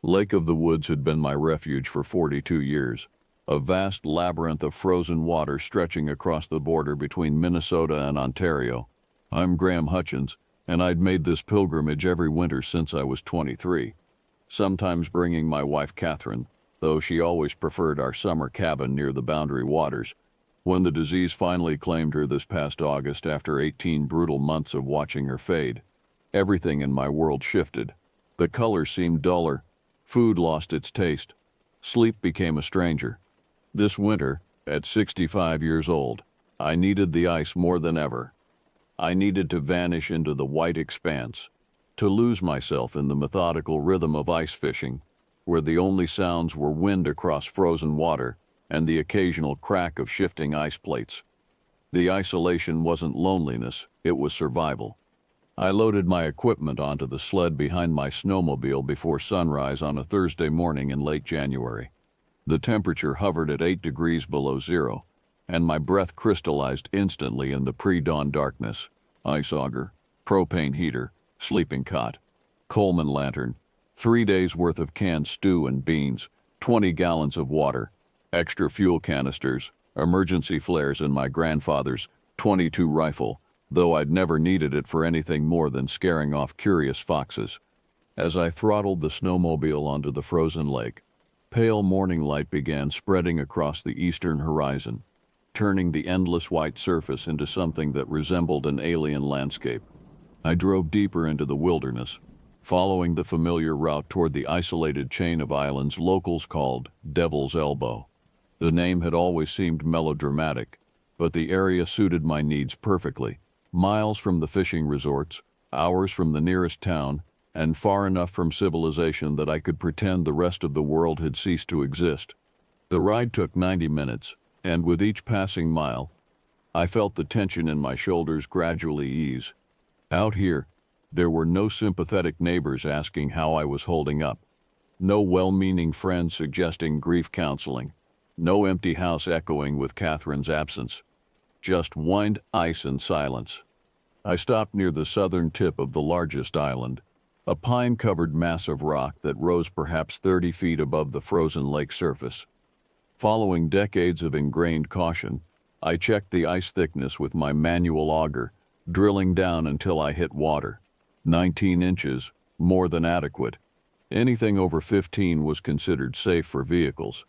Lake of the Woods had been my refuge for 42 years, a vast labyrinth of frozen water stretching across the border between Minnesota and Ontario. I'm Graham Hutchins, and I'd made this pilgrimage every winter since I was 23, sometimes bringing my wife Catherine, though she always preferred our summer cabin near the Boundary Waters. When the disease finally claimed her this past August after 18 brutal months of watching her fade, everything in my world shifted. The colors seemed duller, food lost its taste, sleep became a stranger. This winter, at 65 years old, I needed the ice more than ever. I needed to vanish into the white expanse, to lose myself in the methodical rhythm of ice fishing, where the only sounds were wind across frozen water and the occasional crack of shifting ice plates. The isolation wasn't loneliness, it was survival. I loaded my equipment onto the sled behind my snowmobile before sunrise on a Thursday morning in late January. The temperature hovered at 8 degrees below zero, and my breath crystallized instantly in the pre-dawn darkness. Ice auger, propane heater, sleeping cot, Coleman lantern, 3 days worth of canned stew and beans, 20 gallons of water, extra fuel canisters, emergency flares, and my grandfather's .22 rifle, though I'd never needed it for anything more than scaring off curious foxes. As I throttled the snowmobile onto the frozen lake, pale morning light began spreading across the eastern horizon, turning the endless white surface into something that resembled an alien landscape. I drove deeper into the wilderness, following the familiar route toward the isolated chain of islands locals called Devil's Elbow. The name had always seemed melodramatic, but the area suited my needs perfectly. Miles from the fishing resorts, hours from the nearest town, and far enough from civilization that I could pretend the rest of the world had ceased to exist. The ride took 90 minutes, and with each passing mile, I felt the tension in my shoulders gradually ease. Out here, there were no sympathetic neighbors asking how I was holding up, no well-meaning friends suggesting grief counseling, no empty house echoing with Catherine's absence. Just wind, ice, and silence. I stopped near the southern tip of the largest island, a pine-covered mass of rock that rose perhaps 30 feet above the frozen lake surface. Following decades of ingrained caution, I checked the ice thickness with my manual auger, drilling down until I hit water. 19 inches, more than adequate. Anything over 15 was considered safe for vehicles.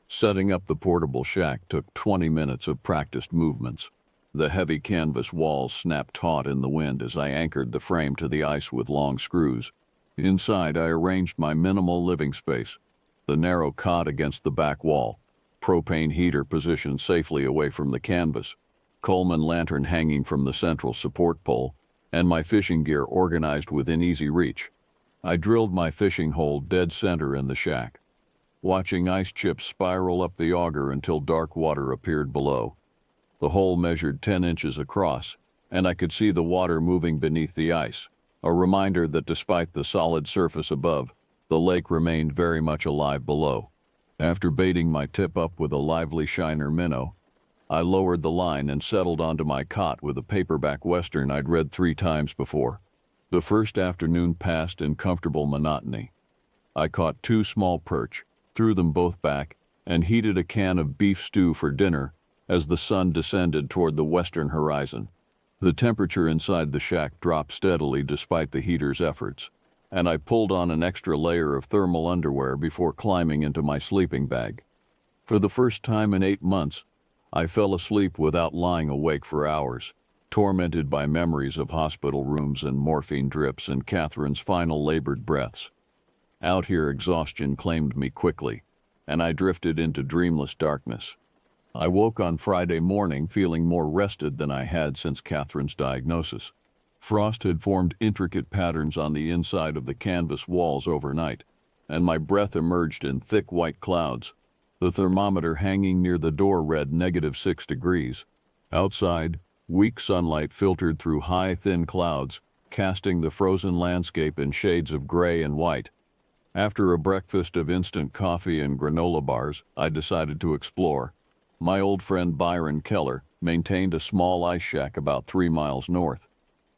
Setting up the portable shack took 20 minutes of practiced movements. The heavy canvas walls snapped taut in the wind as I anchored the frame to the ice with long screws. Inside, I arranged my minimal living space, the narrow cot against the back wall, propane heater positioned safely away from the canvas, Coleman lantern hanging from the central support pole, and my fishing gear organized within easy reach. I drilled my fishing hole dead center in the shack, watching ice chips spiral up the auger until dark water appeared below. The hole measured 10 inches across, and I could see the water moving beneath the ice, a reminder that despite the solid surface above, the lake remained very much alive below. After baiting my tip up with a lively shiner minnow, I lowered the line and settled onto my cot with a paperback western I'd read 3 times before. The first afternoon passed in comfortable monotony. I caught 2 small perch, threw them both back, and heated a can of beef stew for dinner as the sun descended toward the western horizon. The temperature inside the shack dropped steadily despite the heater's efforts, and I pulled on an extra layer of thermal underwear before climbing into my sleeping bag. For the first time in 8 months, I fell asleep without lying awake for hours, tormented by memories of hospital rooms and morphine drips and Catherine's final labored breaths. Out here, exhaustion claimed me quickly, and I drifted into dreamless darkness. I woke on Friday morning feeling more rested than I had since Catherine's diagnosis. Frost had formed intricate patterns on the inside of the canvas walls overnight, and my breath emerged in thick white clouds. The thermometer hanging near the door read -6 degrees. Outside, weak sunlight filtered through high, thin clouds, casting the frozen landscape in shades of gray and white. After a breakfast of instant coffee and granola bars, I decided to explore. My old friend Byron Keller maintained a small ice shack about 3 miles north.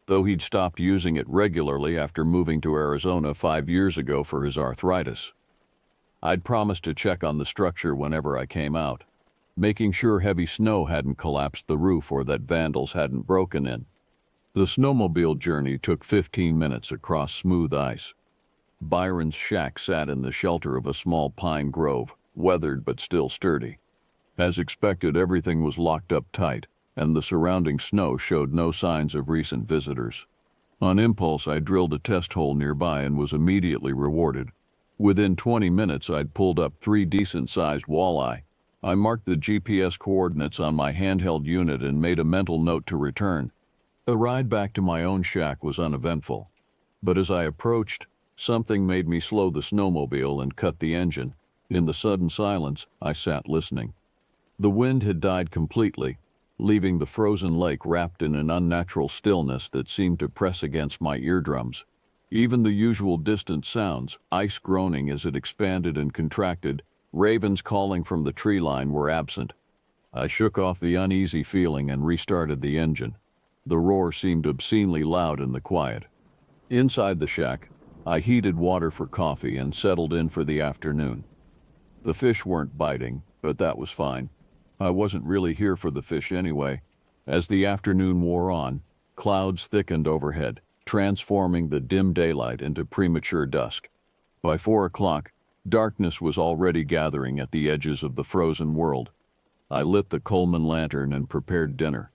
though he'd stopped using it regularly after moving to Arizona 5 years ago for his arthritis. I'd promised to check on the structure whenever I came out, making sure heavy snow hadn't collapsed the roof or that vandals hadn't broken in. The snowmobile journey took 15 minutes across smooth ice. Byron's shack sat in the shelter of a small pine grove, weathered but still sturdy. As expected, everything was locked up tight, and the surrounding snow showed no signs of recent visitors. On impulse, I drilled a test hole nearby and was immediately rewarded. Within 20 minutes, I'd pulled up 3 decent-sized walleye. I marked the GPS coordinates on my handheld unit and made a mental note to return. The ride back to my own shack was uneventful, but as I approached, something made me slow the snowmobile and cut the engine. In the sudden silence, I sat listening. The wind had died completely, leaving the frozen lake wrapped in an unnatural stillness that seemed to press against my eardrums. Even the usual distant sounds, ice groaning as it expanded and contracted, ravens calling from the tree line, were absent. I shook off the uneasy feeling and restarted the engine. The roar seemed obscenely loud in the quiet. Inside the shack, I heated water for coffee and settled in for the afternoon. The fish weren't biting, but that was fine. I wasn't really here for the fish anyway. As the afternoon wore on, clouds thickened overhead, transforming the dim daylight into premature dusk. By 4 o'clock, darkness was already gathering at the edges of the frozen world. I lit the Coleman lantern and prepared dinner.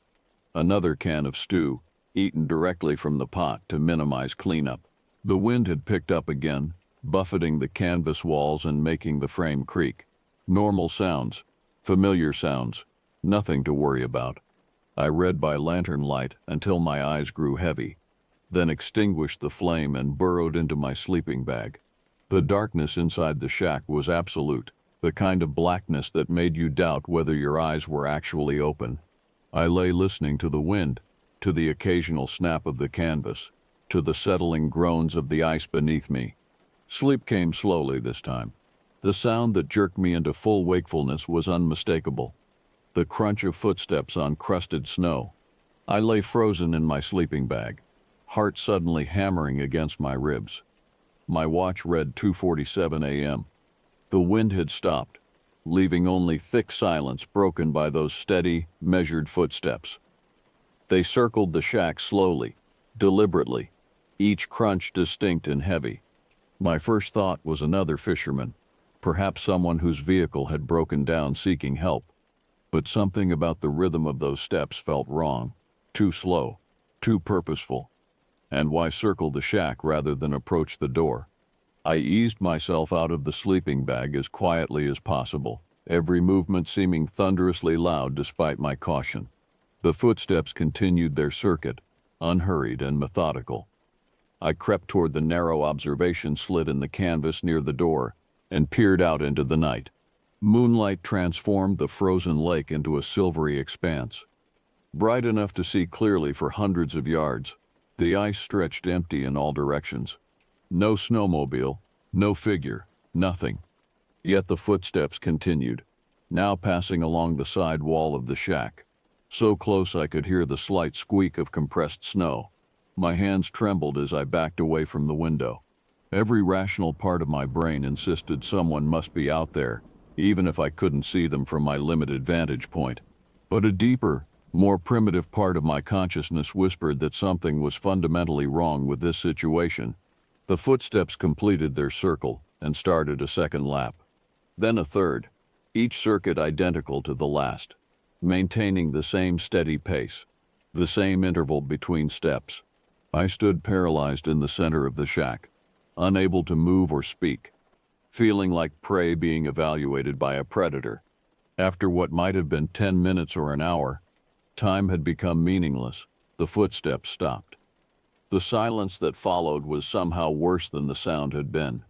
Another can of stew, eaten directly from the pot to minimize cleanup. The wind had picked up again, buffeting the canvas walls and making the frame creak. Normal sounds, familiar sounds, nothing to worry about. I read by lantern light until my eyes grew heavy, then extinguished the flame and burrowed into my sleeping bag. The darkness inside the shack was absolute, the kind of blackness that made you doubt whether your eyes were actually open. I lay listening to the wind, to the occasional snap of the canvas, to the settling groans of the ice beneath me. Sleep came slowly this time. The sound that jerked me into full wakefulness was unmistakable. The crunch of footsteps on crusted snow. I lay frozen in my sleeping bag, heart suddenly hammering against my ribs. My watch read 2:47 a.m. The wind had stopped, leaving only thick silence broken by those steady, measured footsteps. They circled the shack slowly, deliberately, each crunch distinct and heavy. My first thought was another fisherman, perhaps someone whose vehicle had broken down seeking help. But something about the rhythm of those steps felt wrong, too slow, too purposeful. And why circle the shack rather than approach the door? I eased myself out of the sleeping bag as quietly as possible, every movement seeming thunderously loud despite my caution. The footsteps continued their circuit, unhurried and methodical. I crept toward the narrow observation slit in the canvas near the door and peered out into the night. Moonlight transformed the frozen lake into a silvery expanse. Bright enough to see clearly for hundreds of yards, the ice stretched empty in all directions. No snowmobile, no figure, nothing. Yet the footsteps continued, now passing along the side wall of the shack. So close I could hear the slight squeak of compressed snow. My hands trembled as I backed away from the window. Every rational part of my brain insisted someone must be out there, even if I couldn't see them from my limited vantage point. But a deeper, more primitive part of my consciousness whispered that something was fundamentally wrong with this situation. The footsteps completed their circle and started a second lap. Then a third, each circuit identical to the last, maintaining the same steady pace, the same interval between steps. I stood paralyzed in the center of the shack, unable to move or speak, feeling like prey being evaluated by a predator. After what might have been 10 minutes or an hour, time had become meaningless. The footsteps stopped. The silence that followed was somehow worse than the sound had been.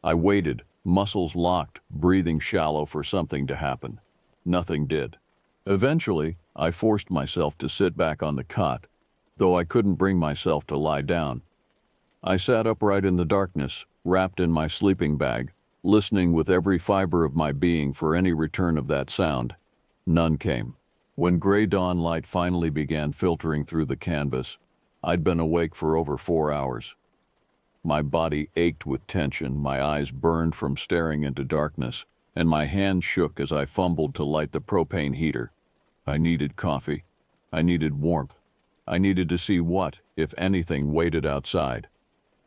I waited, muscles locked, breathing shallow for something to happen. Nothing did. Eventually, I forced myself to sit back on the cot, though I couldn't bring myself to lie down. I sat upright in the darkness, wrapped in my sleeping bag, listening with every fiber of my being for any return of that sound. None came. When gray dawn light finally began filtering through the canvas, I'd been awake for over 4 hours. My body ached with tension, my eyes burned from staring into darkness, and my hands shook as I fumbled to light the propane heater. I needed coffee. I needed warmth. I needed to see what, if anything, waited outside.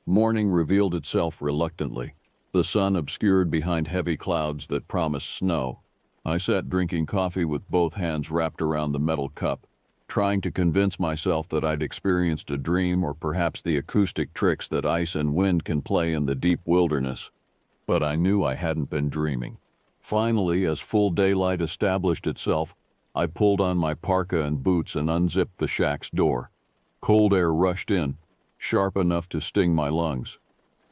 Morning revealed itself reluctantly, the sun obscured behind heavy clouds that promised snow. I sat drinking coffee with both hands wrapped around the metal cup, trying to convince myself that I'd experienced a dream or perhaps the acoustic tricks that ice and wind can play in the deep wilderness. But I knew I hadn't been dreaming. Finally, as full daylight established itself, I pulled on my parka and boots and unzipped the shack's door. Cold air rushed in, sharp enough to sting my lungs.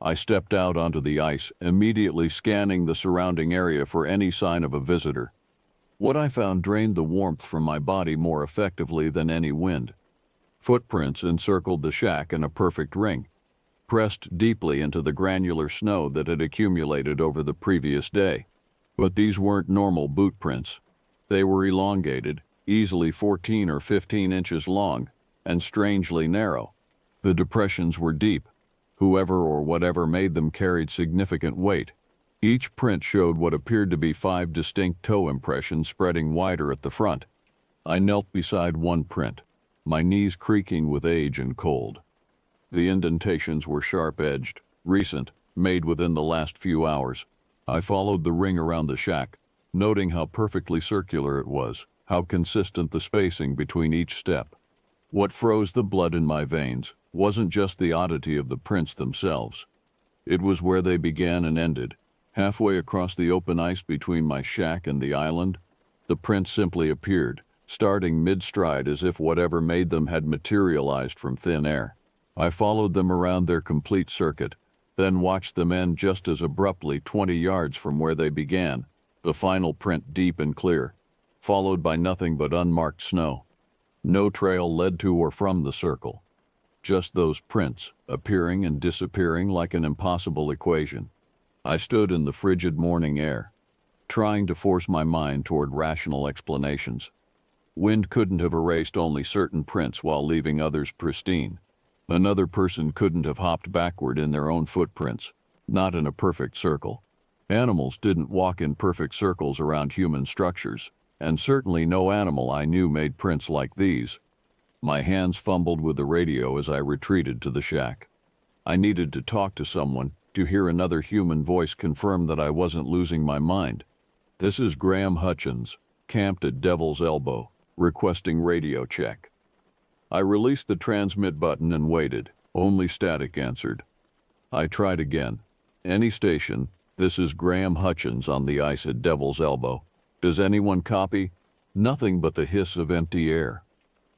I stepped out onto the ice, immediately scanning the surrounding area for any sign of a visitor. What I found drained the warmth from my body more effectively than any wind. Footprints encircled the shack in a perfect ring, pressed deeply into the granular snow that had accumulated over the previous day. But these weren't normal boot prints. They were elongated, easily 14 or 15 inches long, and strangely narrow. The depressions were deep. Whoever or whatever made them carried significant weight. Each print showed what appeared to be 5 distinct toe impressions spreading wider at the front. I knelt beside one print, my knees creaking with age and cold. The indentations were sharp-edged, recent, made within the last few hours. I followed the ring around the shack, noting how perfectly circular it was, how consistent the spacing between each step. What froze the blood in my veins wasn't just the oddity of the prints themselves. It was where they began and ended. Halfway across the open ice between my shack and the island, the prints simply appeared, starting mid-stride as if whatever made them had materialized from thin air. I followed them around their complete circuit, then watched them end just as abruptly 20 yards from where they began, the final print deep and clear, followed by nothing but unmarked snow. No trail led to or from the circle. Just those prints, appearing and disappearing like an impossible equation. I stood in the frigid morning air, trying to force my mind toward rational explanations. Wind couldn't have erased only certain prints while leaving others pristine. Another person couldn't have hopped backward in their own footprints, not in a perfect circle. Animals didn't walk in perfect circles around human structures, and certainly no animal I knew made prints like these. My hands fumbled with the radio as I retreated to the shack. I needed to talk to someone, to hear another human voice confirm that I wasn't losing my mind. "This is Graham Hutchins, camped at Devil's Elbow, requesting radio check." I released the transmit button and waited. Only static answered. I tried again. "Any station, this is Graham Hutchins on the ice at Devil's Elbow. Does anyone copy?" Nothing but the hiss of empty air.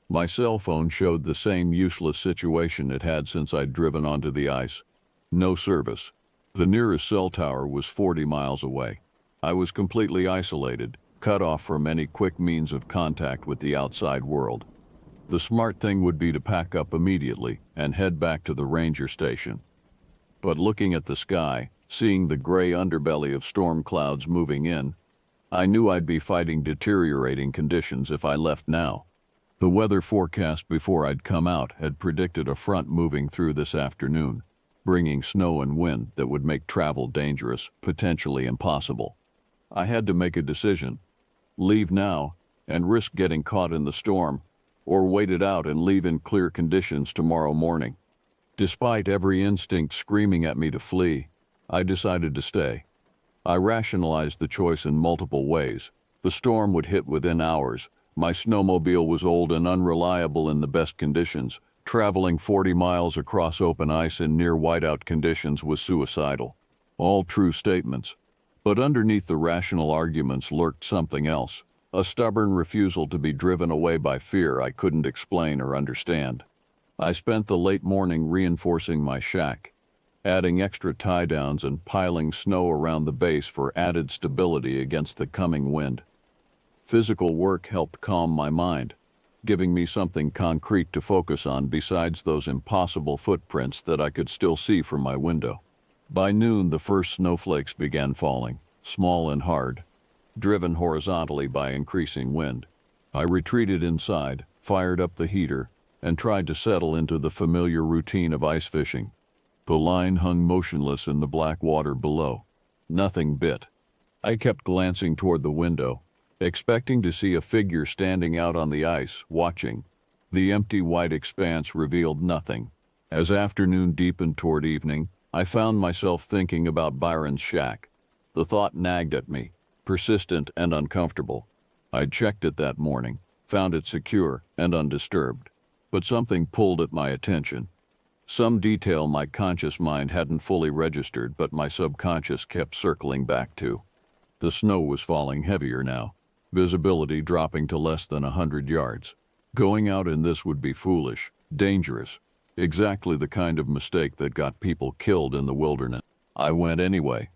My cell phone showed the same useless situation it had since I'd driven onto the ice. No service. The nearest cell tower was 40 miles away. I was completely isolated, cut off from any quick means of contact with the outside world. The smart thing would be to pack up immediately and head back to the ranger station. But looking at the sky, seeing the gray underbelly of storm clouds moving in, I knew I'd be fighting deteriorating conditions if I left now. The weather forecast before I'd come out had predicted a front moving through this afternoon, bringing snow and wind that would make travel dangerous, potentially impossible. I had to make a decision: leave now and risk getting caught in the storm, or wait it out and leave in clear conditions tomorrow morning. Despite every instinct screaming at me to flee, I decided to stay. I rationalized the choice in multiple ways. The storm would hit within hours. My snowmobile was old and unreliable in the best conditions. Traveling 40 miles across open ice in near whiteout conditions was suicidal. All true statements. But underneath the rational arguments lurked something else. A stubborn refusal to be driven away by fear I couldn't explain or understand. I spent the late morning reinforcing my shack, adding extra tie-downs and piling snow around the base for added stability against the coming wind. Physical work helped calm my mind, giving me something concrete to focus on besides those impossible footprints that I could still see from my window. By noon, the first snowflakes began falling, small and hard, driven horizontally by increasing wind. I retreated inside, fired up the heater, and tried to settle into the familiar routine of ice fishing. The line hung motionless in the black water below. Nothing bit. I kept glancing toward the window, expecting to see a figure standing out on the ice, watching. The empty white expanse revealed nothing. As afternoon deepened toward evening, I found myself thinking about Byron's shack. The thought nagged at me, persistent and uncomfortable. I'd checked it that morning, found it secure and undisturbed. But something pulled at my attention. Some detail my conscious mind hadn't fully registered, but my subconscious kept circling back to. The snow was falling heavier now, visibility dropping to less than 100 yards. Going out in this would be foolish, dangerous, exactly the kind of mistake that got people killed in the wilderness. I went anyway.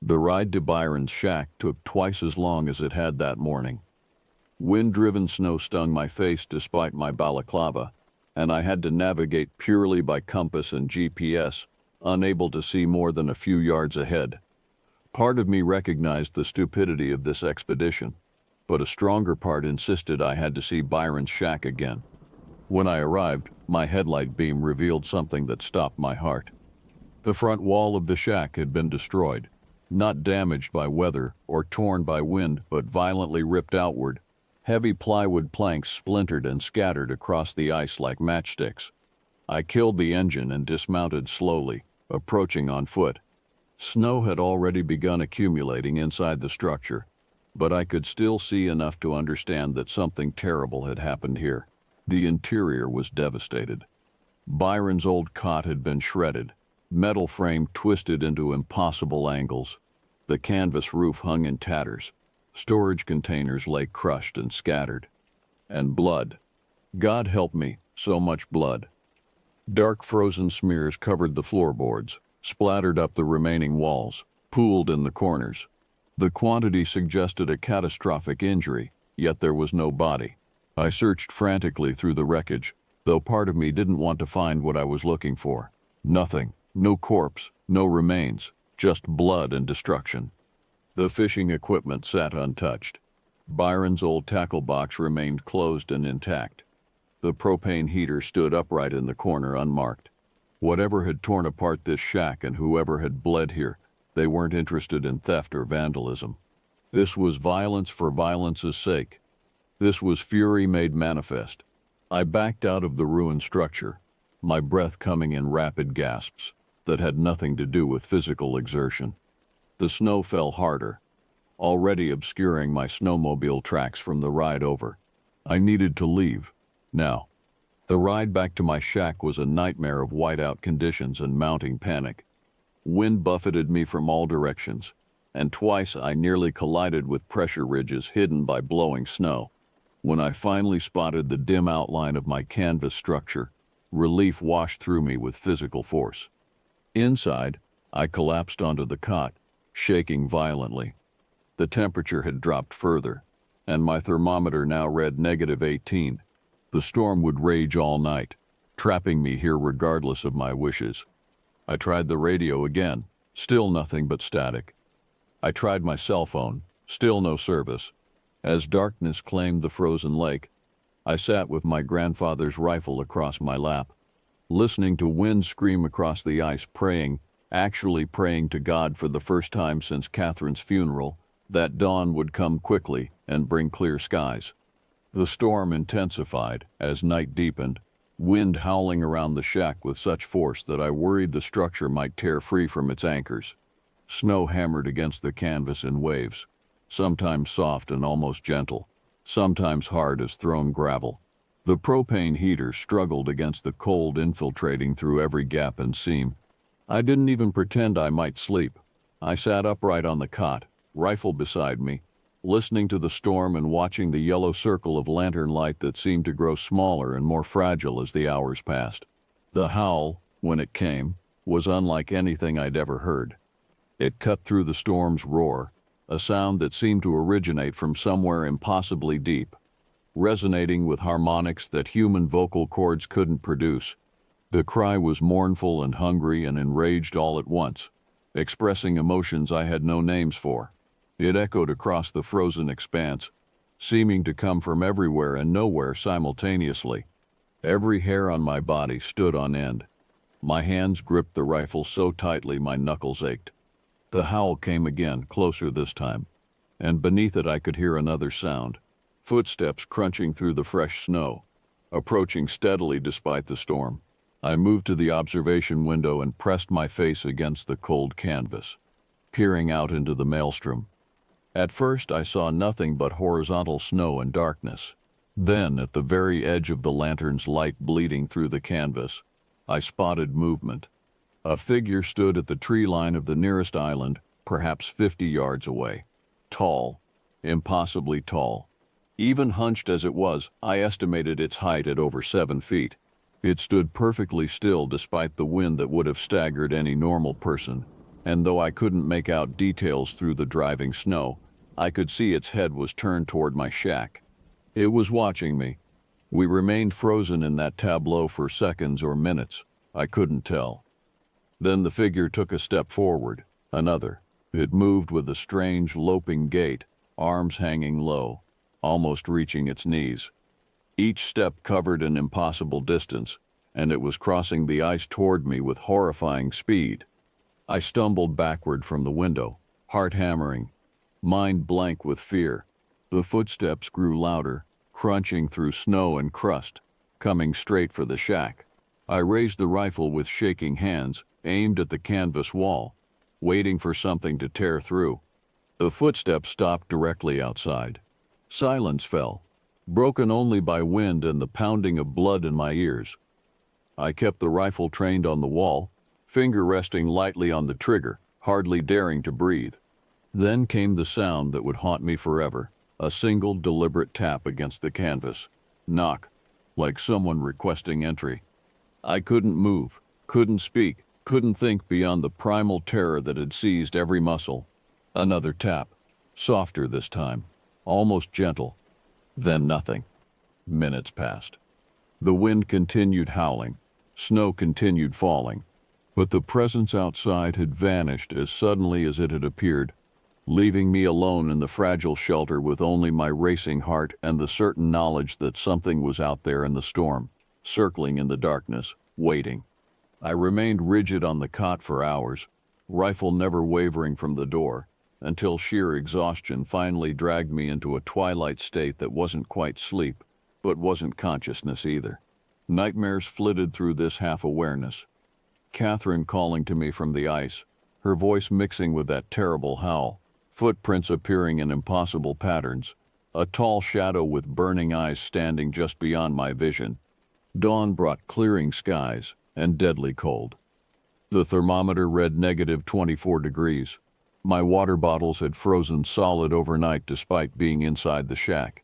The ride to Byron's shack took twice as long as it had that morning. Wind-driven snow stung my face despite my balaclava, and I had to navigate purely by compass and GPS, unable to see more than a few yards ahead. Part of me recognized the stupidity of this expedition, but a stronger part insisted I had to see Byron's shack again. When I arrived, my headlight beam revealed something that stopped my heart. The front wall of the shack had been destroyed, not damaged by weather or torn by wind, but violently ripped outward. Heavy plywood planks splintered and scattered across the ice like matchsticks. I killed the engine and dismounted slowly, approaching on foot. Snow had already begun accumulating inside the structure, but I could still see enough to understand that something terrible had happened here. The interior was devastated. Byron's old cot had been shredded, metal frame twisted into impossible angles. The canvas roof hung in tatters. Storage containers lay crushed and scattered. And blood. God help me, so much blood. Dark frozen smears covered the floorboards, splattered up the remaining walls, pooled in the corners. The quantity suggested a catastrophic injury, yet there was no body. I searched frantically through the wreckage, though part of me didn't want to find what I was looking for. Nothing. No corpse, no remains, just blood and destruction. The fishing equipment sat untouched. Byron's old tackle box remained closed and intact. The propane heater stood upright in the corner unmarked. Whatever had torn apart this shack and whoever had bled here, they weren't interested in theft or vandalism. This was violence for violence's sake. This was fury made manifest. I backed out of the ruined structure, my breath coming in rapid gasps that had nothing to do with physical exertion. The snow fell harder, already obscuring my snowmobile tracks from the ride over. I needed to leave, now. The ride back to my shack was a nightmare of whiteout conditions and mounting panic. Wind buffeted me from all directions, and twice I nearly collided with pressure ridges hidden by blowing snow. When I finally spotted the dim outline of my canvas structure, relief washed through me with physical force. Inside, I collapsed onto the cot, shaking violently. The temperature had dropped further, and my thermometer now read -18. The storm would rage all night, trapping me here regardless of my wishes. I tried the radio again, still nothing but static. I tried my cell phone, still no service. As darkness claimed the frozen lake, I sat with my grandfather's rifle across my lap, listening to wind scream across the ice, praying, actually praying to God for the first time since Catherine's funeral, that dawn would come quickly and bring clear skies. The storm intensified as night deepened, wind howling around the shack with such force that I worried the structure might tear free from its anchors. Snow hammered against the canvas in waves, sometimes soft and almost gentle, sometimes hard as thrown gravel. The propane heater struggled against the cold infiltrating through every gap and seam. I didn't even pretend I might sleep. I sat upright on the cot, rifle beside me, listening to the storm and watching the yellow circle of lantern light that seemed to grow smaller and more fragile as the hours passed. The howl, when it came, was unlike anything I'd ever heard. It cut through the storm's roar, a sound that seemed to originate from somewhere impossibly deep, resonating with harmonics that human vocal cords couldn't produce. The cry was mournful and hungry and enraged all at once, expressing emotions I had no names for. It echoed across the frozen expanse, seeming to come from everywhere and nowhere simultaneously. Every hair on my body stood on end. My hands gripped the rifle so tightly my knuckles ached. The howl came again, closer this time, and beneath it I could hear another sound. Footsteps crunching through the fresh snow, approaching steadily despite the storm. I moved to the observation window and pressed my face against the cold canvas, peering out into the maelstrom. At first I saw nothing but horizontal snow and darkness. Then, at the very edge of the lantern's light bleeding through the canvas, I spotted movement. A figure stood at the tree line of the nearest island, perhaps 50 yards away. Tall, impossibly tall. Even hunched as it was, I estimated its height at over 7 feet. It stood perfectly still despite the wind that would have staggered any normal person, and though I couldn't make out details through the driving snow, I could see its head was turned toward my shack. It was watching me. We remained frozen in that tableau for seconds or minutes. I couldn't tell. Then the figure took a step forward, another. It moved with a strange, loping gait, arms hanging low, almost reaching its knees. Each step covered an impossible distance, and it was crossing the ice toward me with horrifying speed. I stumbled backward from the window, heart hammering, mind blank with fear. The footsteps grew louder, crunching through snow and crust, coming straight for the shack. I raised the rifle with shaking hands, aimed at the canvas wall, waiting for something to tear through. The footsteps stopped directly outside. Silence fell, broken only by wind and the pounding of blood in my ears. I kept the rifle trained on the wall, finger resting lightly on the trigger, hardly daring to breathe. Then came the sound that would haunt me forever. A single deliberate tap against the canvas. Knock, like someone requesting entry. I couldn't move, couldn't speak, couldn't think beyond the primal terror that had seized every muscle. Another tap, softer this time, almost gentle. Then nothing. Minutes passed. The wind continued howling, snow continued falling, but the presence outside had vanished as suddenly as it had appeared, leaving me alone in the fragile shelter with only my racing heart and the certain knowledge that something was out there in the storm, circling in the darkness, waiting. I remained rigid on the cot for hours, rifle never wavering from the door, until sheer exhaustion finally dragged me into a twilight state that wasn't quite sleep, but wasn't consciousness either. Nightmares flitted through this half-awareness. Catherine calling to me from the ice, her voice mixing with that terrible howl. Footprints appearing in impossible patterns, a tall shadow with burning eyes standing just beyond my vision. Dawn brought clearing skies and deadly cold. The thermometer read -24 degrees. My water bottles had frozen solid overnight despite being inside the shack.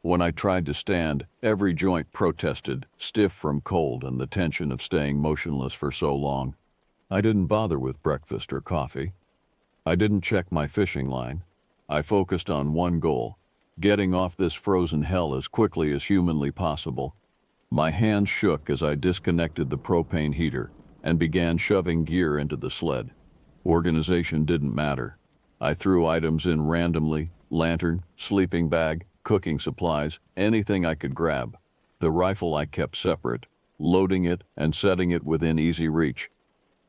When I tried to stand, every joint protested, stiff from cold and the tension of staying motionless for so long. I didn't bother with breakfast or coffee. I didn't check my fishing line. I focused on one goal, getting off this frozen hell as quickly as humanly possible. My hands shook as I disconnected the propane heater and began shoving gear into the sled. Organization didn't matter. I threw items in randomly, lantern, sleeping bag, cooking supplies, anything I could grab. The rifle I kept separate, loading it and setting it within easy reach.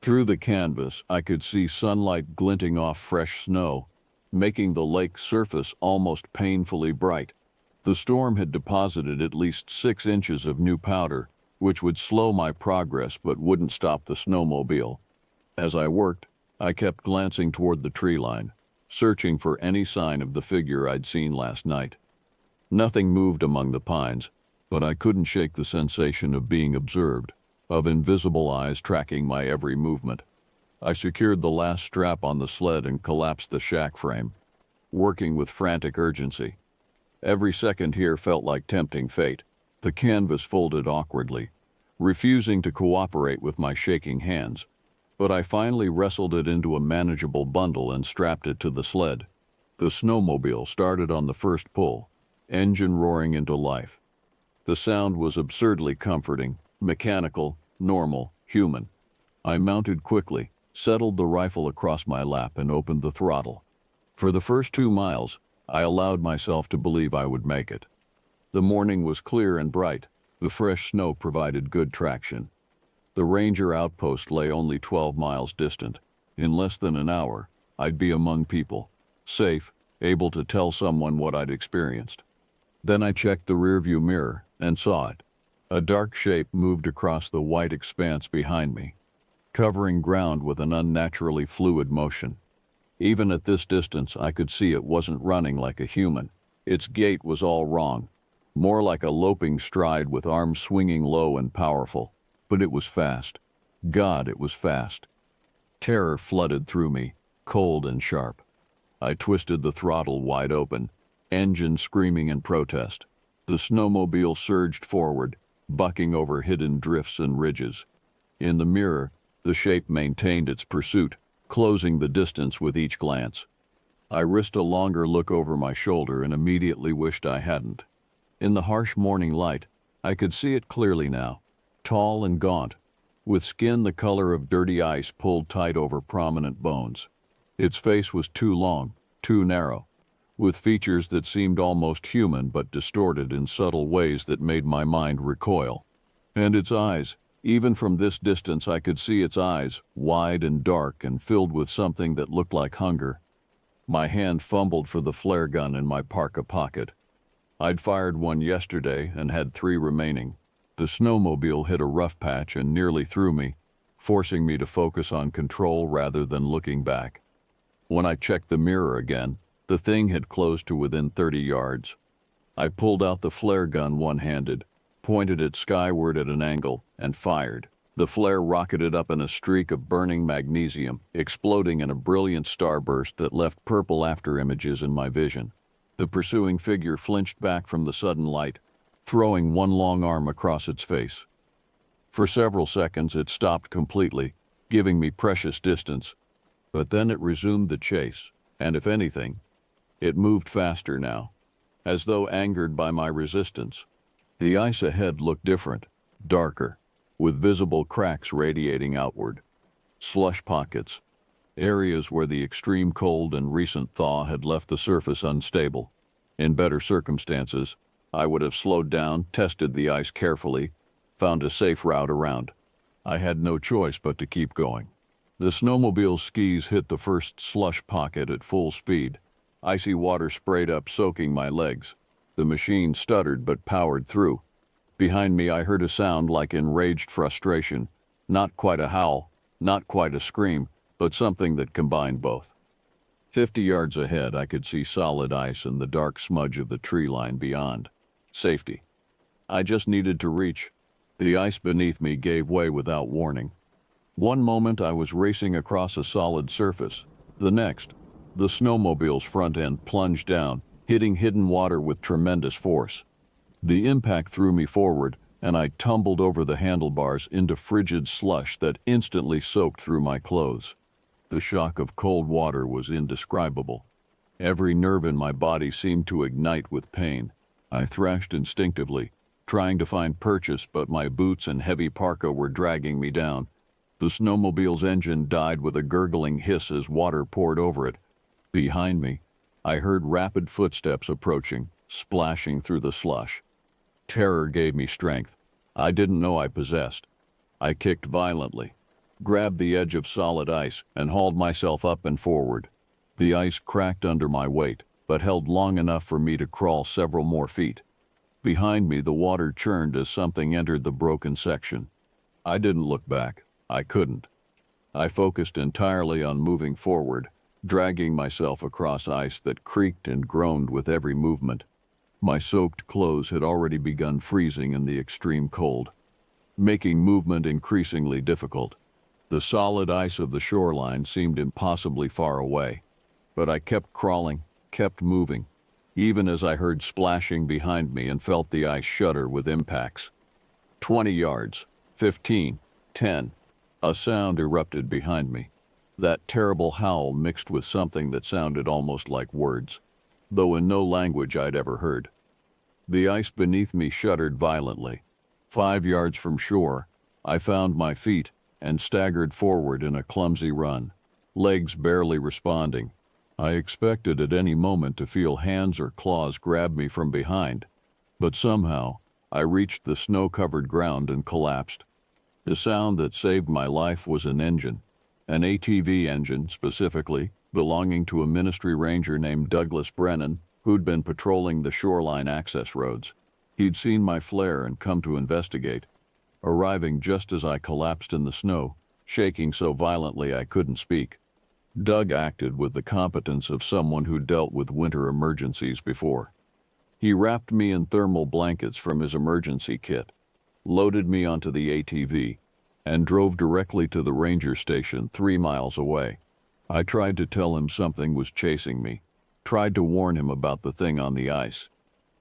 Through the canvas, I could see sunlight glinting off fresh snow, making the lake surface almost painfully bright. The storm had deposited at least 6 inches of new powder, which would slow my progress but wouldn't stop the snowmobile. As I worked, I kept glancing toward the tree line, searching for any sign of the figure I'd seen last night. Nothing moved among the pines, but I couldn't shake the sensation of being observed, of invisible eyes tracking my every movement. I secured the last strap on the sled and collapsed the shack frame, working with frantic urgency. Every second here felt like tempting fate. The canvas folded awkwardly, refusing to cooperate with my shaking hands, but I finally wrestled it into a manageable bundle and strapped it to the sled. The snowmobile started on the first pull, engine roaring into life. The sound was absurdly comforting, mechanical, normal, human. I mounted quickly, settled the rifle across my lap and opened the throttle. For the first 2 miles, I allowed myself to believe I would make it. The morning was clear and bright, The fresh snow provided good traction. The ranger outpost lay only 12 miles distant. In less than an hour, I'd be among people, safe, able to tell someone what I'd experienced. Then I checked the rearview mirror and saw it. A dark shape moved across the white expanse behind me, covering ground with an unnaturally fluid motion. Even at this distance, I could see it wasn't running like a human. Its gait was all wrong, more like a loping stride with arms swinging low and powerful. But it was fast. God, it was fast. Terror flooded through me, cold and sharp. I twisted the throttle wide open, engine screaming in protest. The snowmobile surged forward, bucking over hidden drifts and ridges. In the mirror, the shape maintained its pursuit, closing the distance with each glance. I risked a longer look over my shoulder and immediately wished I hadn't. In the harsh morning light, I could see it clearly now, tall and gaunt, with skin the color of dirty ice pulled tight over prominent bones. Its face was too long, too narrow, with features that seemed almost human but distorted in subtle ways that made my mind recoil. And its eyes, even from this distance I could see its eyes, wide and dark and filled with something that looked like hunger. My hand fumbled for the flare gun in my parka pocket. I'd fired one yesterday and had 3 remaining. The snowmobile hit a rough patch and nearly threw me, forcing me to focus on control rather than looking back. When I checked the mirror again, the thing had closed to within 30 yards. I pulled out the flare gun one-handed, pointed it skyward at an angle, and fired. The flare rocketed up in a streak of burning magnesium, exploding in a brilliant starburst that left purple afterimages in my vision. The pursuing figure flinched back from the sudden light, throwing one long arm across its face. For several seconds it stopped completely, giving me precious distance, but then it resumed the chase, and if anything, it moved faster now, as though angered by my resistance. The ice ahead looked different, darker, with visible cracks radiating outward. Slush pockets, areas where the extreme cold and recent thaw had left the surface unstable. In better circumstances, I would have slowed down, tested the ice carefully, found a safe route around. I had no choice but to keep going. The snowmobile's skis hit the first slush pocket at full speed. Icy water sprayed up, soaking my legs. The machine stuttered but powered through. Behind me I heard a sound like enraged frustration. Not quite a howl, not quite a scream, but something that combined both. 50 yards ahead I could see solid ice and the dark smudge of the tree line beyond. Safety. I just needed to reach. The ice beneath me gave way without warning. One moment I was racing across a solid surface. The next, the snowmobile's front end plunged down, hitting hidden water with tremendous force. The impact threw me forward, and I tumbled over the handlebars into frigid slush that instantly soaked through my clothes. The shock of cold water was indescribable. Every nerve in my body seemed to ignite with pain. I thrashed instinctively, trying to find purchase, but my boots and heavy parka were dragging me down. The snowmobile's engine died with a gurgling hiss as water poured over it. Behind me, I heard rapid footsteps approaching, splashing through the slush. Terror gave me strength I didn't know I possessed. I kicked violently, grabbed the edge of solid ice, and hauled myself up and forward. The ice cracked under my weight, but held long enough for me to crawl several more feet. Behind me, the water churned as something entered the broken section. I didn't look back. I couldn't. I focused entirely on moving forward, dragging myself across ice that creaked and groaned with every movement. My soaked clothes had already begun freezing in the extreme cold, making movement increasingly difficult. The solid ice of the shoreline seemed impossibly far away, but I kept crawling, kept moving, even as I heard splashing behind me and felt the ice shudder with impacts. 20 yards, 15, 10. A sound erupted behind me. That terrible howl mixed with something that sounded almost like words, though in no language I'd ever heard. The ice beneath me shuddered violently. 5 yards from shore, I found my feet and staggered forward in a clumsy run, legs barely responding. I expected at any moment to feel hands or claws grab me from behind, but somehow I reached the snow-covered ground and collapsed. The sound that saved my life was an engine, an ATV engine specifically, belonging to a ministry ranger named Douglas Brennan, who'd been patrolling the shoreline access roads. He'd seen my flare and come to investigate, arriving just as I collapsed in the snow, shaking so violently I couldn't speak. Doug acted with the competence of someone who dealt with winter emergencies before. He wrapped me in thermal blankets from his emergency kit, loaded me onto the ATV, and drove directly to the ranger station 3 miles away. I tried to tell him something was chasing me, tried to warn him about the thing on the ice,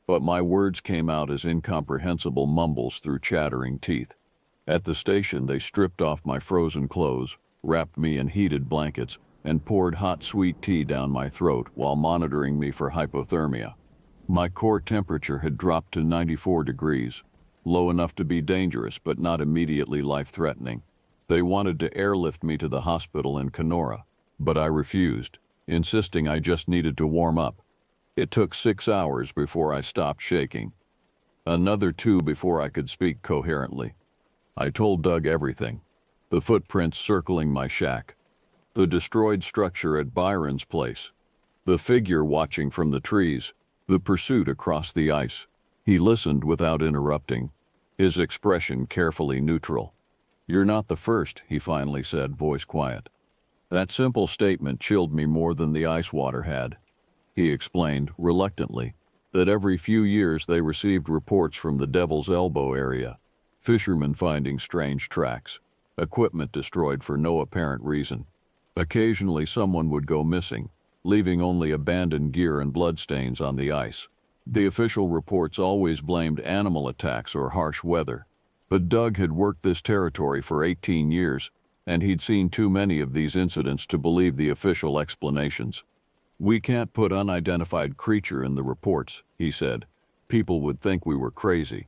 but my words came out as incomprehensible mumbles through chattering teeth. At the station, they stripped off my frozen clothes, wrapped me in heated blankets, and poured hot sweet tea down my throat while monitoring me for hypothermia. My core temperature had dropped to 94 degrees, low enough to be dangerous but not immediately life-threatening. They wanted to airlift me to the hospital in Kenora, but I refused, insisting I just needed to warm up. It took 6 hours before I stopped shaking. Another 2 before I could speak coherently. I told Doug everything. The footprints circling my shack, the destroyed structure at Byron's place, the figure watching from the trees, the pursuit across the ice. He listened without interrupting, his expression carefully neutral. "You're not the first," he finally said, voice quiet. That simple statement chilled me more than the ice water had. He explained, reluctantly, that every few years they received reports from the Devil's Elbow area, fishermen finding strange tracks, equipment destroyed for no apparent reason. Occasionally someone would go missing, leaving only abandoned gear and bloodstains on the ice. The official reports always blamed animal attacks or harsh weather, but Doug had worked this territory for 18 years, and he'd seen too many of these incidents to believe the official explanations. "We can't put unidentified creature in the reports," he said. "People would think we were crazy.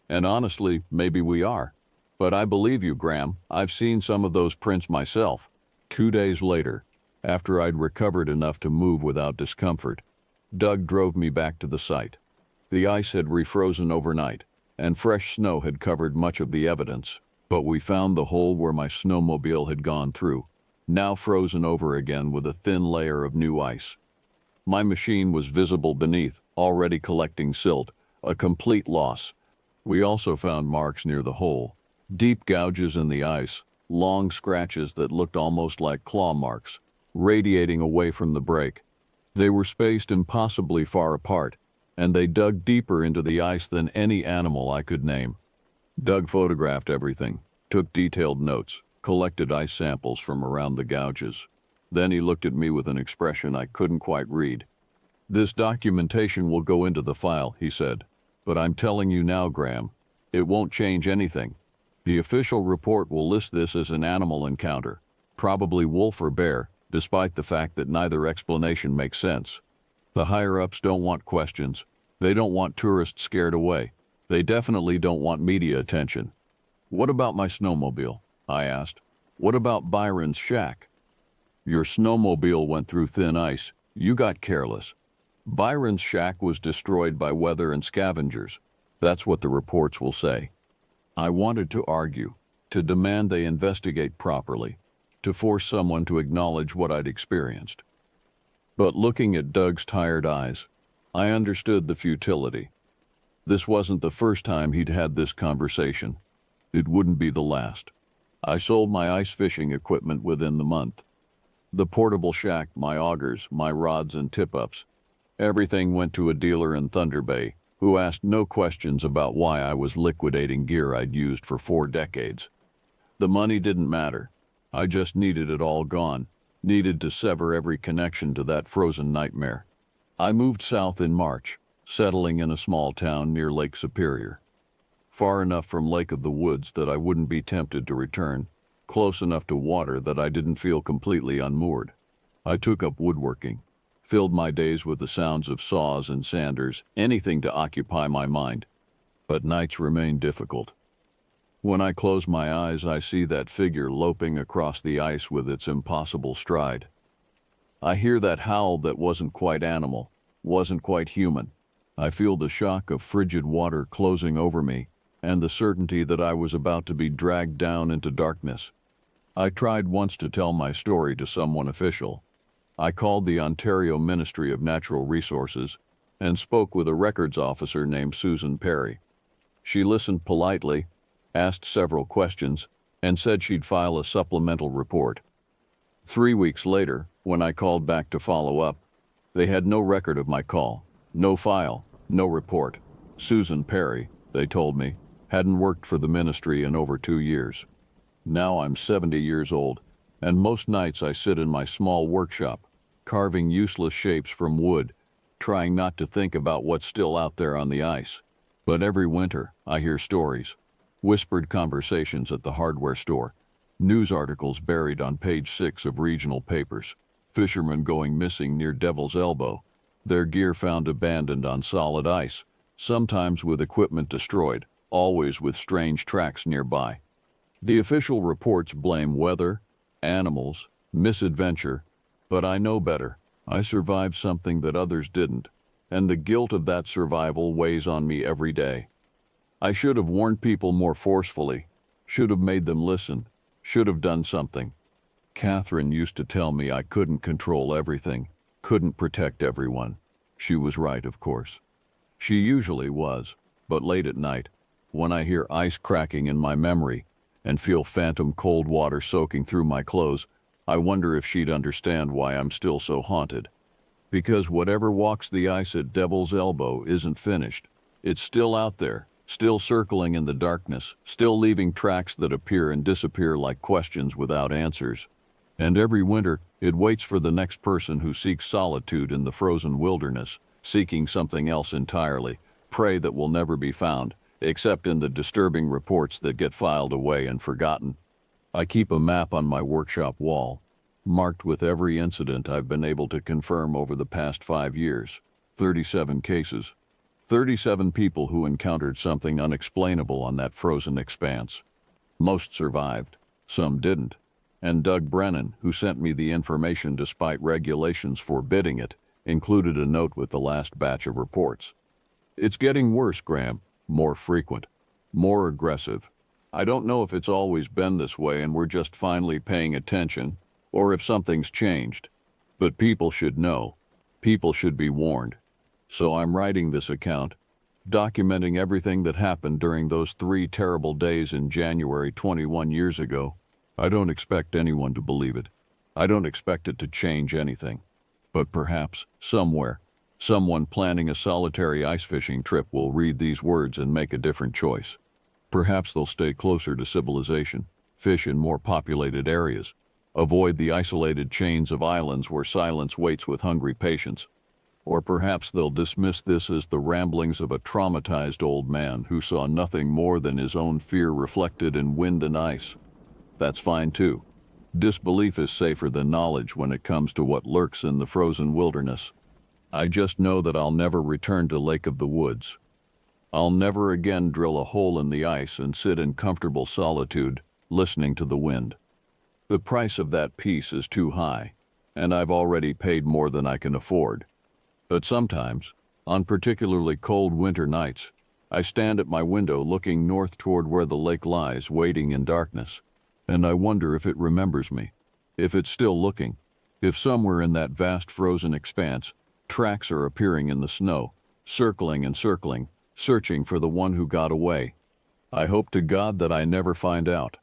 And honestly, maybe we are. But I believe you, Graham. I've seen some of those prints myself." 2 days later, after I'd recovered enough to move without discomfort, Doug drove me back to the site. The ice had refrozen overnight, and fresh snow had covered much of the evidence, but we found the hole where my snowmobile had gone through, now frozen over again with a thin layer of new ice. My machine was visible beneath, already collecting silt, a complete loss. We also found marks near the hole, deep gouges in the ice, long scratches that looked almost like claw marks, radiating away from the break. They were spaced impossibly far apart, and they dug deeper into the ice than any animal I could name. Doug photographed everything, took detailed notes, collected ice samples from around the gouges. Then he looked at me with an expression I couldn't quite read. "This documentation will go into the file," he said. "But I'm telling you now, Graham, it won't change anything. The official report will list this as an animal encounter, probably wolf or bear, despite the fact that neither explanation makes sense. The higher-ups don't want questions. They don't want tourists scared away. They definitely don't want media attention." "What about my snowmobile?" I asked. "What about Byron's shack?" "Your snowmobile went through thin ice. You got careless. Byron's shack was destroyed by weather and scavengers. That's what the reports will say." I wanted to argue, to demand they investigate properly, to force someone to acknowledge what I'd experienced. But looking at Doug's tired eyes, I understood the futility. This wasn't the first time he'd had this conversation. It wouldn't be the last. I sold my ice fishing equipment within the month. The portable shack, my augers, my rods and tip-ups. Everything went to a dealer in Thunder Bay, who asked no questions about why I was liquidating gear I'd used for 4 decades. The money didn't matter. I just needed it all gone, needed to sever every connection to that frozen nightmare. I moved south in March, settling in a small town near Lake Superior. Far enough from Lake of the Woods that I wouldn't be tempted to return, close enough to water that I didn't feel completely unmoored. I took up woodworking, filled my days with the sounds of saws and sanders, anything to occupy my mind. But nights remained difficult. When I close my eyes, I see that figure loping across the ice with its impossible stride. I hear that howl that wasn't quite animal, wasn't quite human. I feel the shock of frigid water closing over me and the certainty that I was about to be dragged down into darkness. I tried once to tell my story to someone official. I called the Ontario Ministry of Natural Resources and spoke with a records officer named Susan Perry. She listened politely, asked several questions, and said she'd file a supplemental report. 3 weeks later, when I called back to follow up, they had no record of my call, no file, no report. Susan Perry, they told me, hadn't worked for the ministry in over 2 years. Now I'm 70 years old, and most nights I sit in my small workshop, carving useless shapes from wood, trying not to think about what's still out there on the ice. But every winter, I hear stories, whispered conversations at the hardware store, news articles buried on page 6 of regional papers, fishermen going missing near Devil's Elbow, their gear found abandoned on solid ice, sometimes with equipment destroyed, always with strange tracks nearby. The official reports blame weather, animals, misadventure, but I know better. I survived something that others didn't, and the guilt of that survival weighs on me every day. I should have warned people more forcefully, should have made them listen, should have done something. Catherine used to tell me I couldn't control everything, couldn't protect everyone. She was right, of course. She usually was, but late at night, when I hear ice cracking in my memory and feel phantom cold water soaking through my clothes, I wonder if she'd understand why I'm still so haunted. Because whatever walks the ice at Devil's Elbow isn't finished. It's still out there, still circling in the darkness, still leaving tracks that appear and disappear like questions without answers. And every winter, it waits for the next person who seeks solitude in the frozen wilderness, seeking something else entirely, prey that will never be found, except in the disturbing reports that get filed away and forgotten. I keep a map on my workshop wall, marked with every incident I've been able to confirm over the past 5 years. 37 cases. 37 people who encountered something unexplainable on that frozen expanse. Most survived, some didn't. And Doug Brennan, who sent me the information despite regulations forbidding it, included a note with the last batch of reports. It's getting worse, Graham. More frequent. More aggressive. I don't know if it's always been this way and we're just finally paying attention, or if something's changed. But people should know. People should be warned. So I'm writing this account, documenting everything that happened during those 3 terrible days in January 21 years ago. I don't expect anyone to believe it. I don't expect it to change anything. But perhaps, somewhere, someone planning a solitary ice fishing trip will read these words and make a different choice. Perhaps they'll stay closer to civilization, fish in more populated areas, avoid the isolated chains of islands where silence waits with hungry patience. Or perhaps they'll dismiss this as the ramblings of a traumatized old man who saw nothing more than his own fear reflected in wind and ice. That's fine too. Disbelief is safer than knowledge when it comes to what lurks in the frozen wilderness. I just know that I'll never return to Lake of the Woods. I'll never again drill a hole in the ice and sit in comfortable solitude, listening to the wind. The price of that peace is too high, and I've already paid more than I can afford. But sometimes, on particularly cold winter nights, I stand at my window looking north toward where the lake lies, waiting in darkness. And I wonder if it remembers me, if it's still looking, if somewhere in that vast frozen expanse, tracks are appearing in the snow, circling and circling, searching for the one who got away. I hope to God that I never find out.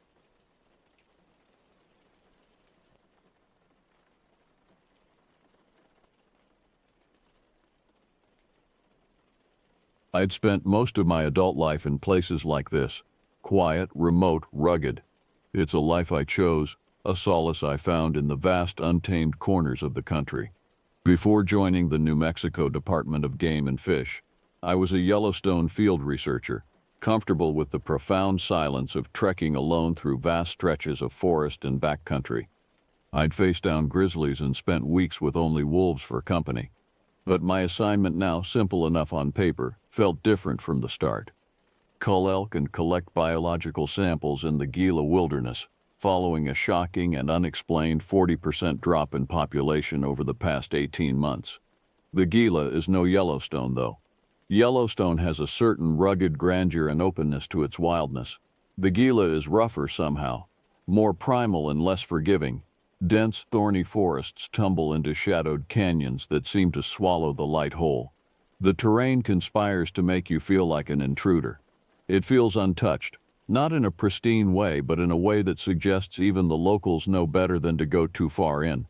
I'd spent most of my adult life in places like this, quiet, remote, rugged. It's a life I chose, a solace I found in the vast untamed corners of the country. Before joining the New Mexico Department of Game and Fish, I was a Yellowstone field researcher, comfortable with the profound silence of trekking alone through vast stretches of forest and backcountry. I'd faced down grizzlies and spent weeks with only wolves for company. But my assignment, now simple enough on paper, felt different from the start. Cull elk and collect biological samples in the Gila wilderness, following a shocking and unexplained 40% drop in population over the past 18 months. The Gila is no Yellowstone, though. Yellowstone has a certain rugged grandeur and openness to its wildness. The Gila is rougher somehow, more primal and less forgiving. Dense, thorny forests tumble into shadowed canyons that seem to swallow the light whole. The terrain conspires to make you feel like an intruder. It feels untouched, not in a pristine way, but in a way that suggests even the locals know better than to go too far in.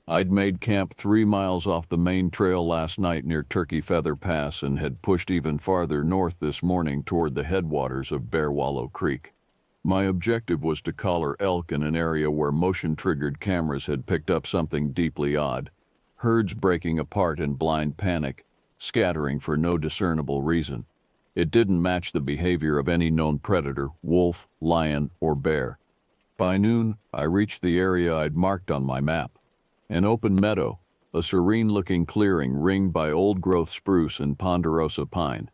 I'd made camp 3 miles off the main trail last night near Turkey Feather Pass and had pushed even farther north this morning toward the headwaters of Bear Wallow Creek. My objective was to collar elk in an area where motion-triggered cameras had picked up something deeply odd. Herds breaking apart in blind panic, scattering for no discernible reason. It didn't match the behavior of any known predator, wolf, lion, or bear. By noon, I reached the area I'd marked on my map. An open meadow, a serene-looking clearing ringed by old-growth spruce and ponderosa pine.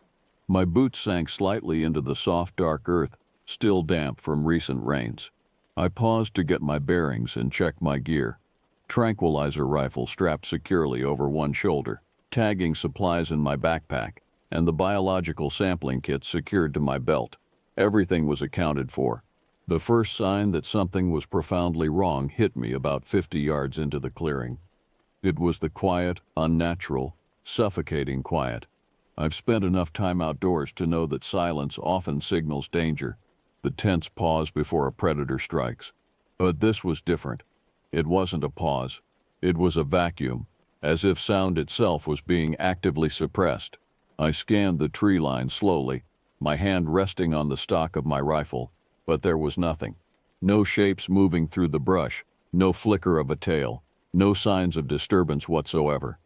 My boots sank slightly into the soft, dark earth, still damp from recent rains. I paused to get my bearings and check my gear. Tranquilizer rifle strapped securely over one shoulder, tagging supplies in my backpack, and the biological sampling kit secured to my belt. Everything was accounted for. The first sign that something was profoundly wrong hit me about 50 yards into the clearing. It was the quiet, unnatural, suffocating quiet. I've spent enough time outdoors to know that silence often signals danger, the tense pause before a predator strikes. But this was different. It wasn't a pause. It was a vacuum, as if sound itself was being actively suppressed. I scanned the tree line slowly, my hand resting on the stock of my rifle, but there was nothing. No shapes moving through the brush, no flicker of a tail, no signs of disturbance whatsoever.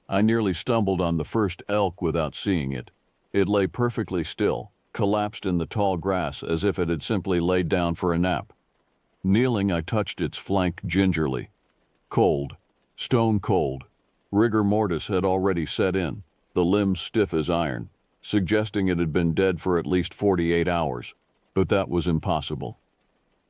I nearly stumbled on the first elk without seeing it. It lay perfectly still, collapsed in the tall grass as if it had simply laid down for a nap. Kneeling, I touched its flank gingerly. Cold, stone cold. Rigor mortis had already set in, the limbs stiff as iron, suggesting it had been dead for at least 48 hours. But that was impossible.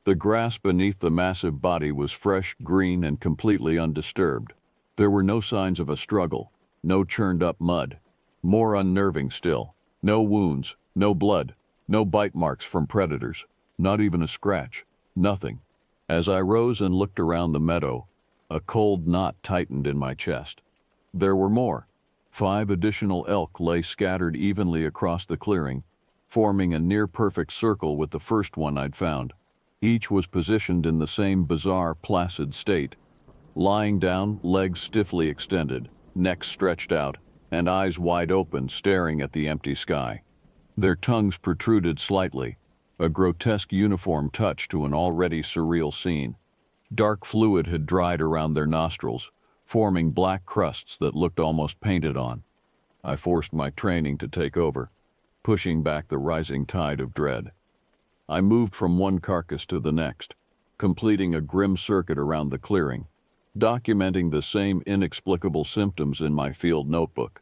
The grass beneath the massive body was fresh, green, and completely undisturbed. There were no signs of a struggle, no churned-up mud. More unnerving still, no wounds, no blood, no bite marks from predators, not even a scratch, nothing. As I rose and looked around the meadow, a cold knot tightened in my chest. There were more. 5 additional elk lay scattered evenly across the clearing, forming a near-perfect circle with the first one I'd found. Each was positioned in the same bizarre, placid state. Lying down, legs stiffly extended, necks stretched out, and eyes wide open, staring at the empty sky. Their tongues protruded slightly, a grotesque uniform touch to an already surreal scene. Dark fluid had dried around their nostrils, forming black crusts that looked almost painted on. I forced my training to take over, pushing back the rising tide of dread. I moved from one carcass to the next, completing a grim circuit around the clearing, documenting the same inexplicable symptoms in my field notebook.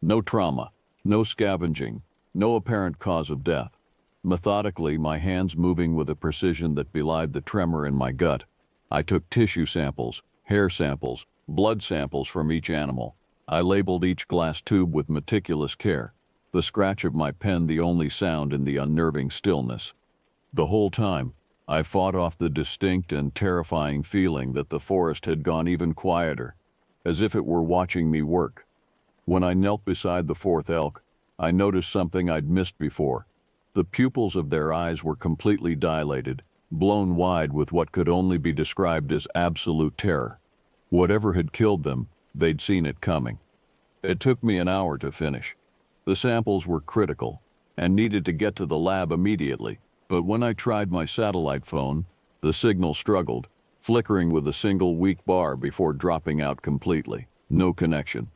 No trauma, no scavenging, no apparent cause of death. Methodically, my hands moving with a precision that belied the tremor in my gut, I took tissue samples, hair samples, blood samples from each animal. I labeled each glass tube with meticulous care, the scratch of my pen the only sound in the unnerving stillness. The whole time, I fought off the distinct and terrifying feeling that the forest had gone even quieter, as if it were watching me work. When I knelt beside the 4th elk, I noticed something I'd missed before. The pupils of their eyes were completely dilated, blown wide with what could only be described as absolute terror. Whatever had killed them, they'd seen it coming. It took me an hour to finish. The samples were critical and needed to get to the lab immediately, but when I tried my satellite phone, the signal struggled, flickering with a single weak bar before dropping out completely. No connection.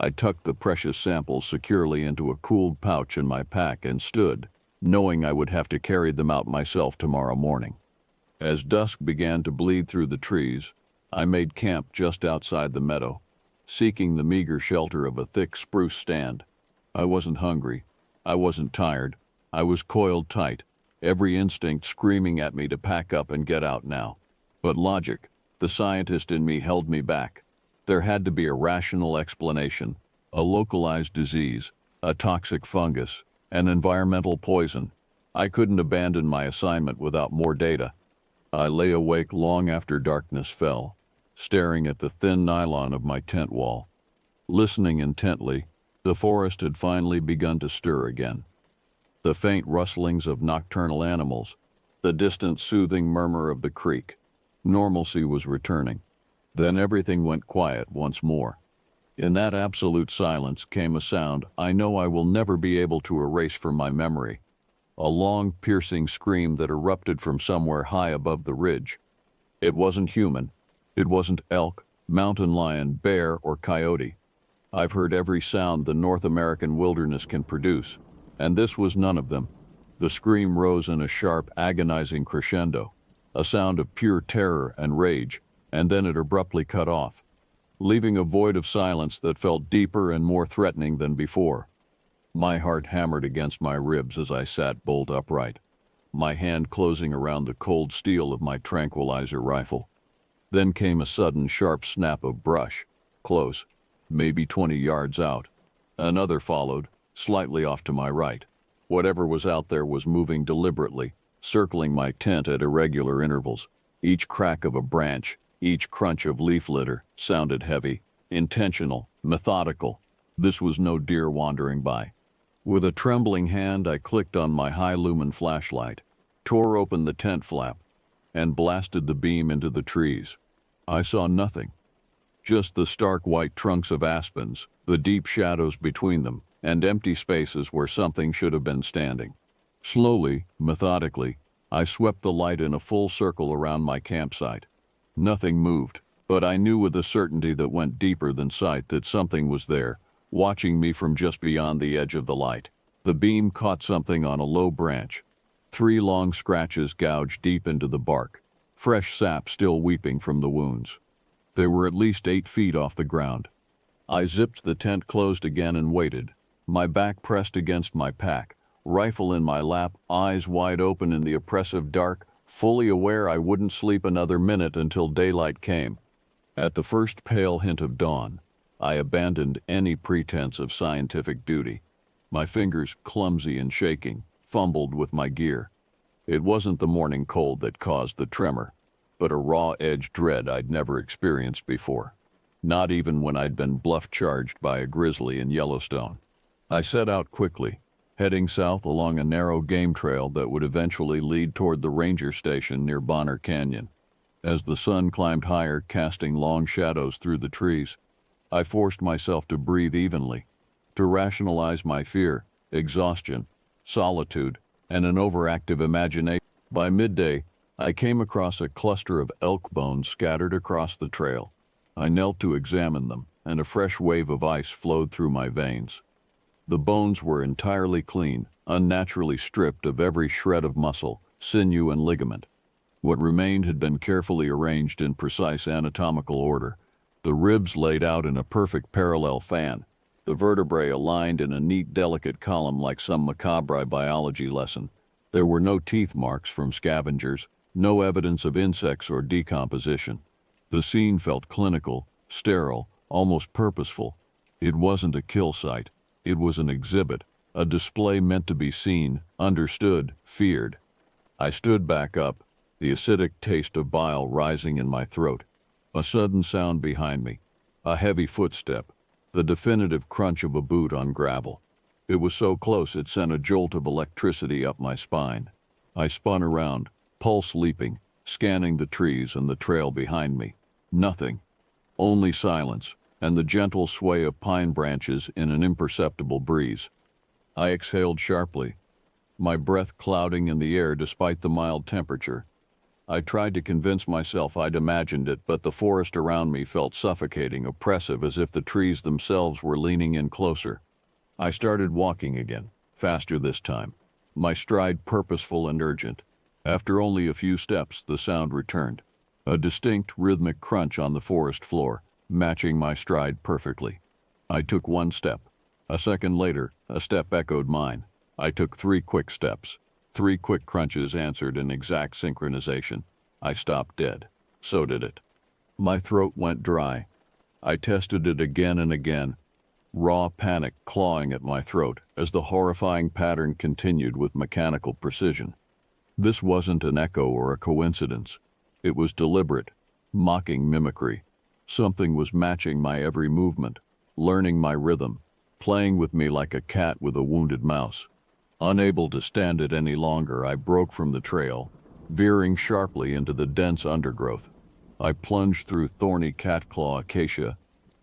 I tucked the precious samples securely into a cooled pouch in my pack and stood, knowing I would have to carry them out myself tomorrow morning. As dusk began to bleed through the trees, I made camp just outside the meadow, seeking the meager shelter of a thick spruce stand. I wasn't hungry. I wasn't tired. I was coiled tight, every instinct screaming at me to pack up and get out now. But logic, the scientist in me, held me back. There had to be a rational explanation, a localized disease, a toxic fungus, an environmental poison. I couldn't abandon my assignment without more data. I lay awake long after darkness fell, staring at the thin nylon of my tent wall. Listening intently, the forest had finally begun to stir again. The faint rustlings of nocturnal animals, the distant soothing murmur of the creek. Normalcy was returning. Then everything went quiet once more. In that absolute silence came a sound I know I will never be able to erase from my memory. A long, piercing scream that erupted from somewhere high above the ridge. It wasn't human. It wasn't elk, mountain lion, bear, or coyote. I've heard every sound the North American wilderness can produce, and this was none of them. The scream rose in a sharp, agonizing crescendo, a sound of pure terror and rage, and then it abruptly cut off, leaving a void of silence that felt deeper and more threatening than before. My heart hammered against my ribs as I sat bolt upright, my hand closing around the cold steel of my tranquilizer rifle. Then came a sudden sharp snap of brush, close, maybe 20 yards out. Another followed, slightly off to my right. Whatever was out there was moving deliberately, circling my tent at irregular intervals. Each crack of a branch, each crunch of leaf litter sounded heavy, intentional, methodical. This was no deer wandering by. With a trembling hand, I clicked on my high-lumen flashlight, tore open the tent flap, and blasted the beam into the trees. I saw nothing. Just the stark white trunks of aspens, the deep shadows between them, and empty spaces where something should have been standing. Slowly, methodically, I swept the light in a full circle around my campsite. Nothing moved, but I knew with a certainty that went deeper than sight that something was there, watching me from just beyond the edge of the light. The beam caught something on a low branch. 3 long scratches gouged deep into the bark, fresh sap still weeping from the wounds. They were at least 8 feet off the ground. I zipped the tent closed again and waited, my back pressed against my pack, rifle in my lap, eyes wide open in the oppressive dark, fully aware I wouldn't sleep another minute until daylight came. At the first pale hint of dawn, I abandoned any pretense of scientific duty. My fingers, clumsy and shaking, fumbled with my gear. It wasn't the morning cold that caused the tremor, but a raw-edged dread I'd never experienced before. Not even when I'd been bluff-charged by a grizzly in Yellowstone. I set out quickly, heading south along a narrow game trail that would eventually lead toward the ranger station near Bonner Canyon. As the sun climbed higher, casting long shadows through the trees, I forced myself to breathe evenly, to rationalize my fear, exhaustion, solitude, and an overactive imagination. By midday, I came across a cluster of elk bones scattered across the trail. I knelt to examine them, and a fresh wave of ice flowed through my veins. The bones were entirely clean, unnaturally stripped of every shred of muscle, sinew, and ligament. What remained had been carefully arranged in precise anatomical order. The ribs laid out in a perfect parallel fan, the vertebrae aligned in a neat, delicate column like some macabre biology lesson. There were no teeth marks from scavengers, no evidence of insects or decomposition. The scene felt clinical, sterile, almost purposeful. It wasn't a kill site. It was an exhibit, a display meant to be seen, understood, feared. I stood back up, the acidic taste of bile rising in my throat. A sudden sound behind me, a heavy footstep, the definitive crunch of a boot on gravel. It was so close it sent a jolt of electricity up my spine. I spun around, pulse leaping, scanning the trees and the trail behind me. Nothing. Only silence, and the gentle sway of pine branches in an imperceptible breeze. I exhaled sharply, my breath clouding in the air despite the mild temperature. I tried to convince myself I'd imagined it, but the forest around me felt suffocating, oppressive, as if the trees themselves were leaning in closer. I started walking again, faster this time, my stride purposeful and urgent. After only a few steps, the sound returned, a distinct, rhythmic crunch on the forest floor, matching my stride perfectly. I took 1 step. A second later, a step echoed mine. I took 3 quick steps. 3 quick crunches answered in exact synchronization. I stopped dead. So did it. My throat went dry. I tested it again and again. raw panic clawing at my throat as the horrifying pattern continued with mechanical precision. This wasn't an echo or a coincidence. It was deliberate, mocking mimicry. Something was matching my every movement, learning my rhythm, playing with me like a cat with a wounded mouse. Unable to stand it any longer, I broke from the trail, veering sharply into the dense undergrowth. I plunged through thorny catclaw acacia,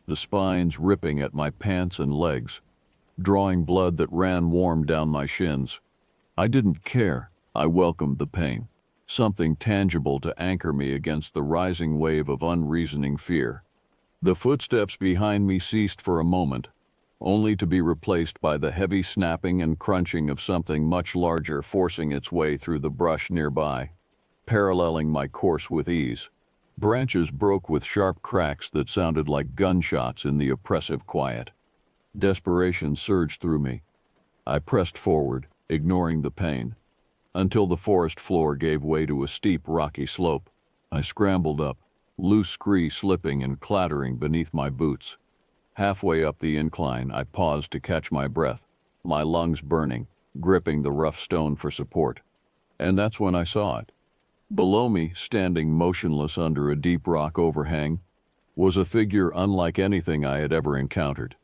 the spines ripping at my pants and legs, drawing blood that ran warm down my shins. I didn't care. I welcomed the pain, something tangible to anchor me against the rising wave of unreasoning fear. The footsteps behind me ceased for a moment, only to be replaced by the heavy snapping and crunching of something much larger forcing its way through the brush nearby, paralleling my course with ease. Branches broke with sharp cracks that sounded like gunshots in the oppressive quiet. Desperation surged through me. I pressed forward, ignoring the pain, until the forest floor gave way to a steep, rocky slope. I scrambled up, loose scree slipping and clattering beneath my boots. Halfway up the incline, I paused to catch my breath, my lungs burning, gripping the rough stone for support. And that's when I saw it. Below me, standing motionless under a deep rock overhang, was a figure unlike anything I had ever encountered.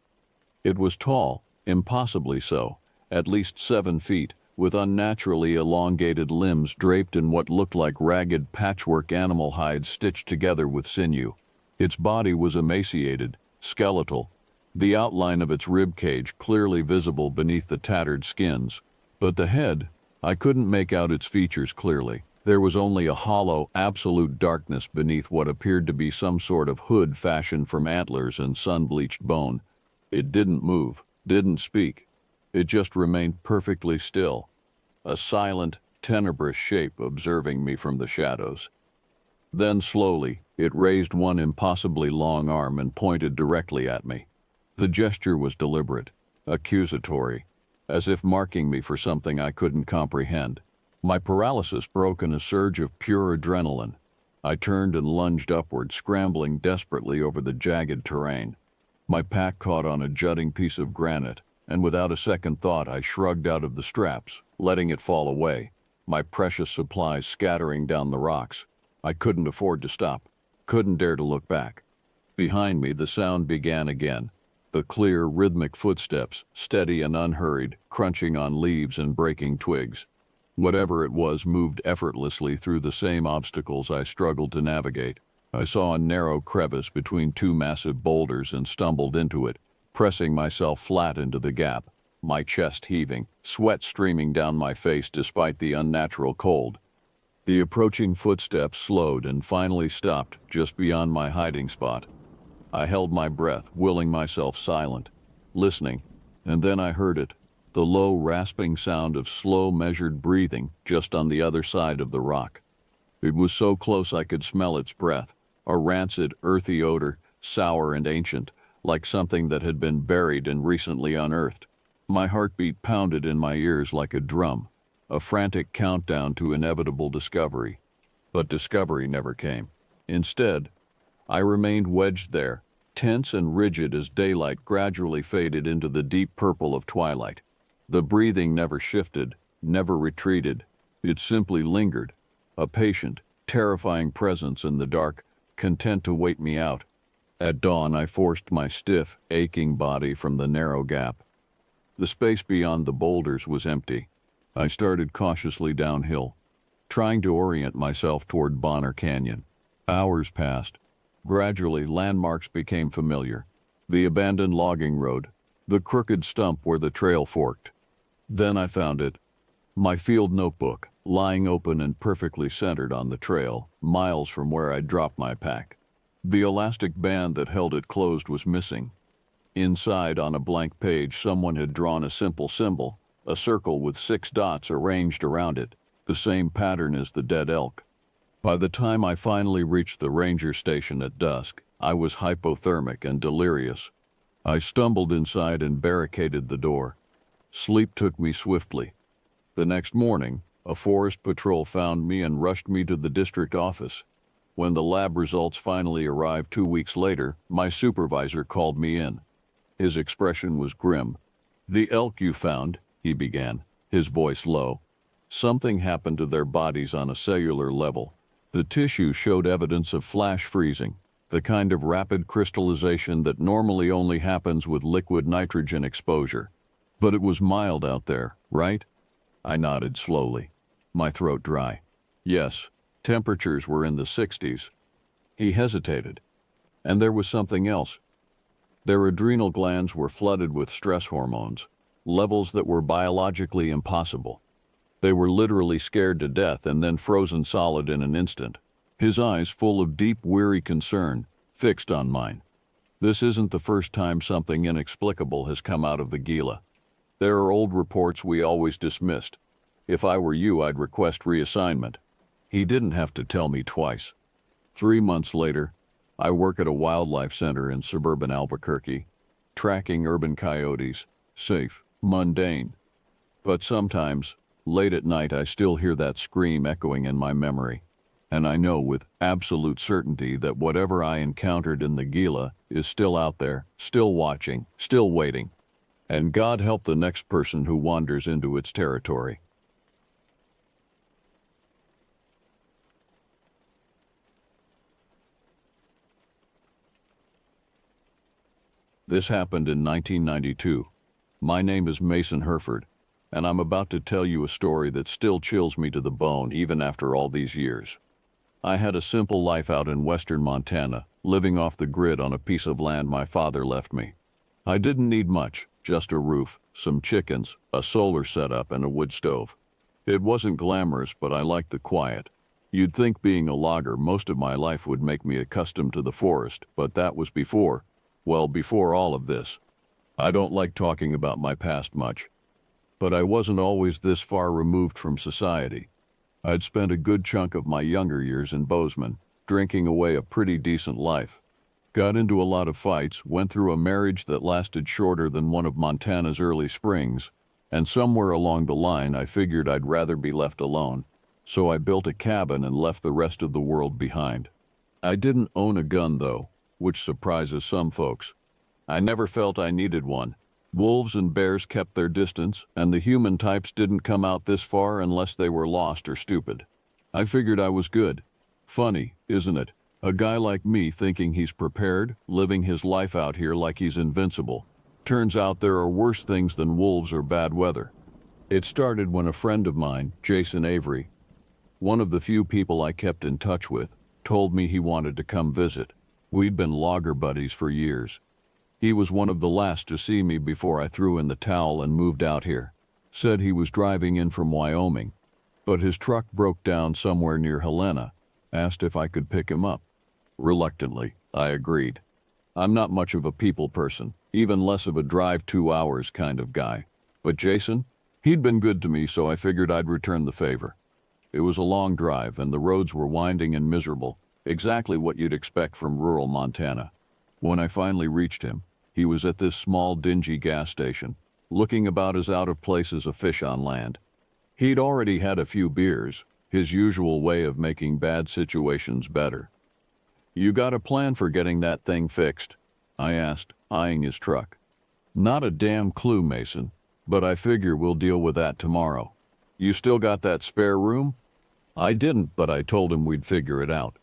It was tall, impossibly so, at least 7 feet, with unnaturally elongated limbs draped in what looked like ragged patchwork animal hides stitched together with sinew. Its body was emaciated, skeletal, the outline of its rib cage clearly visible beneath the tattered skins. But the head, I couldn't make out its features clearly. There was only a hollow, absolute darkness beneath what appeared to be some sort of hood fashioned from antlers and sun-bleached bone. It didn't move, didn't speak. It just remained perfectly still, a silent, tenebrous shape observing me from the shadows. Then slowly, it raised one impossibly long arm and pointed directly at me. The gesture was deliberate, accusatory, as if marking me for something I couldn't comprehend. My paralysis broke in a surge of pure adrenaline. I turned and lunged upward, scrambling desperately over the jagged terrain. My pack caught on a jutting piece of granite, and without a second thought I shrugged out of the straps, letting it fall away, my precious supplies scattering down the rocks. I couldn't afford to stop, couldn't dare to look back. Behind me the sound began again, the clear, rhythmic footsteps, steady and unhurried, crunching on leaves and breaking twigs. Whatever it was moved effortlessly through the same obstacles I struggled to navigate. I saw a narrow crevice between 2 massive boulders and stumbled into it, pressing myself flat into the gap, my chest heaving, sweat streaming down my face despite the unnatural cold. The approaching footsteps slowed and finally stopped just beyond my hiding spot. I held my breath, willing myself silent, listening, and then I heard it. The low, rasping sound of slow, measured breathing just on the other side of the rock. It was so close I could smell its breath, a rancid, earthy odor, sour and ancient, like something that had been buried and recently unearthed. My heartbeat pounded in my ears like a drum, a frantic countdown to inevitable discovery. But discovery never came. Instead, I remained wedged there, tense and rigid as daylight gradually faded into the deep purple of twilight. The breathing never shifted, never retreated. It simply lingered, a patient, terrifying presence in the dark, content to wait me out. At dawn, I forced my stiff, aching body from the narrow gap. The space beyond the boulders was empty. I started cautiously downhill, trying to orient myself toward Bonner Canyon. Hours passed. Gradually, landmarks became familiar. The abandoned logging road, the crooked stump where the trail forked. Then I found it, my field notebook, lying open and perfectly centered on the trail, miles from where I'd dropped my pack. The elastic band that held it closed was missing. Inside, on a blank page, someone had drawn a simple symbol, a circle with 6 dots arranged around it, the same pattern as the dead elk. By the time I finally reached the ranger station at dusk, I was hypothermic and delirious. I stumbled inside and barricaded the door. Sleep took me swiftly. The next morning, a forest patrol found me and rushed me to the district office. When the lab results finally arrived 2 weeks later, my supervisor called me in. His expression was grim. "The elk you found," he began, his voice low. "Something happened to their bodies on a cellular level. The tissue showed evidence of flash freezing, the kind of rapid crystallization that normally only happens with liquid nitrogen exposure. But it was mild out there, right?" I nodded slowly, my throat dry. "Yes, temperatures were in the 60s. He hesitated. "And there was something else. Their adrenal glands were flooded with stress hormones, levels that were biologically impossible. They were literally scared to death and then frozen solid in an instant." His eyes, full of deep, weary concern, fixed on mine. "This isn't the first time something inexplicable has come out of the Gila. There are old reports we always dismissed. If I were you, I'd request reassignment." He didn't have to tell me twice. 3 months later, I work at a wildlife center in suburban Albuquerque, tracking urban coyotes, safe, mundane. But sometimes, late at night, I still hear that scream echoing in my memory. And I know with absolute certainty that whatever I encountered in the Gila is still out there, still watching, still waiting. And God help the next person who wanders into its territory. This happened in 1992. My name is Mason Herford, and I'm about to tell you a story that still chills me to the bone even after all these years. I had a simple life out in western Montana, living off the grid on a piece of land my father left me. I didn't need much, just a roof, some chickens, a solar setup, and a wood stove. It wasn't glamorous, but I liked the quiet. You'd think being a logger most of my life would make me accustomed to the forest, but that was before all of this. I don't like talking about my past much, but I wasn't always this far removed from society. I'd spent a good chunk of my younger years in Bozeman, drinking away a pretty decent life. Got into a lot of fights, went through a marriage that lasted shorter than one of Montana's early springs, and somewhere along the line I figured I'd rather be left alone, so I built a cabin and left the rest of the world behind. I didn't own a gun though, which surprises some folks. I never felt I needed one. Wolves and bears kept their distance, and the human types didn't come out this far unless they were lost or stupid. I figured I was good. Funny, isn't it? A guy like me thinking he's prepared, living his life out here like he's invincible. Turns out there are worse things than wolves or bad weather. It started when a friend of mine, Jason Avery, one of the few people I kept in touch with, told me he wanted to come visit. We'd been logger buddies for years. He was one of the last to see me before I threw in the towel and moved out here. Said he was driving in from Wyoming, but his truck broke down somewhere near Helena. Asked if I could pick him up. Reluctantly, I agreed. I'm not much of a people person, even less of a drive 2 hours kind of guy. But Jason, he'd been good to me, so I figured I'd return the favor. It was a long drive, and the roads were winding and miserable, exactly what you'd expect from rural Montana. When I finally reached him, he was at this small, dingy gas station, looking about as out of place as a fish on land. He'd already had a few beers, his usual way of making bad situations better. "You got a plan for getting that thing fixed?" I asked, eyeing his truck. "Not a damn clue, Mason, but I figure we'll deal with that tomorrow. You still got that spare room?" I didn't, but I told him we'd figure it out.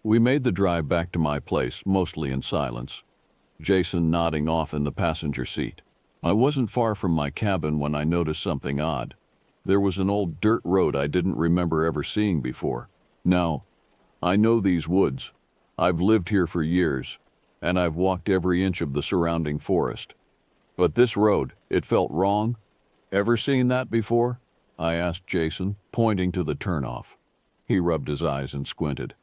We made the drive back to my place, mostly in silence, Jason nodding off in the passenger seat. I wasn't far from my cabin when I noticed something odd. There was an old dirt road I didn't remember ever seeing before. Now, I know these woods. I've lived here for years, and I've walked every inch of the surrounding forest. But this road, it felt wrong. "Ever seen that before?" I asked Jason, pointing to the turnoff. He rubbed his eyes and squinted.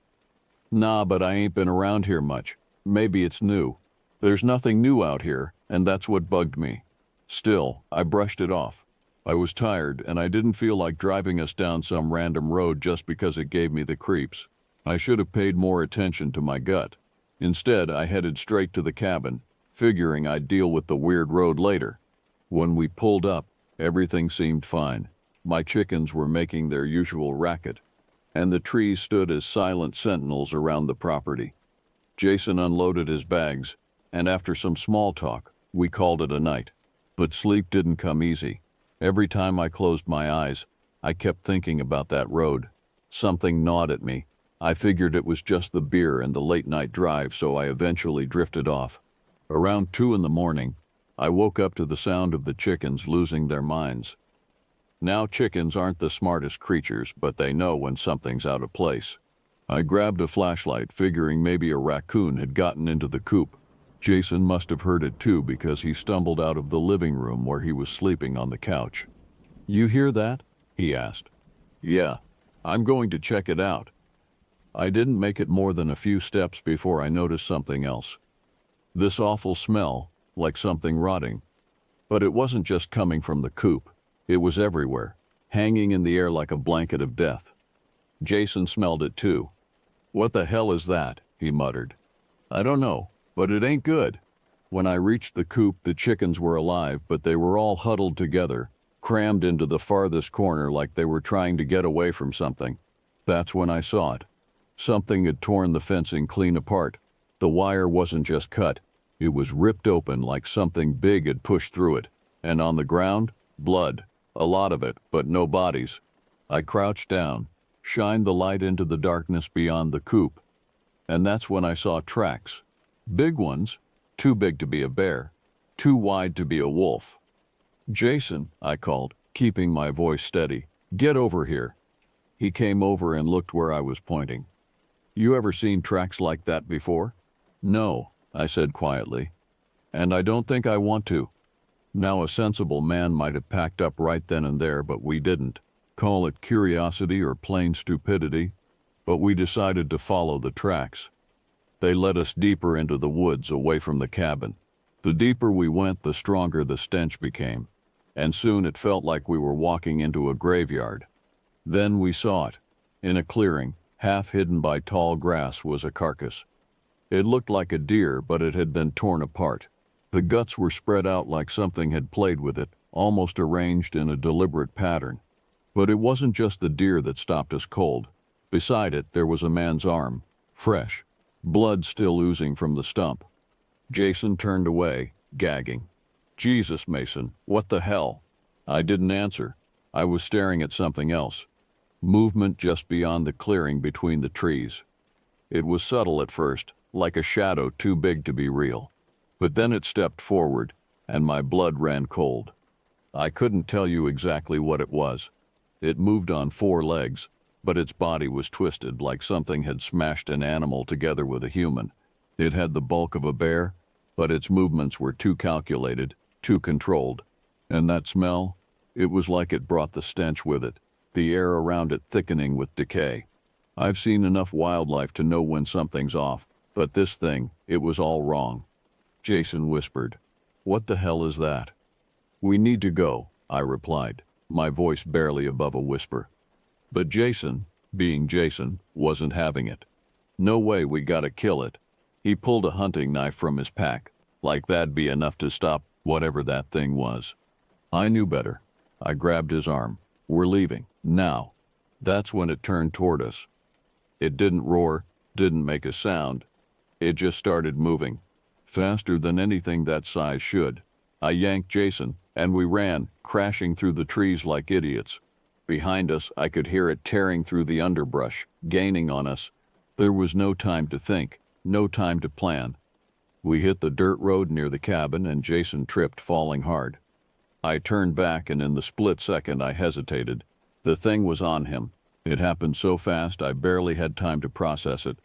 "Nah, but I ain't been around here much. Maybe it's new. There's nothing new out here, and that's what bugged me. Still, I brushed it off. I was tired, and I didn't feel like driving us down some random road just because it gave me the creeps. I should have paid more attention to my gut. Instead, I headed straight to the cabin, figuring I'd deal with the weird road later. When we pulled up, everything seemed fine. My chickens were making their usual racket, and the trees stood as silent sentinels around the property. Jason unloaded his bags, and after some small talk, We called it a night. But sleep didn't come easy. Every time I closed my eyes, I kept thinking about that road. Something gnawed at me. I figured it was just the beer and the late-night drive, so I eventually drifted off. Around 2 in the morning, I woke up to the sound of the chickens losing their minds. Now, chickens aren't the smartest creatures, but they know when something's out of place. I grabbed a flashlight, figuring maybe a raccoon had gotten into the coop. Jason must have heard it too, because he stumbled out of the living room where he was sleeping on the couch. "You hear that?" he asked. "Yeah, I'm going to check it out." I didn't make it more than a few steps before I noticed something else. This awful smell, like something rotting. But it wasn't just coming from the coop. It was everywhere, hanging in the air like a blanket of death. Jason smelled it too. "What the hell is that?" he muttered. "I don't know, but it ain't good." When I reached the coop, the chickens were alive, but they were all huddled together, crammed into the farthest corner like they were trying to get away from something. That's when I saw it. Something had torn the fencing clean apart. The wire wasn't just cut, it was ripped open like something big had pushed through it. And on the ground, blood. A lot of it, but no bodies. I crouched down, shined the light into the darkness beyond the coop. And that's when I saw tracks. Big ones, too big to be a bear, too wide to be a wolf. "Jason," I called, keeping my voice steady. "Get over here." He came over and looked where I was pointing. "You ever seen tracks like that before?" "No," I said quietly. "And I don't think I want to." Now, a sensible man might have packed up right then and there, but we didn't. Call it curiosity or plain stupidity, but we decided to follow the tracks. They led us deeper into the woods, away from the cabin. The deeper we went, the stronger the stench became, and soon it felt like we were walking into a graveyard. Then we saw it. In a clearing, half hidden by tall grass, was a carcass. It looked like a deer, but it had been torn apart. The guts were spread out like something had played with it, almost arranged in a deliberate pattern. But it wasn't just the deer that stopped us cold. Beside it, there was a man's arm, fresh, blood still oozing from the stump. Jason turned away, gagging. "Jesus, Mason, what the hell?" I didn't answer. I was staring at something else. Movement just beyond the clearing between the trees. It was subtle at first, like a shadow too big to be real. But then it stepped forward, and my blood ran cold. I couldn't tell you exactly what it was. It moved on 4 legs, but its body was twisted like something had smashed an animal together with a human. It had the bulk of a bear, but its movements were too calculated, too controlled. And that smell? It was like it brought the stench with it, the air around it thickening with decay. I've seen enough wildlife to know when something's off, but this thing, it was all wrong. Jason whispered, "What the hell is that?" "We need to go," I replied, my voice barely above a whisper. But Jason, being Jason, wasn't having it. "No way, we gotta kill it." He pulled a hunting knife from his pack, like that'd be enough to stop whatever that thing was. I knew better. I grabbed his arm. "We're leaving, now." That's when it turned toward us. It didn't roar, didn't make a sound. It just started moving, faster than anything that size should. I yanked Jason, and we ran, crashing through the trees like idiots. Behind us, I could hear it tearing through the underbrush, gaining on us. There was no time to think, no time to plan. We hit the dirt road near the cabin, and Jason tripped, falling hard. I turned back, and in the split second I hesitated. The thing was on him. It happened so fast I barely had time to process it.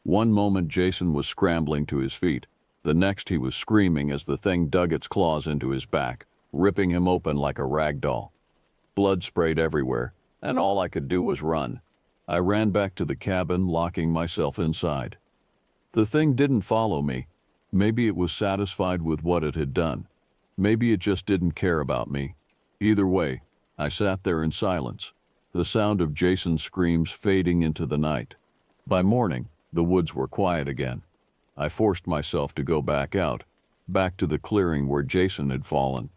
One moment Jason was scrambling to his feet. The next he was screaming as the thing dug its claws into his back, ripping him open like a rag doll. Blood sprayed everywhere, and all I could do was run. I ran back to the cabin, locking myself inside. The thing didn't follow me. Maybe it was satisfied with what it had done. Maybe it just didn't care about me. Either way, I sat there in silence, the sound of Jason's screams fading into the night. By morning, the woods were quiet again. I forced myself to go back out, back to the clearing where Jason had fallen.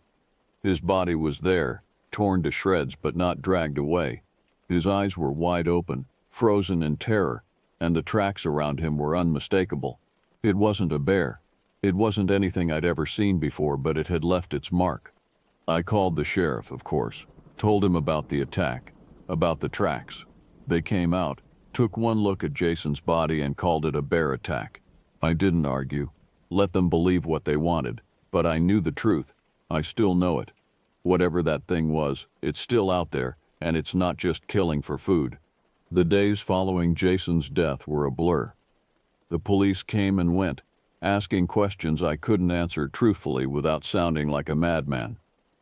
His body was there, torn to shreds but not dragged away. His eyes were wide open, frozen in terror, and the tracks around him were unmistakable. It wasn't a bear. It wasn't anything I'd ever seen before, but it had left its mark. I called the sheriff, of course, told him about the attack, about the tracks. They came out, took one look at Jason's body and called it a bear attack. I didn't argue, let them believe what they wanted, but I knew the truth. I still know it. Whatever that thing was, it's still out there, and it's not just killing for food. The days following Jason's death were a blur. The police came and went, asking questions I couldn't answer truthfully without sounding like a madman.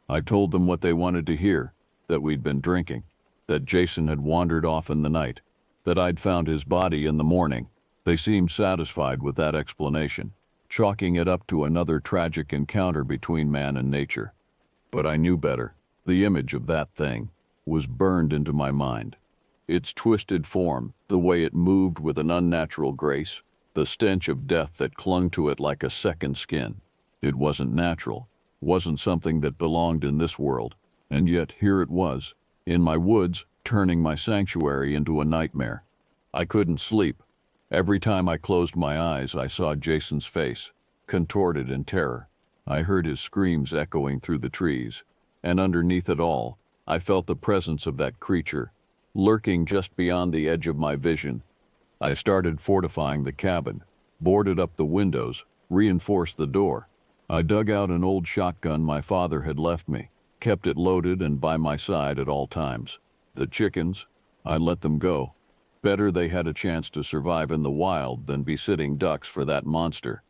I told them what they wanted to hear, that we'd been drinking, that Jason had wandered off in the night, that I'd found his body in the morning. They seemed satisfied with that explanation, chalking it up to another tragic encounter between man and nature. But I knew better. The image of that thing was burned into my mind. Its twisted form, the way it moved with an unnatural grace, the stench of death that clung to it like a second skin. It wasn't natural, wasn't something that belonged in this world, and yet here it was, in my woods, turning my sanctuary into a nightmare. I couldn't sleep. Every time I closed my eyes, I saw Jason's face, contorted in terror. I heard his screams echoing through the trees, and underneath it all, I felt the presence of that creature, lurking just beyond the edge of my vision. I started fortifying the cabin, boarded up the windows, reinforced the door. I dug out an old shotgun my father had left me, kept it loaded and by my side at all times. The chickens, I let them go. Better they had a chance to survive in the wild than be sitting ducks for that monster.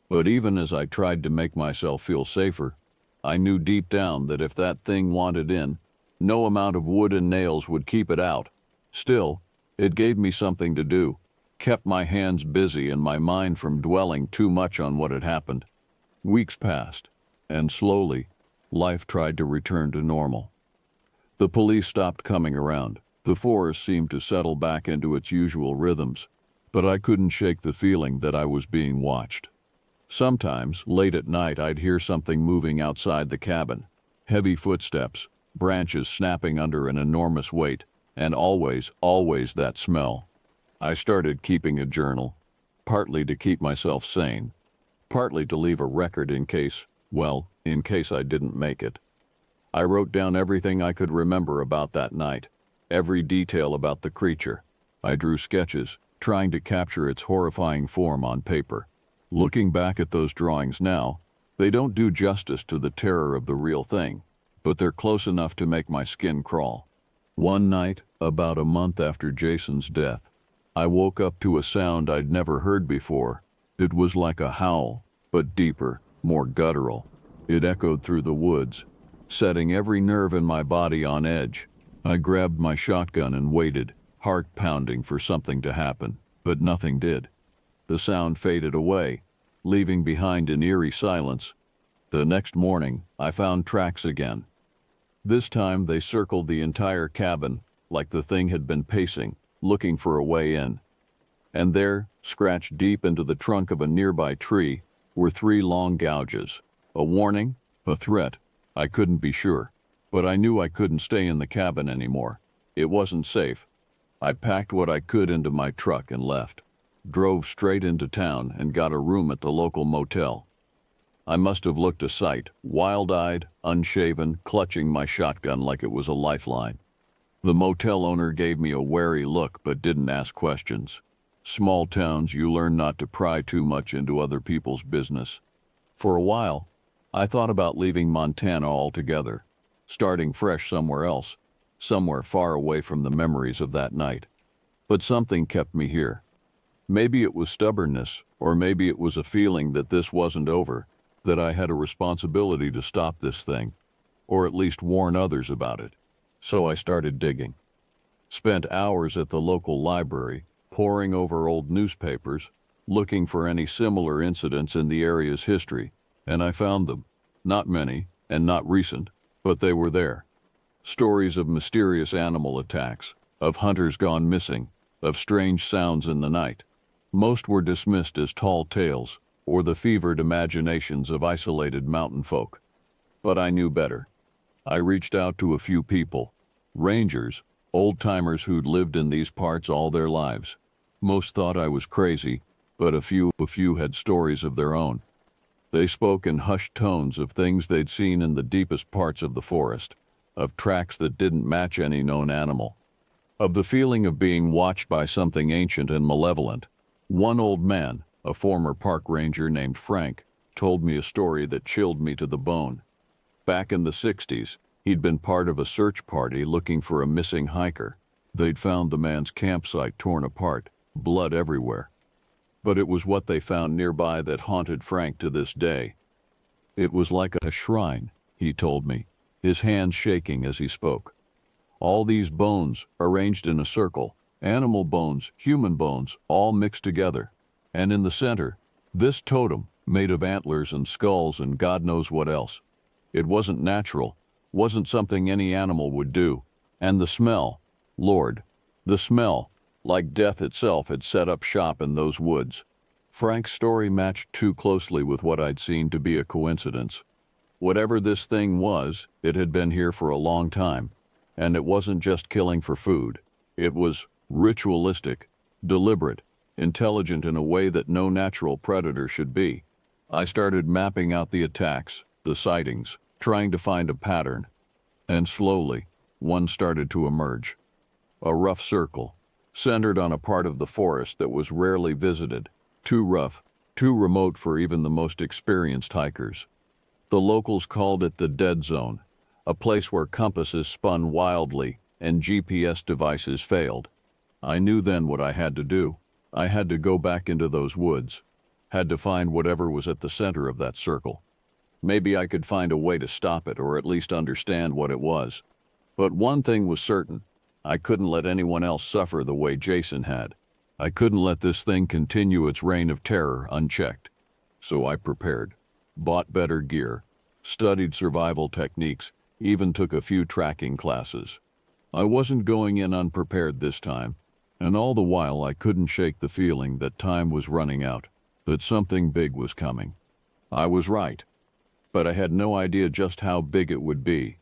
But even as I tried to make myself feel safer, I knew deep down that if that thing wanted in, no amount of wood and nails would keep it out. Still, it gave me something to do, kept my hands busy and my mind from dwelling too much on what had happened. Weeks passed, and slowly, life tried to return to normal. The police stopped coming around. The forest seemed to settle back into its usual rhythms, but I couldn't shake the feeling that I was being watched. Sometimes, late at night, I'd hear something moving outside the cabin. Heavy footsteps, branches snapping under an enormous weight, and always that smell. I started keeping a journal, partly to keep myself sane, partly to leave a record in case I didn't make it. I wrote down everything I could remember about that night, every detail about the creature. I drew sketches, trying to capture its horrifying form on paper. Looking back at those drawings now, they don't do justice to the terror of the real thing, but they're close enough to make my skin crawl. One night, about a month after Jason's death, I woke up to a sound I'd never heard before. It was like a howl, but deeper, more guttural. It echoed through the woods, setting every nerve in my body on edge. I grabbed my shotgun and waited, heart pounding for something to happen, but nothing did. The sound faded away, leaving behind an eerie silence. The next morning, I found tracks again. This time they circled the entire cabin, like the thing had been pacing, looking for a way in. And there, scratched deep into the trunk of a nearby tree, were 3 long gouges. A warning? A threat? I couldn't be sure. But I knew I couldn't stay in the cabin anymore. It wasn't safe. I packed what I could into my truck and left. Drove straight into town and got a room at the local motel. I must have looked a sight, wild-eyed, unshaven, clutching my shotgun like it was a lifeline. The motel owner gave me a wary look but didn't ask questions. Small towns, you learn not to pry too much into other people's business. For a while, I thought about leaving Montana altogether, starting fresh somewhere else, somewhere far away from the memories of that night. But something kept me here. Maybe it was stubbornness, or maybe it was a feeling that this wasn't over, that I had a responsibility to stop this thing, or at least warn others about it. So I started digging. Spent hours at the local library, poring over old newspapers, looking for any similar incidents in the area's history, and I found them. Not many, and not recent, but they were there. Stories of mysterious animal attacks, of hunters gone missing, of strange sounds in the night. Most were dismissed as tall tales or the fevered imaginations of isolated mountain folk. But I knew better. I reached out to a few people, rangers, old-timers who'd lived in these parts all their lives. Most thought I was crazy, but a few had stories of their own. They spoke in hushed tones of things they'd seen in the deepest parts of the forest, of tracks that didn't match any known animal, of the feeling of being watched by something ancient and malevolent. One old man, a former park ranger named Frank, told me a story that chilled me to the bone. Back in the 60s, he'd been part of a search party looking for a missing hiker. They'd found the man's campsite torn apart, blood everywhere. But it was what they found nearby that haunted Frank to this day. It was like a shrine, he told me, his hands shaking as he spoke. All these bones, arranged in a circle, animal bones, human bones, all mixed together. And in the center, this totem, made of antlers and skulls and God knows what else. It wasn't natural, wasn't something any animal would do. And the smell, Lord, the smell, like death itself had set up shop in those woods. Frank's story matched too closely with what I'd seen to be a coincidence. Whatever this thing was, it had been here for a long time. And it wasn't just killing for food. It was ritualistic, deliberate, intelligent in a way that no natural predator should be. I started mapping out the attacks, the sightings, trying to find a pattern. And slowly, one started to emerge. A rough circle, centered on a part of the forest that was rarely visited, too rough, too remote for even the most experienced hikers. The locals called it the dead zone, a place where compasses spun wildly and GPS devices failed. I knew then what I had to do. I had to go back into those woods, had to find whatever was at the center of that circle. Maybe I could find a way to stop it or at least understand what it was. But one thing was certain. I couldn't let anyone else suffer the way Jason had. I couldn't let this thing continue its reign of terror unchecked. So I prepared, bought better gear, studied survival techniques, even took a few tracking classes. I wasn't going in unprepared this time, and all the while I couldn't shake the feeling that time was running out, that something big was coming. I was right, but I had no idea just how big it would be.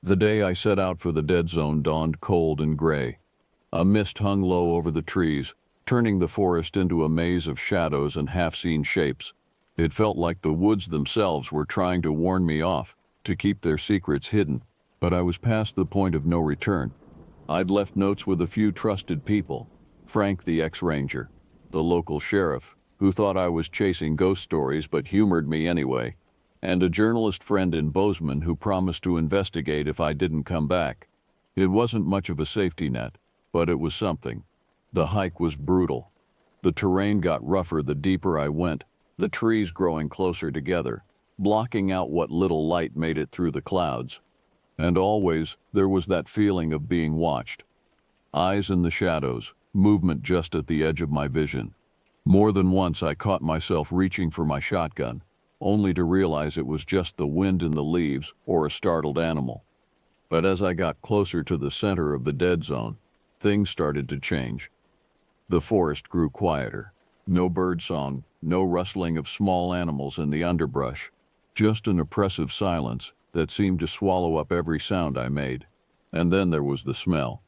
The day I set out for the dead zone dawned cold and gray. A mist hung low over the trees, turning the forest into a maze of shadows and half-seen shapes. It felt like the woods themselves were trying to warn me off, to keep their secrets hidden, but I was past the point of no return. I'd left notes with a few trusted people, Frank the ex-ranger, the local sheriff, who thought I was chasing ghost stories but humored me anyway, and a journalist friend in Bozeman who promised to investigate if I didn't come back. It wasn't much of a safety net, but it was something. The hike was brutal. The terrain got rougher the deeper I went, the trees growing closer together, blocking out what little light made it through the clouds. And always, there was that feeling of being watched. Eyes in the shadows, movement just at the edge of my vision. More than once I caught myself reaching for my shotgun, only to realize it was just the wind in the leaves or a startled animal. But as I got closer to the center of the dead zone, things started to change. The forest grew quieter. No birdsong, no rustling of small animals in the underbrush. Just an oppressive silence that seemed to swallow up every sound I made. And then there was the smell.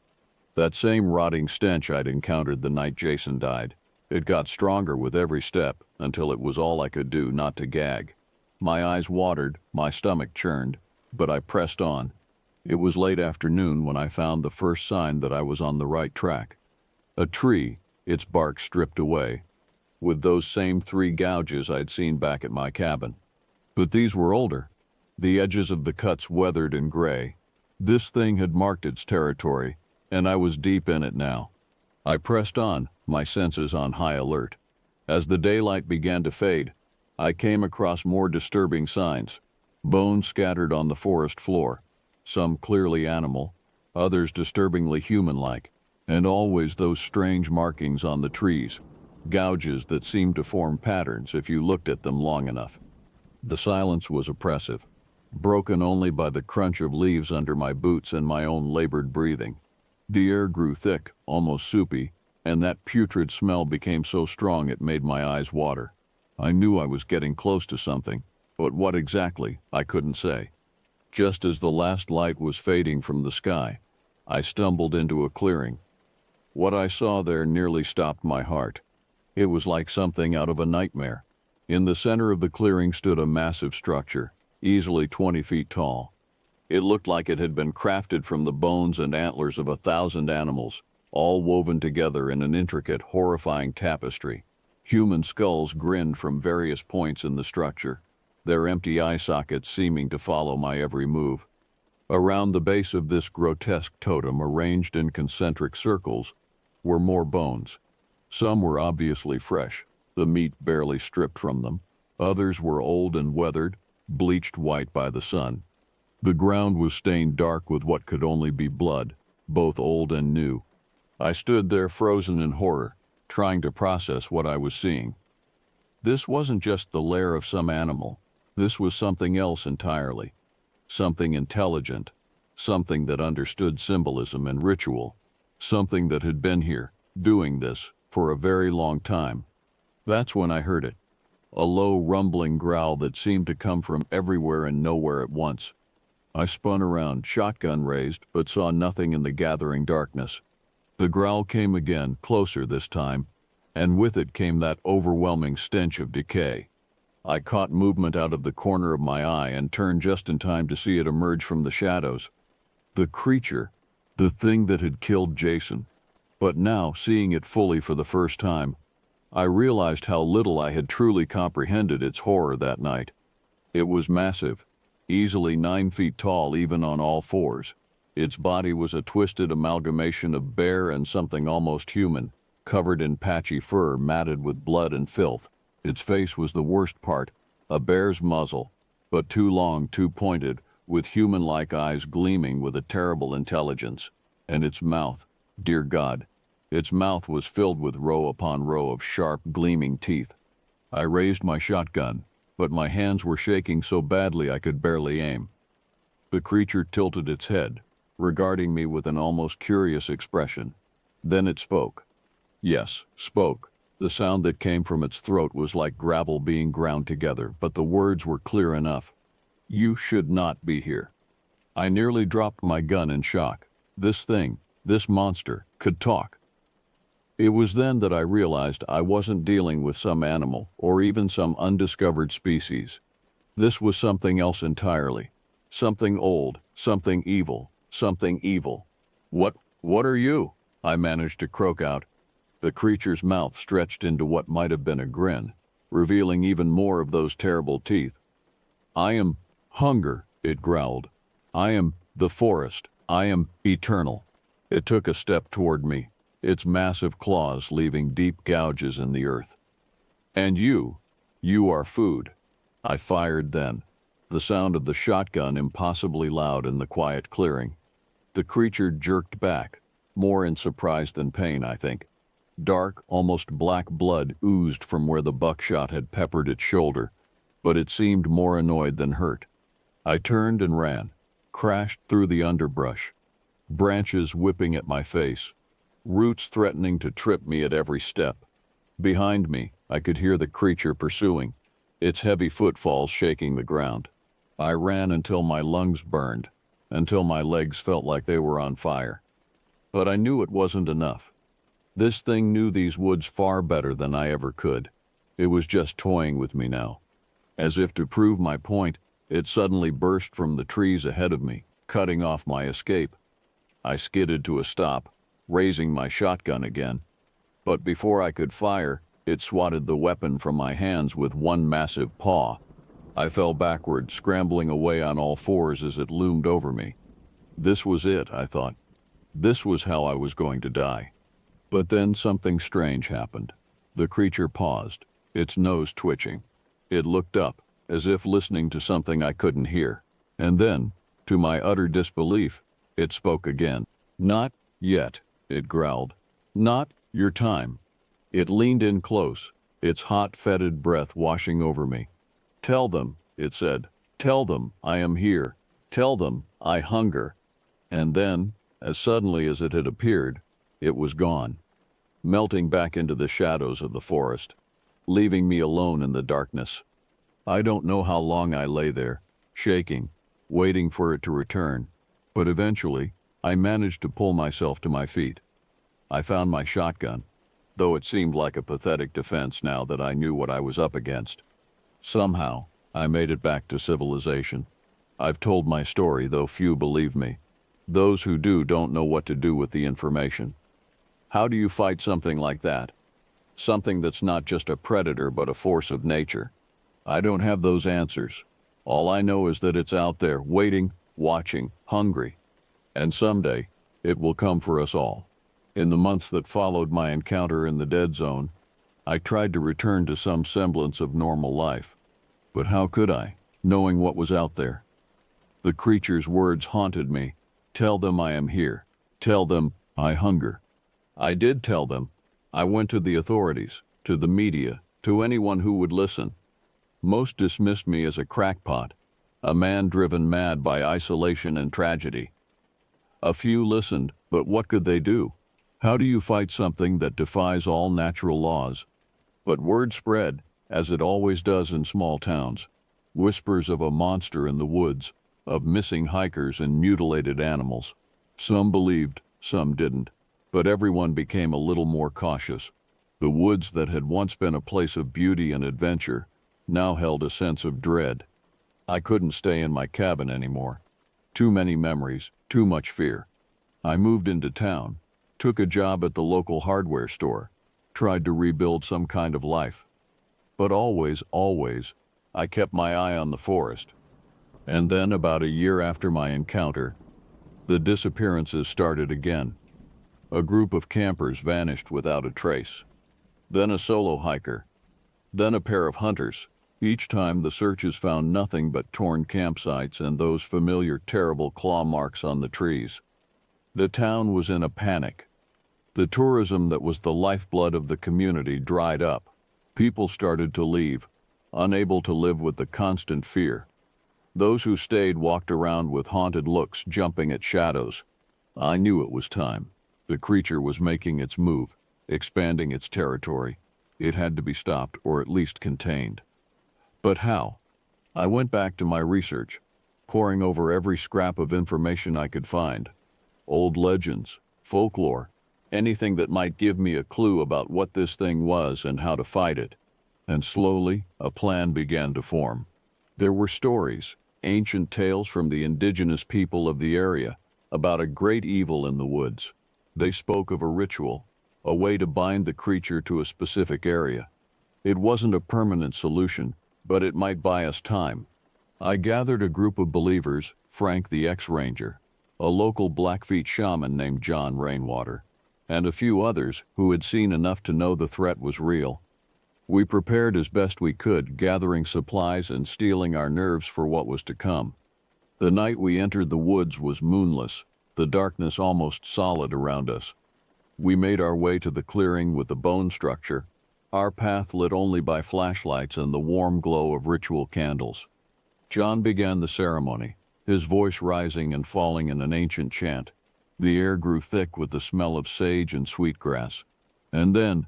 That same rotting stench I'd encountered the night Jason died. It got stronger with every step until it was all I could do not to gag. My eyes watered, my stomach churned, but I pressed on. It was late afternoon when I found the first sign that I was on the right track. A tree, its bark stripped away, with those same 3 gouges I'd seen back at my cabin. But these were older. The edges of the cuts weathered and gray. This thing had marked its territory, and I was deep in it now. I pressed on, my senses on high alert. As the daylight began to fade, I came across more disturbing signs. Bones scattered on the forest floor, some clearly animal, others disturbingly human-like, and always those strange markings on the trees, gouges that seemed to form patterns if you looked at them long enough. The silence was oppressive, broken only by the crunch of leaves under my boots and my own labored breathing. The air grew thick, almost soupy, and that putrid smell became so strong it made my eyes water. I knew I was getting close to something, but what exactly, I couldn't say. Just as the last light was fading from the sky, I stumbled into a clearing. What I saw there nearly stopped my heart. It was like something out of a nightmare. In the center of the clearing stood a massive structure, easily 20 feet tall. It looked like it had been crafted from the bones and antlers of 1,000 animals, all woven together in an intricate, horrifying tapestry. Human skulls grinned from various points in the structure, their empty eye sockets seeming to follow my every move. Around the base of this grotesque totem, arranged in concentric circles, were more bones. Some were obviously fresh, the meat barely stripped from them. Others were old and weathered, bleached white by the sun. The ground was stained dark with what could only be blood, both old and new. I stood there frozen in horror, trying to process what I was seeing. This wasn't just the lair of some animal. This was something else entirely. Something intelligent, something that understood symbolism and ritual, something that had been here, doing this, for a very long time. That's when I heard it. A low, rumbling growl that seemed to come from everywhere and nowhere at once. I spun around, shotgun raised, but saw nothing in the gathering darkness. The growl came again, closer this time, and with it came that overwhelming stench of decay. I caught movement out of the corner of my eye and turned just in time to see it emerge from the shadows. The creature, the thing that had killed Jason. But now, seeing it fully for the first time, I realized how little I had truly comprehended its horror that night. It was massive, easily 9 feet tall even on all fours. Its body was a twisted amalgamation of bear and something almost human, covered in patchy fur matted with blood and filth. Its face was the worst part, a bear's muzzle, but too long, too pointed, with human-like eyes gleaming with a terrible intelligence. And its mouth, dear God, its mouth was filled with row upon row of sharp, gleaming teeth. I raised my shotgun, but my hands were shaking so badly I could barely aim. The creature tilted its head, regarding me with an almost curious expression. Then it spoke. Yes, spoke. The sound that came from its throat was like gravel being ground together, but the words were clear enough. You should not be here. I nearly dropped my gun in shock. This thing, this monster, could talk. It was then that I realized I wasn't dealing with some animal or even some undiscovered species. This was something else entirely. Something old, something evil, something evil. What are you? I managed to croak out. The creature's mouth stretched into what might have been a grin, revealing even more of those terrible teeth. I am hunger, it growled. I am the forest. I am eternal. It took a step toward me, its massive claws leaving deep gouges in the earth. And you are food. I fired then, the sound of the shotgun impossibly loud in the quiet clearing. The creature jerked back, more in surprise than pain, I think. Dark, almost black blood oozed from where the buckshot had peppered its shoulder, but it seemed more annoyed than hurt. I turned and ran, crashed through the underbrush, branches whipping at my face, roots threatening to trip me at every step. Behind me, I could hear the creature pursuing, its heavy footfalls shaking the ground. I ran until my lungs burned, until my legs felt like they were on fire. But I knew it wasn't enough. This thing knew these woods far better than I ever could. It was just toying with me now. As if to prove my point, it suddenly burst from the trees ahead of me, cutting off my escape. I skidded to a stop, raising my shotgun again. But before I could fire, it swatted the weapon from my hands with one massive paw. I fell backward, scrambling away on all fours as it loomed over me. This was it, I thought. This was how I was going to die. But then something strange happened. The creature paused, its nose twitching. It looked up, as if listening to something I couldn't hear. And then, to my utter disbelief, it spoke again. Not yet, it growled. Not your time. It leaned in close, its hot, fetid breath washing over me. Tell them, it said. Tell them I am here. Tell them I hunger. And then, as suddenly as it had appeared, it was gone, melting back into the shadows of the forest, leaving me alone in the darkness. I don't know how long I lay there, shaking, waiting for it to return, but eventually, I managed to pull myself to my feet. I found my shotgun, though it seemed like a pathetic defense now that I knew what I was up against. Somehow, I made it back to civilization. I've told my story, though few believe me. Those who do don't know what to do with the information. How do you fight something like that? Something that's not just a predator but a force of nature. I don't have those answers. All I know is that it's out there, waiting, watching, hungry. And someday, it will come for us all. In the months that followed my encounter in the dead zone, I tried to return to some semblance of normal life. But how could I, knowing what was out there? The creature's words haunted me. Tell them I am here. Tell them I hunger. I did tell them. I went to the authorities, to the media, to anyone who would listen. Most dismissed me as a crackpot, a man driven mad by isolation and tragedy. A few listened, but what could they do? How do you fight something that defies all natural laws? But word spread, as it always does in small towns. Whispers of a monster in the woods, of missing hikers and mutilated animals. Some believed, some didn't, but everyone became a little more cautious. The woods that had once been a place of beauty and adventure now held a sense of dread. I couldn't stay in my cabin anymore. Too many memories, too much fear. I moved into town, took a job at the local hardware store, tried to rebuild some kind of life. But always, I kept my eye on the forest. And then, about a year after my encounter, the disappearances started again. A group of campers vanished without a trace. Then a solo hiker. Then a pair of hunters. Each time the searches found nothing but torn campsites and those familiar terrible claw marks on the trees. The town was in a panic. The tourism that was the lifeblood of the community dried up. People started to leave, unable to live with the constant fear. Those who stayed walked around with haunted looks, jumping at shadows. I knew it was time. The creature was making its move, expanding its territory. It had to be stopped, or at least contained. But how? I went back to my research, poring over every scrap of information I could find. Old legends, folklore, anything that might give me a clue about what this thing was and how to fight it. And slowly, a plan began to form. There were stories, ancient tales from the indigenous people of the area, about a great evil in the woods. They spoke of a ritual, a way to bind the creature to a specific area. It wasn't a permanent solution, but it might buy us time. I gathered a group of believers, Frank the ex-ranger, a local Blackfeet shaman named John Rainwater, and a few others who had seen enough to know the threat was real. We prepared as best we could, gathering supplies and steeling our nerves for what was to come. The night we entered the woods was moonless, the darkness almost solid around us. We made our way to the clearing with the bone structure, our path lit only by flashlights and the warm glow of ritual candles. John began the ceremony, his voice rising and falling in an ancient chant. The air grew thick with the smell of sage and sweetgrass. And then,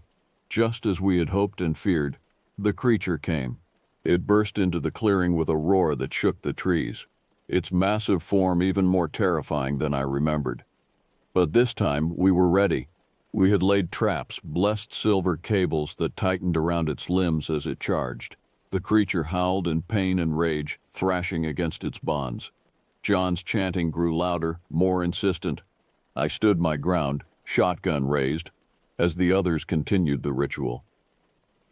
just as we had hoped and feared, the creature came. It burst into the clearing with a roar that shook the trees, its massive form even more terrifying than I remembered. But this time, we were ready. We had laid traps, blessed silver cables that tightened around its limbs as it charged. The creature howled in pain and rage, thrashing against its bonds. John's chanting grew louder, more insistent. I stood my ground, shotgun raised, as the others continued the ritual.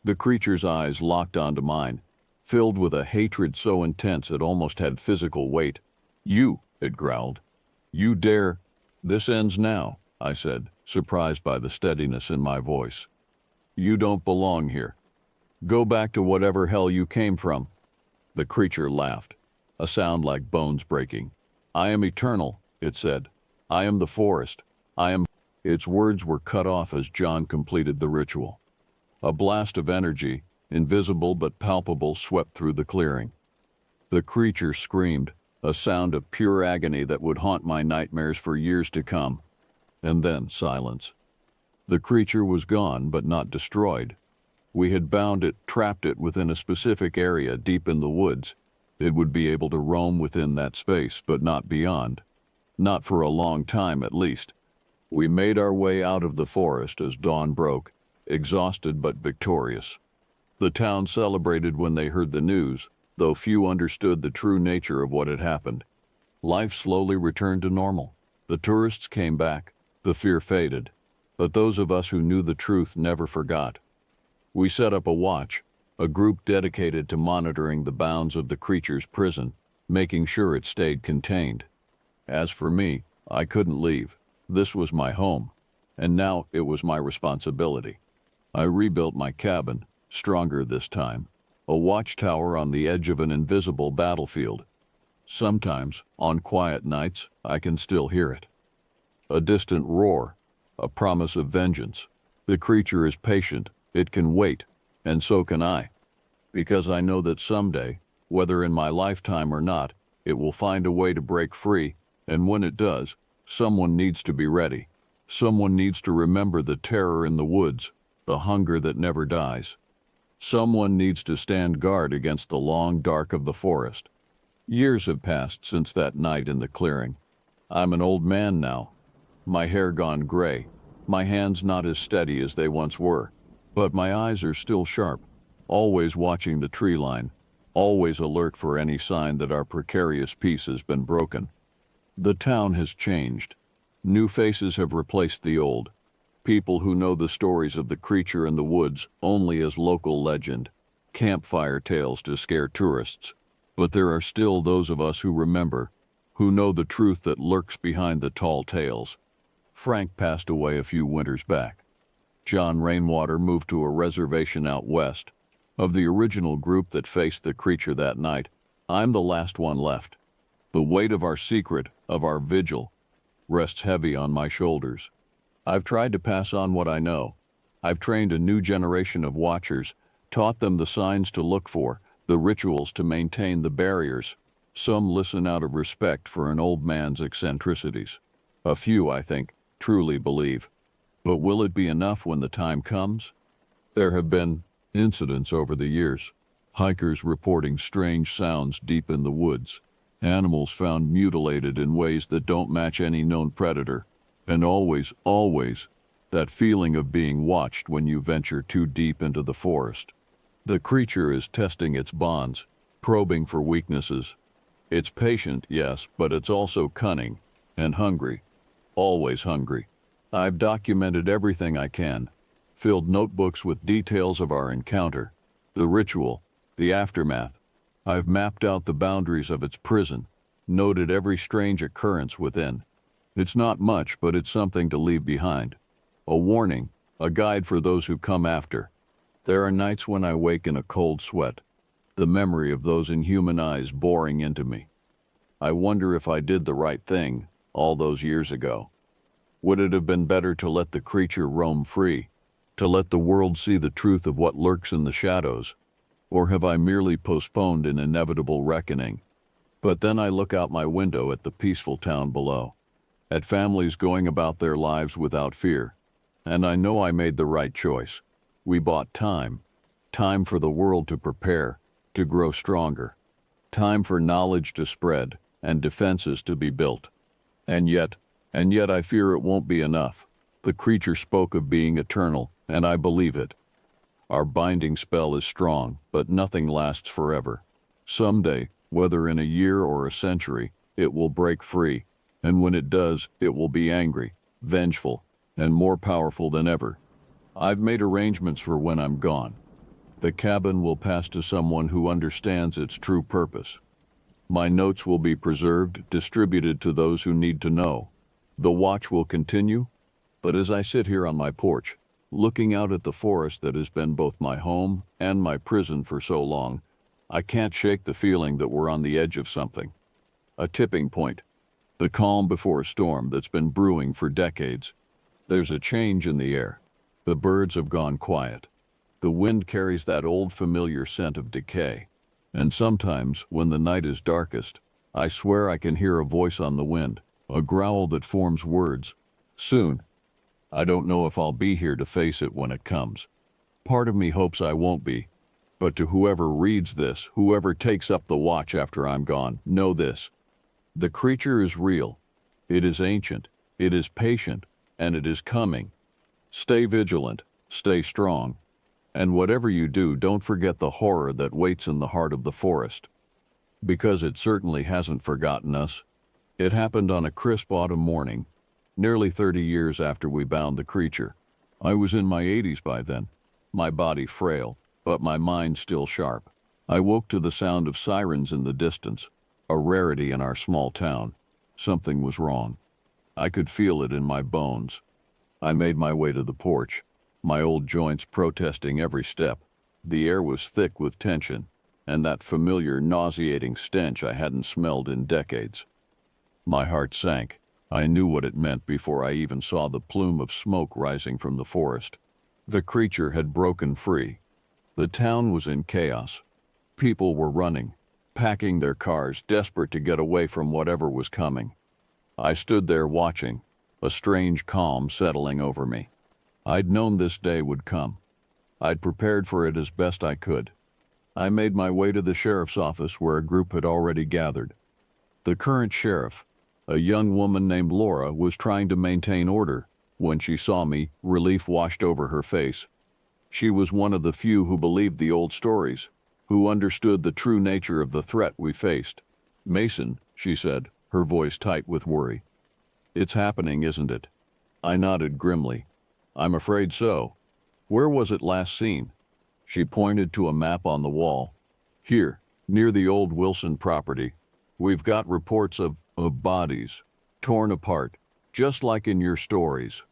The creature's eyes locked onto mine, filled with a hatred so intense it almost had physical weight. "You," it growled. "You dare—" "This ends now," I said, surprised by the steadiness in my voice. "You don't belong here. Go back to whatever hell you came from." The creature laughed, a sound like bones breaking. "I am eternal," it said. "I am the forest. I am—" Its words were cut off as John completed the ritual. A blast of energy, invisible but palpable, swept through the clearing. The creature screamed, a sound of pure agony that would haunt my nightmares for years to come. And then silence. The creature was gone, but not destroyed. We had bound it, trapped it within a specific area deep in the woods. It would be able to roam within that space, but not beyond. Not for a long time, at least. We made our way out of the forest as dawn broke, exhausted but victorious. The town celebrated when they heard the news, though few understood the true nature of what had happened. Life slowly returned to normal. The tourists came back, the fear faded, but those of us who knew the truth never forgot. We set up a watch, a group dedicated to monitoring the bounds of the creature's prison, making sure it stayed contained. As for me, I couldn't leave. This was my home, and now it was my responsibility. I rebuilt my cabin, stronger this time, a watchtower on the edge of an invisible battlefield. Sometimes, on quiet nights, I can still hear it. A distant roar, a promise of vengeance. The creature is patient, it can wait, and so can I. Because I know that someday, whether in my lifetime or not, it will find a way to break free, and when it does, someone needs to be ready. Someone needs to remember the terror in the woods, the hunger that never dies. Someone needs to stand guard against the long dark of the forest. Years have passed since that night in the clearing. I'm an old man now, my hair gone gray, my hands not as steady as they once were, but my eyes are still sharp, always watching the tree line, always alert for any sign that our precarious peace has been broken. The town has changed. New faces have replaced the old. People who know the stories of the creature in the woods only as local legend, campfire tales to scare tourists. But there are still those of us who remember, who know the truth that lurks behind the tall tales. Frank passed away a few winters back. John Rainwater moved to a reservation out west. Of the original group that faced the creature that night, I'm the last one left. The weight of our secret, of our vigil, rests heavy on my shoulders. I've tried to pass on what I know. I've trained a new generation of watchers, taught them the signs to look for, the rituals to maintain the barriers. Some listen out of respect for an old man's eccentricities. A few, I think, truly believe. But will it be enough when the time comes? There have been incidents over the years. Hikers reporting strange sounds deep in the woods. Animals found mutilated in ways that don't match any known predator. And always, that feeling of being watched when you venture too deep into the forest. The creature is testing its bonds, probing for weaknesses. It's patient, yes, but it's also cunning and hungry, always hungry. I've documented everything I can, filled notebooks with details of our encounter, the ritual, the aftermath. I've mapped out the boundaries of its prison, noted every strange occurrence within. It's not much, but it's something to leave behind. A warning, a guide for those who come after. There are nights when I wake in a cold sweat, the memory of those inhuman eyes boring into me. I wonder if I did the right thing all those years ago. Would it have been better to let the creature roam free, to let the world see the truth of what lurks in the shadows? Or have I merely postponed an inevitable reckoning? But then I look out my window at the peaceful town below, at families going about their lives without fear, and I know I made the right choice. We bought time for the world to prepare, to grow stronger, time for knowledge to spread and defenses to be built. And yet I fear it won't be enough. The creature spoke of being eternal, and I believe it. Our binding spell is strong, but nothing lasts forever. Someday, whether in a year or a century, it will break free, and when it does, it will be angry, vengeful, and more powerful than ever. I've made arrangements for when I'm gone. The cabin will pass to someone who understands its true purpose. My notes will be preserved, distributed to those who need to know. The watch will continue, but as I sit here on my porch, looking out at the forest that has been both my home and my prison for so long, I can't shake the feeling that we're on the edge of something. A tipping point. The calm before a storm that's been brewing for decades. There's a change in the air. The birds have gone quiet. The wind carries that old familiar scent of decay. And sometimes, when the night is darkest, I swear I can hear a voice on the wind, a growl that forms words. Soon. I don't know if I'll be here to face it when it comes. Part of me hopes I won't be. But to whoever reads this, whoever takes up the watch after I'm gone, know this. The creature is real. It is ancient. It is patient. And it is coming. Stay vigilant. Stay strong. And whatever you do, don't forget the horror that waits in the heart of the forest. Because it certainly hasn't forgotten us. It happened on a crisp autumn morning, nearly 30 years after we bound the creature. I was in my 80s by then, my body frail, but my mind still sharp. I woke to the sound of sirens in the distance, a rarity in our small town. Something was wrong. I could feel it in my bones. I made my way to the porch, my old joints protesting every step. The air was thick with tension, and that familiar nauseating stench I hadn't smelled in decades. My heart sank. I knew what it meant before I even saw the plume of smoke rising from the forest. The creature had broken free. The town was in chaos. People were running, packing their cars, desperate to get away from whatever was coming. I stood there watching, a strange calm settling over me. I'd known this day would come. I'd prepared for it as best I could. I made my way to the sheriff's office where a group had already gathered. The current sheriff, a young woman named Laura, was trying to maintain order. When she saw me, relief washed over her face. She was one of the few who believed the old stories, who understood the true nature of the threat we faced. "Mason," she said, her voice tight with worry. "It's happening, isn't it?" I nodded grimly. "I'm afraid so. Where was it last seen?" She pointed to a map on the wall. "Here, near the old Wilson property. We've got reports of bodies, torn apart, just like in your stories."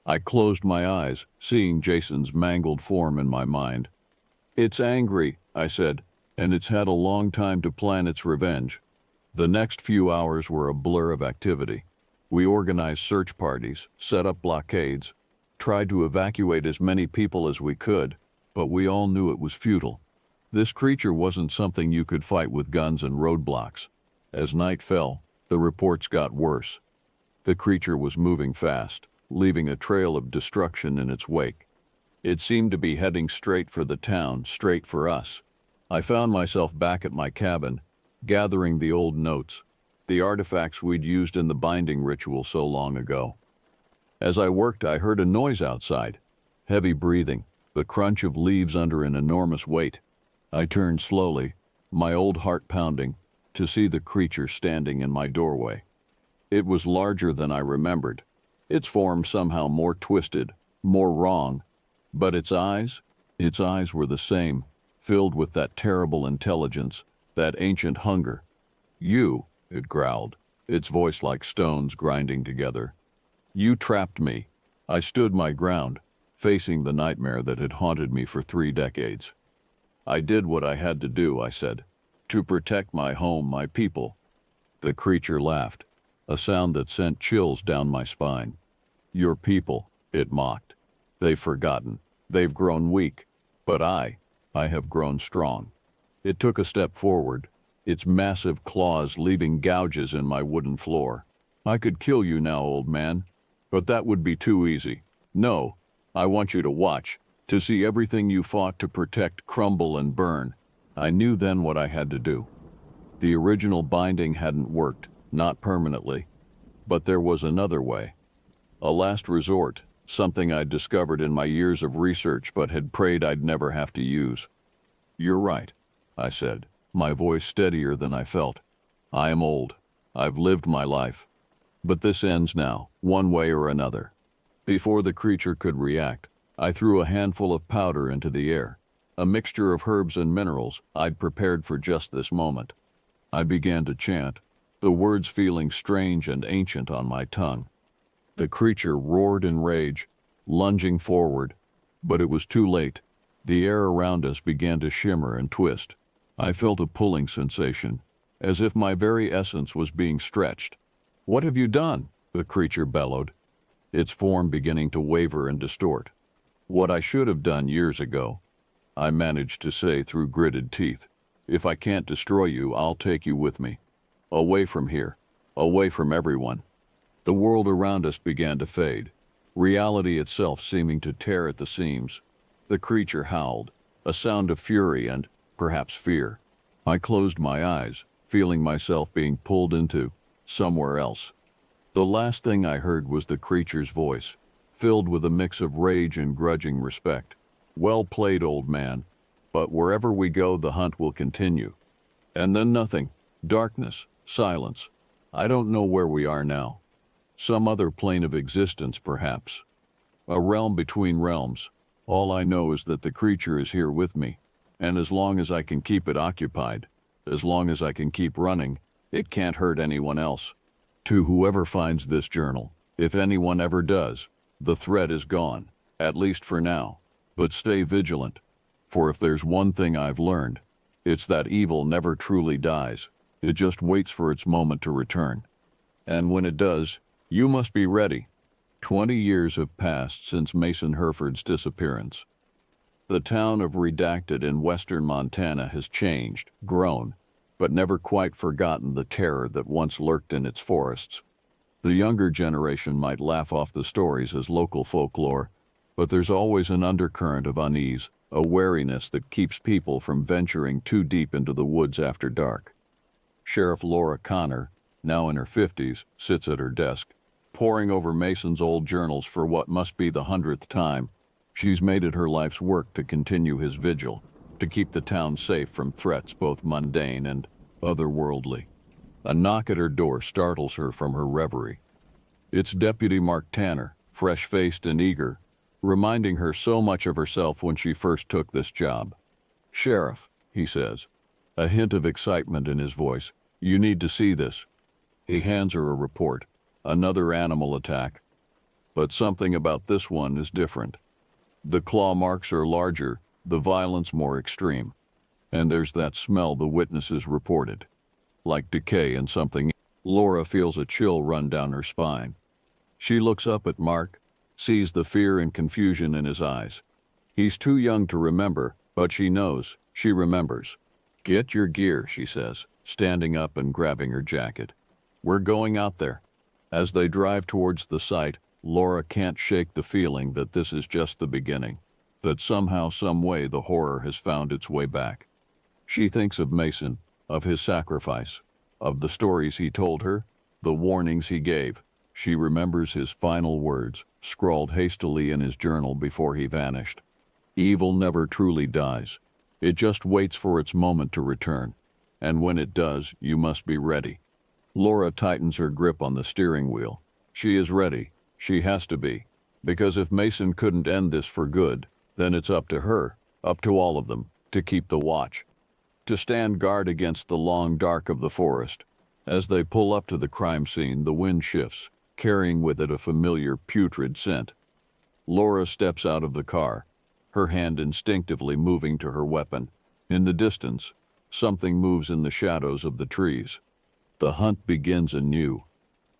I closed my eyes, seeing Jason's mangled form in my mind. "It's angry," I said, "and it's had a long time to plan its revenge." The next few hours were a blur of activity. We organized search parties, set up blockades, tried to evacuate as many people as we could, but we all knew it was futile. This creature wasn't something you could fight with guns and roadblocks. As night fell, the reports got worse. The creature was moving fast, leaving a trail of destruction in its wake. It seemed to be heading straight for the town, straight for us. I found myself back at my cabin, gathering the old notes, the artifacts we'd used in the binding ritual so long ago. As I worked, I heard a noise outside, heavy breathing, the crunch of leaves under an enormous weight. I turned slowly, my old heart pounding, to see the creature standing in my doorway. It was larger than I remembered, its form somehow more twisted, more wrong, but its eyes were the same, filled with that terrible intelligence, that ancient hunger. "You," it growled, its voice like stones grinding together. "You trapped me." I stood my ground, facing the nightmare that had haunted me for 3 decades. "I did what I had to do," I said, "to protect my home, my people." The creature laughed, a sound that sent chills down my spine. "Your people," it mocked. "They've forgotten. They've grown weak. But I have grown strong." It took a step forward, its massive claws leaving gouges in my wooden floor. "I could kill you now, old man, but that would be too easy. No, I want you to watch, to see everything you fought to protect crumble and burn." I knew then what I had to do. The original binding hadn't worked, not permanently. But there was another way. A last resort, something I'd discovered in my years of research but had prayed I'd never have to use. "You're right," I said, my voice steadier than I felt. "I am old. I've lived my life. But this ends now, one way or another." Before the creature could react, I threw a handful of powder into the air, a mixture of herbs and minerals I'd prepared for just this moment. I began to chant, the words feeling strange and ancient on my tongue. The creature roared in rage, lunging forward, but it was too late. The air around us began to shimmer and twist. I felt a pulling sensation, as if my very essence was being stretched. "What have you done?" the creature bellowed, its form beginning to waver and distort. "What I should have done years ago," I managed to say through gritted teeth. "If I can't destroy you, I'll take you with me. Away from here, away from everyone." The world around us began to fade, reality itself seeming to tear at the seams. The creature howled, a sound of fury and, perhaps, fear. I closed my eyes, feeling myself being pulled into somewhere else. The last thing I heard was the creature's voice, filled with a mix of rage and grudging respect. Well played, old man. But wherever we go, the hunt will continue. And then nothing. Darkness. Silence. I don't know where we are now. Some other plane of existence, perhaps. A realm between realms. All I know is that the creature is here with me. And as long as I can keep it occupied, as long as I can keep running, it can't hurt anyone else. To whoever finds this journal, if anyone ever does, the threat is gone, at least for now. But stay vigilant, for if there's one thing I've learned, it's that evil never truly dies. It just waits for its moment to return. And when it does, you must be ready. 20 years have passed since Mason Herford's disappearance. The town of Redacted in western Montana has changed, grown, but never quite forgotten the terror that once lurked in its forests. The younger generation might laugh off the stories as local folklore, but there's always an undercurrent of unease, a wariness that keeps people from venturing too deep into the woods after dark. Sheriff Laura Connor, now in her 50s, sits at her desk, poring over Mason's old journals for what must be the 100th time. She's made it her life's work to continue his vigil, to keep the town safe from threats both mundane and otherworldly. A knock at her door startles her from her reverie. It's Deputy Mark Tanner, fresh-faced and eager, reminding her so much of herself when she first took this job. "Sheriff," he says, a hint of excitement in his voice, "you need to see this." He hands her a report, another animal attack. But something about this one is different. The claw marks are larger, the violence more extreme. And there's that smell the witnesses reported. Like decay and something. Laura feels a chill run down her spine. She looks up at Mark, sees the fear and confusion in his eyes. He's too young to remember, but she knows, she remembers. "Get your gear," she says, standing up and grabbing her jacket. "We're going out there." As they drive towards the site, Laura can't shake the feeling that this is just the beginning, that somehow, some way, the horror has found its way back. She thinks of Mason, of his sacrifice, of the stories he told her, the warnings he gave. She remembers his final words, scrawled hastily in his journal before he vanished. Evil never truly dies. It just waits for its moment to return. And when it does, you must be ready. Laura tightens her grip on the steering wheel. She is ready. She has to be. Because if Mason couldn't end this for good, then it's up to her, up to all of them, to keep the watch. To stand guard against the long dark of the forest. As they pull up to the crime scene, the wind shifts, carrying with it a familiar putrid scent. Laura steps out of the car, her hand instinctively moving to her weapon. In the distance, something moves in the shadows of the trees. The hunt begins anew.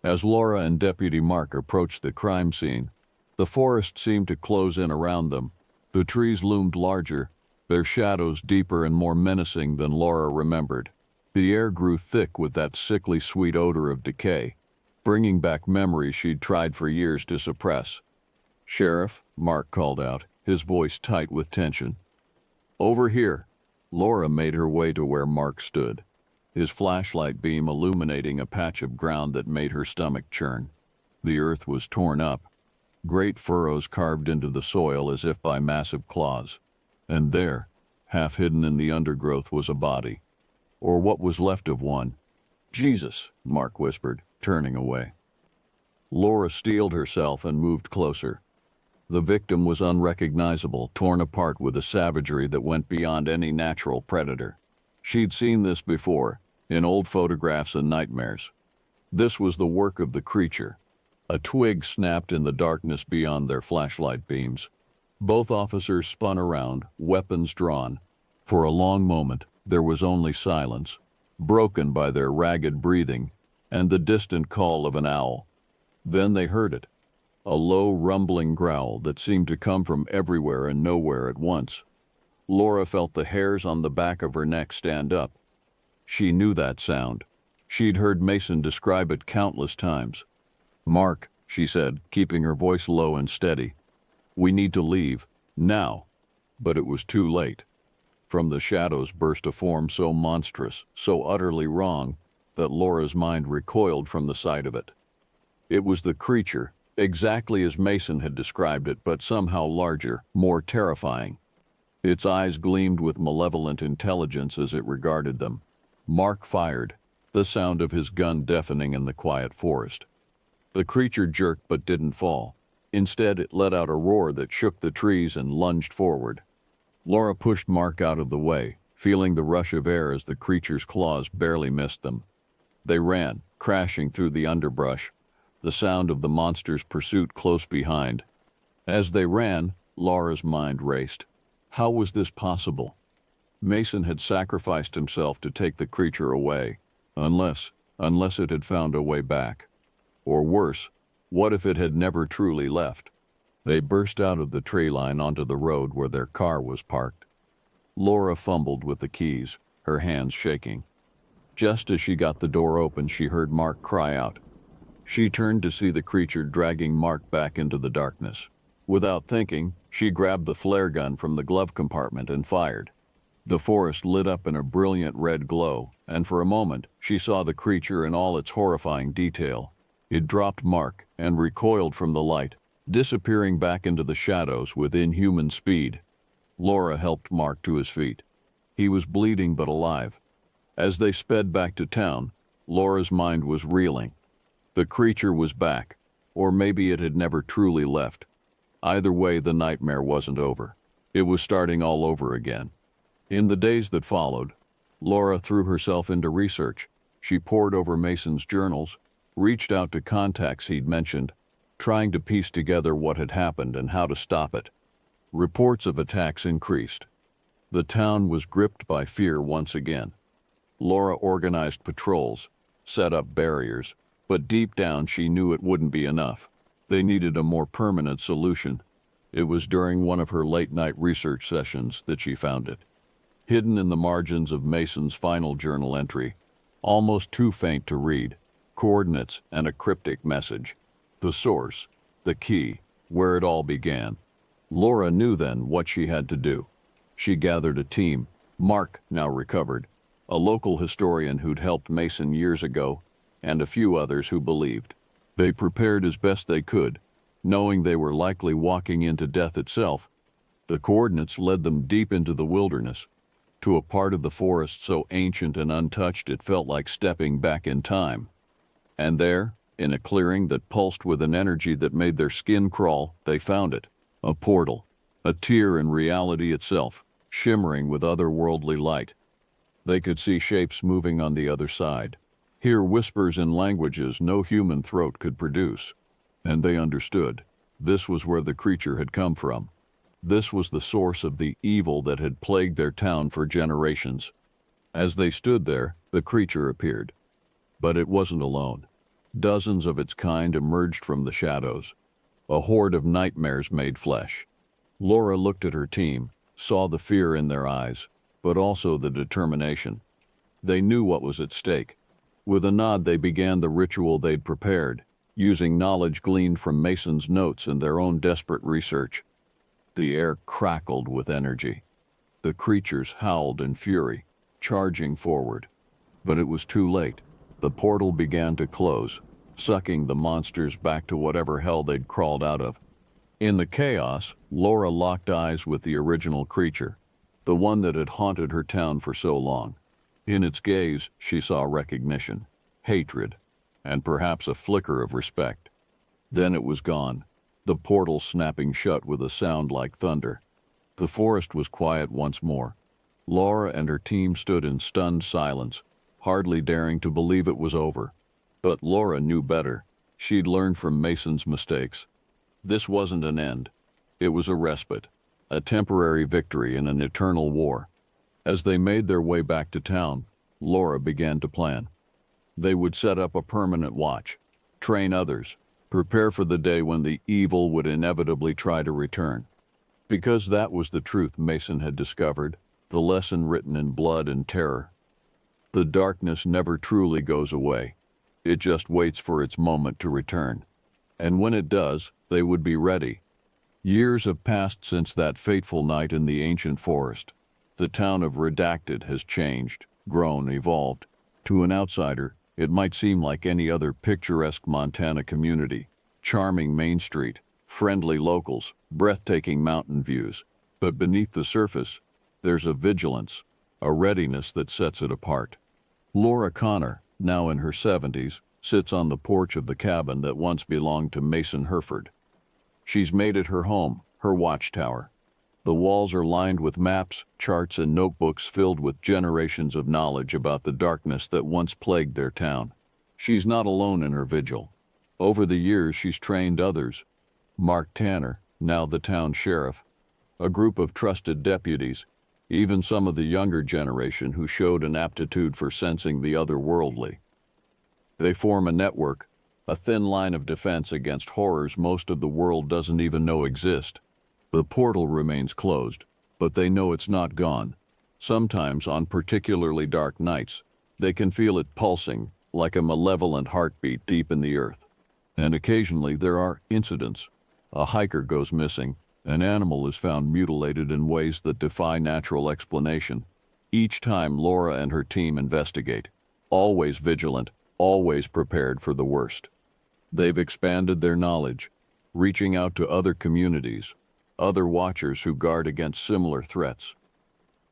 As Laura and Deputy Mark approach the crime scene, the forest seemed to close in around them. The trees loomed larger, their shadows deeper and more menacing than Laura remembered. The air grew thick with that sickly sweet odor of decay, bringing back memories she'd tried for years to suppress. "Sheriff," Mark called out, his voice tight with tension. "Over here." Laura made her way to where Mark stood, his flashlight beam illuminating a patch of ground that made her stomach churn. The earth was torn up, great furrows carved into the soil as if by massive claws. And there, half hidden in the undergrowth, was a body, or what was left of one. "Jesus," Mark whispered, turning away. Laura steeled herself and moved closer. The victim was unrecognizable, torn apart with a savagery that went beyond any natural predator. She'd seen this before, in old photographs and nightmares. This was the work of the creature. A twig snapped in the darkness beyond their flashlight beams. Both officers spun around, weapons drawn. For a long moment, there was only silence, broken by their ragged breathing and the distant call of an owl. Then they heard it, a low, rumbling growl that seemed to come from everywhere and nowhere at once. Laura felt the hairs on the back of her neck stand up. She knew that sound. She'd heard Mason describe it countless times. "Mark," she said, keeping her voice low and steady, "we need to leave, now." But it was too late. From the shadows burst a form so monstrous, so utterly wrong, that Laura's mind recoiled from the sight of it. It was the creature, exactly as Mason had described it, but somehow larger, more terrifying. Its eyes gleamed with malevolent intelligence as it regarded them. Mark fired, the sound of his gun deafening in the quiet forest. The creature jerked but didn't fall. Instead, it let out a roar that shook the trees and lunged forward. Laura pushed Mark out of the way, feeling the rush of air as the creature's claws barely missed them. They ran, crashing through the underbrush, the sound of the monster's pursuit close behind. As they ran, Laura's mind raced. How was this possible? Mason had sacrificed himself to take the creature away, unless it had found a way back. Or worse, what if it had never truly left? They burst out of the tree line onto the road where their car was parked. Laura fumbled with the keys, her hands shaking. Just as she got the door open, she heard Mark cry out. She turned to see the creature dragging Mark back into the darkness. Without thinking, she grabbed the flare gun from the glove compartment and fired. The forest lit up in a brilliant red glow, and for a moment, she saw the creature in all its horrifying detail. It dropped Mark and recoiled from the light, disappearing back into the shadows with inhuman speed. Laura helped Mark to his feet. He was bleeding but alive. As they sped back to town, Laura's mind was reeling. The creature was back, or maybe it had never truly left. Either way, the nightmare wasn't over. It was starting all over again. In the days that followed, Laura threw herself into research. She pored over Mason's journals, reached out to contacts he'd mentioned, trying to piece together what had happened and how to stop it. Reports of attacks increased. The town was gripped by fear once again. Laura organized patrols, set up barriers, but deep down she knew it wouldn't be enough. They needed a more permanent solution. It was during one of her late-night research sessions that she found it. Hidden in the margins of Mason's final journal entry, almost too faint to read, coordinates and a cryptic message. The source, the key, where it all began. Laura knew then what she had to do. She gathered a team, Mark, now recovered, a local historian who'd helped Mason years ago, and a few others who believed. They prepared as best they could, knowing they were likely walking into death itself. The coordinates led them deep into the wilderness, to a part of the forest so ancient and untouched it felt like stepping back in time. And there, in a clearing that pulsed with an energy that made their skin crawl, they found it. A portal, a tear in reality itself, shimmering with otherworldly light. They could see shapes moving on the other side, hear whispers in languages no human throat could produce. And they understood. This was where the creature had come from. This was the source of the evil that had plagued their town for generations. As they stood there, the creature appeared. But it wasn't alone. Dozens of its kind emerged from the shadows. A horde of nightmares made flesh. Laura looked at her team, saw the fear in their eyes, but also the determination. They knew what was at stake. With a nod, they began the ritual they'd prepared, using knowledge gleaned from Mason's notes and their own desperate research. The air crackled with energy. The creatures howled in fury, charging forward. But it was too late. The portal began to close, sucking the monsters back to whatever hell they'd crawled out of. In the chaos, Laura locked eyes with the original creature, the one that had haunted her town for so long. In its gaze, she saw recognition, hatred, and perhaps a flicker of respect. Then it was gone, the portal snapping shut with a sound like thunder. The forest was quiet once more. Laura and her team stood in stunned silence, hardly daring to believe it was over. But Laura knew better. She'd learned from Mason's mistakes. This wasn't an end. It was a respite, a temporary victory in an eternal war. As they made their way back to town, Laura began to plan. They would set up a permanent watch, train others, prepare for the day when the evil would inevitably try to return. Because that was the truth Mason had discovered, the lesson written in blood and terror. The darkness never truly goes away. It just waits for its moment to return. And when it does, they would be ready. Years have passed since that fateful night in the ancient forest. The town of Redacted has changed, grown, evolved. To an outsider, it might seem like any other picturesque Montana community. Charming Main Street, friendly locals, breathtaking mountain views. But beneath the surface, there's a vigilance, a readiness that sets it apart. Laura Connor, now in her 70s, sits on the porch of the cabin that once belonged to Mason Herford. She's made it her home, her watchtower. The walls are lined with maps, charts, and notebooks filled with generations of knowledge about the darkness that once plagued their town. She's not alone in her vigil. Over the years, she's trained others. Mark Tanner, now the town sheriff, a group of trusted deputies, even some of the younger generation who showed an aptitude for sensing the otherworldly. They form a network, a thin line of defense against horrors most of the world doesn't even know exist. The portal remains closed, but they know it's not gone. Sometimes, on particularly dark nights, they can feel it pulsing like a malevolent heartbeat deep in the earth. And occasionally there are incidents. A hiker goes missing. An animal is found mutilated in ways that defy natural explanation. Each time Laura and her team investigate, always vigilant, always prepared for the worst. They've expanded their knowledge, reaching out to other communities, other watchers who guard against similar threats.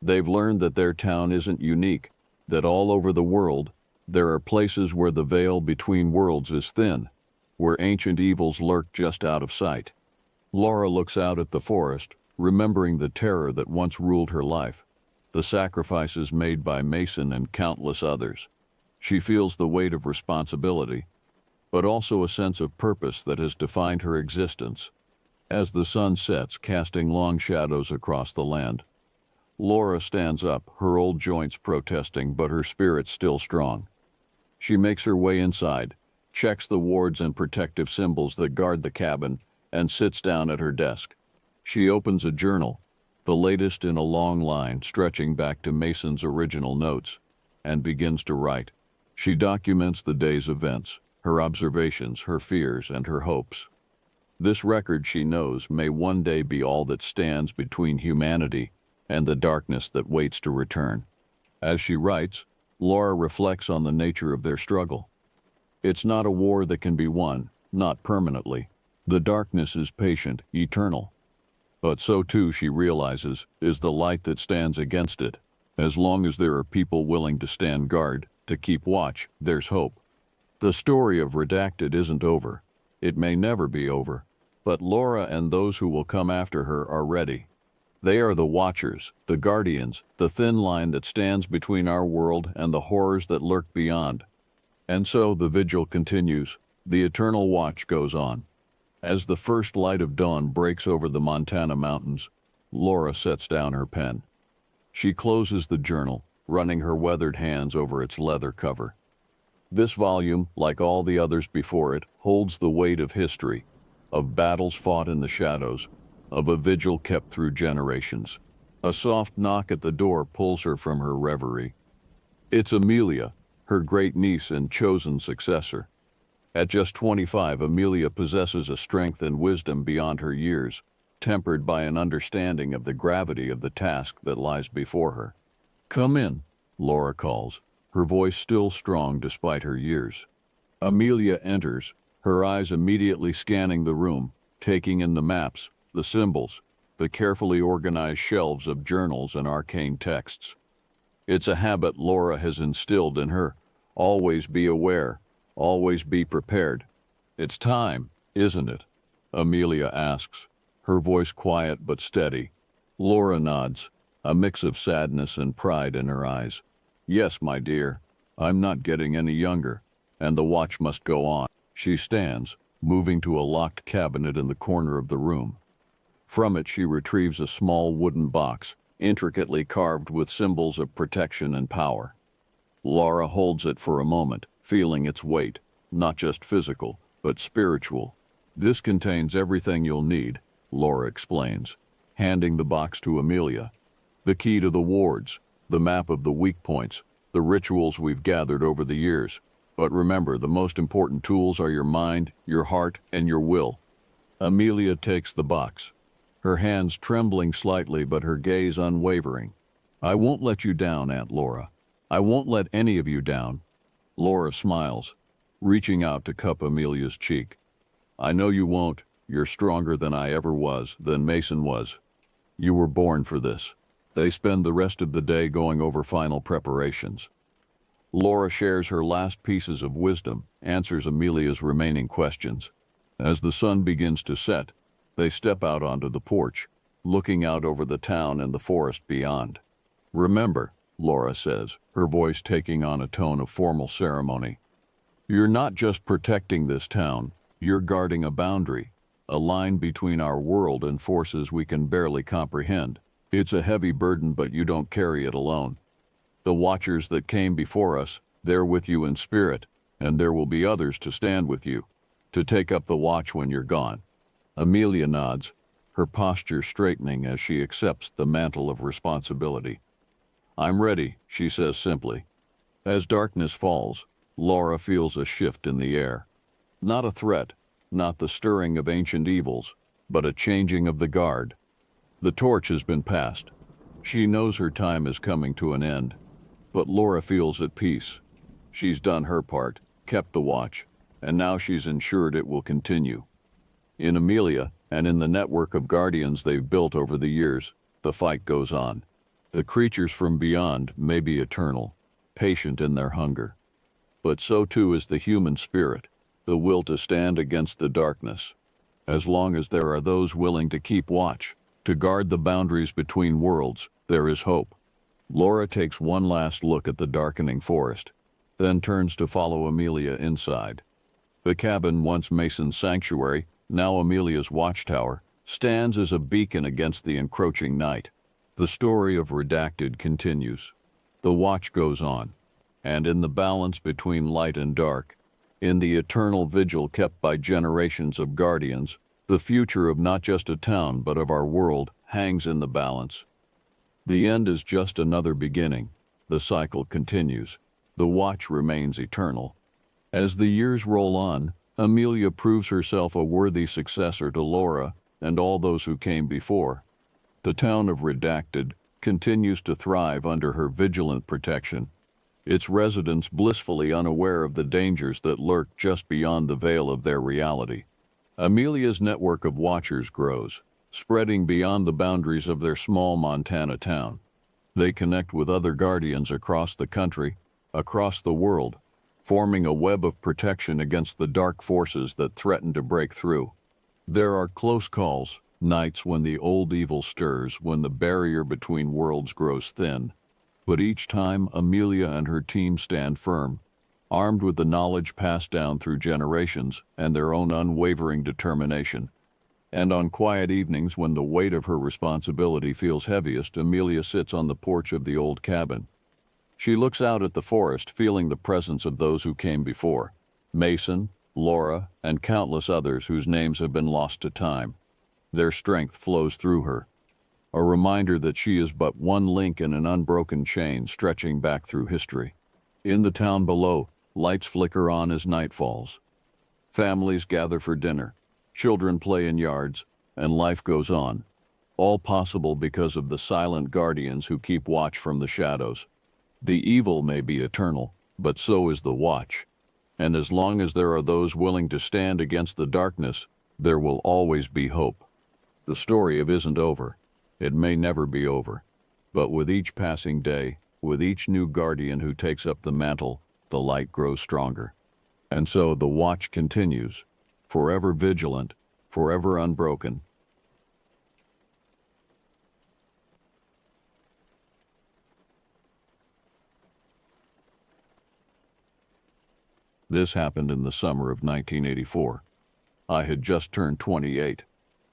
They've learned that their town isn't unique, that all over the world, there are places where the veil between worlds is thin, where ancient evils lurk just out of sight. Laura looks out at the forest, remembering the terror that once ruled her life, the sacrifices made by Mason and countless others. She feels the weight of responsibility, but also a sense of purpose that has defined her existence. As the sun sets, casting long shadows across the land, Laura stands up, her old joints protesting, but her spirit still strong. She makes her way inside, checks the wards and protective symbols that guard the cabin, and sits down at her desk. She opens a journal, the latest in a long line stretching back to Mason's original notes, and begins to write. She documents the day's events, her observations, her fears, and her hopes. This record, she knows, may one day be all that stands between humanity and the darkness that waits to return. As she writes, Laura reflects on the nature of their struggle. It's not a war that can be won, not permanently. The darkness is patient, eternal. But so too, she realizes, is the light that stands against it. As long as there are people willing to stand guard, to keep watch, there's hope. The story of Redacted isn't over. It may never be over. But Laura and those who will come after her are ready. They are the watchers, the guardians, the thin line that stands between our world and the horrors that lurk beyond. And so the vigil continues. The eternal watch goes on. As the first light of dawn breaks over the Montana mountains, Laura sets down her pen. She closes the journal, running her weathered hands over its leather cover. This volume, like all the others before it, holds the weight of history, of battles fought in the shadows, of a vigil kept through generations. A soft knock at the door pulls her from her reverie. It's Amelia, her great niece and chosen successor. At just 25, Amelia possesses a strength and wisdom beyond her years, tempered by an understanding of the gravity of the task that lies before her. "Come in," Laura calls, her voice still strong despite her years. Amelia enters, her eyes immediately scanning the room, taking in the maps, the symbols, the carefully organized shelves of journals and arcane texts. It's a habit Laura has instilled in her. Always be aware, always be prepared. "It's time, isn't it?" Amelia asks, her voice quiet but steady. Laura nods, a mix of sadness and pride in her eyes. "Yes, my dear, I'm not getting any younger, and the watch must go on." She stands, moving to a locked cabinet in the corner of the room. From it she retrieves a small wooden box, intricately carved with symbols of protection and power. Laura holds it for a moment, feeling its weight, not just physical, but spiritual. "This contains everything you'll need," Laura explains, handing the box to Amelia. "The key to the wards, the map of the weak points, the rituals we've gathered over the years. But remember, the most important tools are your mind, your heart, and your will." Amelia takes the box, her hands trembling slightly but her gaze unwavering. "I won't let you down, Aunt Laura. I won't let any of you down." Laura smiles, reaching out to cup Amelia's cheek. "I know you won't. You're stronger than I ever was, than Mason was. You were born for this. They spend the rest of the day going over final preparations. Laura shares her last pieces of wisdom, answers Amelia's remaining questions. As the sun begins to set, they step out onto the porch, looking out over the town and the forest beyond. Remember, Laura says, her voice taking on a tone of formal ceremony. You're not just protecting this town, you're guarding a boundary, a line between our world and forces we can barely comprehend. It's a heavy burden, but you don't carry it alone. The Watchers that came before us, they're with you in spirit, and there will be others to stand with you, to take up the watch when you're gone. Amelia nods, her posture straightening as she accepts the mantle of responsibility. I'm ready, she says simply. As darkness falls, Laura feels a shift in the air. Not a threat, not the stirring of ancient evils, but a changing of the guard. The torch has been passed. She knows her time is coming to an end, but Laura feels at peace. She's done her part, kept the watch, and now she's ensured it will continue. In Amelia, and in the network of guardians they've built over the years, the fight goes on. The creatures from beyond may be eternal, patient in their hunger. But so too is the human spirit, the will to stand against the darkness. As long as there are those willing to keep watch, to guard the boundaries between worlds, there is hope. Laura takes one last look at the darkening forest, then turns to follow Amelia inside. The cabin, once Mason's sanctuary, now Amelia's watchtower, stands as a beacon against the encroaching night. The story of Redacted continues. The watch goes on, and in the balance between light and dark, in the eternal vigil kept by generations of guardians, the future of not just a town but of our world hangs in the balance. The end is just another beginning. The cycle continues. The watch remains eternal. As the years roll on, Amelia proves herself a worthy successor to Laura and all those who came before. The town of Redacted continues to thrive under her vigilant protection, its residents blissfully unaware of the dangers that lurk just beyond the veil of their reality. Amelia's network of watchers grows, spreading beyond the boundaries of their small Montana town. They connect with other guardians across the country, across the world, forming a web of protection against the dark forces that threaten to break through. There are close calls, nights when the old evil stirs, when the barrier between worlds grows thin. But each time, Amelia and her team stand firm, armed with the knowledge passed down through generations and their own unwavering determination. And on quiet evenings when the weight of her responsibility feels heaviest, Amelia sits on the porch of the old cabin. She looks out at the forest, feeling the presence of those who came before, Mason, Laura, and countless others whose names have been lost to time. Their strength flows through her, a reminder that she is but one link in an unbroken chain stretching back through history. In the town below, lights flicker on as night falls. Families gather for dinner, children play in yards, and life goes on, all possible because of the silent guardians who keep watch from the shadows. The evil may be eternal, but so is the watch. And as long as there are those willing to stand against the darkness, there will always be hope. The story isn't over. It may never be over. But with each passing day, with each new guardian who takes up the mantle, the light grows stronger. And so the watch continues, forever vigilant, forever unbroken. This happened in the summer of 1984. I had just turned 28,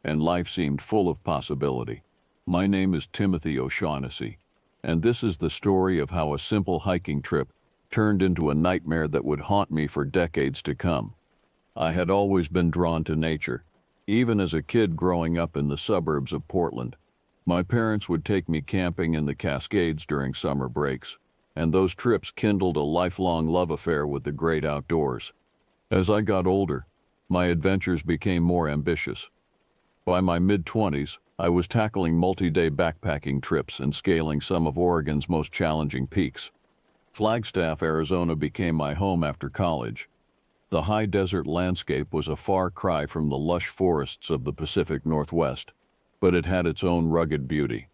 and life seemed full of possibility. My name is Timothy O'Shaughnessy, and this is the story of how a simple hiking trip turned into a nightmare that would haunt me for decades to come. I had always been drawn to nature, even as a kid growing up in the suburbs of Portland. My parents would take me camping in the Cascades during summer breaks, and those trips kindled a lifelong love affair with the great outdoors. As I got older, my adventures became more ambitious. By my mid-20s, I was tackling multi-day backpacking trips and scaling some of Oregon's most challenging peaks. Flagstaff, Arizona became my home after college. The high desert landscape was a far cry from the lush forests of the Pacific Northwest. but it had its own rugged beauty.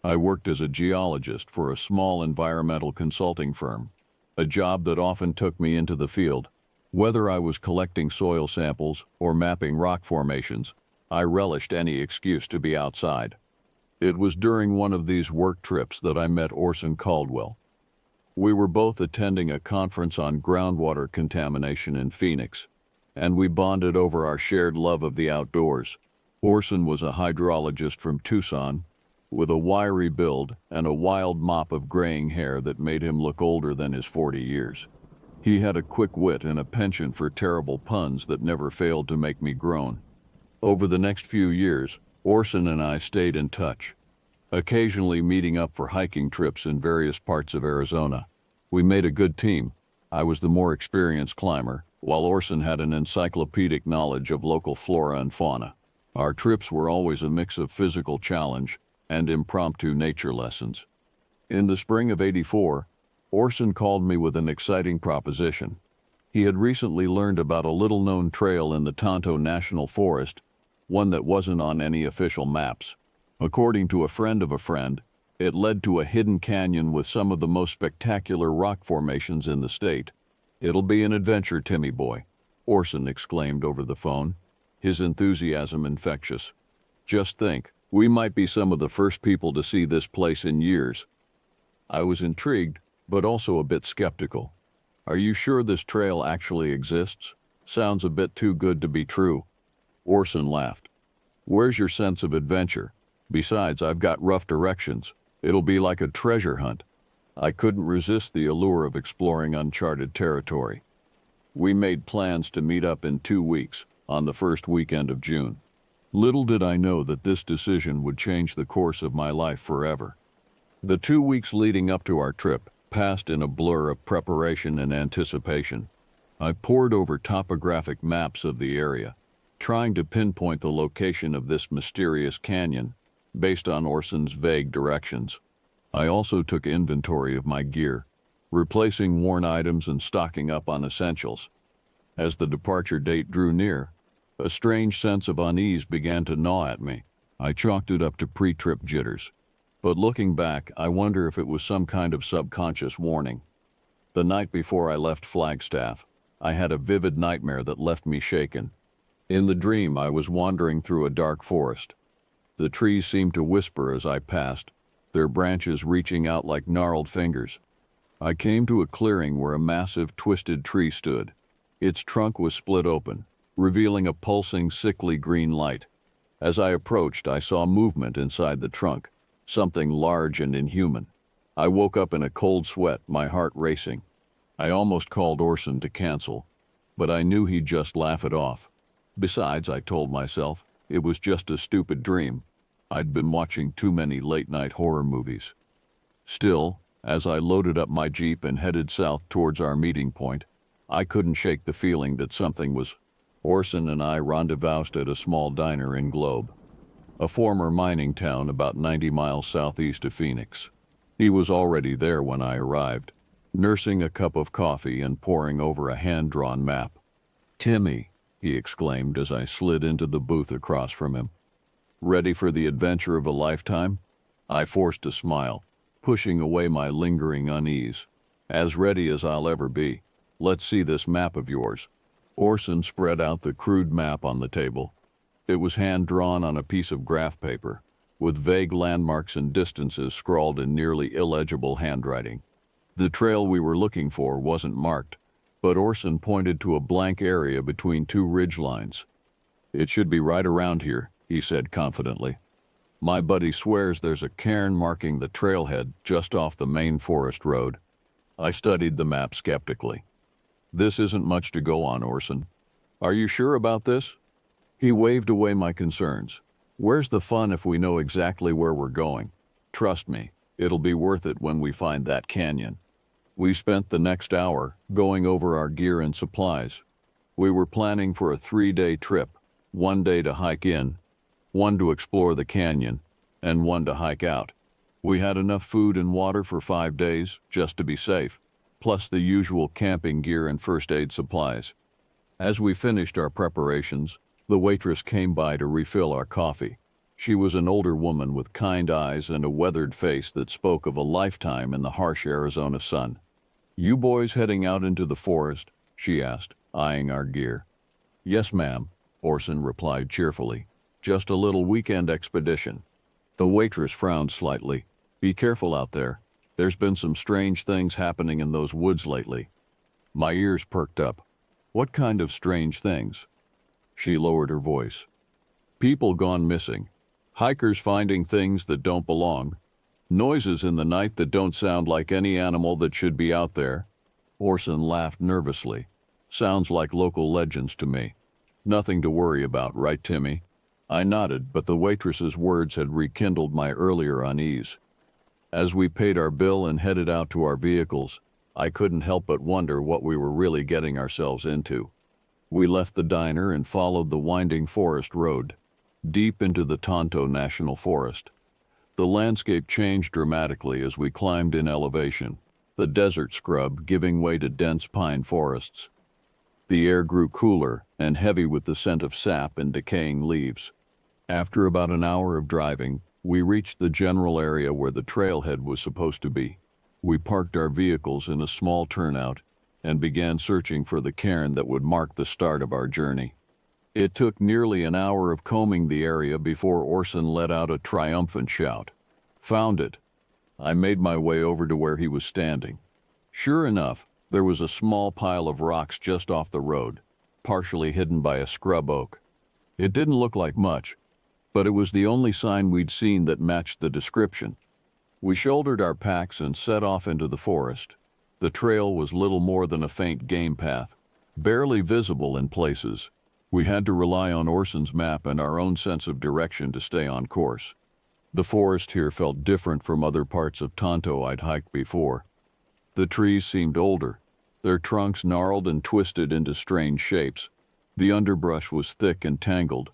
I worked as a geologist for a small environmental consulting firm, a job that often took me into the field. Whether I was collecting soil samples or mapping rock formations, I relished any excuse to be outside. It was during one of these work trips that I met Orson Caldwell. We were both attending a conference on groundwater contamination in Phoenix, and we bonded over our shared love of the outdoors. Orson was a hydrologist from Tucson, with a wiry build and a wild mop of graying hair that made him look older than his 40 years. He had a quick wit and a penchant for terrible puns that never failed to make me groan. Over the next few years, Orson and I stayed in touch, occasionally meeting up for hiking trips in various parts of Arizona. We made a good team. I was the more experienced climber, while Orson had an encyclopedic knowledge of local flora and fauna. Our trips were always a mix of physical challenge and impromptu nature lessons. In the spring of '84, Orson called me with an exciting proposition. He had recently learned about a little-known trail in the Tonto National Forest, one that wasn't on any official maps. According to a friend of a friend, it led to a hidden canyon with some of the most spectacular rock formations in the state. "It'll be an adventure, Timmy boy," Orson exclaimed over the phone, his enthusiasm infectious. "Just think, we might be some of the first people to see this place in years." I was intrigued, but also a bit skeptical. "Are you sure this trail actually exists? Sounds a bit too good to be true." Orson laughed. "Where's your sense of adventure? Besides, I've got rough directions. It'll be like a treasure hunt." I couldn't resist the allure of exploring uncharted territory. We made plans to meet up in 2 weeks, on the first weekend of June. Little did I know that this decision would change the course of my life forever. The 2 weeks leading up to our trip passed in a blur of preparation and anticipation. I pored over topographic maps of the area, trying to pinpoint the location of this mysterious canyon, based on Orson's vague directions. I also took inventory of my gear, replacing worn items and stocking up on essentials. As the departure date drew near, a strange sense of unease began to gnaw at me. I chalked it up to pre-trip jitters. But looking back, I wonder if it was some kind of subconscious warning. The night before I left Flagstaff, I had a vivid nightmare that left me shaken. In the dream, I was wandering through a dark forest. The trees seemed to whisper as I passed, their branches reaching out like gnarled fingers. I came to a clearing where a massive, twisted tree stood. Its trunk was split open, revealing a pulsing, sickly green light. As I approached, I saw movement inside the trunk, something large and inhuman. I woke up in a cold sweat, my heart racing. I almost called Orson to cancel, but I knew he'd just laugh it off. Besides, I told myself, it was just a stupid dream. I'd been watching too many late-night horror movies. Still, as I loaded up my Jeep and headed south towards our meeting point, I couldn't shake the feeling that something was. Orson and I rendezvoused at a small diner in Globe, a former mining town about 90 miles southeast of Phoenix. He was already there when I arrived, nursing a cup of coffee and poring over a hand-drawn map. "Timmy," he exclaimed as I slid into the booth across from him. "Ready for the adventure of a lifetime?" I forced a smile, pushing away my lingering unease. "As ready as I'll ever be. Let's see this map of yours." Orson spread out the crude map on the table. It was hand-drawn on a piece of graph paper, with vague landmarks and distances scrawled in nearly illegible handwriting. The trail we were looking for wasn't marked, but Orson pointed to a blank area between two ridgelines. "It should be right around here," he said confidently. "My buddy swears there's a cairn marking the trailhead just off the main forest road." I studied the map skeptically. "This isn't much to go on, Orson. Are you sure about this?" He waved away my concerns. "Where's the fun if we know exactly where we're going? Trust me, it'll be worth it when we find that canyon." We spent the next hour going over our gear and supplies. We were planning for a 3-day trip, 1 day to hike in, 1 to explore the canyon, and 1 to hike out. We had enough food and water for 5 days, just to be safe, plus the usual camping gear and first aid supplies. As we finished our preparations, the waitress came by to refill our coffee. She was an older woman with kind eyes and a weathered face that spoke of a lifetime in the harsh Arizona sun. "You boys heading out into the forest?" she asked, eyeing our gear. "Yes, ma'am," Orson replied cheerfully. "Just a little weekend expedition." The waitress frowned slightly. "Be careful out there. There's been some strange things happening in those woods lately." My ears perked up. "What kind of strange things?" She lowered her voice. "People gone missing. Hikers finding things that don't belong. Noises in the night that don't sound like any animal that should be out there." Orson laughed nervously. "Sounds like local legends to me. Nothing to worry about, right, Timmy?" I nodded, but the waitress's words had rekindled my earlier unease. As we paid our bill and headed out to our vehicles, I couldn't help but wonder what we were really getting ourselves into. We left the diner and followed the winding forest road, deep into the Tonto National Forest. The landscape changed dramatically as we climbed in elevation, the desert scrub giving way to dense pine forests. The air grew cooler and heavy with the scent of sap and decaying leaves. After about an hour of driving, we reached the general area where the trailhead was supposed to be. We parked our vehicles in a small turnout and began searching for the cairn that would mark the start of our journey. It took nearly an hour of combing the area before Orson let out a triumphant shout. "Found it!" I made my way over to where he was standing. Sure enough, there was a small pile of rocks just off the road, partially hidden by a scrub oak. It didn't look like much, but it was the only sign we'd seen that matched the description. We shouldered our packs and set off into the forest. The trail was little more than a faint game path, barely visible in places. We had to rely on Orson's map and our own sense of direction to stay on course. The forest here felt different from other parts of Tonto I'd hiked before. The trees seemed older, their trunks gnarled and twisted into strange shapes. The underbrush was thick and tangled,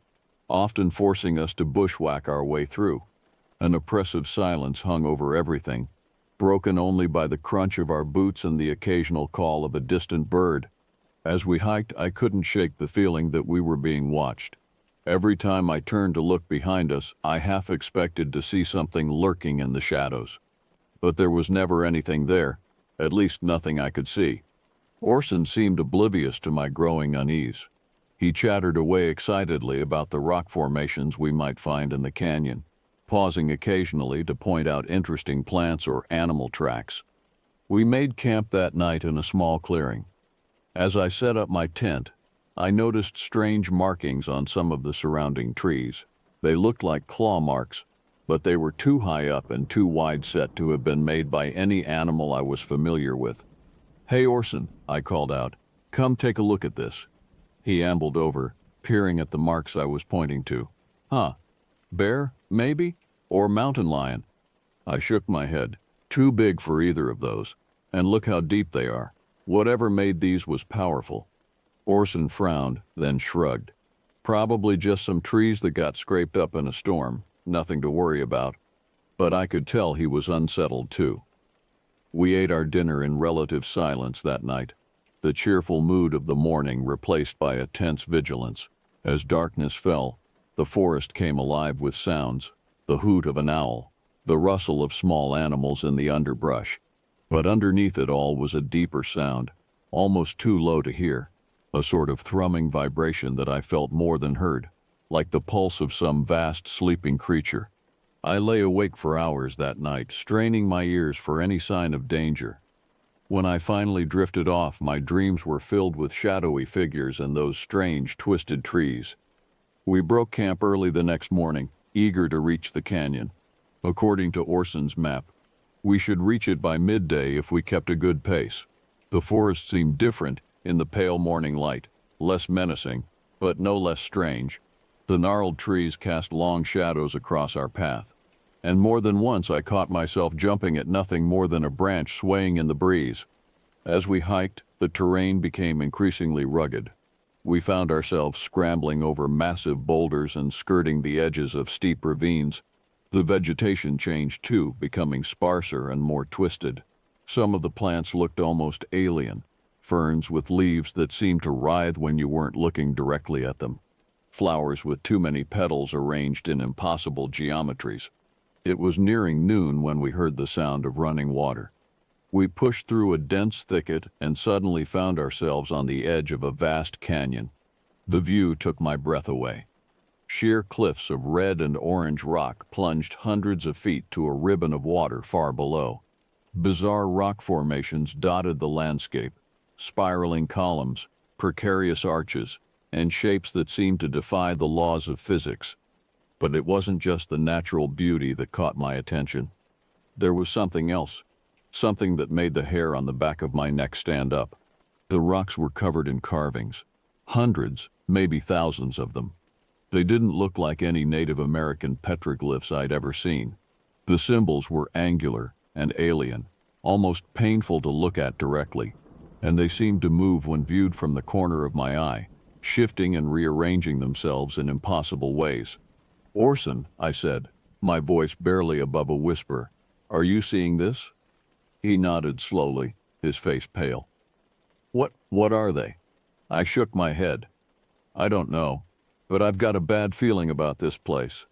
often forcing us to bushwhack our way through. An oppressive silence hung over everything, broken only by the crunch of our boots and the occasional call of a distant bird. As we hiked, I couldn't shake the feeling that we were being watched. Every time I turned to look behind us, I half expected to see something lurking in the shadows. But there was never anything there, at least nothing I could see. Orson seemed oblivious to my growing unease. He chattered away excitedly about the rock formations we might find in the canyon, pausing occasionally to point out interesting plants or animal tracks. We made camp that night in a small clearing. As I set up my tent, I noticed strange markings on some of the surrounding trees. They looked like claw marks, but they were too high up and too wide set to have been made by any animal I was familiar with. "Hey Orson," I called out, "come take a look at this." He ambled over, peering at the marks I was pointing to. "Huh, bear, maybe? Or mountain lion?" I shook my head. "Too big for either of those. And look how deep they are. Whatever made these was powerful." Orson frowned, then shrugged. "Probably just some trees that got scraped up in a storm. Nothing to worry about." But I could tell he was unsettled too. We ate our dinner in relative silence that night, the cheerful mood of the morning replaced by a tense vigilance. As darkness fell, the forest came alive with sounds, the hoot of an owl, the rustle of small animals in the underbrush. But underneath it all was a deeper sound, almost too low to hear, a sort of thrumming vibration that I felt more than heard, like the pulse of some vast sleeping creature. I lay awake for hours that night, straining my ears for any sign of danger. When I finally drifted off, my dreams were filled with shadowy figures and those strange, twisted trees. We broke camp early the next morning, eager to reach the canyon. According to Orson's map, we should reach it by midday if we kept a good pace. The forest seemed different in the pale morning light, less menacing, but no less strange. The gnarled trees cast long shadows across our path, and more than once I caught myself jumping at nothing more than a branch swaying in the breeze. As we hiked, the terrain became increasingly rugged. We found ourselves scrambling over massive boulders and skirting the edges of steep ravines. The vegetation changed too, becoming sparser and more twisted. Some of the plants looked almost alien, ferns with leaves that seemed to writhe when you weren't looking directly at them. flowers with too many petals arranged in impossible geometries. It was nearing noon when we heard the sound of running water. We pushed through a dense thicket and suddenly found ourselves on the edge of a vast canyon. The view took my breath away. Sheer cliffs of red and orange rock plunged hundreds of feet to a ribbon of water far below. Bizarre rock formations dotted the landscape, spiraling columns, precarious arches, and shapes that seemed to defy the laws of physics. But it wasn't just the natural beauty that caught my attention. There was something else, something that made the hair on the back of my neck stand up. The rocks were covered in carvings, hundreds, maybe thousands of them. They didn't look like any Native American petroglyphs I'd ever seen. The symbols were angular and alien, almost painful to look at directly, and they seemed to move when viewed from the corner of my eye, shifting and rearranging themselves in impossible ways. "Orson," I said, my voice barely above a whisper, "are you seeing this?" He nodded slowly, his face pale. What are they?" I shook my head. "I don't know, but I've got a bad feeling about this place."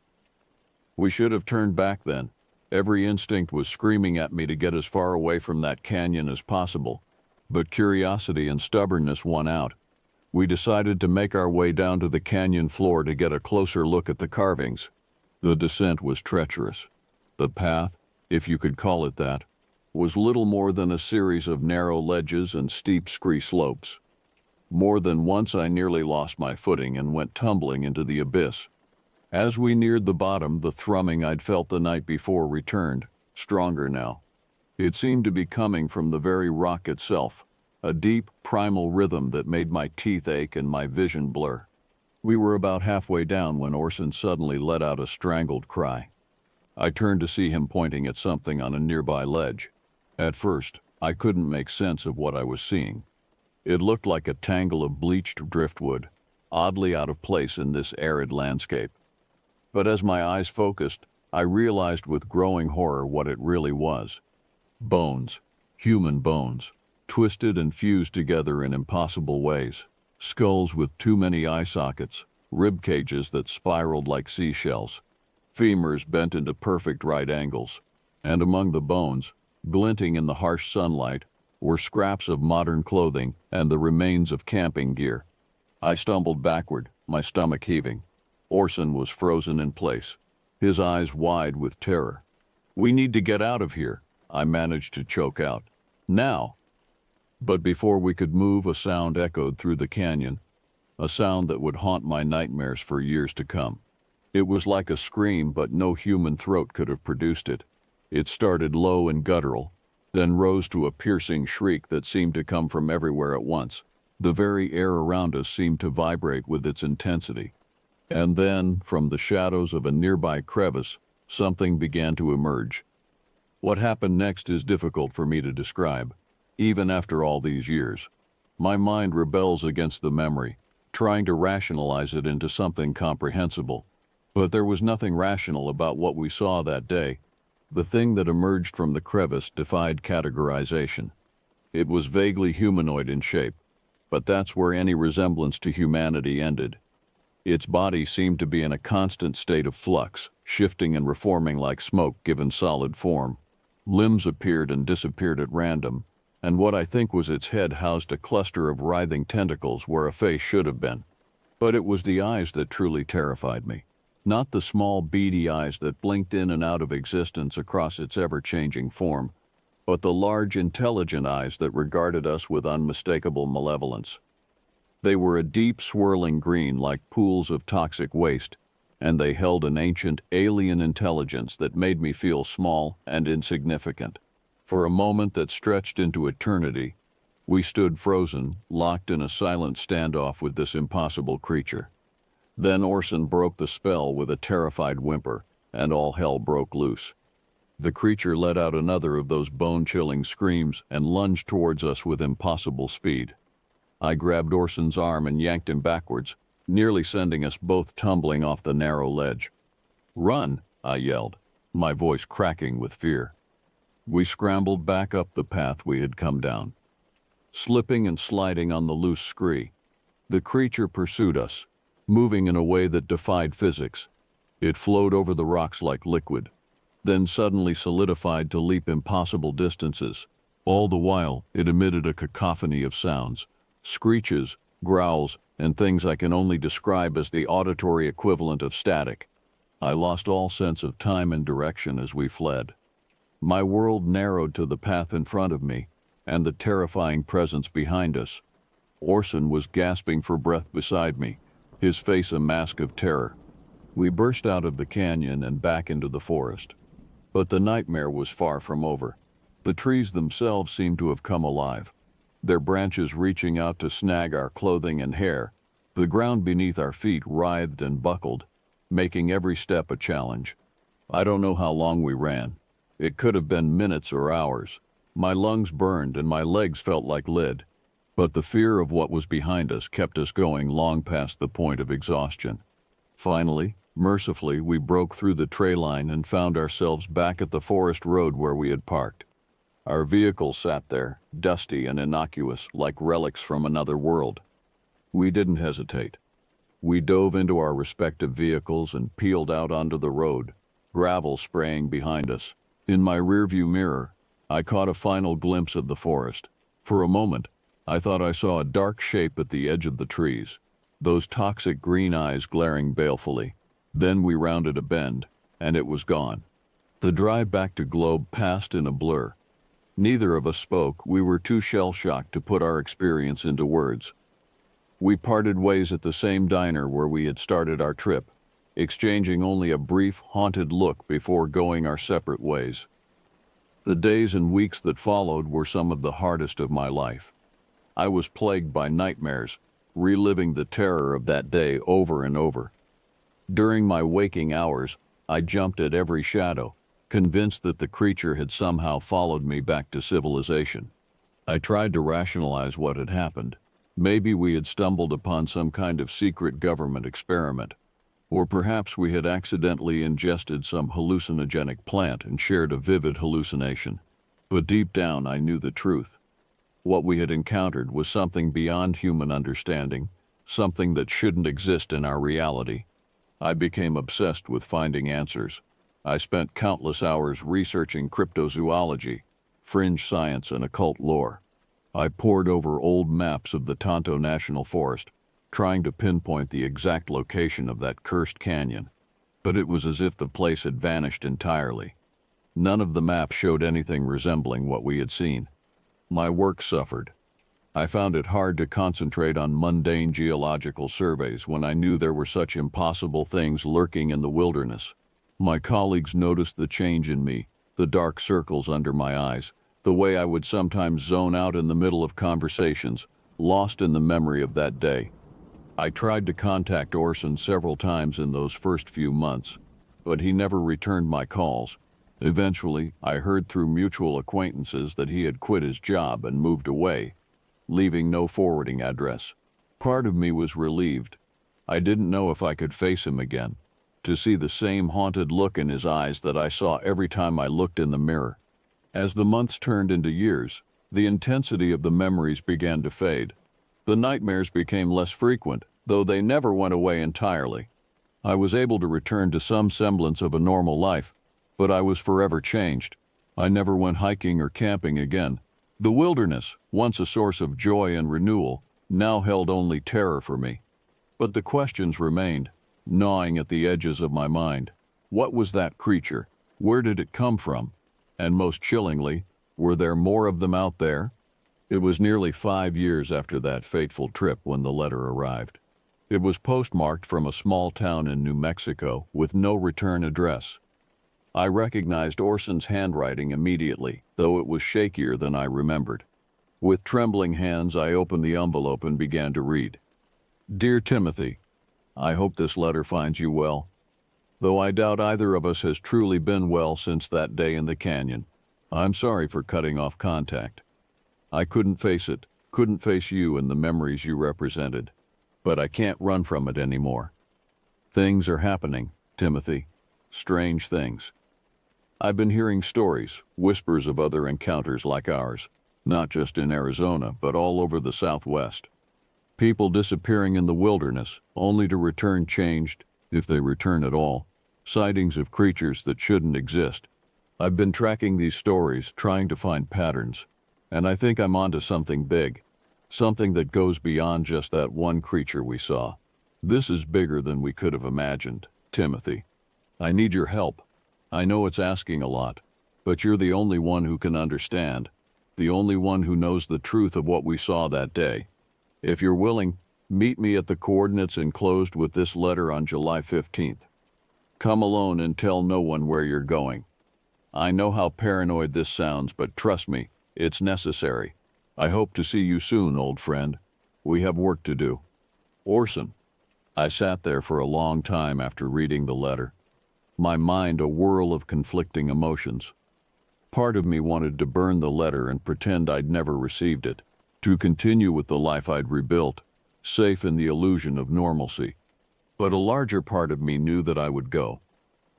We should have turned back then. Every instinct was screaming at me to get as far away from that canyon as possible, but curiosity and stubbornness won out. We decided to make our way down to the canyon floor to get a closer look at the carvings. The descent was treacherous. The path, if you could call it that, was little more than a series of narrow ledges and steep scree slopes. More than once I nearly lost my footing and went tumbling into the abyss. As we neared the bottom, the thrumming I'd felt the night before returned, stronger now. It seemed to be coming from the very rock itself, a deep, primal rhythm that made my teeth ache and my vision blur. We were about halfway down when Orson suddenly let out a strangled cry. I turned to see him pointing at something on a nearby ledge. At first, I couldn't make sense of what I was seeing. It looked like a tangle of bleached driftwood, oddly out of place in this arid landscape. But as my eyes focused, I realized with growing horror what it really was. Bones, human bones, twisted and fused together in impossible ways. Skulls with too many eye sockets, rib cages that spiraled like seashells, femurs bent into perfect right angles, and among the bones, glinting in the harsh sunlight, were scraps of modern clothing and the remains of camping gear. I stumbled backward, my stomach heaving. Orson was frozen in place, his eyes wide with terror. "We need to get out of here," I managed to choke out. "Now!" But before we could move, a sound echoed through the canyon, a sound that would haunt my nightmares for years to come. It was like a scream, but no human throat could have produced it. It started low and guttural, then rose to a piercing shriek that seemed to come from everywhere at once. The very air around us seemed to vibrate with its intensity. And then, from the shadows of a nearby crevice, something began to emerge. What happened next is difficult for me to describe, even after all these years. My mind rebels against the memory, trying to rationalize it into something comprehensible. But there was nothing rational about what we saw that day. The thing that emerged from the crevice defied categorization. It was vaguely humanoid in shape, but that's where any resemblance to humanity ended. Its body seemed to be in a constant state of flux, shifting and reforming like smoke given solid form. Limbs appeared and disappeared at random, and what I think was its head housed a cluster of writhing tentacles where a face should have been. But it was the eyes that truly terrified me. Not the small, beady eyes that blinked in and out of existence across its ever-changing form, but the large, intelligent eyes that regarded us with unmistakable malevolence. They were a deep, swirling green like pools of toxic waste, and they held an ancient, alien intelligence that made me feel small and insignificant. For a moment that stretched into eternity, we stood frozen, locked in a silent standoff with this impossible creature. Then Orson broke the spell with a terrified whimper, and all hell broke loose. The creature let out another of those bone-chilling screams and lunged towards us with impossible speed. I grabbed Orson's arm and yanked him backwards, nearly sending us both tumbling off the narrow ledge. "Run!" I yelled, my voice cracking with fear. We scrambled back up the path we had come down, slipping and sliding on the loose scree. The creature pursued us, moving in a way that defied physics. It flowed over the rocks like liquid, then suddenly solidified to leap impossible distances. All the while, it emitted a cacophony of sounds, screeches, growls, and things I can only describe as the auditory equivalent of static. I lost all sense of time and direction as we fled. My world narrowed to the path in front of me and the terrifying presence behind us. Orson was gasping for breath beside me, his face a mask of terror. We burst out of the canyon and back into the forest. But the nightmare was far from over. The trees themselves seemed to have come alive, their branches reaching out to snag our clothing and hair. The ground beneath our feet writhed and buckled, making every step a challenge. I don't know how long we ran. It could have been minutes or hours. My lungs burned and my legs felt like lead. But the fear of what was behind us kept us going long past the point of exhaustion. Finally, mercifully, we broke through the tree line and found ourselves back at the forest road where we had parked. Our vehicle sat there, dusty and innocuous, like relics from another world. We didn't hesitate. We dove into our respective vehicles and peeled out onto the road, gravel spraying behind us. In my rearview mirror, I caught a final glimpse of the forest. For a moment, I thought I saw a dark shape at the edge of the trees, those toxic green eyes glaring balefully. Then we rounded a bend, and it was gone. The drive back to Globe passed in a blur. Neither of us spoke. We were too shell-shocked to put our experience into words. We parted ways at the same diner where we had started our trip, exchanging only a brief, haunted look before going our separate ways. The days and weeks that followed were some of the hardest of my life. I was plagued by nightmares, reliving the terror of that day over and over. During my waking hours, I jumped at every shadow, convinced that the creature had somehow followed me back to civilization. I tried to rationalize what had happened. Maybe we had stumbled upon some kind of secret government experiment, or perhaps we had accidentally ingested some hallucinogenic plant and shared a vivid hallucination. But deep down, I knew the truth. What we had encountered was something beyond human understanding, something that shouldn't exist in our reality. I became obsessed with finding answers. I spent countless hours researching cryptozoology, fringe science, and occult lore. I pored over old maps of the Tonto National Forest, trying to pinpoint the exact location of that cursed canyon. But it was as if the place had vanished entirely. None of the maps showed anything resembling what we had seen. My work suffered. I found it hard to concentrate on mundane geological surveys when I knew there were such impossible things lurking in the wilderness. My colleagues noticed the change in me, the dark circles under my eyes, the way I would sometimes zone out in the middle of conversations, lost in the memory of that day. I tried to contact Orson several times in those first few months, but he never returned my calls. Eventually, I heard through mutual acquaintances that he had quit his job and moved away, leaving no forwarding address. Part of me was relieved. I didn't know if I could face him again, to see the same haunted look in his eyes that I saw every time I looked in the mirror. As the months turned into years, the intensity of the memories began to fade. The nightmares became less frequent, though they never went away entirely. I was able to return to some semblance of a normal life, but I was forever changed. I never went hiking or camping again. The wilderness, once a source of joy and renewal, now held only terror for me. But the questions remained, gnawing at the edges of my mind. What was that creature? Where did it come from? And most chillingly, were there more of them out there? It was nearly 5 years after that fateful trip when the letter arrived. It was postmarked from a small town in New Mexico with no return address. I recognized Orson's handwriting immediately, though it was shakier than I remembered. With trembling hands, I opened the envelope and began to read. Dear Timothy, I hope this letter finds you well. Though I doubt either of us has truly been well since that day in the canyon, I'm sorry for cutting off contact. I couldn't face it, couldn't face you and the memories you represented, but I can't run from it anymore. Things are happening, Timothy. Strange things. I've been hearing stories, whispers of other encounters like ours, not just in Arizona, but all over the Southwest. People disappearing in the wilderness, only to return changed, if they return at all. Sightings of creatures that shouldn't exist. I've been tracking these stories, trying to find patterns, and I think I'm onto something big. Something that goes beyond just that one creature we saw. This is bigger than we could have imagined, Timothy. I need your help. I know it's asking a lot, but you're the only one who can understand, the only one who knows the truth of what we saw that day. If you're willing, meet me at the coordinates enclosed with this letter on July 15th. Come alone and tell no one where you're going. I know how paranoid this sounds, but trust me, it's necessary. I hope to see you soon, old friend. We have work to do. Orson. I sat there for a long time after reading the letter, my mind a whirl of conflicting emotions. Part of me wanted to burn the letter and pretend I'd never received it, to continue with the life I'd rebuilt, safe in the illusion of normalcy. But a larger part of me knew that I would go.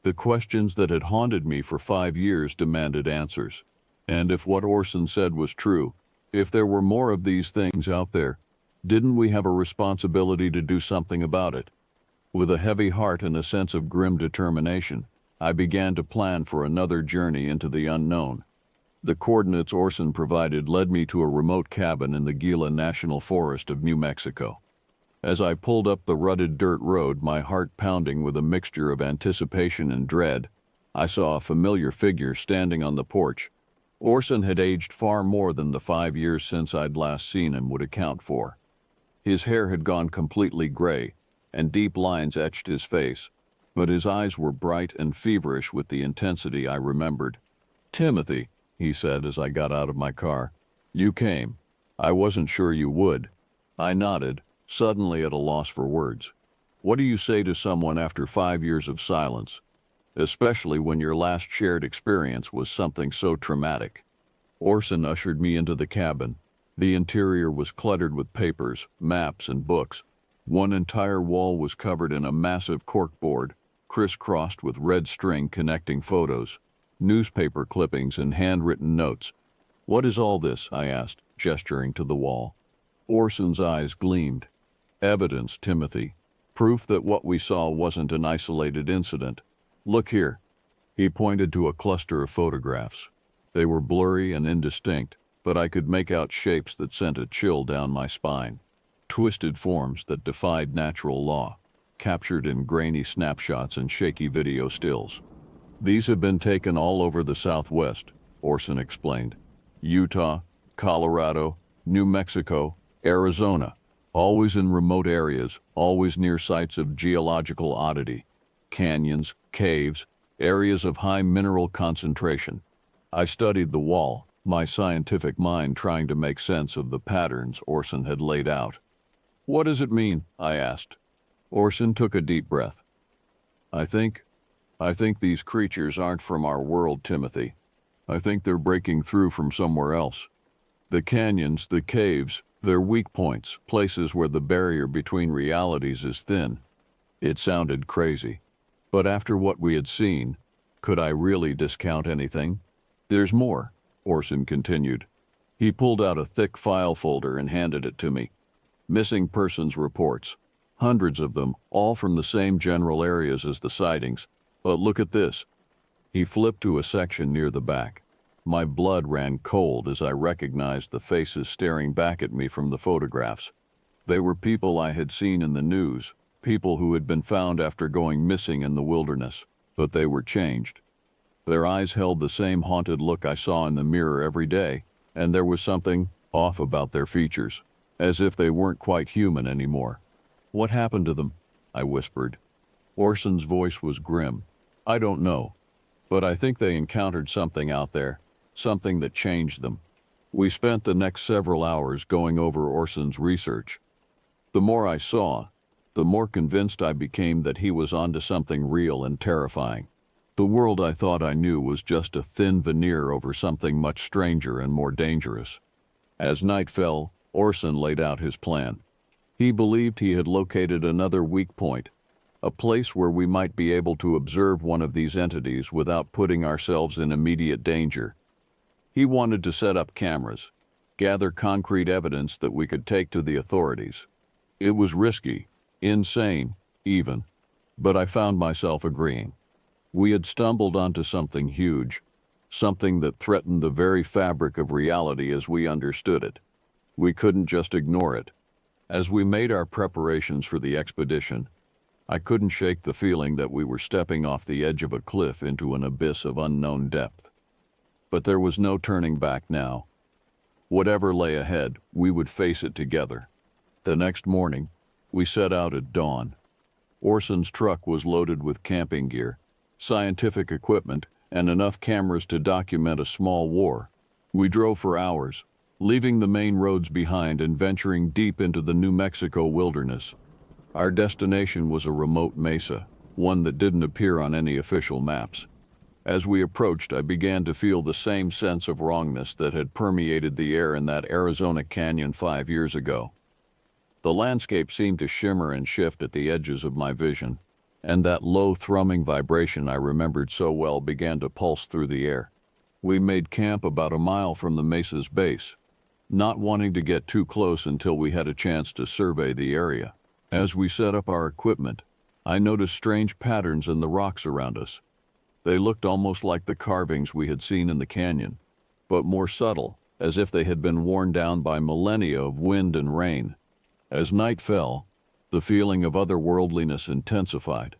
The questions that had haunted me for 5 years demanded answers. And if what Orson said was true, if there were more of these things out there, didn't we have a responsibility to do something about it? With a heavy heart and a sense of grim determination, I began to plan for another journey into the unknown. The coordinates Orson provided led me to a remote cabin in the Gila National Forest of New Mexico. As I pulled up the rutted dirt road, my heart pounding with a mixture of anticipation and dread, I saw a familiar figure standing on the porch. Orson had aged far more than the 5 years since I'd last seen him would account for. His hair had gone completely gray, and deep lines etched his face, but his eyes were bright and feverish with the intensity I remembered. "Timothy," he said as I got out of my car, "you came. I wasn't sure you would." I nodded, suddenly at a loss for words. What do you say to someone after 5 years of silence, especially when your last shared experience was something so traumatic? Orson ushered me into the cabin. The interior was cluttered with papers, maps, and books. One entire wall was covered in a massive corkboard, crisscrossed with red string connecting photos, newspaper clippings, and handwritten notes. "What is all this?" I asked, gesturing to the wall. Orson's eyes gleamed. "Evidence, Timothy. Proof that what we saw wasn't an isolated incident. Look here." He pointed to a cluster of photographs. They were blurry and indistinct, but I could make out shapes that sent a chill down my spine. Twisted forms that defied natural law, captured in grainy snapshots and shaky video stills. "These have been taken all over the Southwest," Orson explained. "Utah, Colorado, New Mexico, Arizona. Always in remote areas, always near sites of geological oddity. Canyons, caves, areas of high mineral concentration." I studied the wall, my scientific mind trying to make sense of the patterns Orson had laid out. "What does it mean?" I asked. Orson took a deep breath. I think these creatures aren't from our world, Timothy. I think they're breaking through from somewhere else. The canyons, the caves, they're weak points, places where the barrier between realities is thin." It sounded crazy, but after what we had seen, could I really discount anything? "There's more," Orson continued. He pulled out a thick file folder and handed it to me. "Missing persons reports. Hundreds of them, all from the same general areas as the sightings. But look at this." He flipped to a section near the back. My blood ran cold as I recognized the faces staring back at me from the photographs. They were people I had seen in the news, people who had been found after going missing in the wilderness, but they were changed. Their eyes held the same haunted look I saw in the mirror every day, and there was something off about their features, as if they weren't quite human anymore. "What happened to them?" I whispered. Orson's voice was grim. "I don't know, but I think they encountered something out there, something that changed them." We spent the next several hours going over Orson's research. The more I saw, the more convinced I became that he was onto something real and terrifying. The world I thought I knew was just a thin veneer over something much stranger and more dangerous. As night fell, Orson laid out his plan. He believed he had located another weak point, a place where we might be able to observe one of these entities without putting ourselves in immediate danger. He wanted to set up cameras, gather concrete evidence that we could take to the authorities. It was risky, insane, even, but I found myself agreeing. We had stumbled onto something huge, something that threatened the very fabric of reality as we understood it. We couldn't just ignore it. As we made our preparations for the expedition, I couldn't shake the feeling that we were stepping off the edge of a cliff into an abyss of unknown depth. But there was no turning back now. Whatever lay ahead, we would face it together. The next morning, we set out at dawn. Orson's truck was loaded with camping gear, scientific equipment, and enough cameras to document a small war. We drove for hours, leaving the main roads behind and venturing deep into the New Mexico wilderness. Our destination was a remote mesa, one that didn't appear on any official maps. As we approached, I began to feel the same sense of wrongness that had permeated the air in that Arizona canyon 5 years ago. The landscape seemed to shimmer and shift at the edges of my vision, and that low thrumming vibration I remembered so well began to pulse through the air. We made camp about a mile from the mesa's base, not wanting to get too close until we had a chance to survey the area. As we set up our equipment, I noticed strange patterns in the rocks around us. They looked almost like the carvings we had seen in the canyon, but more subtle, as if they had been worn down by millennia of wind and rain. As night fell, the feeling of otherworldliness intensified.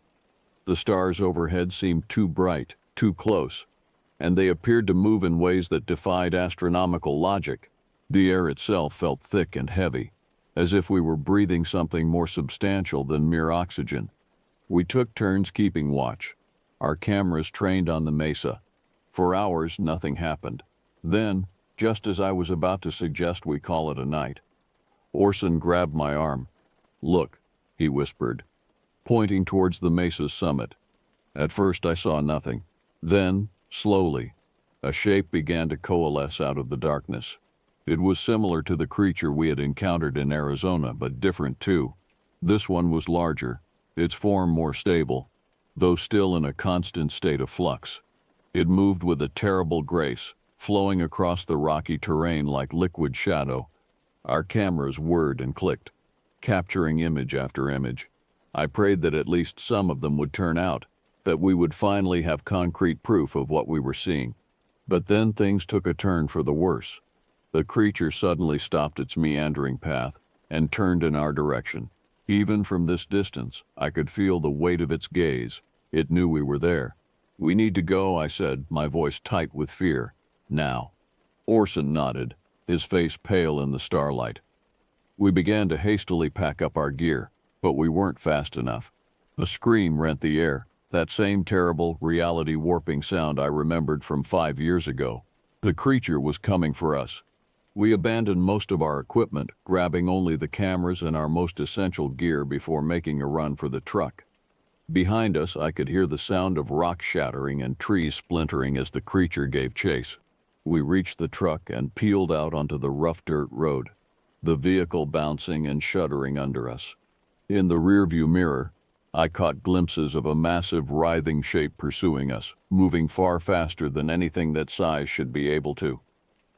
The stars overhead seemed too bright, too close, and they appeared to move in ways that defied astronomical logic. The air itself felt thick and heavy, as if we were breathing something more substantial than mere oxygen. We took turns keeping watch, our cameras trained on the mesa. For hours, nothing happened. Then, just as I was about to suggest we call it a night, Orson grabbed my arm. "Look," he whispered, pointing towards the mesa's summit. At first I saw nothing. Then, slowly, a shape began to coalesce out of the darkness. It was similar to the creature we had encountered in Arizona, but different too. This one was larger, its form more stable, though still in a constant state of flux. It moved with a terrible grace, flowing across the rocky terrain like liquid shadow. Our cameras whirred and clicked, capturing image after image. I prayed that at least some of them would turn out, that we would finally have concrete proof of what we were seeing. But then things took a turn for the worse. The creature suddenly stopped its meandering path and turned in our direction. Even from this distance, I could feel the weight of its gaze. It knew we were there. "We need to go," I said, my voice tight with fear. "Now." Orson nodded, his face pale in the starlight. We began to hastily pack up our gear, but we weren't fast enough. A scream rent the air, that same terrible, reality-warping sound I remembered from 5 years ago. The creature was coming for us. We abandoned most of our equipment, grabbing only the cameras and our most essential gear before making a run for the truck. Behind us, I could hear the sound of rock shattering and trees splintering as the creature gave chase. We reached the truck and peeled out onto the rough dirt road, the vehicle bouncing and shuddering under us. In the rearview mirror, I caught glimpses of a massive, writhing shape pursuing us, moving far faster than anything that size should be able to.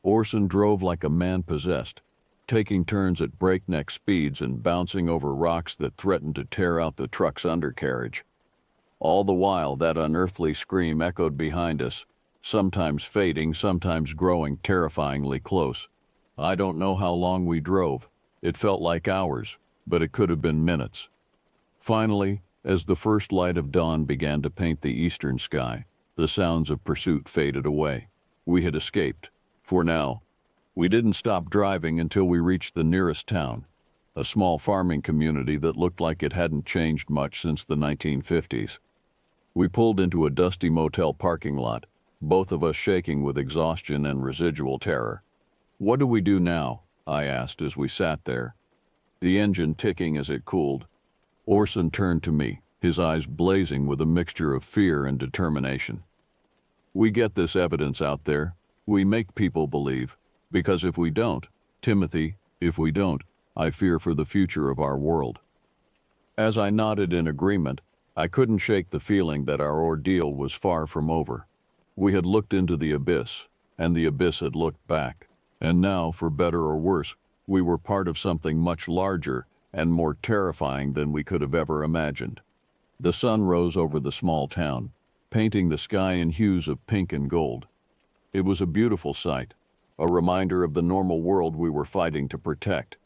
Orson drove like a man possessed, taking turns at breakneck speeds and bouncing over rocks that threatened to tear out the truck's undercarriage. All the while, that unearthly scream echoed behind us, sometimes fading, sometimes growing terrifyingly close. I don't know how long we drove. It felt like hours, but it could have been minutes. Finally, as the first light of dawn began to paint the eastern sky, the sounds of pursuit faded away. We had escaped. For now. We didn't stop driving until we reached the nearest town, a small farming community that looked like it hadn't changed much since the 1950s. We pulled into a dusty motel parking lot, both of us shaking with exhaustion and residual terror. "What do we do now?" I asked as we sat there, the engine ticking as it cooled. Orson turned to me, his eyes blazing with a mixture of fear and determination. "We get this evidence out there. We make people believe, because if we don't, Timothy, if we don't, I fear for the future of our world." As I nodded in agreement, I couldn't shake the feeling that our ordeal was far from over. We had looked into the abyss, and the abyss had looked back. And now, for better or worse, we were part of something much larger and more terrifying than we could have ever imagined. The sun rose over the small town, painting the sky in hues of pink and gold. It was a beautiful sight, a reminder of the normal world we were fighting to protect.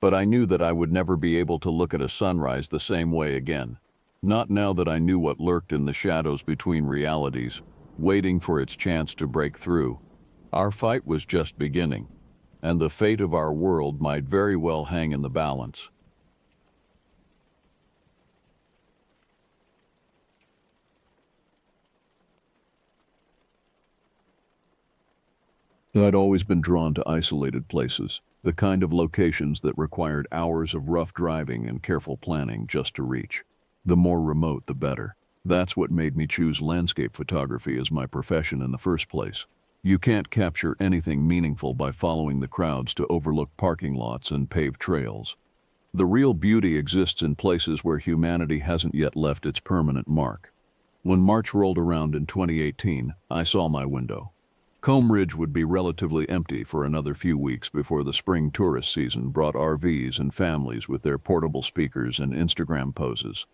But I knew that I would never be able to look at a sunrise the same way again. Not now that I knew what lurked in the shadows between realities, waiting for its chance to break through. Our fight was just beginning, and the fate of our world might very well hang in the balance. I'd always been drawn to isolated places, the kind of locations that required hours of rough driving and careful planning just to reach. The more remote, the better. That's what made me choose landscape photography as my profession in the first place. You can't capture anything meaningful by following the crowds to overlook parking lots and paved trails. The real beauty exists in places where humanity hasn't yet left its permanent mark. When March rolled around in 2018, I saw my window. Combe Ridge would be relatively empty for another few weeks before the spring tourist season brought RVs and families with their portable speakers and Instagram poses.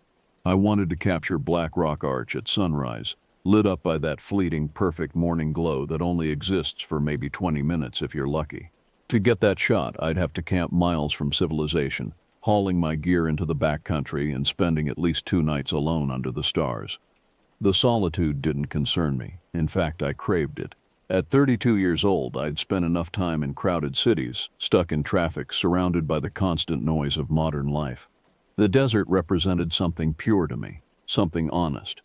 I wanted to capture Black Rock Arch at sunrise, lit up by that fleeting, perfect morning glow that only exists for maybe 20 minutes if you're lucky. To get that shot, I'd have to camp miles from civilization, hauling my gear into the backcountry and spending at least 2 nights alone under the stars. The solitude didn't concern me. In fact, I craved it. At 32 years old, I'd spent enough time in crowded cities, stuck in traffic, surrounded by the constant noise of modern life. The desert represented something pure to me, something honest.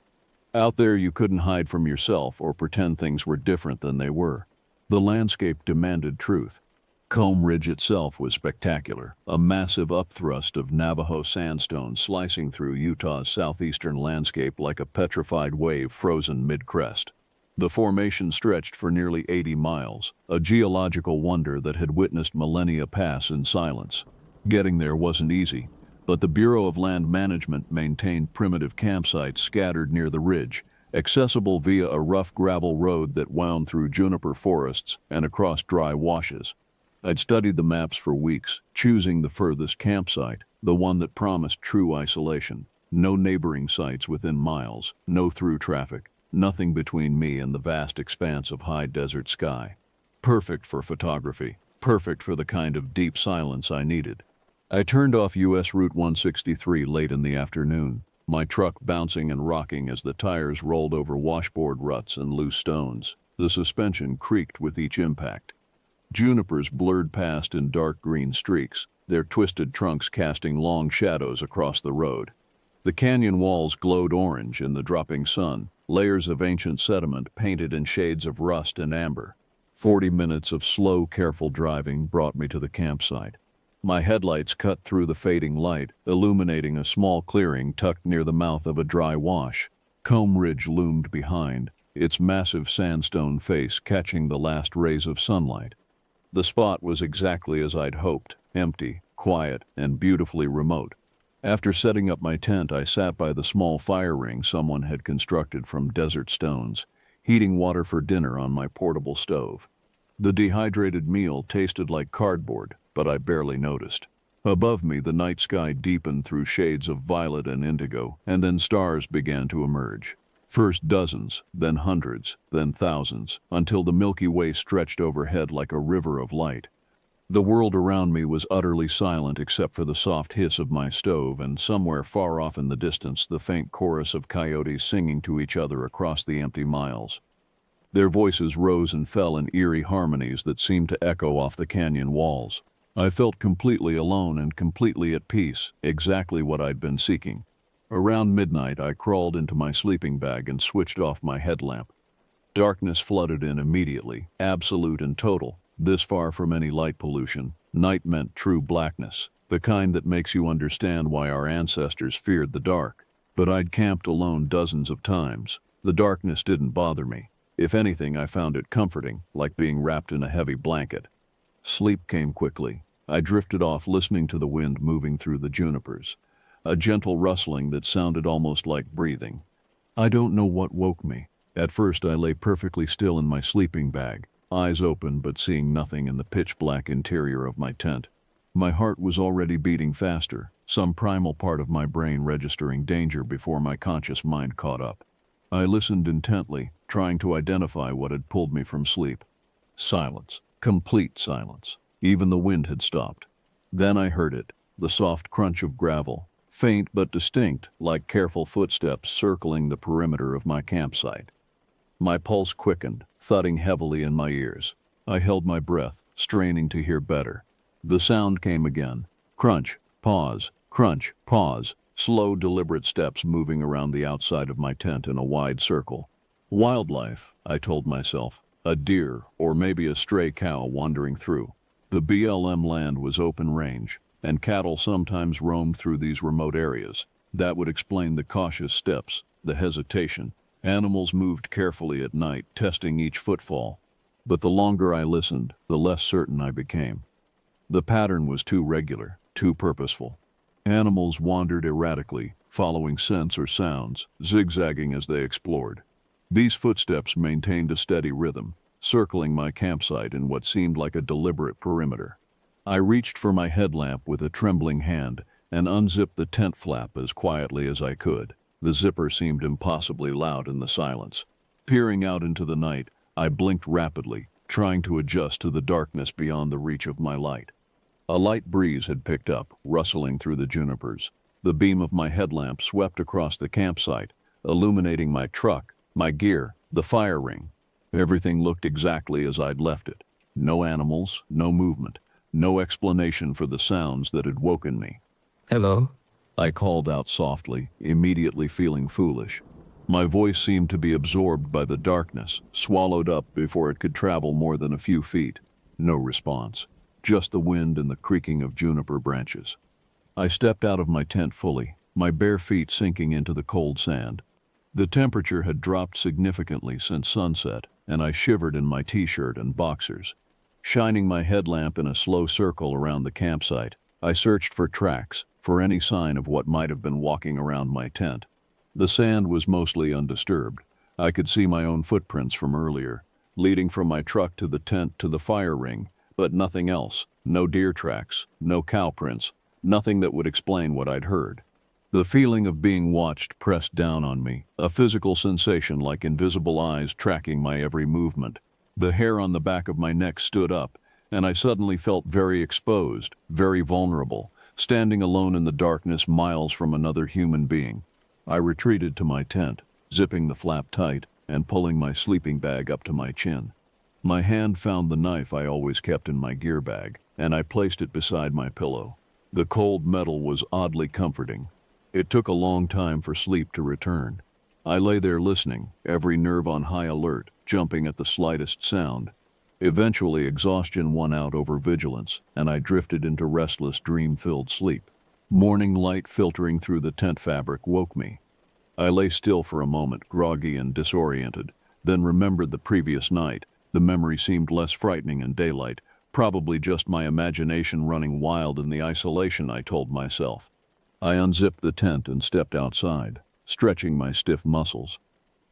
Out there you couldn't hide from yourself or pretend things were different than they were. The landscape demanded truth. Combe Ridge itself was spectacular, a massive upthrust of Navajo sandstone slicing through Utah's southeastern landscape like a petrified wave frozen mid-crest. The formation stretched for nearly 80 miles, a geological wonder that had witnessed millennia pass in silence. Getting there wasn't easy, but the Bureau of Land Management maintained primitive campsites scattered near the ridge, accessible via a rough gravel road that wound through juniper forests and across dry washes. I'd studied the maps for weeks, choosing the furthest campsite, the one that promised true isolation. No neighboring sites within miles, no through traffic. Nothing between me and the vast expanse of high desert sky. Perfect for photography, perfect for the kind of deep silence I needed. I turned off US Route 163 late in the afternoon, my truck bouncing and rocking as the tires rolled over washboard ruts and loose stones. The suspension creaked with each impact. Junipers blurred past in dark green streaks, their twisted trunks casting long shadows across the road. The canyon walls glowed orange in the dropping sun, layers of ancient sediment painted in shades of rust and amber. 40 minutes of slow, careful driving brought me to the campsite. My headlights cut through the fading light, illuminating a small clearing tucked near the mouth of a dry wash. Combe Ridge loomed behind, its massive sandstone face catching the last rays of sunlight. The spot was exactly as I'd hoped, empty, quiet, and beautifully remote. After setting up my tent, I sat by the small fire ring someone had constructed from desert stones, heating water for dinner on my portable stove. The dehydrated meal tasted like cardboard, but I barely noticed. Above me, the night sky deepened through shades of violet and indigo, and then stars began to emerge. First dozens, then hundreds, then thousands, until the Milky Way stretched overhead like a river of light. The world around me was utterly silent except for the soft hiss of my stove and somewhere far off in the distance the faint chorus of coyotes singing to each other across the empty miles. Their voices rose and fell in eerie harmonies that seemed to echo off the canyon walls. I felt completely alone and completely at peace, exactly what I'd been seeking. Around midnight, I crawled into my sleeping bag and switched off my headlamp. Darkness flooded in immediately, absolute and total. This far from any light pollution, night meant true blackness, the kind that makes you understand why our ancestors feared the dark. But I'd camped alone dozens of times. The darkness didn't bother me. If anything, I found it comforting, like being wrapped in a heavy blanket. Sleep came quickly. I drifted off listening to the wind moving through the junipers, a gentle rustling that sounded almost like breathing. I don't know what woke me. At first I lay perfectly still in my sleeping bag, eyes open but seeing nothing in the pitch-black interior of my tent. My heart was already beating faster, some primal part of my brain registering danger before my conscious mind caught up. I listened intently, trying to identify what had pulled me from sleep. Silence. Complete silence. Even the wind had stopped. Then I heard it, the soft crunch of gravel, faint but distinct, like careful footsteps circling the perimeter of my campsite. My pulse quickened, thudding heavily in my ears. I held my breath, straining to hear better. The sound came again. Crunch, pause, crunch, pause, slow, deliberate steps moving around the outside of my tent in a wide circle. Wildlife, I told myself. A deer, or maybe a stray cow wandering through. The BLM land was open range, and cattle sometimes roamed through these remote areas. That would explain the cautious steps, the hesitation. Animals moved carefully at night, testing each footfall. But the longer I listened, the less certain I became. The pattern was too regular, too purposeful. Animals wandered erratically, following scents or sounds, zigzagging as they explored. These footsteps maintained a steady rhythm, circling my campsite in what seemed like a deliberate perimeter. I reached for my headlamp with a trembling hand and unzipped the tent flap as quietly as I could. The zipper seemed impossibly loud in the silence. Peering out into the night, I blinked rapidly, trying to adjust to the darkness beyond the reach of my light. A light breeze had picked up, rustling through the junipers. The beam of my headlamp swept across the campsite, illuminating my truck, my gear, the fire ring. Everything looked exactly as I'd left it. No animals, no movement, no explanation for the sounds that had woken me. Hello? I called out softly, immediately feeling foolish. My voice seemed to be absorbed by the darkness, swallowed up before it could travel more than a few feet. No response, just the wind and the creaking of juniper branches. I stepped out of my tent fully, my bare feet sinking into the cold sand. The temperature had dropped significantly since sunset, and I shivered in my t-shirt and boxers. Shining my headlamp in a slow circle around the campsite, I searched for tracks, for any sign of what might have been walking around my tent. The sand was mostly undisturbed. I could see my own footprints from earlier, leading from my truck to the tent to the fire ring, but nothing else. No deer tracks, no cow prints, nothing that would explain what I'd heard. The feeling of being watched pressed down on me, a physical sensation like invisible eyes tracking my every movement. The hair on the back of my neck stood up, and I suddenly felt very exposed, very vulnerable, standing alone in the darkness miles from another human being. I retreated to my tent, zipping the flap tight and pulling my sleeping bag up to my chin. My hand found the knife I always kept in my gear bag, and I placed it beside my pillow. The cold metal was oddly comforting. It took a long time for sleep to return. I lay there listening, every nerve on high alert, jumping at the slightest sound. Eventually, exhaustion won out over vigilance, and I drifted into restless, dream-filled sleep. Morning light filtering through the tent fabric woke me. I lay still for a moment, groggy and disoriented, then remembered the previous night. The memory seemed less frightening in daylight, probably just my imagination running wild in the isolation, I told myself. I unzipped the tent and stepped outside, stretching my stiff muscles.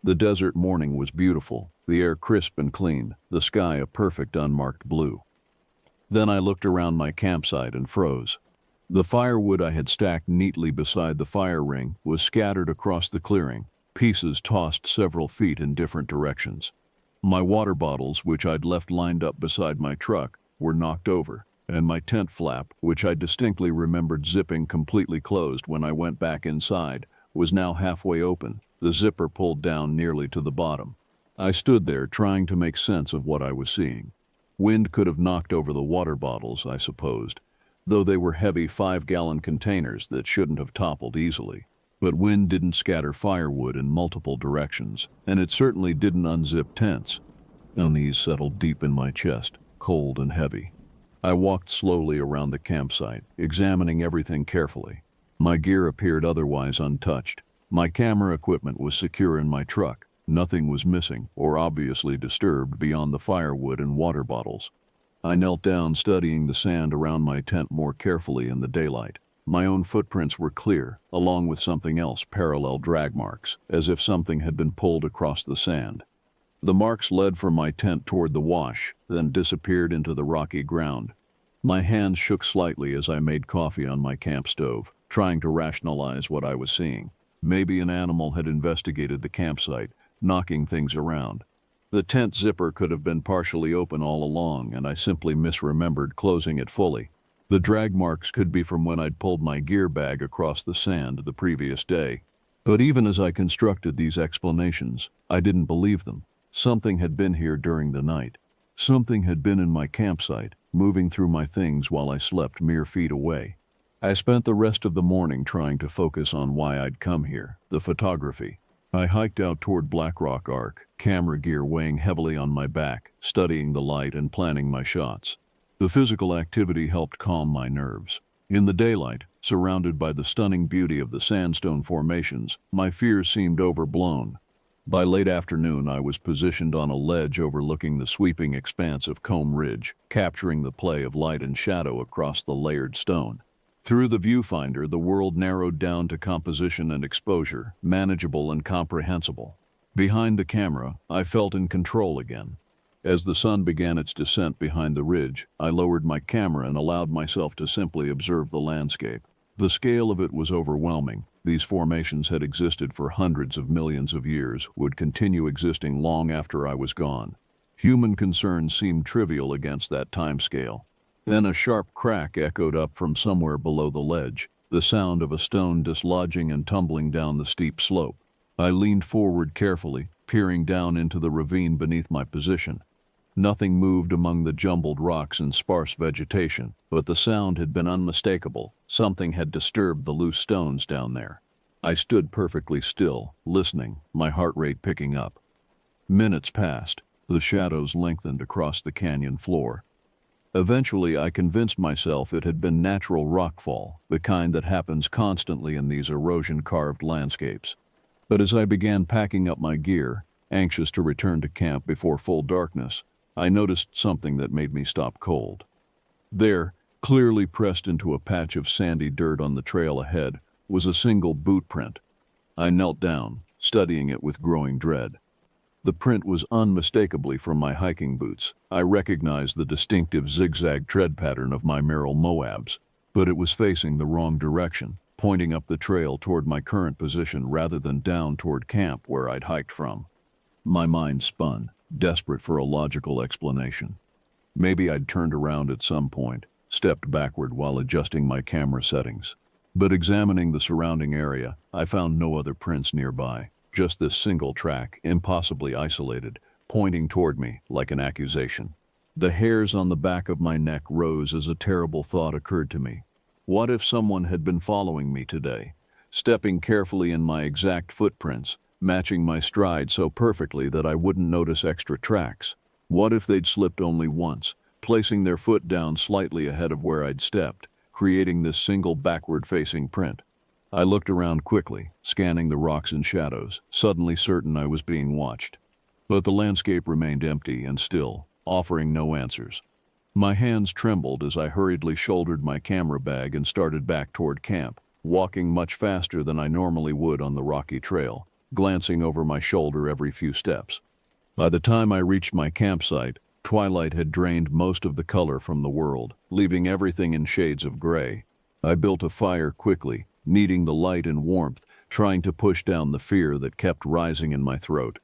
The desert morning was beautiful, the air crisp and clean, the sky a perfect unmarked blue. Then I looked around my campsite and froze. The firewood I had stacked neatly beside the fire ring was scattered across the clearing, pieces tossed several feet in different directions. My water bottles, which I'd left lined up beside my truck, were knocked over, and my tent flap, which I distinctly remembered zipping completely closed when I went back inside, was now halfway open, the zipper pulled down nearly to the bottom. I stood there trying to make sense of what I was seeing. Wind could have knocked over the water bottles, I supposed, though they were heavy 5-gallon containers that shouldn't have toppled easily. But wind didn't scatter firewood in multiple directions, and it certainly didn't unzip tents. Unease settled deep in my chest, cold and heavy. I walked slowly around the campsite, examining everything carefully. My gear appeared otherwise untouched. My camera equipment was secure in my truck. Nothing was missing or obviously disturbed beyond the firewood and water bottles. I knelt down, studying the sand around my tent more carefully in the daylight. My own footprints were clear, along with something else, parallel drag marks, as if something had been pulled across the sand. The marks led from my tent toward the wash, then disappeared into the rocky ground. My hands shook slightly as I made coffee on my camp stove, trying to rationalize what I was seeing. Maybe an animal had investigated the campsite, knocking things around. The tent zipper could have been partially open all along, and I simply misremembered closing it fully. The drag marks could be from when I'd pulled my gear bag across the sand the previous day. But even as I constructed these explanations, I didn't believe them. Something had been here during the night. Something had been in my campsite, moving through my things while I slept mere feet away. I spent the rest of the morning trying to focus on why I'd come here, the photography. I hiked out toward Black Rock Arc, camera gear weighing heavily on my back, studying the light and planning my shots. The physical activity helped calm my nerves. In the daylight, surrounded by the stunning beauty of the sandstone formations, my fears seemed overblown. By late afternoon, I was positioned on a ledge overlooking the sweeping expanse of Combe Ridge, capturing the play of light and shadow across the layered stone. Through the viewfinder, the world narrowed down to composition and exposure, manageable and comprehensible. Behind the camera, I felt in control again. As the sun began its descent behind the ridge, I lowered my camera and allowed myself to simply observe the landscape. The scale of it was overwhelming. These formations had existed for hundreds of millions of years, would continue existing long after I was gone. Human concerns seemed trivial against that timescale. Then a sharp crack echoed up from somewhere below the ledge, the sound of a stone dislodging and tumbling down the steep slope. I leaned forward carefully, peering down into the ravine beneath my position. Nothing moved among the jumbled rocks and sparse vegetation, but the sound had been unmistakable. Something had disturbed the loose stones down there. I stood perfectly still, listening, my heart rate picking up. Minutes passed. The shadows lengthened across the canyon floor. Eventually, I convinced myself it had been natural rockfall, the kind that happens constantly in these erosion-carved landscapes. But as I began packing up my gear, anxious to return to camp before full darkness, I noticed something that made me stop cold. There, clearly pressed into a patch of sandy dirt on the trail ahead, was a single boot print. I knelt down, studying it with growing dread. The print was unmistakably from my hiking boots. I recognized the distinctive zigzag tread pattern of my Merrell Moabs, but it was facing the wrong direction, pointing up the trail toward my current position rather than down toward camp where I'd hiked from. My mind spun, desperate for a logical explanation. Maybe I'd turned around at some point, stepped backward while adjusting my camera settings. But examining the surrounding area, I found no other prints nearby, just this single track, impossibly isolated, pointing toward me like an accusation. The hairs on the back of my neck rose as a terrible thought occurred to me. What if someone had been following me today, stepping carefully in my exact footprints, matching my stride so perfectly that I wouldn't notice extra tracks? What if they'd slipped only once, placing their foot down slightly ahead of where I'd stepped, creating this single backward-facing print? I looked around quickly, scanning the rocks and shadows, suddenly certain I was being watched. But the landscape remained empty and still, offering no answers. My hands trembled as I hurriedly shouldered my camera bag and started back toward camp, walking much faster than I normally would on the rocky trail, glancing over my shoulder every few steps. By the time I reached my campsite, twilight had drained most of the color from the world, leaving everything in shades of gray. I built a fire quickly, needing the light and warmth, trying to push down the fear that kept rising in my throat.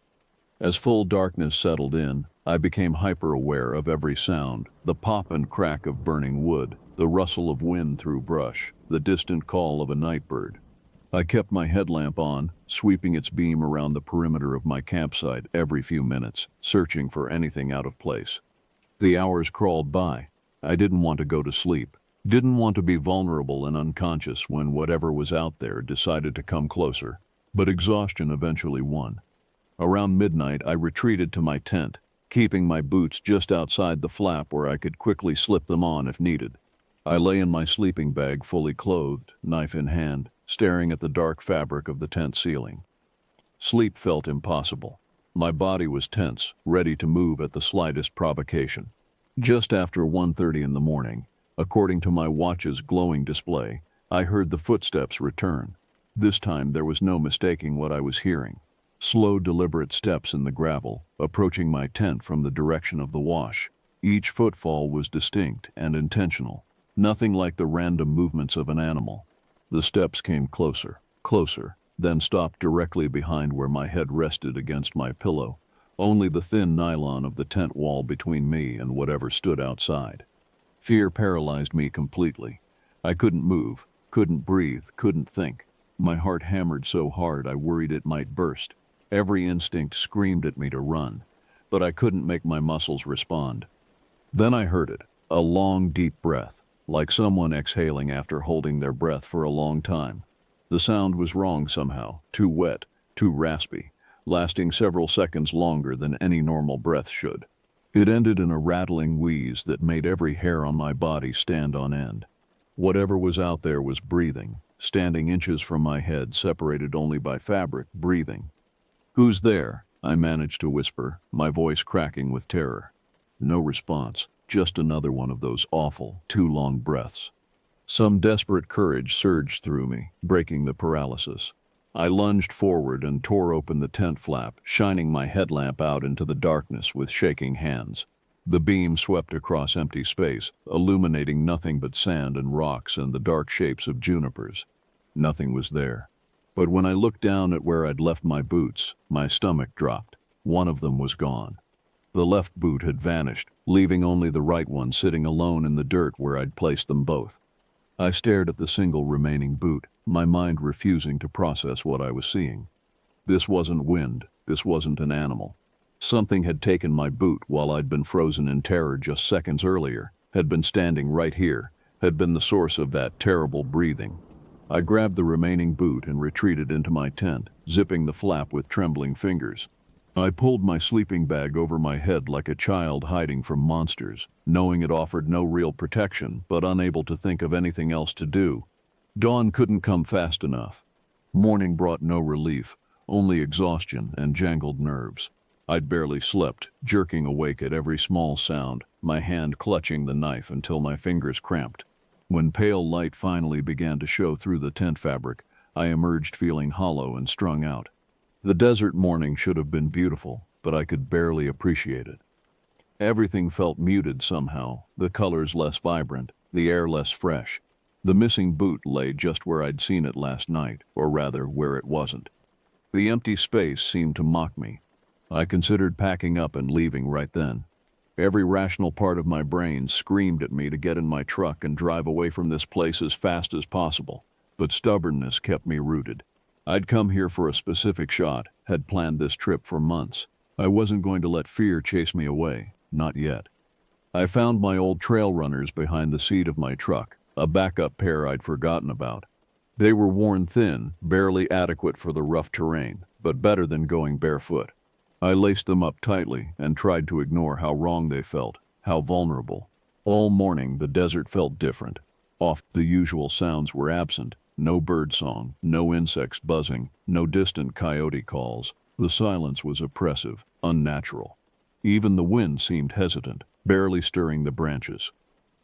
As full darkness settled in, I became hyper-aware of every sound, the pop and crack of burning wood, the rustle of wind through brush, the distant call of a night bird. I kept my headlamp on, sweeping its beam around the perimeter of my campsite every few minutes, searching for anything out of place. The hours crawled by. I didn't want to go to sleep, didn't want to be vulnerable and unconscious when whatever was out there decided to come closer, but exhaustion eventually won. Around midnight, I retreated to my tent, keeping my boots just outside the flap where I could quickly slip them on if needed. I lay in my sleeping bag fully clothed, knife in hand, staring at the dark fabric of the tent ceiling. Sleep felt impossible. My body was tense, ready to move at the slightest provocation. Just after 1:30 in the morning, according to my watch's glowing display, I heard the footsteps return. This time there was no mistaking what I was hearing. Slow, deliberate steps in the gravel, approaching my tent from the direction of the wash. Each footfall was distinct and intentional, nothing like the random movements of an animal. The steps came closer, closer, then stopped directly behind where my head rested against my pillow, only the thin nylon of the tent wall between me and whatever stood outside. Fear paralyzed me completely. I couldn't move, couldn't breathe, couldn't think. My heart hammered so hard I worried it might burst. Every instinct screamed at me to run, but I couldn't make my muscles respond. Then I heard it, a long, deep breath, like someone exhaling after holding their breath for a long time. The sound was wrong somehow, too wet, too raspy, lasting several seconds longer than any normal breath should. It ended in a rattling wheeze that made every hair on my body stand on end. Whatever was out there was breathing, standing inches from my head, separated only by fabric, breathing. "Who's there?" I managed to whisper, my voice cracking with terror. No response, just another one of those awful, too long breaths. Some desperate courage surged through me, breaking the paralysis. I lunged forward and tore open the tent flap, shining my headlamp out into the darkness with shaking hands. The beam swept across empty space, illuminating nothing but sand and rocks and the dark shapes of junipers. Nothing was there. But when I looked down at where I'd left my boots, my stomach dropped. One of them was gone. The left boot had vanished, leaving only the right one sitting alone in the dirt where I'd placed them both. I stared at the single remaining boot, my mind refusing to process what I was seeing. This wasn't wind, this wasn't an animal. Something had taken my boot while I'd been frozen in terror just seconds earlier, had been standing right here, had been the source of that terrible breathing. I grabbed the remaining boot and retreated into my tent, zipping the flap with trembling fingers. I pulled my sleeping bag over my head like a child hiding from monsters, knowing it offered no real protection, but unable to think of anything else to do. Dawn couldn't come fast enough. Morning brought no relief, only exhaustion and jangled nerves. I'd barely slept, jerking awake at every small sound, my hand clutching the knife until my fingers cramped. When pale light finally began to show through the tent fabric, I emerged feeling hollow and strung out. The desert morning should have been beautiful, but I could barely appreciate it. Everything felt muted somehow, the colors less vibrant, the air less fresh. The missing boot lay just where I'd seen it last night, or rather, where it wasn't. The empty space seemed to mock me. I considered packing up and leaving right then. Every rational part of my brain screamed at me to get in my truck and drive away from this place as fast as possible, but stubbornness kept me rooted. I'd come here for a specific shot, had planned this trip for months. I wasn't going to let fear chase me away, not yet. I found my old trail runners behind the seat of my truck, a backup pair I'd forgotten about. They were worn thin, barely adequate for the rough terrain, but better than going barefoot. I laced them up tightly and tried to ignore how wrong they felt, how vulnerable. All morning the desert felt different. Oft the usual sounds were absent. No bird song, no insects buzzing, no distant coyote calls. The silence was oppressive, unnatural. Even the wind seemed hesitant, barely stirring the branches.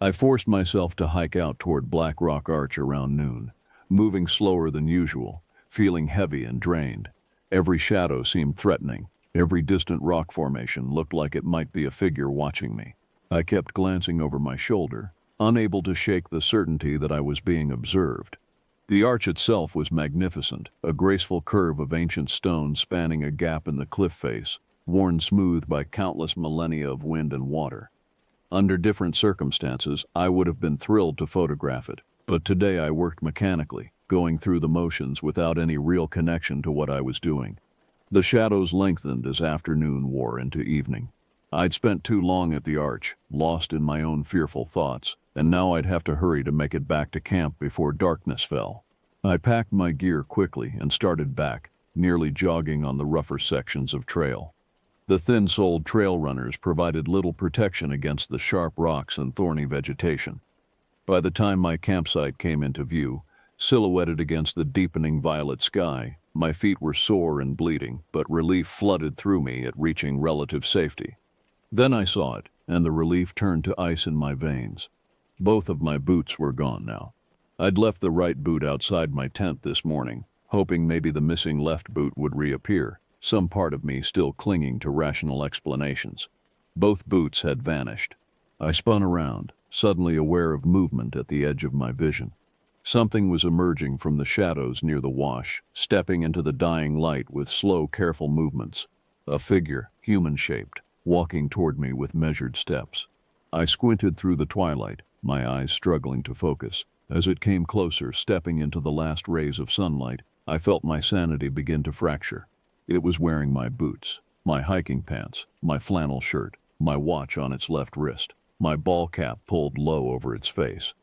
I forced myself to hike out toward Black Rock Arch around noon, moving slower than usual, feeling heavy and drained. Every shadow seemed threatening. Every distant rock formation looked like it might be a figure watching me. I kept glancing over my shoulder, unable to shake the certainty that I was being observed. The arch itself was magnificent, a graceful curve of ancient stone spanning a gap in the cliff face, worn smooth by countless millennia of wind and water. Under different circumstances, I would have been thrilled to photograph it, but today I worked mechanically, going through the motions without any real connection to what I was doing. The shadows lengthened as afternoon wore into evening. I'd spent too long at the arch, lost in my own fearful thoughts, and now I'd have to hurry to make it back to camp before darkness fell. I packed my gear quickly and started back, nearly jogging on the rougher sections of trail. The thin-soled trail runners provided little protection against the sharp rocks and thorny vegetation. By the time my campsite came into view, silhouetted against the deepening violet sky, my feet were sore and bleeding, but relief flooded through me at reaching relative safety. Then I saw it, and the relief turned to ice in my veins. Both of my boots were gone now. I'd left the right boot outside my tent this morning, hoping maybe the missing left boot would reappear, some part of me still clinging to rational explanations. Both boots had vanished. I spun around, suddenly aware of movement at the edge of my vision. Something was emerging from the shadows near the wash, stepping into the dying light with slow, careful movements. A figure, human-shaped, walking toward me with measured steps. I squinted through the twilight, my eyes struggling to focus. As it came closer, stepping into the last rays of sunlight, I felt my sanity begin to fracture. It was wearing my boots, my hiking pants, my flannel shirt, my watch on its left wrist, my ball cap pulled low over its face.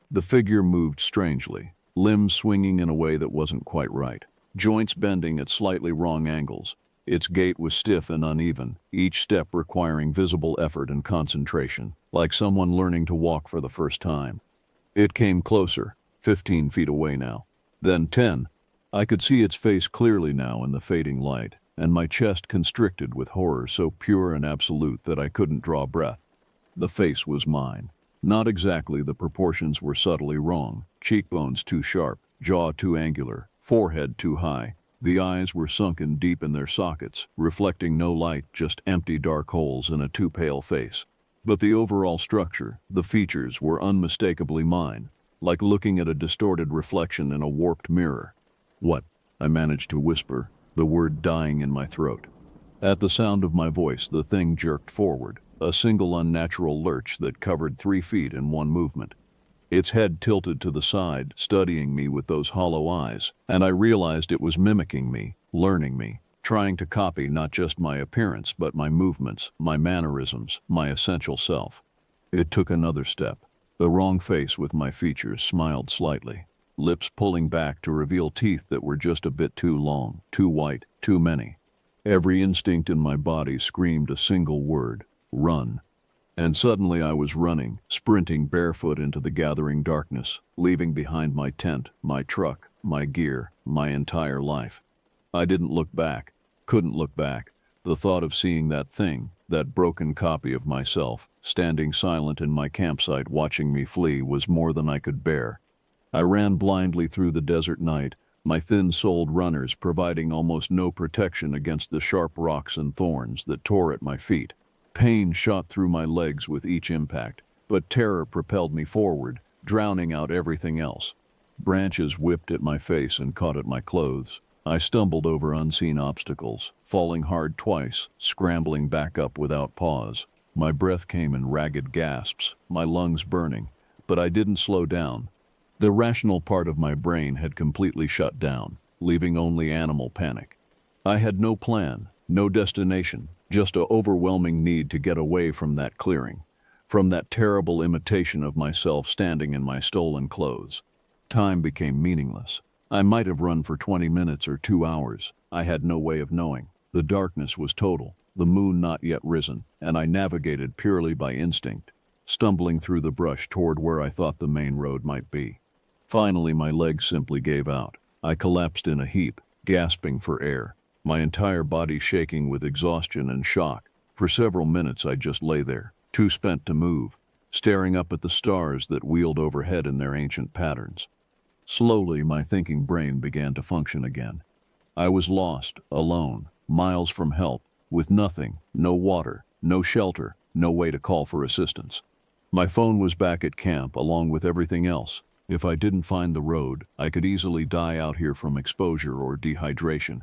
The figure moved strangely, limbs swinging in a way that wasn't quite right, joints bending at slightly wrong angles. Its gait was stiff and uneven, each step requiring visible effort and concentration, like someone learning to walk for the first time. It came closer, 15 feet away now. Then 10. I could see its face clearly now in the fading light, and my chest constricted with horror so pure and absolute that I couldn't draw breath. The face was mine. Not exactly, the proportions were subtly wrong. Cheekbones too sharp, jaw too angular, forehead too high. The eyes were sunken deep in their sockets, reflecting no light, just empty dark holes in a too pale face. But the overall structure, the features, were unmistakably mine, like looking at a distorted reflection in a warped mirror. "What?" I managed to whisper, the word dying in my throat. At the sound of my voice, the thing jerked forward, a single unnatural lurch that covered 3 feet in one movement. Its head tilted to the side, studying me with those hollow eyes, and I realized it was mimicking me, learning me, trying to copy not just my appearance but my movements, my mannerisms, my essential self. It took another step. The wrong face with my features smiled slightly, lips pulling back to reveal teeth that were just a bit too long, too white, too many. Every instinct in my body screamed a single word: run. And suddenly I was running, sprinting barefoot into the gathering darkness, leaving behind my tent, my truck, my gear, my entire life. I didn't look back, couldn't look back. The thought of seeing that thing, that broken copy of myself, standing silent in my campsite watching me flee, was more than I could bear. I ran blindly through the desert night, my thin-soled runners providing almost no protection against the sharp rocks and thorns that tore at my feet. Pain shot through my legs with each impact, but terror propelled me forward, drowning out everything else. Branches whipped at my face and caught at my clothes. I stumbled over unseen obstacles, falling hard twice, scrambling back up without pause. My breath came in ragged gasps, my lungs burning, but I didn't slow down. The rational part of my brain had completely shut down, leaving only animal panic. I had no plan, no destination, just an overwhelming need to get away from that clearing, from that terrible imitation of myself standing in my stolen clothes. Time became meaningless. I might have run for 20 minutes or 2 hours. I had no way of knowing. The darkness was total, the moon not yet risen, and I navigated purely by instinct, stumbling through the brush toward where I thought the main road might be. Finally, my legs simply gave out. I collapsed in a heap, gasping for air, my entire body shaking with exhaustion and shock. For several minutes I just lay there, too spent to move, staring up at the stars that wheeled overhead in their ancient patterns. Slowly, my thinking brain began to function again. I was lost, alone, miles from help, with nothing, no water, no shelter, no way to call for assistance. My phone was back at camp along with everything else. If I didn't find the road, I could easily die out here from exposure or dehydration.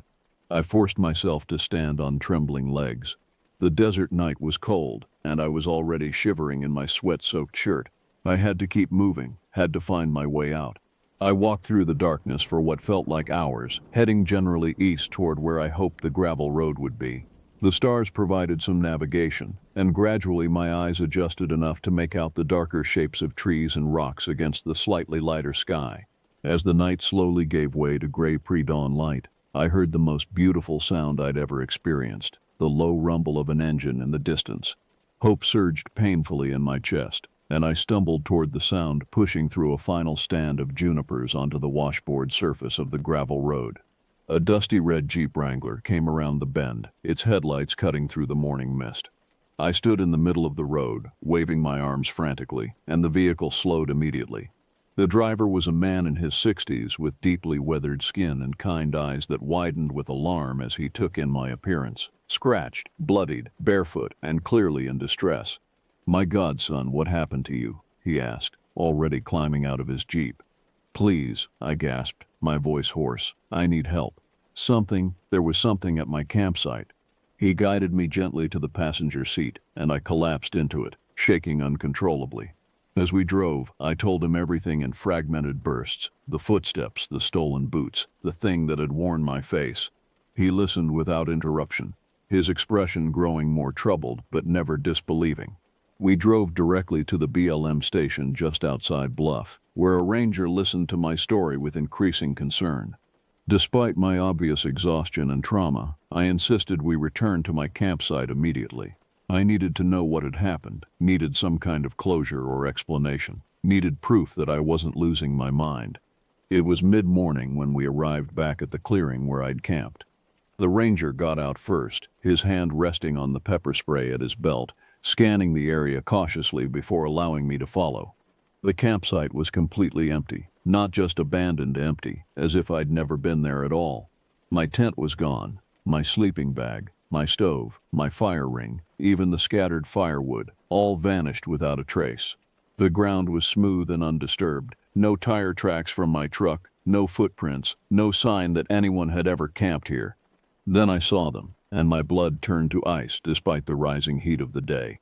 I forced myself to stand on trembling legs. The desert night was cold, and I was already shivering in my sweat-soaked shirt. I had to keep moving, had to find my way out. I walked through the darkness for what felt like hours, heading generally east toward where I hoped the gravel road would be. The stars provided some navigation, and gradually my eyes adjusted enough to make out the darker shapes of trees and rocks against the slightly lighter sky. As the night slowly gave way to gray pre-dawn light, I heard the most beautiful sound I'd ever experienced, the low rumble of an engine in the distance. Hope surged painfully in my chest, and I stumbled toward the sound, pushing through a final stand of junipers onto the washboard surface of the gravel road. A dusty red Jeep Wrangler came around the bend, its headlights cutting through the morning mist. I stood in the middle of the road, waving my arms frantically, and the vehicle slowed immediately. The driver was a man in his 60s with deeply weathered skin and kind eyes that widened with alarm as he took in my appearance, scratched, bloodied, barefoot, and clearly in distress. "My God, son, what happened to you?" he asked, already climbing out of his Jeep. "Please," I gasped, my voice hoarse. "I need help. There was something at my campsite." He guided me gently to the passenger seat, and I collapsed into it, shaking uncontrollably. As we drove, I told him everything in fragmented bursts: the footsteps, the stolen boots, the thing that had worn my face. He listened without interruption, his expression growing more troubled but never disbelieving. We drove directly to the BLM station just outside Bluff, where a ranger listened to my story with increasing concern. Despite my obvious exhaustion and trauma, I insisted we return to my campsite immediately. I needed to know what had happened, needed some kind of closure or explanation, needed proof that I wasn't losing my mind. It was mid-morning when we arrived back at the clearing where I'd camped. The ranger got out first, his hand resting on the pepper spray at his belt, scanning the area cautiously before allowing me to follow. The campsite was completely empty, not just abandoned empty, as if I'd never been there at all. My tent was gone, my sleeping bag, my stove, my fire ring, even the scattered firewood, all vanished without a trace. The ground was smooth and undisturbed, no tire tracks from my truck, no footprints, no sign that anyone had ever camped here. Then I saw them, and my blood turned to ice despite the rising heat of the day.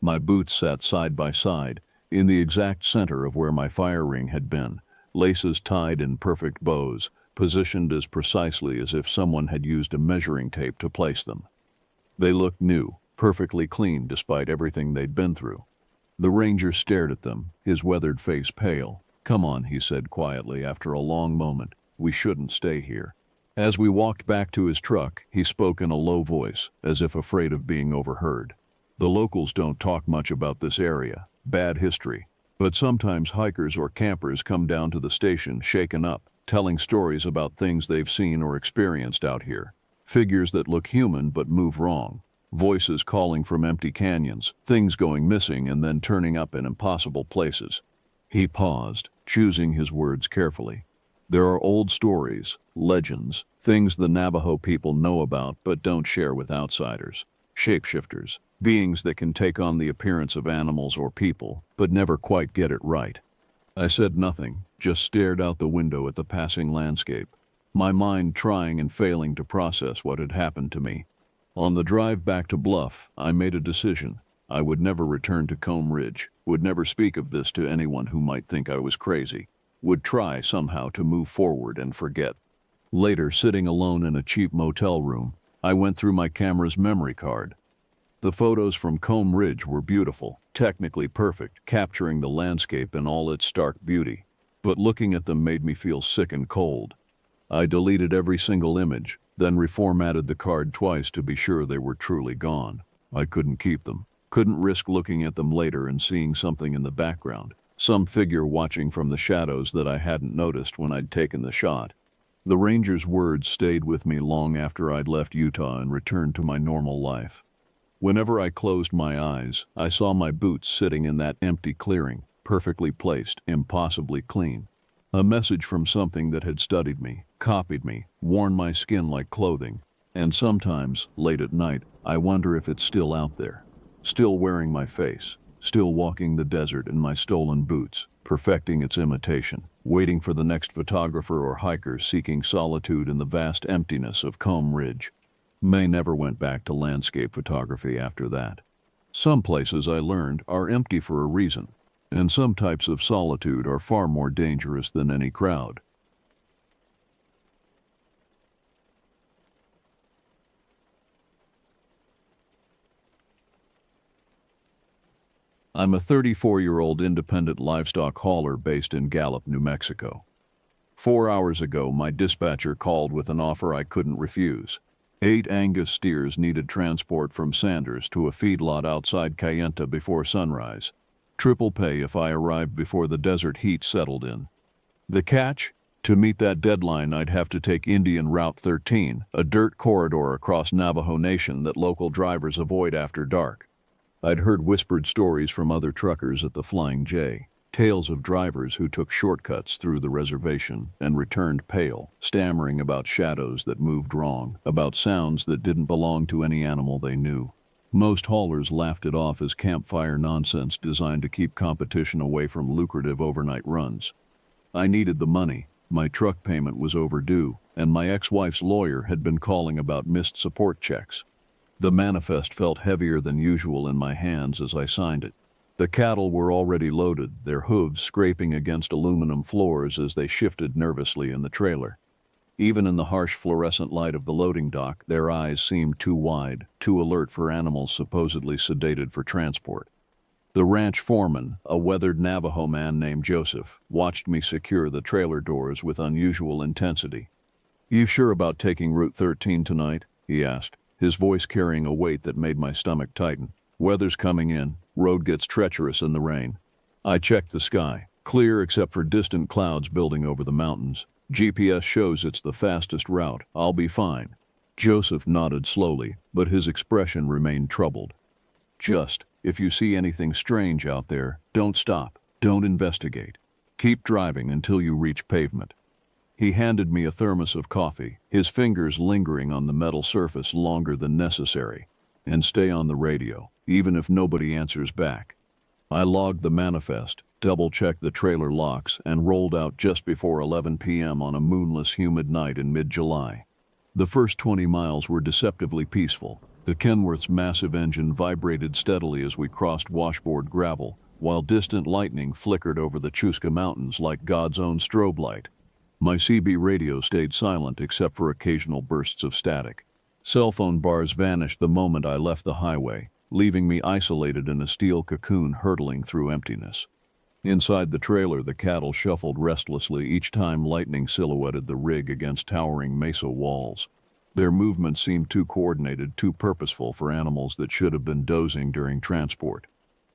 My boots sat side by side, in the exact center of where my fire ring had been, laces tied in perfect bows, positioned as precisely as if someone had used a measuring tape to place them. They looked new, perfectly clean despite everything they'd been through. The ranger stared at them, his weathered face pale. "Come on," he said quietly after a long moment. "We shouldn't stay here." As we walked back to his truck, he spoke in a low voice, as if afraid of being overheard. "The locals don't talk much about this area. Bad history. But sometimes hikers or campers come down to the station shaken up, telling stories about things they've seen or experienced out here. Figures that look human but move wrong. Voices calling from empty canyons, things going missing and then turning up in impossible places." He paused, choosing his words carefully. "There are old stories, legends, things the Navajo people know about but don't share with outsiders. Shapeshifters, beings that can take on the appearance of animals or people, but never quite get it right." I said nothing, just stared out the window at the passing landscape, my mind trying and failing to process what had happened to me. On the drive back to Bluff, I made a decision. I would never return to Comb Ridge, would never speak of this to anyone who might think I was crazy, would try somehow to move forward and forget. Later, sitting alone in a cheap motel room, I went through my camera's memory card. The photos from Comb Ridge were beautiful, technically perfect, capturing the landscape in all its stark beauty. But looking at them made me feel sick and cold. I deleted every single image, then reformatted the card twice to be sure they were truly gone. I couldn't keep them. Couldn't risk looking at them later and seeing something in the background, some figure watching from the shadows that I hadn't noticed when I'd taken the shot. The ranger's words stayed with me long after I'd left Utah and returned to my normal life. Whenever I closed my eyes, I saw my boots sitting in that empty clearing, perfectly placed, impossibly clean. A message from something that had studied me, copied me, worn my skin like clothing. And sometimes, late at night, I wonder if it's still out there. Still wearing my face, still walking the desert in my stolen boots, perfecting its imitation, waiting for the next photographer or hiker seeking solitude in the vast emptiness of Comb Ridge. May never went back to landscape photography after that. Some places, I learned, are empty for a reason, and some types of solitude are far more dangerous than any crowd. I'm a 34-year-old independent livestock hauler based in Gallup, New Mexico. 4 hours ago, my dispatcher called with an offer I couldn't refuse. 8 Angus steers needed transport from Sanders to a feedlot outside Kayenta before sunrise. Triple pay if I arrived before the desert heat settled in. The catch? To meet that deadline, I'd have to take Indian Route 13, a dirt corridor across Navajo Nation that local drivers avoid after dark. I'd heard whispered stories from other truckers at the Flying J, tales of drivers who took shortcuts through the reservation and returned pale, stammering about shadows that moved wrong, about sounds that didn't belong to any animal they knew. Most haulers laughed it off as campfire nonsense designed to keep competition away from lucrative overnight runs. I needed the money. My truck payment was overdue, and my ex-wife's lawyer had been calling about missed support checks. The manifest felt heavier than usual in my hands as I signed it. The cattle were already loaded, their hooves scraping against aluminum floors as they shifted nervously in the trailer. Even in the harsh fluorescent light of the loading dock, their eyes seemed too wide, too alert for animals supposedly sedated for transport. The ranch foreman, a weathered Navajo man named Joseph, watched me secure the trailer doors with unusual intensity. "You sure about taking Route 13 tonight?" he asked, his voice carrying a weight that made my stomach tighten. "Weather's coming in. Road gets treacherous in the rain." I checked the sky. Clear except for distant clouds building over the mountains. GPS shows it's the fastest route. I'll be fine. Joseph nodded slowly, but his expression remained troubled. "Just, if you see anything strange out there, don't stop. Don't investigate. Keep driving until you reach pavement." He handed me a thermos of coffee, his fingers lingering on the metal surface longer than necessary. "And stay on the radio, even if nobody answers back." I logged the manifest, double-checked the trailer locks, and rolled out just before 11 p.m. on a moonless, humid night in mid-July. The first 20 miles were deceptively peaceful. The Kenworth's massive engine vibrated steadily as we crossed washboard gravel, while distant lightning flickered over the Chusca Mountains like God's own strobe light. My CB radio stayed silent except for occasional bursts of static. Cell phone bars vanished the moment I left the highway, leaving me isolated in a steel cocoon hurtling through emptiness. Inside the trailer, the cattle shuffled restlessly each time lightning silhouetted the rig against towering mesa walls. Their movements seemed too coordinated, too purposeful for animals that should have been dozing during transport.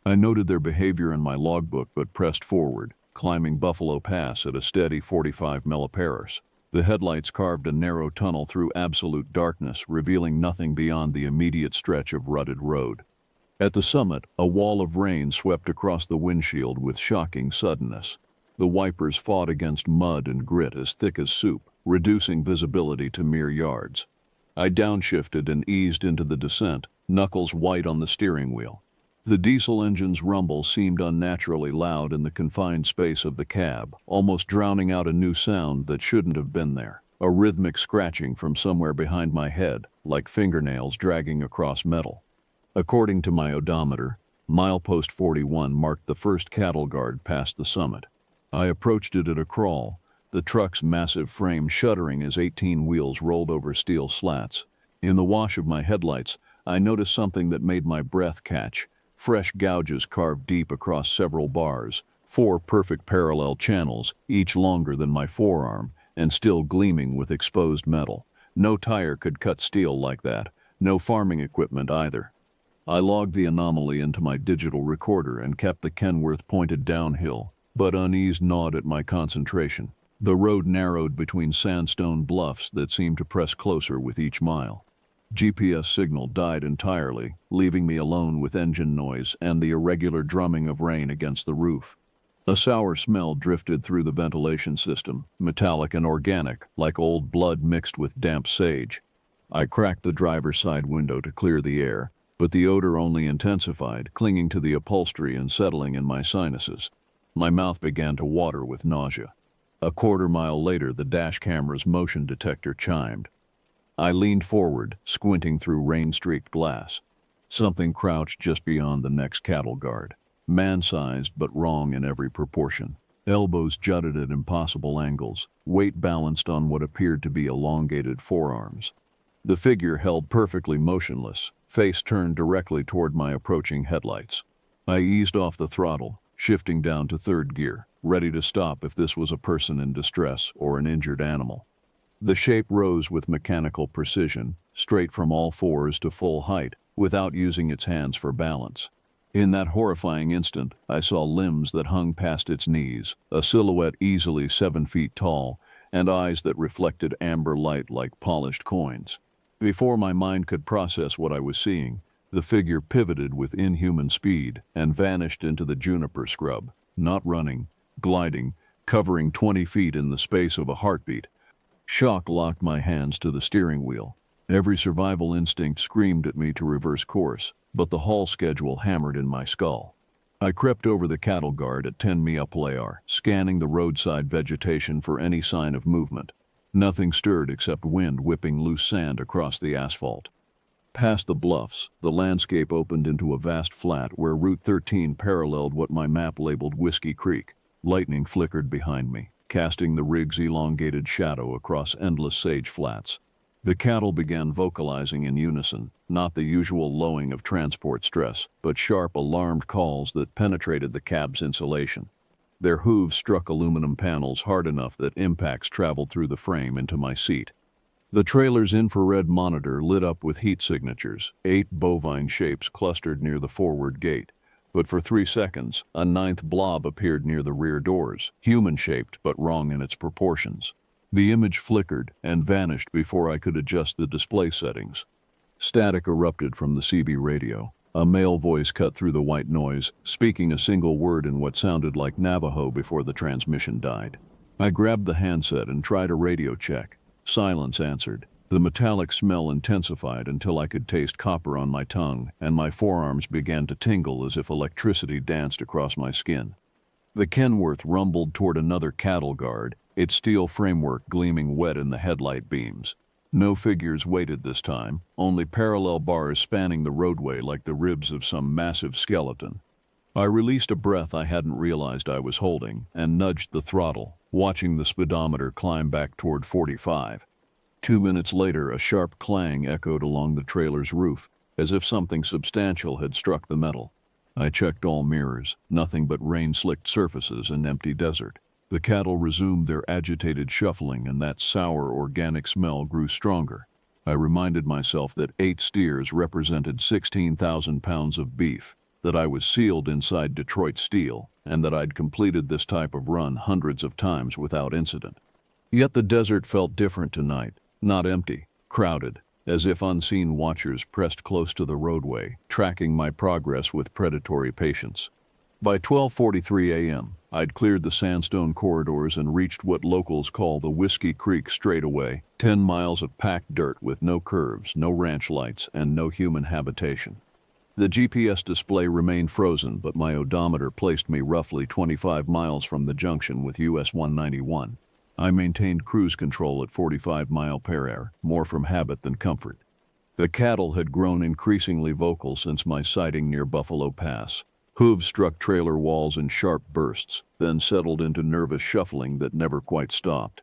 I noted their behavior in my logbook but pressed forward, climbing Buffalo Pass at a steady 45 milliparas. The headlights carved a narrow tunnel through absolute darkness, revealing nothing beyond the immediate stretch of rutted road. At the summit, a wall of rain swept across the windshield with shocking suddenness. The wipers fought against mud and grit as thick as soup, reducing visibility to mere yards. I downshifted and eased into the descent, knuckles white on the steering wheel. The diesel engine's rumble seemed unnaturally loud in the confined space of the cab, almost drowning out a new sound that shouldn't have been there. A rhythmic scratching from somewhere behind my head, like fingernails dragging across metal. According to my odometer, milepost 41 marked the first cattle guard past the summit. I approached it at a crawl, the truck's massive frame shuddering as 18 wheels rolled over steel slats. In the wash of my headlights, I noticed something that made my breath catch. Fresh gouges carved deep across several bars, 4 perfect parallel channels, each longer than my forearm, and still gleaming with exposed metal. No tire could cut steel like that, no farming equipment either. I logged the anomaly into my digital recorder and kept the Kenworth pointed downhill, but unease gnawed at my concentration. The road narrowed between sandstone bluffs that seemed to press closer with each mile. GPS signal died entirely, leaving me alone with engine noise and the irregular drumming of rain against the roof. A sour smell drifted through the ventilation system, metallic and organic, like old blood mixed with damp sage. I cracked the driver's side window to clear the air, but the odor only intensified, clinging to the upholstery and settling in my sinuses. My mouth began to water with nausea. A quarter-mile later, the dash camera's motion detector chimed. I leaned forward, squinting through rain-streaked glass. Something crouched just beyond the next cattle guard, man-sized but wrong in every proportion. Elbows jutted at impossible angles, weight balanced on what appeared to be elongated forearms. The figure held perfectly motionless, face turned directly toward my approaching headlights. I eased off the throttle, shifting down to third gear, ready to stop if this was a person in distress or an injured animal. The shape rose with mechanical precision, straight from all fours to full height, without using its hands for balance. In that horrifying instant, I saw limbs that hung past its knees, a silhouette easily 7 feet tall, and eyes that reflected amber light like polished coins. Before my mind could process what I was seeing, the figure pivoted with inhuman speed and vanished into the juniper scrub, not running, gliding, covering 20 feet in the space of a heartbeat. Shock locked my hands to the steering wheel. Every survival instinct screamed at me to reverse course, but the haul schedule hammered in my skull. I crept over the cattle guard at 10 Mia Playar, scanning the roadside vegetation for any sign of movement. Nothing stirred except wind whipping loose sand across the asphalt. Past the bluffs, the landscape opened into a vast flat where Route 13 paralleled what my map labeled Whiskey Creek. Lightning flickered behind me, casting the rig's elongated shadow across endless sage flats. The cattle began vocalizing in unison, not the usual lowing of transport stress, but sharp, alarmed calls that penetrated the cab's insulation. Their hooves struck aluminum panels hard enough that impacts traveled through the frame into my seat. The trailer's infrared monitor lit up with heat signatures, 8 bovine shapes clustered near the forward gate. But for 3 seconds, a 9th blob appeared near the rear doors, human-shaped but wrong in its proportions. The image flickered and vanished before I could adjust the display settings. Static erupted from the CB radio. A male voice cut through the white noise, speaking a single word in what sounded like Navajo before the transmission died. I grabbed the handset and tried a radio check. Silence answered. The metallic smell intensified until I could taste copper on my tongue, and my forearms began to tingle as if electricity danced across my skin. The Kenworth rumbled toward another cattle guard, its steel framework gleaming wet in the headlight beams. No figures waited this time, only parallel bars spanning the roadway like the ribs of some massive skeleton. I released a breath I hadn't realized I was holding and nudged the throttle, watching the speedometer climb back toward 45. 2 minutes later, a sharp clang echoed along the trailer's roof, as if something substantial had struck the metal. I checked all mirrors, nothing but rain-slicked surfaces and empty desert. The cattle resumed their agitated shuffling, and that sour organic smell grew stronger. I reminded myself that 8 steers represented 16,000 pounds of beef, that I was sealed inside Detroit steel, and that I'd completed this type of run hundreds of times without incident. Yet the desert felt different tonight, not empty, crowded, as if unseen watchers pressed close to the roadway, tracking my progress with predatory patience. By 12:43 a.m., I'd cleared the sandstone corridors and reached what locals call the Whiskey Creek straightaway, 10 miles of packed dirt with no curves, no ranch lights, and no human habitation. The GPS display remained frozen, but my odometer placed me roughly 25 miles from the junction with US 191. I maintained cruise control at 45 mph, more from habit than comfort. The cattle had grown increasingly vocal since my sighting near Buffalo Pass. Hooves struck trailer walls in sharp bursts, then settled into nervous shuffling that never quite stopped.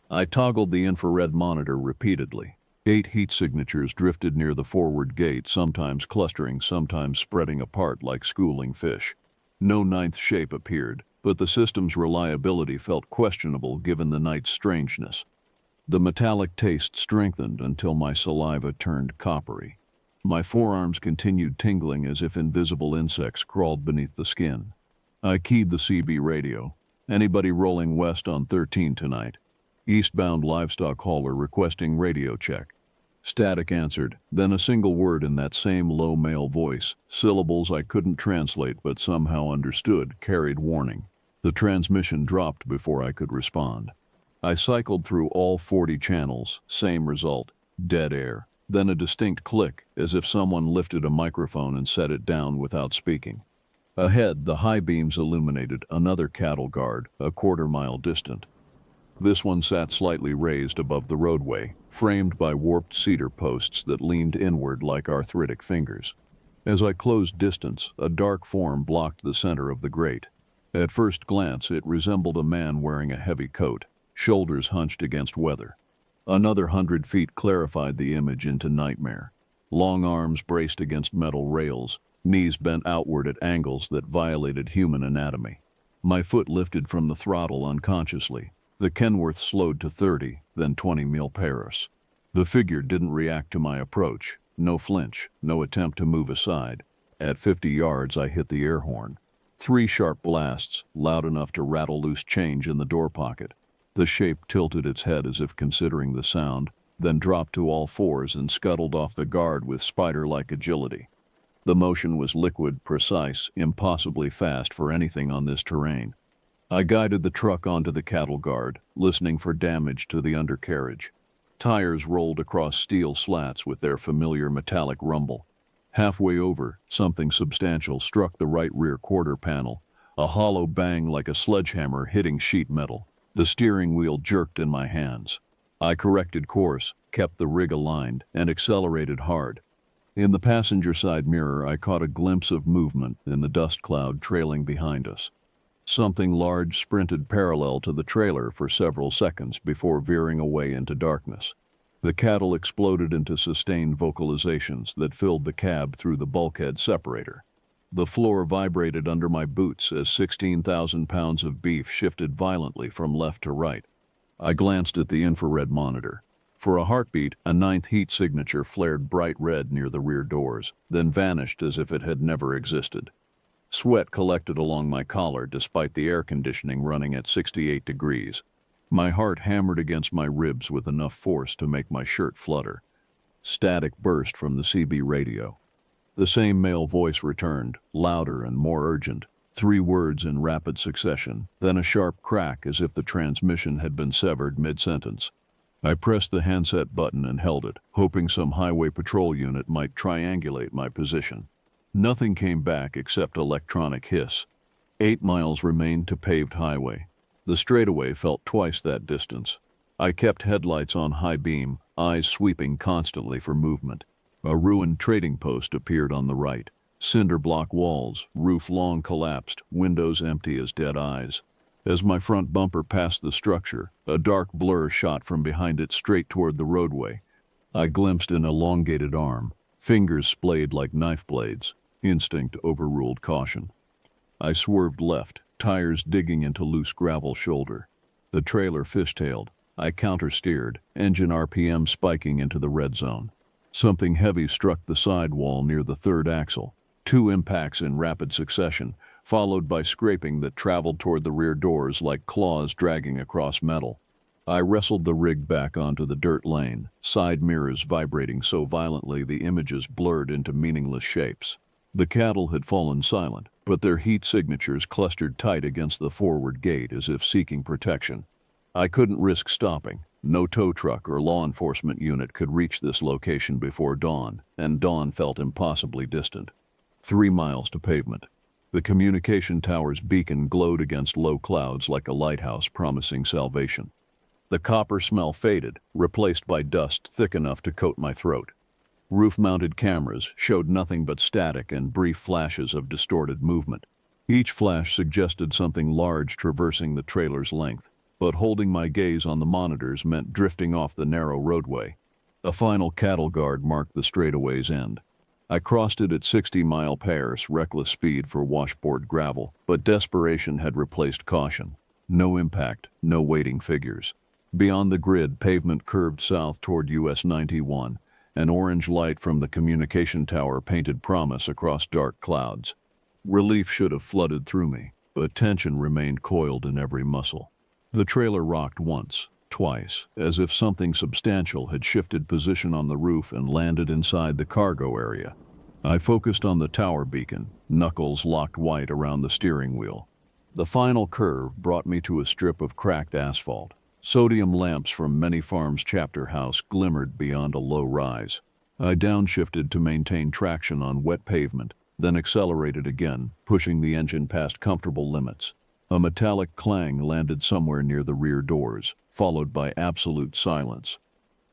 I toggled the infrared monitor repeatedly. 8 heat signatures drifted near the forward gate, sometimes clustering, sometimes spreading apart like schooling fish. No 9th shape appeared, but the system's reliability felt questionable given the night's strangeness. The metallic taste strengthened until my saliva turned coppery. My forearms continued tingling as if invisible insects crawled beneath the skin. I keyed the CB radio. Anybody rolling west on 13 tonight? Eastbound livestock hauler requesting radio check. Static answered, then a single word in that same low male voice, syllables I couldn't translate but somehow understood, carried warning. The transmission dropped before I could respond. I cycled through all 40 channels, same result, dead air. Then a distinct click, as if someone lifted a microphone and set it down without speaking. Ahead, the high beams illuminated another cattle guard, a quarter-mile distant. This one sat slightly raised above the roadway, framed by warped cedar posts that leaned inward like arthritic fingers. As I closed distance, a dark form blocked the center of the grate. At first glance, it resembled a man wearing a heavy coat, shoulders hunched against weather. Another 100 feet clarified the image into nightmare. Long arms braced against metal rails, knees bent outward at angles that violated human anatomy. My foot lifted from the throttle unconsciously. The Kenworth slowed to 30, then 20 mph. The figure didn't react to my approach. No flinch, no attempt to move aside. At 50 yards, I hit the air horn. 3 sharp blasts, loud enough to rattle loose change in the door pocket. The shape tilted its head as if considering the sound, then dropped to all fours and scuttled off the guard with spider-like agility. The motion was liquid, precise, impossibly fast for anything on this terrain. I guided the truck onto the cattle guard, listening for damage to the undercarriage. Tires rolled across steel slats with their familiar metallic rumble. Halfway over, something substantial struck the right rear quarter panel, a hollow bang like a sledgehammer hitting sheet metal. The steering wheel jerked in my hands. I corrected course, kept the rig aligned, and accelerated hard. In the passenger side mirror, I caught a glimpse of movement in the dust cloud trailing behind us. Something large sprinted parallel to the trailer for several seconds before veering away into darkness. The cattle exploded into sustained vocalizations that filled the cab through the bulkhead separator. The floor vibrated under my boots as 16,000 pounds of beef shifted violently from left to right. I glanced at the infrared monitor. For a heartbeat, a ninth heat signature flared bright red near the rear doors, then vanished as if it had never existed. Sweat collected along my collar despite the air conditioning running at 68 degrees. My heart hammered against my ribs with enough force to make my shirt flutter. Static burst from the CB radio. The same male voice returned, louder and more urgent. 3 words in rapid succession, then a sharp crack as if the transmission had been severed mid-sentence. I pressed the handset button and held it, hoping some highway patrol unit might triangulate my position. Nothing came back except electronic hiss. 8 miles remained to paved highway. The straightaway felt twice that distance. I kept headlights on high beam, eyes sweeping constantly for movement. A ruined trading post appeared on the right. Cinder block walls, roof long collapsed, windows empty as dead eyes. As my front bumper passed the structure, a dark blur shot from behind it straight toward the roadway. I glimpsed an elongated arm, fingers splayed like knife blades. Instinct overruled caution. I swerved left, tires digging into loose gravel shoulder. The trailer fishtailed. I counter-steered, engine RPM spiking into the red zone. Something heavy struck the sidewall near the third axle. 2 impacts in rapid succession, followed by scraping that traveled toward the rear doors like claws dragging across metal. I wrestled the rig back onto the dirt lane, side mirrors vibrating so violently the images blurred into meaningless shapes. The cattle had fallen silent, but their heat signatures clustered tight against the forward gate as if seeking protection. I couldn't risk stopping. No tow truck or law enforcement unit could reach this location before dawn, and dawn felt impossibly distant. 3 miles to pavement. The communication tower's beacon glowed against low clouds like a lighthouse promising salvation. The copper smell faded, replaced by dust thick enough to coat my throat. Roof-mounted cameras showed nothing but static and brief flashes of distorted movement. Each flash suggested something large traversing the trailer's length, but holding my gaze on the monitors meant drifting off the narrow roadway. A final cattle guard marked the straightaway's end. I crossed it at 60-mile-per-hour reckless speed for washboard gravel, but desperation had replaced caution. No impact, no waiting figures. Beyond the grid, pavement curved south toward US 91. An orange light from the communication tower painted promise across dark clouds. Relief should have flooded through me, but tension remained coiled in every muscle. The trailer rocked once, twice, as if something substantial had shifted position on the roof and landed inside the cargo area. I focused on the tower beacon, knuckles locked white around the steering wheel. The final curve brought me to a strip of cracked asphalt. Sodium lamps from Many Farms Chapter House glimmered beyond a low rise. I downshifted to maintain traction on wet pavement, then accelerated again, pushing the engine past comfortable limits. A metallic clang landed somewhere near the rear doors, followed by absolute silence.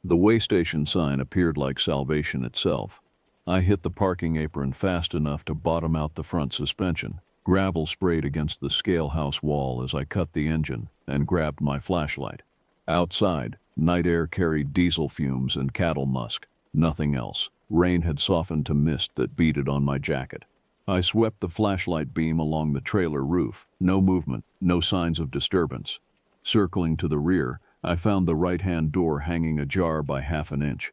The waystation sign appeared like salvation itself. I hit the parking apron fast enough to bottom out the front suspension. Gravel sprayed against the scale house wall as I cut the engine and grabbed my flashlight. Outside, night air carried diesel fumes and cattle musk. Nothing else. Rain had softened to mist that beaded on my jacket. I swept the flashlight beam along the trailer roof. No movement, no signs of disturbance. Circling to the rear, I found the right-hand door hanging ajar by half an inch.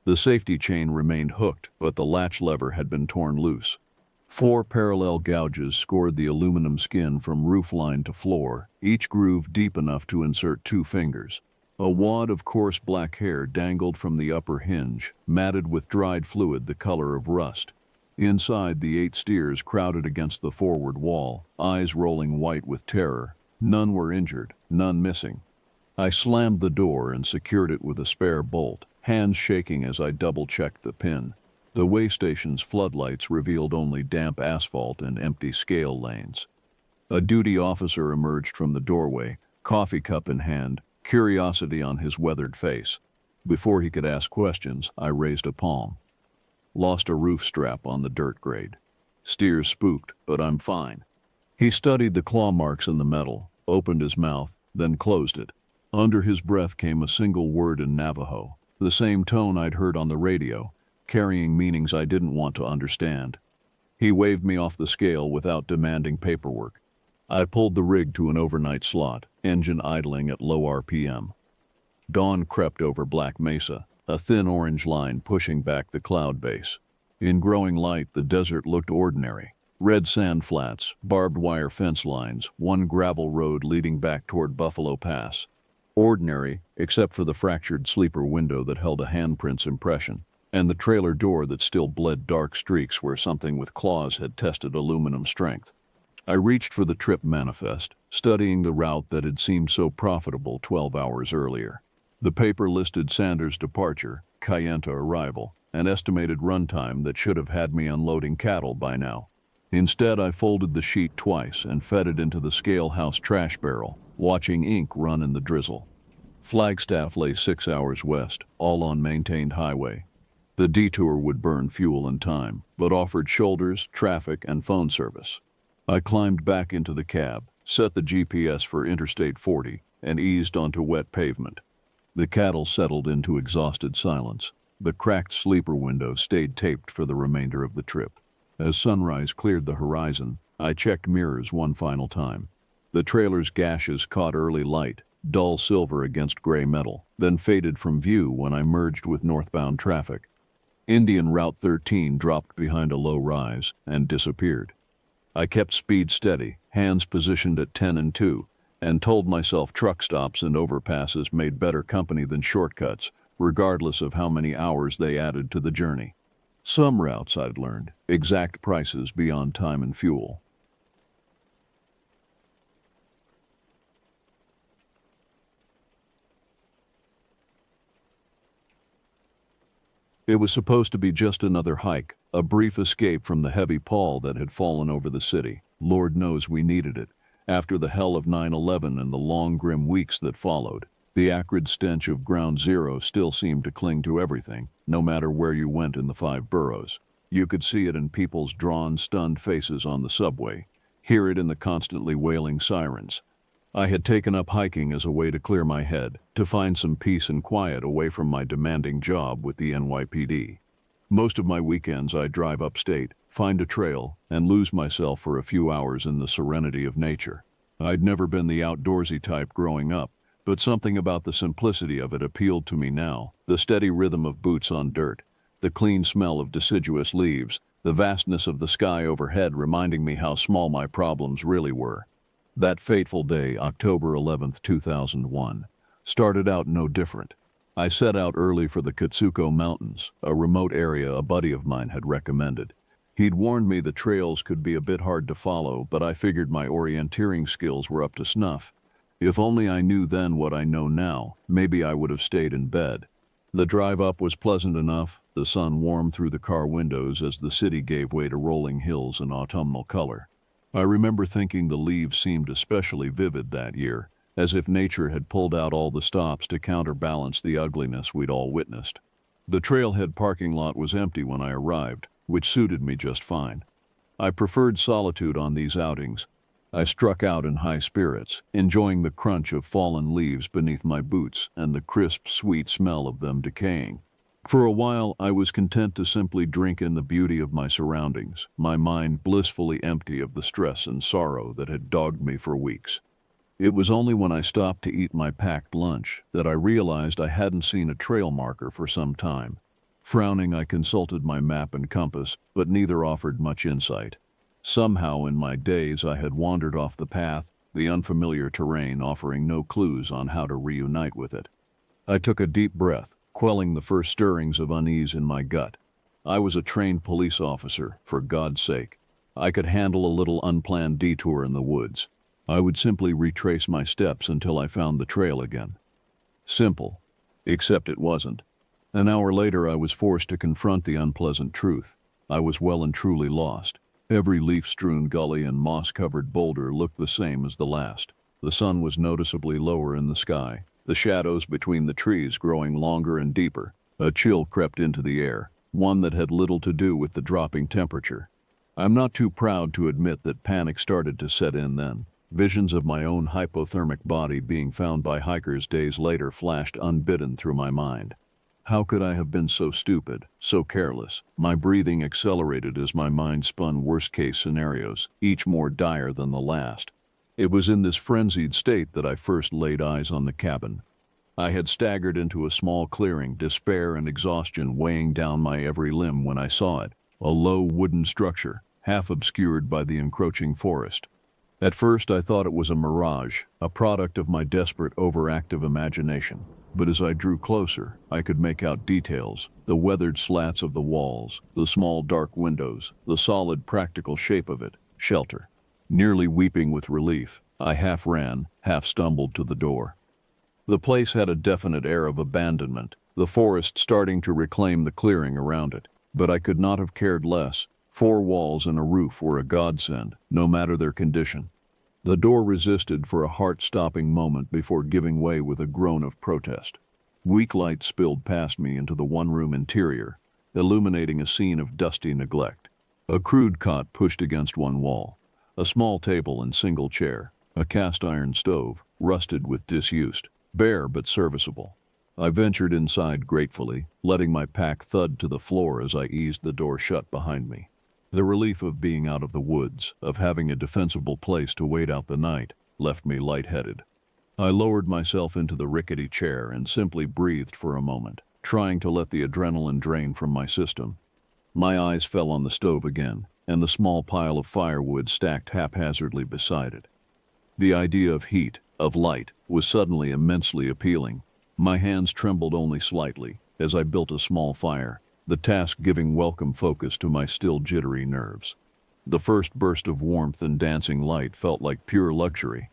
The safety chain remained hooked, but the latch lever had been torn loose. 4 parallel gouges scored the aluminum skin from roofline to floor, each groove deep enough to insert 2 fingers. A wad of coarse black hair dangled from the upper hinge, matted with dried fluid the color of rust. Inside, the 8 steers crowded against the forward wall, eyes rolling white with terror. None were injured, none missing. I slammed the door and secured it with a spare bolt, hands shaking as I double-checked the pin. The way station's floodlights revealed only damp asphalt and empty scale lanes. A duty officer emerged from the doorway, coffee cup in hand, curiosity on his weathered face. Before he could ask questions, I raised a palm. Lost a roof strap on the dirt grade. Steers spooked, but I'm fine. He studied the claw marks in the metal, opened his mouth, then closed it. Under his breath came a single word in Navajo, the same tone I'd heard on the radio, carrying meanings I didn't want to understand. He waved me off the scale without demanding paperwork. I pulled the rig to an overnight slot, engine idling at low RPM. Dawn crept over Black Mesa, a thin orange line pushing back the cloud base. In growing light, the desert looked ordinary. Red sand flats, barbed wire fence lines, one gravel road leading back toward Buffalo Pass. Ordinary, except for the fractured sleeper window that held a handprint's impression, and the trailer door that still bled dark streaks where something with claws had tested aluminum strength. I reached for the trip manifest, studying the route that had seemed so profitable 12 hours earlier. The paper listed Sanders' departure, Kayenta arrival, and estimated runtime that should have had me unloading cattle by now. Instead, I folded the sheet twice and fed it into the scale house trash barrel, watching ink run in the drizzle. Flagstaff lay 6 hours west, all on maintained highway. The detour would burn fuel and time, but offered shoulders, traffic, and phone service. I climbed back into the cab, set the GPS for Interstate 40, and eased onto wet pavement. The cattle settled into exhausted silence. The cracked sleeper window stayed taped for the remainder of the trip. As sunrise cleared the horizon, I checked mirrors one final time. The trailer's gashes caught early light, dull silver against gray metal, then faded from view when I merged with northbound traffic. Indian Route 13 dropped behind a low rise and disappeared. I kept speed steady, hands positioned at 10 and 2, and told myself truck stops and overpasses made better company than shortcuts, regardless of how many hours they added to the journey. Some routes, I'd learned, exact prices beyond time and fuel. It was supposed to be just another hike, a brief escape from the heavy pall that had fallen over the city. Lord knows we needed it. After the hell of 9/11 and the long, grim weeks that followed, the acrid stench of Ground Zero still seemed to cling to everything, no matter where you went in the 5 boroughs. You could see it in people's drawn, stunned faces on the subway, hear it in the constantly wailing sirens. I had taken up hiking as a way to clear my head, to find some peace and quiet away from my demanding job with the NYPD. Most of my weekends I'd drive upstate, find a trail, and lose myself for a few hours in the serenity of nature. I'd never been the outdoorsy type growing up, but something about the simplicity of it appealed to me now. The steady rhythm of boots on dirt, the clean smell of deciduous leaves, the vastness of the sky overhead reminding me how small my problems really were. That fateful day, October 11th, 2001, started out no different. I set out early for the Katsuko Mountains, a remote area a buddy of mine had recommended. He'd warned me the trails could be a bit hard to follow, but I figured my orienteering skills were up to snuff. If only I knew then what I know now, maybe I would have stayed in bed. The drive up was pleasant enough, the sun warmed through the car windows as the city gave way to rolling hills and autumnal color. I remember thinking the leaves seemed especially vivid that year, as if nature had pulled out all the stops to counterbalance the ugliness we'd all witnessed. The trailhead parking lot was empty when I arrived, which suited me just fine. I preferred solitude on these outings. I struck out in high spirits, enjoying the crunch of fallen leaves beneath my boots and the crisp, sweet smell of them decaying. For a while, I was content to simply drink in the beauty of my surroundings, my mind blissfully empty of the stress and sorrow that had dogged me for weeks. It was only when I stopped to eat my packed lunch that I realized I hadn't seen a trail marker for some time. Frowning, I consulted my map and compass, but neither offered much insight. Somehow in my daze I had wandered off the path, the unfamiliar terrain offering no clues on how to reunite with it. I took a deep breath, quelling the first stirrings of unease in my gut. I was a trained police officer, for God's sake. I could handle a little unplanned detour in the woods. I would simply retrace my steps until I found the trail again. Simple, except it wasn't. An hour later, I was forced to confront the unpleasant truth. I was well and truly lost. Every leaf-strewn gully and moss-covered boulder looked the same as the last. The sun was noticeably lower in the sky, the shadows between the trees growing longer and deeper. A chill crept into the air, one that had little to do with the dropping temperature. I'm not too proud to admit that panic started to set in then. Visions of my own hypothermic body being found by hikers days later flashed unbidden through my mind. How could I have been so stupid, so careless? My breathing accelerated as my mind spun worst-case scenarios, each more dire than the last. It was in this frenzied state that I first laid eyes on the cabin. I had staggered into a small clearing, despair and exhaustion weighing down my every limb when I saw it, a low wooden structure, half obscured by the encroaching forest. At first I thought it was a mirage, a product of my desperate, overactive imagination. But as I drew closer, I could make out details, the weathered slats of the walls, the small dark windows, the solid practical shape of it, shelter. Nearly weeping with relief, I half ran, half stumbled to the door. The place had a definite air of abandonment, the forest starting to reclaim the clearing around it. But I could not have cared less. 4 walls and a roof were a godsend, no matter their condition. The door resisted for a heart-stopping moment before giving way with a groan of protest. Weak light spilled past me into the one-room interior, illuminating a scene of dusty neglect. A crude cot pushed against one wall, a small table and single chair, a cast-iron stove, rusted with disuse, bare but serviceable. I ventured inside gratefully, letting my pack thud to the floor as I eased the door shut behind me. The relief of being out of the woods, of having a defensible place to wait out the night, left me lightheaded. I lowered myself into the rickety chair and simply breathed for a moment, trying to let the adrenaline drain from my system. My eyes fell on the stove again, and the small pile of firewood stacked haphazardly beside it. The idea of heat, of light, was suddenly immensely appealing. My hands trembled only slightly as I built a small fire, the task giving welcome focus to my still jittery nerves. The first burst of warmth and dancing light felt like pure luxury.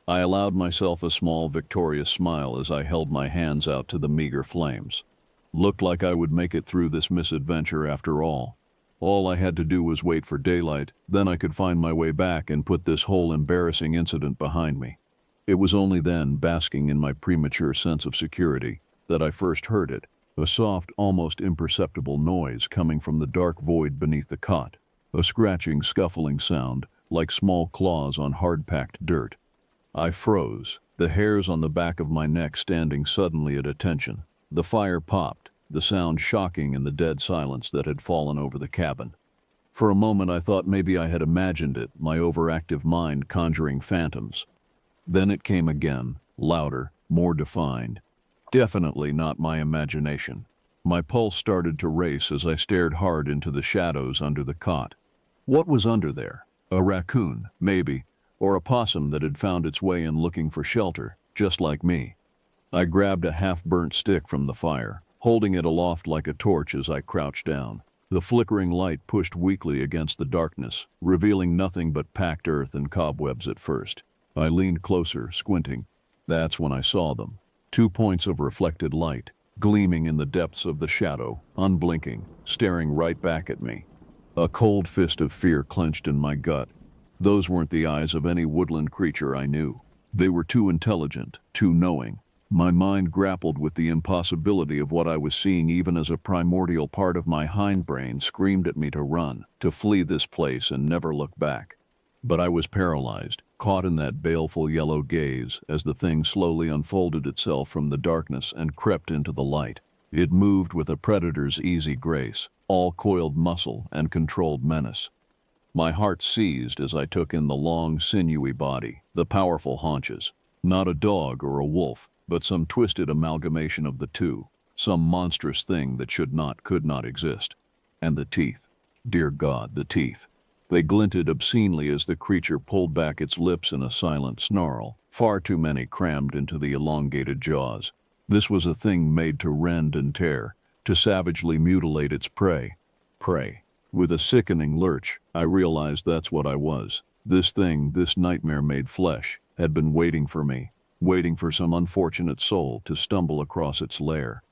I allowed myself a small victorious smile as I held my hands out to the meager flames. Looked like I would make it through this misadventure after all. All I had to do was wait for daylight, then I could find my way back and put this whole embarrassing incident behind me. It was only then, basking in my premature sense of security, that I first heard it, a soft, almost imperceptible noise coming from the dark void beneath the cot, a scratching, scuffling sound, like small claws on hard-packed dirt. I froze, the hairs on the back of my neck standing suddenly at attention. The fire popped, the sound shocking in the dead silence that had fallen over the cabin. For a moment I thought maybe I had imagined it, my overactive mind conjuring phantoms. Then it came again, louder, more defined. Definitely not my imagination. My pulse started to race as I stared hard into the shadows under the cot. What was under there? A raccoon, maybe, or a possum that had found its way in looking for shelter, just like me. I grabbed a half-burnt stick from the fire, holding it aloft like a torch as I crouched down. The flickering light pushed weakly against the darkness, revealing nothing but packed earth and cobwebs at first. I leaned closer, squinting. That's when I saw them. 2 points of reflected light, gleaming in the depths of the shadow, unblinking, staring right back at me. A cold fist of fear clenched in my gut. Those weren't the eyes of any woodland creature I knew. They were too intelligent, too knowing. My mind grappled with the impossibility of what I was seeing even as a primordial part of my hindbrain screamed at me to run, to flee this place and never look back. But I was paralyzed, caught in that baleful yellow gaze as the thing slowly unfolded itself from the darkness and crept into the light. It moved with a predator's easy grace, all coiled muscle and controlled menace. My heart seized as I took in the long, sinewy body, the powerful haunches. Not a dog or a wolf, but some twisted amalgamation of the two, some monstrous thing that could not exist. And the teeth. Dear God, the teeth. They glinted obscenely as the creature pulled back its lips in a silent snarl, far too many crammed into the elongated jaws. This was a thing made to rend and tear, to savagely mutilate its prey. Prey. With a sickening lurch, I realized that's what I was. This thing, this nightmare-made flesh, had been waiting for me, waiting for some unfortunate soul to stumble across its lair.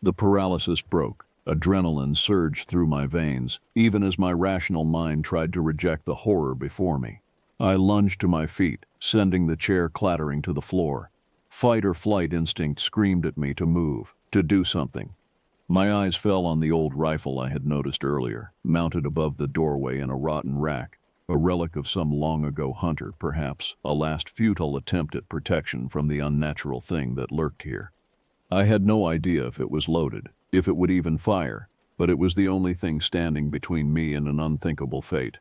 The paralysis broke. Adrenaline surged through my veins, even as my rational mind tried to reject the horror before me. I lunged to my feet, sending the chair clattering to the floor. Fight or flight instinct screamed at me to move, to do something. My eyes fell on the old rifle I had noticed earlier, mounted above the doorway in a rotten rack, a relic of some long-ago hunter, perhaps, a last futile attempt at protection from the unnatural thing that lurked here. I had no idea if it was loaded, if it would even fire, but it was the only thing standing between me and an unthinkable fate.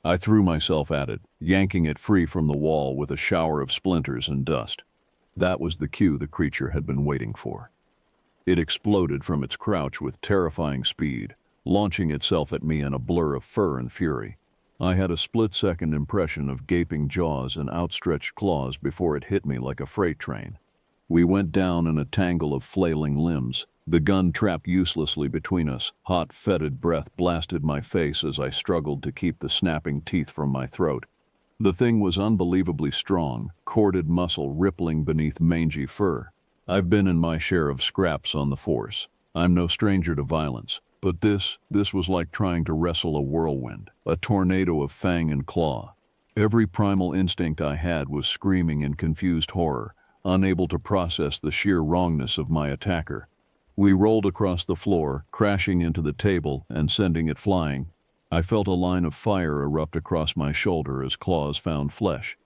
I threw myself at it, yanking it free from the wall with a shower of splinters and dust. That was the cue the creature had been waiting for. It exploded from its crouch with terrifying speed, launching itself at me in a blur of fur and fury. I had a split-second impression of gaping jaws and outstretched claws before it hit me like a freight train. We went down in a tangle of flailing limbs, the gun trapped uselessly between us. Hot, fetid breath blasted my face as I struggled to keep the snapping teeth from my throat. The thing was unbelievably strong, corded muscle rippling beneath mangy fur. I've been in my share of scraps on the force. I'm no stranger to violence, but this was like trying to wrestle a whirlwind, a tornado of fang and claw. Every primal instinct I had was screaming in confused horror, unable to process the sheer wrongness of my attacker. We rolled across the floor, crashing into the table and sending it flying. I felt a line of fire erupt across my shoulder as claws found flesh.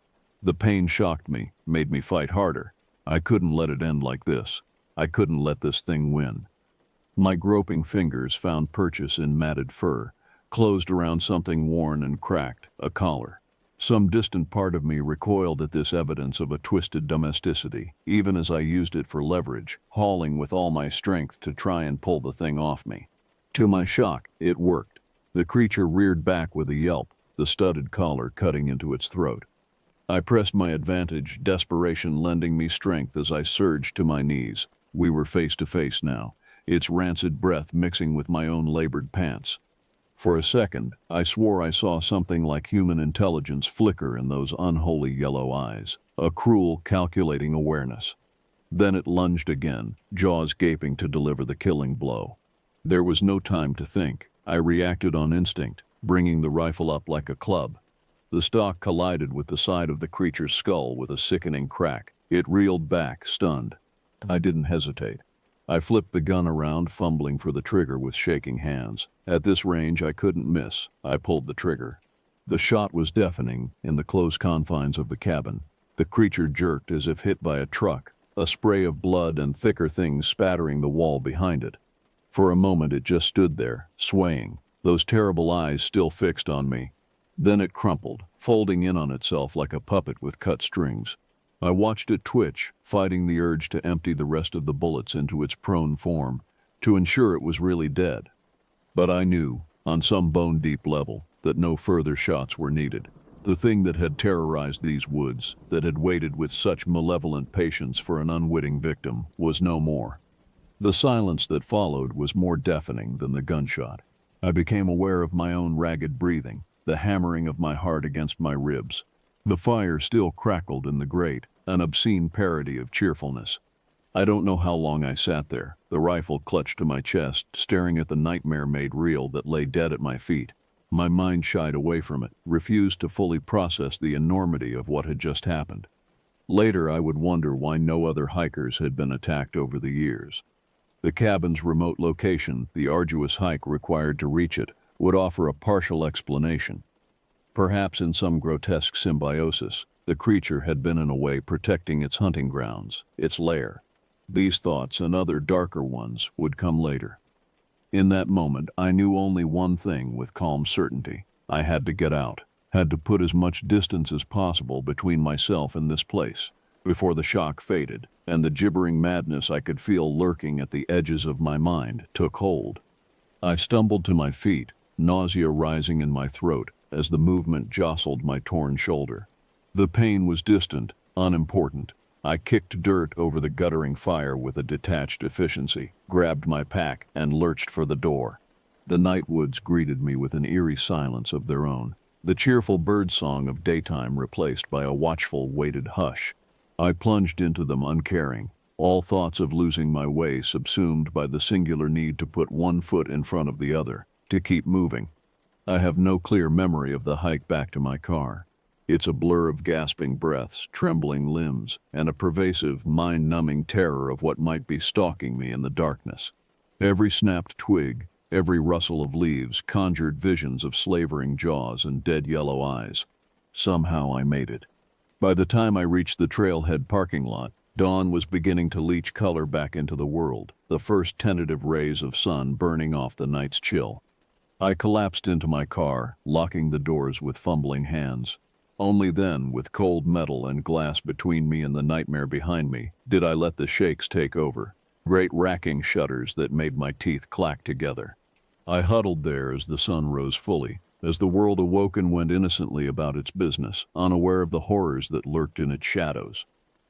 The pain shocked me, made me fight harder. I couldn't let it end like this. I couldn't let this thing win. My groping fingers found purchase in matted fur, closed around something worn and cracked, a collar. Some distant part of me recoiled at this evidence of a twisted domesticity, even as I used it for leverage, hauling with all my strength to try and pull the thing off me. To my shock, it worked. The creature reared back with a yelp, the studded collar cutting into its throat. I pressed my advantage, desperation lending me strength as I surged to my knees. We were face to face now, its rancid breath mixing with my own labored pants. For a second, I swore I saw something like human intelligence flicker in those unholy yellow eyes, a cruel, calculating awareness. Then it lunged again, jaws gaping to deliver the killing blow. There was no time to think. I reacted on instinct, bringing the rifle up like a club. The stock collided with the side of the creature's skull with a sickening crack. It reeled back, stunned. I didn't hesitate. I flipped the gun around, fumbling for the trigger with shaking hands. At this range, I couldn't miss. I pulled the trigger. The shot was deafening in the close confines of the cabin. The creature jerked as if hit by a truck, a spray of blood and thicker things spattering the wall behind it. For a moment, it just stood there, swaying, those terrible eyes still fixed on me. Then it crumpled, folding in on itself like a puppet with cut strings. I watched it twitch, fighting the urge to empty the rest of the bullets into its prone form, to ensure it was really dead. But I knew, on some bone-deep level, that no further shots were needed. The thing that had terrorized these woods, that had waited with such malevolent patience for an unwitting victim, was no more. The silence that followed was more deafening than the gunshot. I became aware of my own ragged breathing, the hammering of my heart against my ribs. The fire still crackled in the grate, an obscene parody of cheerfulness. I don't know how long I sat there, the rifle clutched to my chest, staring at the nightmare made real that lay dead at my feet. My mind shied away from it, refused to fully process the enormity of what had just happened. Later, I would wonder why no other hikers had been attacked over the years. The cabin's remote location, the arduous hike required to reach it, would offer a partial explanation. Perhaps in some grotesque symbiosis, the creature had been in a way protecting its hunting grounds, its lair. These thoughts and other darker ones would come later. In that moment, I knew only one thing with calm certainty. I had to get out, had to put as much distance as possible between myself and this place, before the shock faded, and the gibbering madness I could feel lurking at the edges of my mind took hold. I stumbled to my feet, nausea rising in my throat, as the movement jostled my torn shoulder. The pain was distant, unimportant. I kicked dirt over the guttering fire with a detached efficiency, grabbed my pack, and lurched for the door. The night woods greeted me with an eerie silence of their own, the cheerful birdsong of daytime replaced by a watchful, weighted hush. I plunged into them uncaring, all thoughts of losing my way subsumed by the singular need to put one foot in front of the other, to keep moving. I have no clear memory of the hike back to my car. It's a blur of gasping breaths, trembling limbs, and a pervasive, mind-numbing terror of what might be stalking me in the darkness. Every snapped twig, every rustle of leaves conjured visions of slavering jaws and dead yellow eyes. Somehow I made it. By the time I reached the trailhead parking lot, dawn was beginning to leach color back into the world, the first tentative rays of sun burning off the night's chill. I collapsed into my car, locking the doors with fumbling hands. Only then, with cold metal and glass between me and the nightmare behind me, did I let the shakes take over, great racking shudders that made my teeth clack together. I huddled there as the sun rose fully, as the world awoke and went innocently about its business, unaware of the horrors that lurked in its shadows.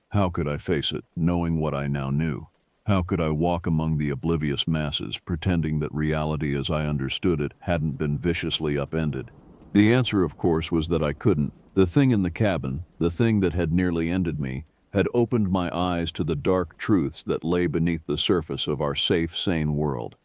How could I face it, knowing what I now knew? How could I walk among the oblivious masses, pretending that reality as I understood it hadn't been viciously upended? The answer, of course, was that I couldn't. The thing in the cabin, the thing that had nearly ended me, had opened my eyes to the dark truths that lay beneath the surface of our safe, sane world.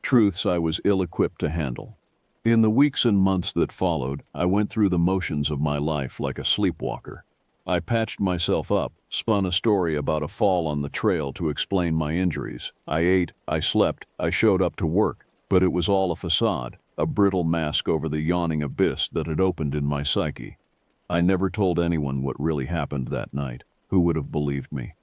Truths I was ill-equipped to handle. In the weeks and months that followed, I went through the motions of my life like a sleepwalker. I patched myself up, spun a story about a fall on the trail to explain my injuries. I ate, I slept, I showed up to work, but it was all a facade, a brittle mask over the yawning abyss that had opened in my psyche. I never told anyone what really happened that night. Who would have believed me?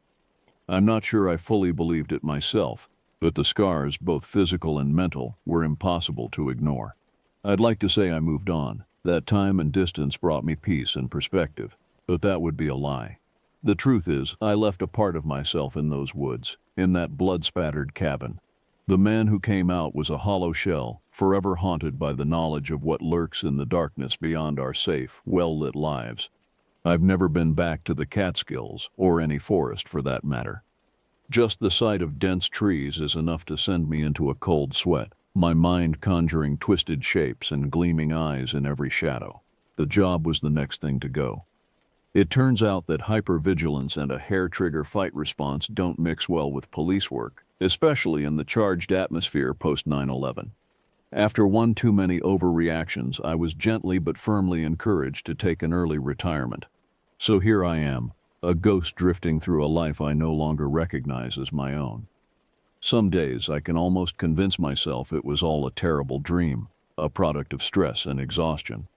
I'm not sure I fully believed it myself, but the scars, both physical and mental, were impossible to ignore. I'd like to say I moved on. That time and distance brought me peace and perspective, but that would be a lie. The truth is, I left a part of myself in those woods, in that blood-spattered cabin. The man who came out was a hollow shell, forever haunted by the knowledge of what lurks in the darkness beyond our safe, well-lit lives. I've never been back to the Catskills, or any forest for that matter. Just the sight of dense trees is enough to send me into a cold sweat, my mind conjuring twisted shapes and gleaming eyes in every shadow. The job was the next thing to go. It turns out that hypervigilance and a hair-trigger fight response don't mix well with police work, especially in the charged atmosphere post 9/11. After one too many overreactions, I was gently but firmly encouraged to take an early retirement. So here I am, a ghost drifting through a life I no longer recognize as my own. Some days I can almost convince myself it was all a terrible dream, a product of stress and exhaustion.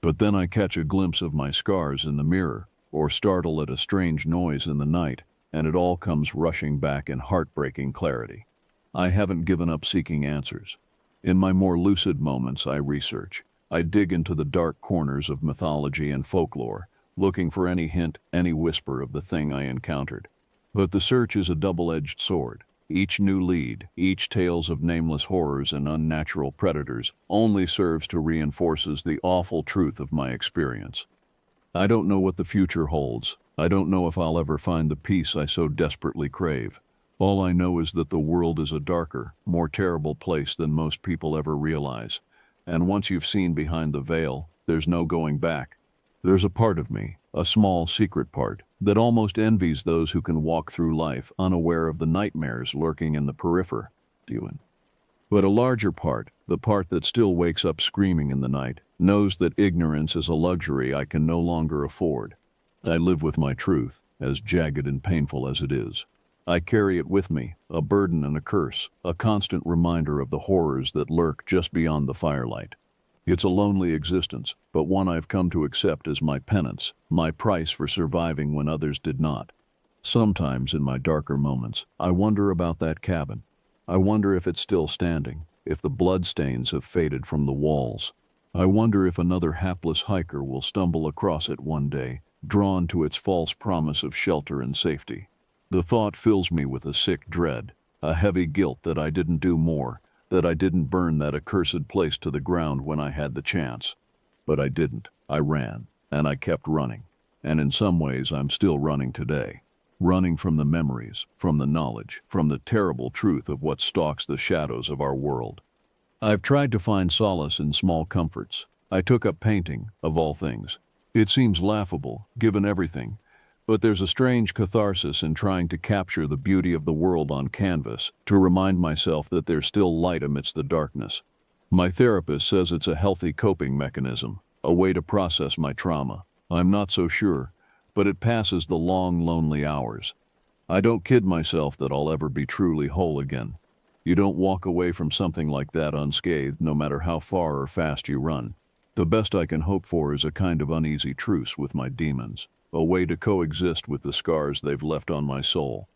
But then I catch a glimpse of my scars in the mirror, or startle at a strange noise in the night, and it all comes rushing back in heartbreaking clarity. I haven't given up seeking answers. In my more lucid moments, I research. I dig into the dark corners of mythology and folklore, looking for any hint, any whisper of the thing I encountered. But the search is a double-edged sword. Each new lead, each tales of nameless horrors and unnatural predators, only serves to reinforces the awful truth of my experience. I don't know what the future holds. I don't know if I'll ever find the peace I so desperately crave. All I know is that the world is a darker, more terrible place than most people ever realize. And once you've seen behind the veil, there's no going back. There's a part of me, a small secret part, that almost envies those who can walk through life unaware of the nightmares lurking in the periphery. But a larger part, the part that still wakes up screaming in the night, knows that ignorance is a luxury I can no longer afford. I live with my truth, as jagged and painful as it is. I carry it with me, a burden and a curse, a constant reminder of the horrors that lurk just beyond the firelight. It's a lonely existence, but one I've come to accept as my penance, my price for surviving when others did not. Sometimes in my darker moments, I wonder about that cabin. I wonder if it's still standing, if the bloodstains have faded from the walls. I wonder if another hapless hiker will stumble across it one day, drawn to its false promise of shelter and safety. The thought fills me with a sick dread, a heavy guilt that I didn't do more, that I didn't burn that accursed place to the ground when I had the chance. But I didn't. I ran, and I kept running. And in some ways, I'm still running today. Running from the memories, from the knowledge, from the terrible truth of what stalks the shadows of our world. I've tried to find solace in small comforts. I took up painting, of all things. It seems laughable, given everything, But there's a strange catharsis in trying to capture the beauty of the world on canvas, to remind myself that there's still light amidst the darkness. My therapist says it's a healthy coping mechanism, a way to process my trauma. I'm not so sure, but it passes the long, lonely hours. I don't kid myself that I'll ever be truly whole again. You don't walk away from something like that unscathed, no matter how far or fast you run. The best I can hope for is a kind of uneasy truce with my demons, a way to coexist with the scars they've left on my soul.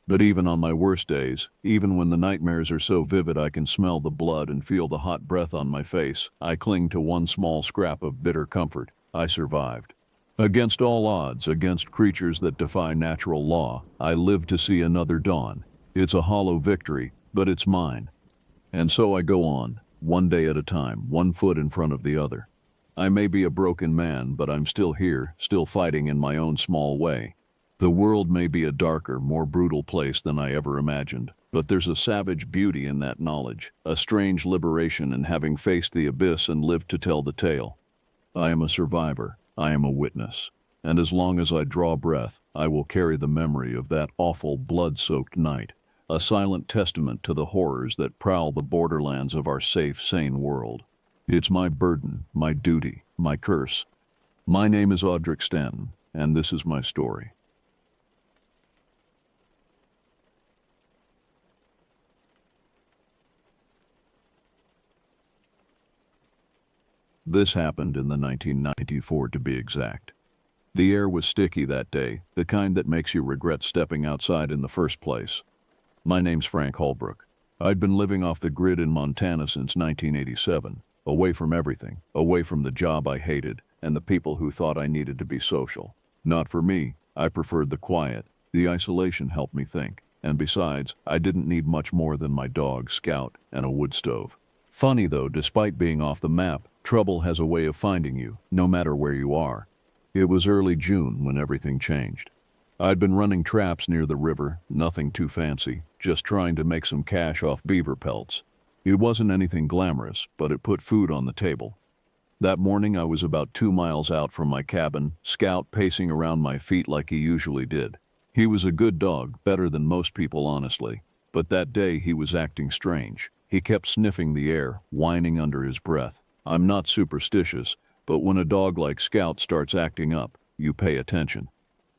But even on my worst days, even when the nightmares are so vivid I can smell the blood and feel the hot breath on my face, I cling to one small scrap of bitter comfort. I survived. Against all odds, against creatures that defy natural law, I live to see another dawn. It's a hollow victory, but it's mine. And so I go on, one day at a time, one foot in front of the other. I may be a broken man, but I'm still here, still fighting in my own small way. The world may be a darker, more brutal place than I ever imagined, but there's a savage beauty in that knowledge, a strange liberation in having faced the abyss and lived to tell the tale. I am a survivor, I am a witness, and as long as I draw breath, I will carry the memory of that awful, blood-soaked night, a silent testament to the horrors that prowl the borderlands of our safe, sane world. It's my burden, my duty, my curse. My name is Audric Stanton, and this is my story. This happened in the 1994 to be exact. The air was sticky that day, the kind that makes you regret stepping outside in the first place. My name's Frank Holbrook. I'd been living off the grid in Montana since 1987, away from everything, away from the job I hated and the people who thought I needed to be social. Not for me, I preferred the quiet. The isolation helped me think, and besides, I didn't need much more than my dog, Scout, and a wood stove. Funny though, despite being off the map, trouble has a way of finding you, no matter where you are. It was early June when everything changed. I'd been running traps near the river, nothing too fancy, just trying to make some cash off beaver pelts. It wasn't anything glamorous, but it put food on the table. That morning I was about 2 miles out from my cabin, Scout pacing around my feet like he usually did. He was a good dog, better than most people honestly, but that day he was acting strange. He kept sniffing the air, whining under his breath. I'm not superstitious, but when a dog like Scout starts acting up, you pay attention.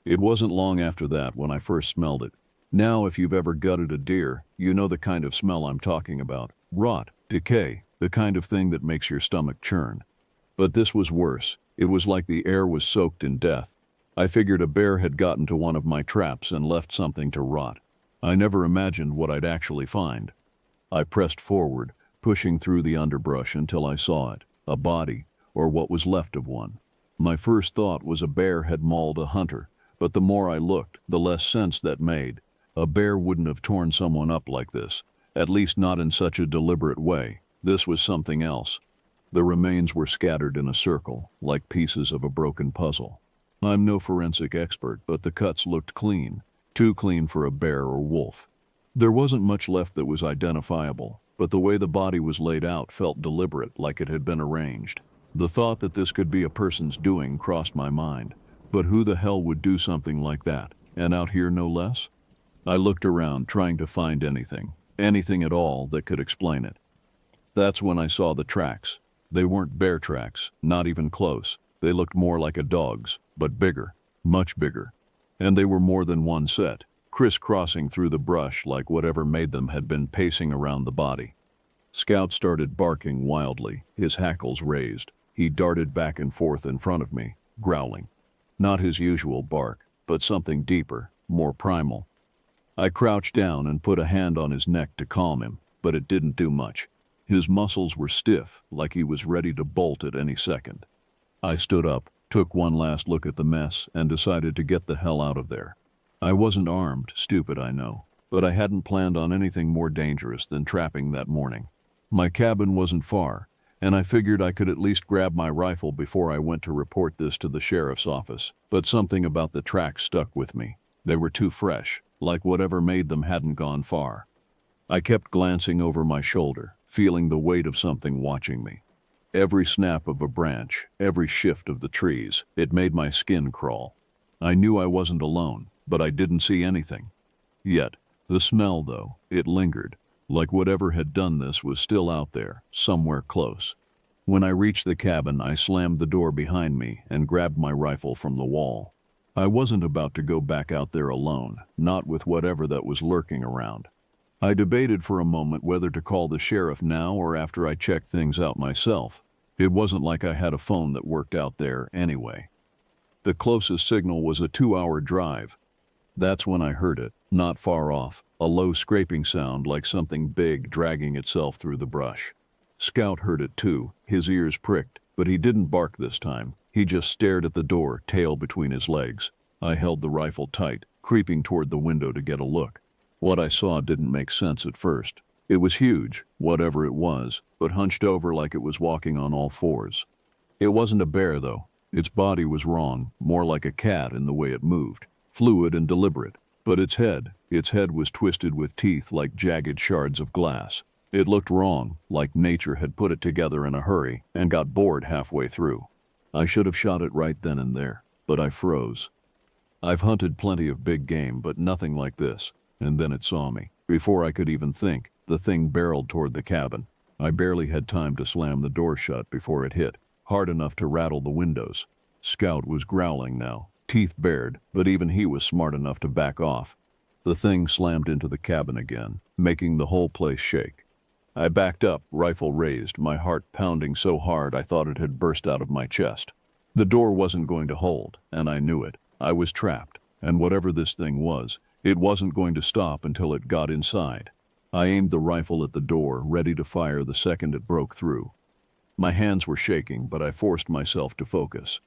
It wasn't long after that when I first smelled it. Now, if you've ever gutted a deer, you know the kind of smell I'm talking about. Rot, decay, the kind of thing that makes your stomach churn. But this was worse. It was like the air was soaked in death. I figured a bear had gotten to one of my traps and left something to rot. I never imagined what I'd actually find. I pressed forward, pushing through the underbrush until I saw it, a body, or what was left of one. My first thought was a bear had mauled a hunter, but the more I looked, the less sense that made. A bear wouldn't have torn someone up like this, at least not in such a deliberate way. This was something else. The remains were scattered in a circle, like pieces of a broken puzzle. I'm no forensic expert, but the cuts looked clean, too clean for a bear or wolf. There wasn't much left that was identifiable, but the way the body was laid out felt deliberate, like it had been arranged. The thought that this could be a person's doing crossed my mind. But who the hell would do something like that, and out here no less? I looked around, trying to find anything at all that could explain it. That's when I saw the tracks. They weren't bear tracks, not even close. They looked more like a dog's, but bigger, much bigger. And they were more than one set, crisscrossing through the brush like whatever made them had been pacing around the body. Scout started barking wildly, his hackles raised. He darted back and forth in front of me, growling. Not his usual bark, but something deeper, more primal. I crouched down and put a hand on his neck to calm him, but it didn't do much. His muscles were stiff, like he was ready to bolt at any second. I stood up, took one last look at the mess, and decided to get the hell out of there. I wasn't armed, stupid I know, but I hadn't planned on anything more dangerous than trapping that morning. My cabin wasn't far, and I figured I could at least grab my rifle before I went to report this to the sheriff's office. But something about the tracks stuck with me. They were too fresh, like whatever made them hadn't gone far. I kept glancing over my shoulder, feeling the weight of something watching me. Every snap of a branch, every shift of the trees, it made my skin crawl. I knew I wasn't alone, but I didn't see anything. Yet, the smell though, it lingered, like whatever had done this was still out there, somewhere close. When I reached the cabin, I slammed the door behind me and grabbed my rifle from the wall. I wasn't about to go back out there alone, not with whatever that was lurking around. I debated for a moment whether to call the sheriff now or after I checked things out myself. It wasn't like I had a phone that worked out there anyway. The closest signal was a 2-hour drive. That's when I heard it, not far off, a low scraping sound like something big dragging itself through the brush. Scout heard it too, his ears pricked, but he didn't bark this time. He just stared at the door, tail between his legs. I held the rifle tight, creeping toward the window to get a look. What I saw didn't make sense at first. It was huge, whatever it was, but hunched over like it was walking on all fours. It wasn't a bear though. Its body was wrong, more like a cat in the way it moved, fluid and deliberate. But its head was twisted with teeth like jagged shards of glass. It looked wrong, like nature had put it together in a hurry and got bored halfway through. I should have shot it right then and there, but I froze. I've hunted plenty of big game, but nothing like this. And then it saw me. Before I could even think, the thing barreled toward the cabin. I barely had time to slam the door shut before it hit, hard enough to rattle the windows. Scout was growling now, teeth bared, but even he was smart enough to back off. The thing slammed into the cabin again, making the whole place shake. I backed up, rifle raised, my heart pounding so hard I thought it had burst out of my chest. The door wasn't going to hold, and I knew it. I was trapped, and whatever this thing was, it wasn't going to stop until it got inside. I aimed the rifle at the door, ready to fire the second it broke through. My hands were shaking, but I forced myself to focus.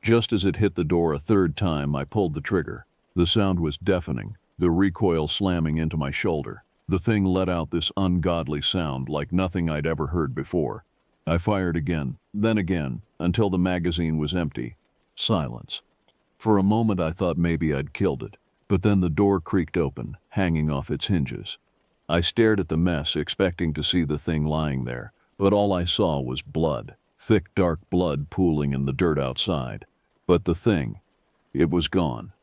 Just as it hit the door a third time, I pulled the trigger. The sound was deafening, the recoil slamming into my shoulder. The thing let out this ungodly sound like nothing I'd ever heard before. I fired again, then again, until the magazine was empty. Silence. For a moment I thought maybe I'd killed it. But then the door creaked open, hanging off its hinges. I stared at the mess, expecting to see the thing lying there, but all I saw was blood, thick dark blood pooling in the dirt outside. But the thing, it was gone.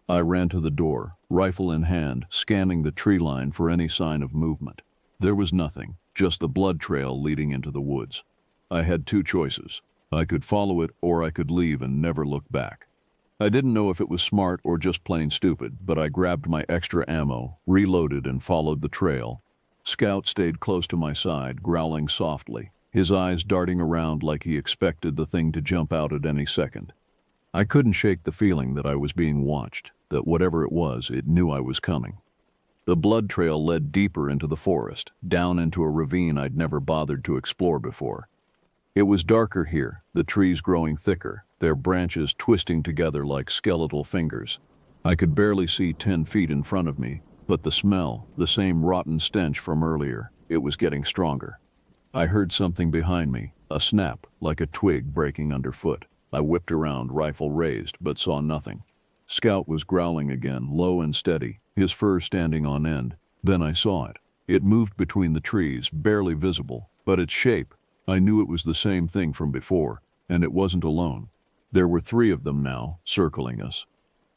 I ran to the door, rifle in hand, scanning the tree line for any sign of movement. There was nothing, just the blood trail leading into the woods. I had two choices. I could follow it or I could leave and never look back. I didn't know if it was smart or just plain stupid, but I grabbed my extra ammo, reloaded, and followed the trail. Scout stayed close to my side, growling softly, his eyes darting around like he expected the thing to jump out at any second. I couldn't shake the feeling that I was being watched, that whatever it was, it knew I was coming. The blood trail led deeper into the forest, down into a ravine I'd never bothered to explore before. It was darker here, the trees growing thicker, their branches twisting together like skeletal fingers. I could barely see 10 feet in front of me, but the smell, the same rotten stench from earlier, it was getting stronger. I heard something behind me, a snap, like a twig breaking underfoot. I whipped around, rifle raised, but saw nothing. Scout was growling again, low and steady, his fur standing on end. Then I saw it. It moved between the trees, barely visible, but its shape, I knew it was the same thing from before, and it wasn't alone. There were 3 of them now, circling us.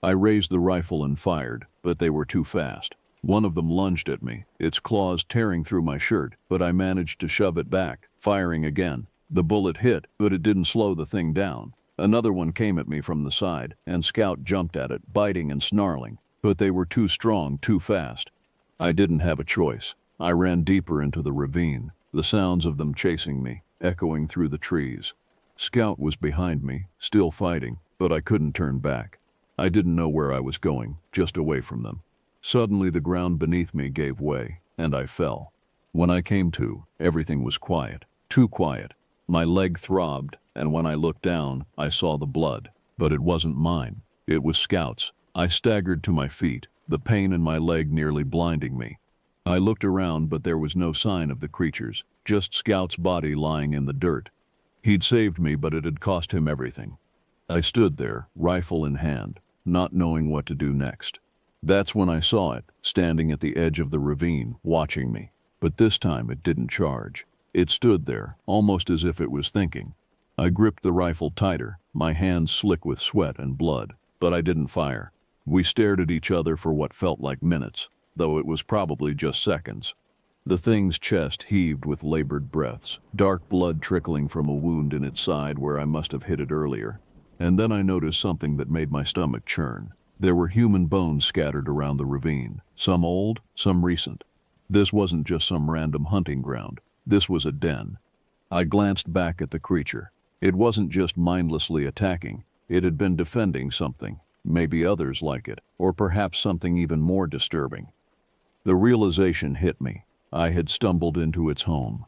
I raised the rifle and fired, but they were too fast. One of them lunged at me, its claws tearing through my shirt, but I managed to shove it back, firing again. The bullet hit, but it didn't slow the thing down. Another one came at me from the side, and Scout jumped at it, biting and snarling, but they were too strong, too fast. I didn't have a choice. I ran deeper into the ravine, the sounds of them chasing me, echoing through the trees. Scout was behind me, still fighting, but I couldn't turn back. I didn't know where I was going, just away from them. Suddenly the ground beneath me gave way, and I fell. When I came to, everything was quiet, too quiet. My leg throbbed, and when I looked down, I saw the blood. But it wasn't mine. It was Scout's. I staggered to my feet, the pain in my leg nearly blinding me. I looked around, but there was no sign of the creatures, just Scout's body lying in the dirt. He'd saved me, but it had cost him everything. I stood there, rifle in hand, not knowing what to do next. That's when I saw it, standing at the edge of the ravine, watching me. But this time it didn't charge. It stood there, almost as if it was thinking. I gripped the rifle tighter, my hands slick with sweat and blood. but I didn't fire. We stared at each other for what felt like minutes, though it was probably just seconds. The thing's chest heaved with labored breaths, dark blood trickling from a wound in its side where I must have hit it earlier. And then I noticed something that made my stomach churn. There were human bones scattered around the ravine, some old, some recent. This wasn't just some random hunting ground. This was a den. I glanced back at the creature. It wasn't just mindlessly attacking. It had been defending something, maybe others like it, or perhaps something even more disturbing. The realization hit me. I had stumbled into its home.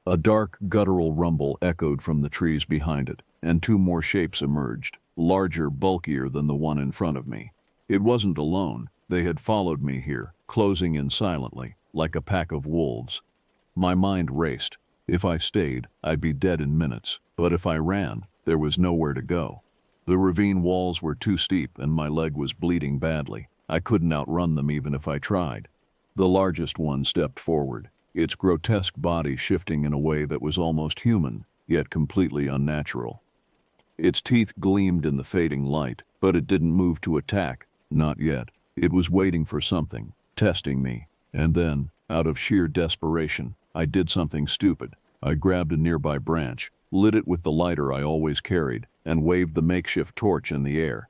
A dark, guttural rumble echoed from the trees behind it, and two more shapes emerged, larger, bulkier than the one in front of me. It wasn't alone. They had followed me here, closing in silently, like a pack of wolves. My mind raced. If I stayed, I'd be dead in minutes, but if I ran, there was nowhere to go. The ravine walls were too steep and my leg was bleeding badly. I couldn't outrun them even if I tried. The largest one stepped forward, its grotesque body shifting in a way that was almost human, yet completely unnatural. Its teeth gleamed in the fading light, but it didn't move to attack, not yet. It was waiting for something, testing me. And then, out of sheer desperation, I did something stupid. I grabbed a nearby branch, lit it with the lighter I always carried, and waved the makeshift torch in the air.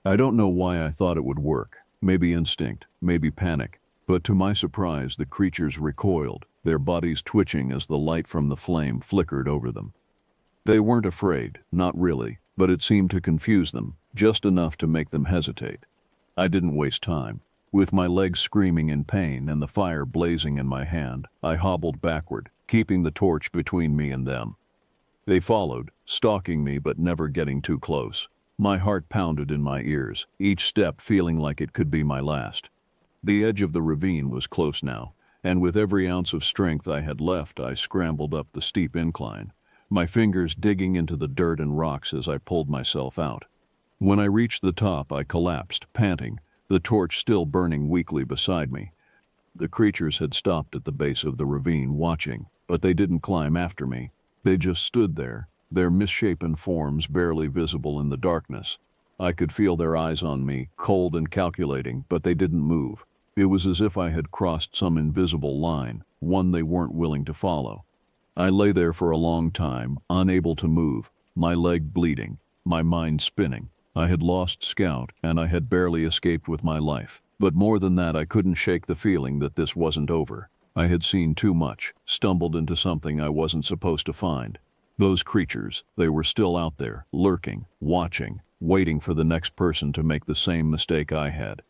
I don't know why I thought it would work. Maybe instinct, maybe panic. But to my surprise, the creatures recoiled, their bodies twitching as the light from the flame flickered over them. They weren't afraid, not really, but it seemed to confuse them, just enough to make them hesitate. I didn't waste time. With my legs screaming in pain and the fire blazing in my hand, I hobbled backward, keeping the torch between me and them. They followed, stalking me but never getting too close. My heart pounded in my ears, each step feeling like it could be my last. The edge of the ravine was close now, and with every ounce of strength I had left, I scrambled up the steep incline, my fingers digging into the dirt and rocks as I pulled myself out. When I reached the top, I collapsed, panting, the torch still burning weakly beside me. The creatures had stopped at the base of the ravine watching, but they didn't climb after me. They just stood there, their misshapen forms barely visible in the darkness. I could feel their eyes on me, cold and calculating, but they didn't move. It was as if I had crossed some invisible line, one they weren't willing to follow. I lay there for a long time, unable to move, my leg bleeding, my mind spinning. I had lost Scout, and I had barely escaped with my life. But more than that, I couldn't shake the feeling that this wasn't over. I had seen too much, stumbled into something I wasn't supposed to find. Those creatures, they were still out there, lurking, watching, waiting for the next person to make the same mistake I had.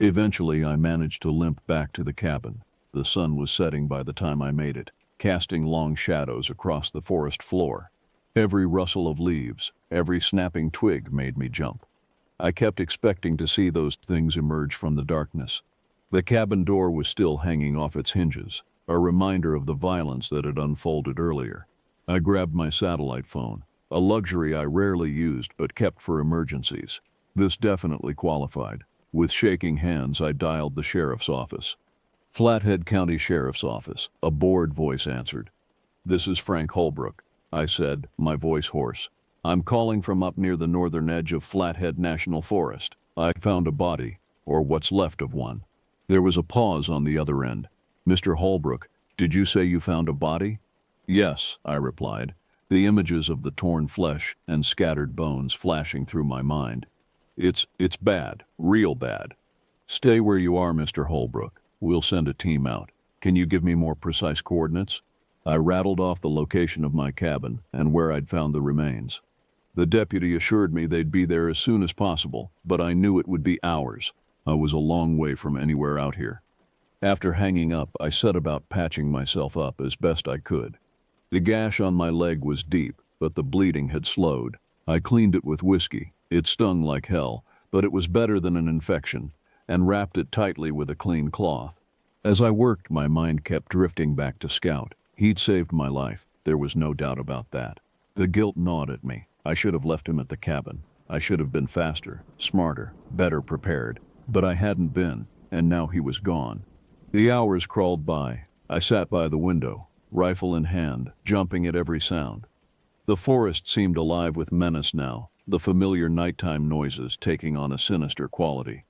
Eventually, I managed to limp back to the cabin. The sun was setting by the time I made it, casting long shadows across the forest floor. Every rustle of leaves, every snapping twig made me jump. I kept expecting to see those things emerge from the darkness. The cabin door was still hanging off its hinges, a reminder of the violence that had unfolded earlier. I grabbed my satellite phone, a luxury I rarely used but kept for emergencies. This definitely qualified. With shaking hands, I dialed the sheriff's office. Flathead County Sheriff's Office, a bored voice answered. "This is Frank Holbrook," I said, my voice hoarse. "I'm calling from up near the northern edge of Flathead National Forest. I found a body, or what's left of one." There was a pause on the other end. "Mr. Holbrook, did you say you found a body?" "Yes," I replied, the images of the torn flesh and scattered bones flashing through my mind. It's bad, real bad." "Stay where you are, Mr. Holbrook. We'll send a team out. Can you give me more precise coordinates?" I rattled off the location of my cabin and where I'd found the remains. The deputy assured me they'd be there as soon as possible, but I knew it would be hours. I was a long way from anywhere out here. After hanging up, I set about patching myself up as best I could. The gash on my leg was deep, but the bleeding had slowed. I cleaned it with whiskey. It stung like hell, but it was better than an infection, and wrapped it tightly with a clean cloth. As I worked, my mind kept drifting back to Scout. He'd saved my life. There was no doubt about that. The guilt gnawed at me. I should have left him at the cabin. I should have been faster, smarter, better prepared. But I hadn't been, and now he was gone. The hours crawled by. I sat by the window, rifle in hand, jumping at every sound. The forest seemed alive with menace now, the familiar nighttime noises taking on a sinister quality.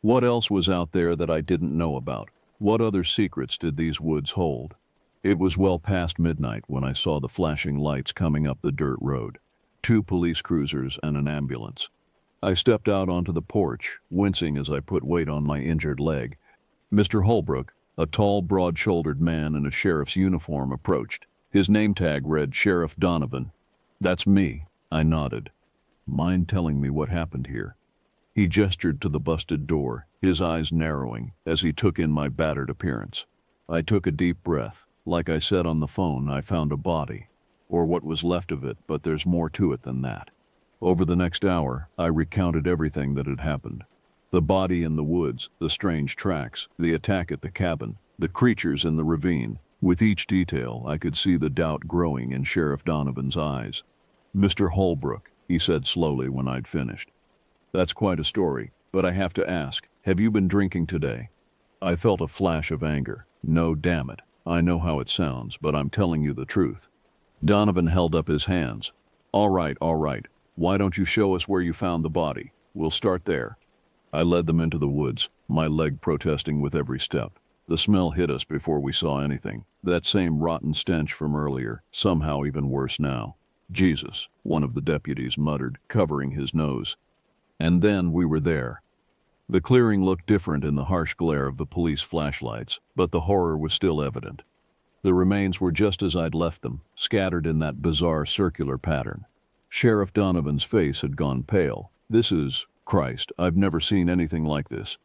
What else was out there that I didn't know about? What other secrets did these woods hold? It was well past midnight when I saw the flashing lights coming up the dirt road. 2 police cruisers and an ambulance. I stepped out onto the porch, wincing as I put weight on my injured leg. Mr. Holbrook, a tall, broad-shouldered man in a sheriff's uniform, approached. His name tag read Sheriff Donovan. "That's me," I nodded. "Mind telling me what happened here?" He gestured to the busted door, his eyes narrowing as he took in my battered appearance. I took a deep breath. Like I said on the phone, I found a body, or what was left of it, but there's more to it than that. Over the next hour, I recounted everything that had happened. The body in the woods, the strange tracks, the attack at the cabin, the creatures in the ravine. With each detail, I could see the doubt growing in Sheriff Donovan's eyes. "Mr. Holbrook," he said slowly when I'd finished. "That's quite a story, but I have to ask, have you been drinking today?" I felt a flash of anger. "No, damn it. I know how it sounds, but I'm telling you the truth." Donovan held up his hands. All right. Why don't you show us where you found the body? We'll start there." I led them into the woods, my leg protesting with every step. The smell hit us before we saw anything. That same rotten stench from earlier, somehow even worse now. "Jesus," one of the deputies muttered, covering his nose. And then we were there. The clearing looked different in the harsh glare of the police flashlights, but the horror was still evident. The remains were just as I'd left them, scattered in that bizarre circular pattern. Sheriff Donovan's face had gone pale. Christ, I've never seen anything like this."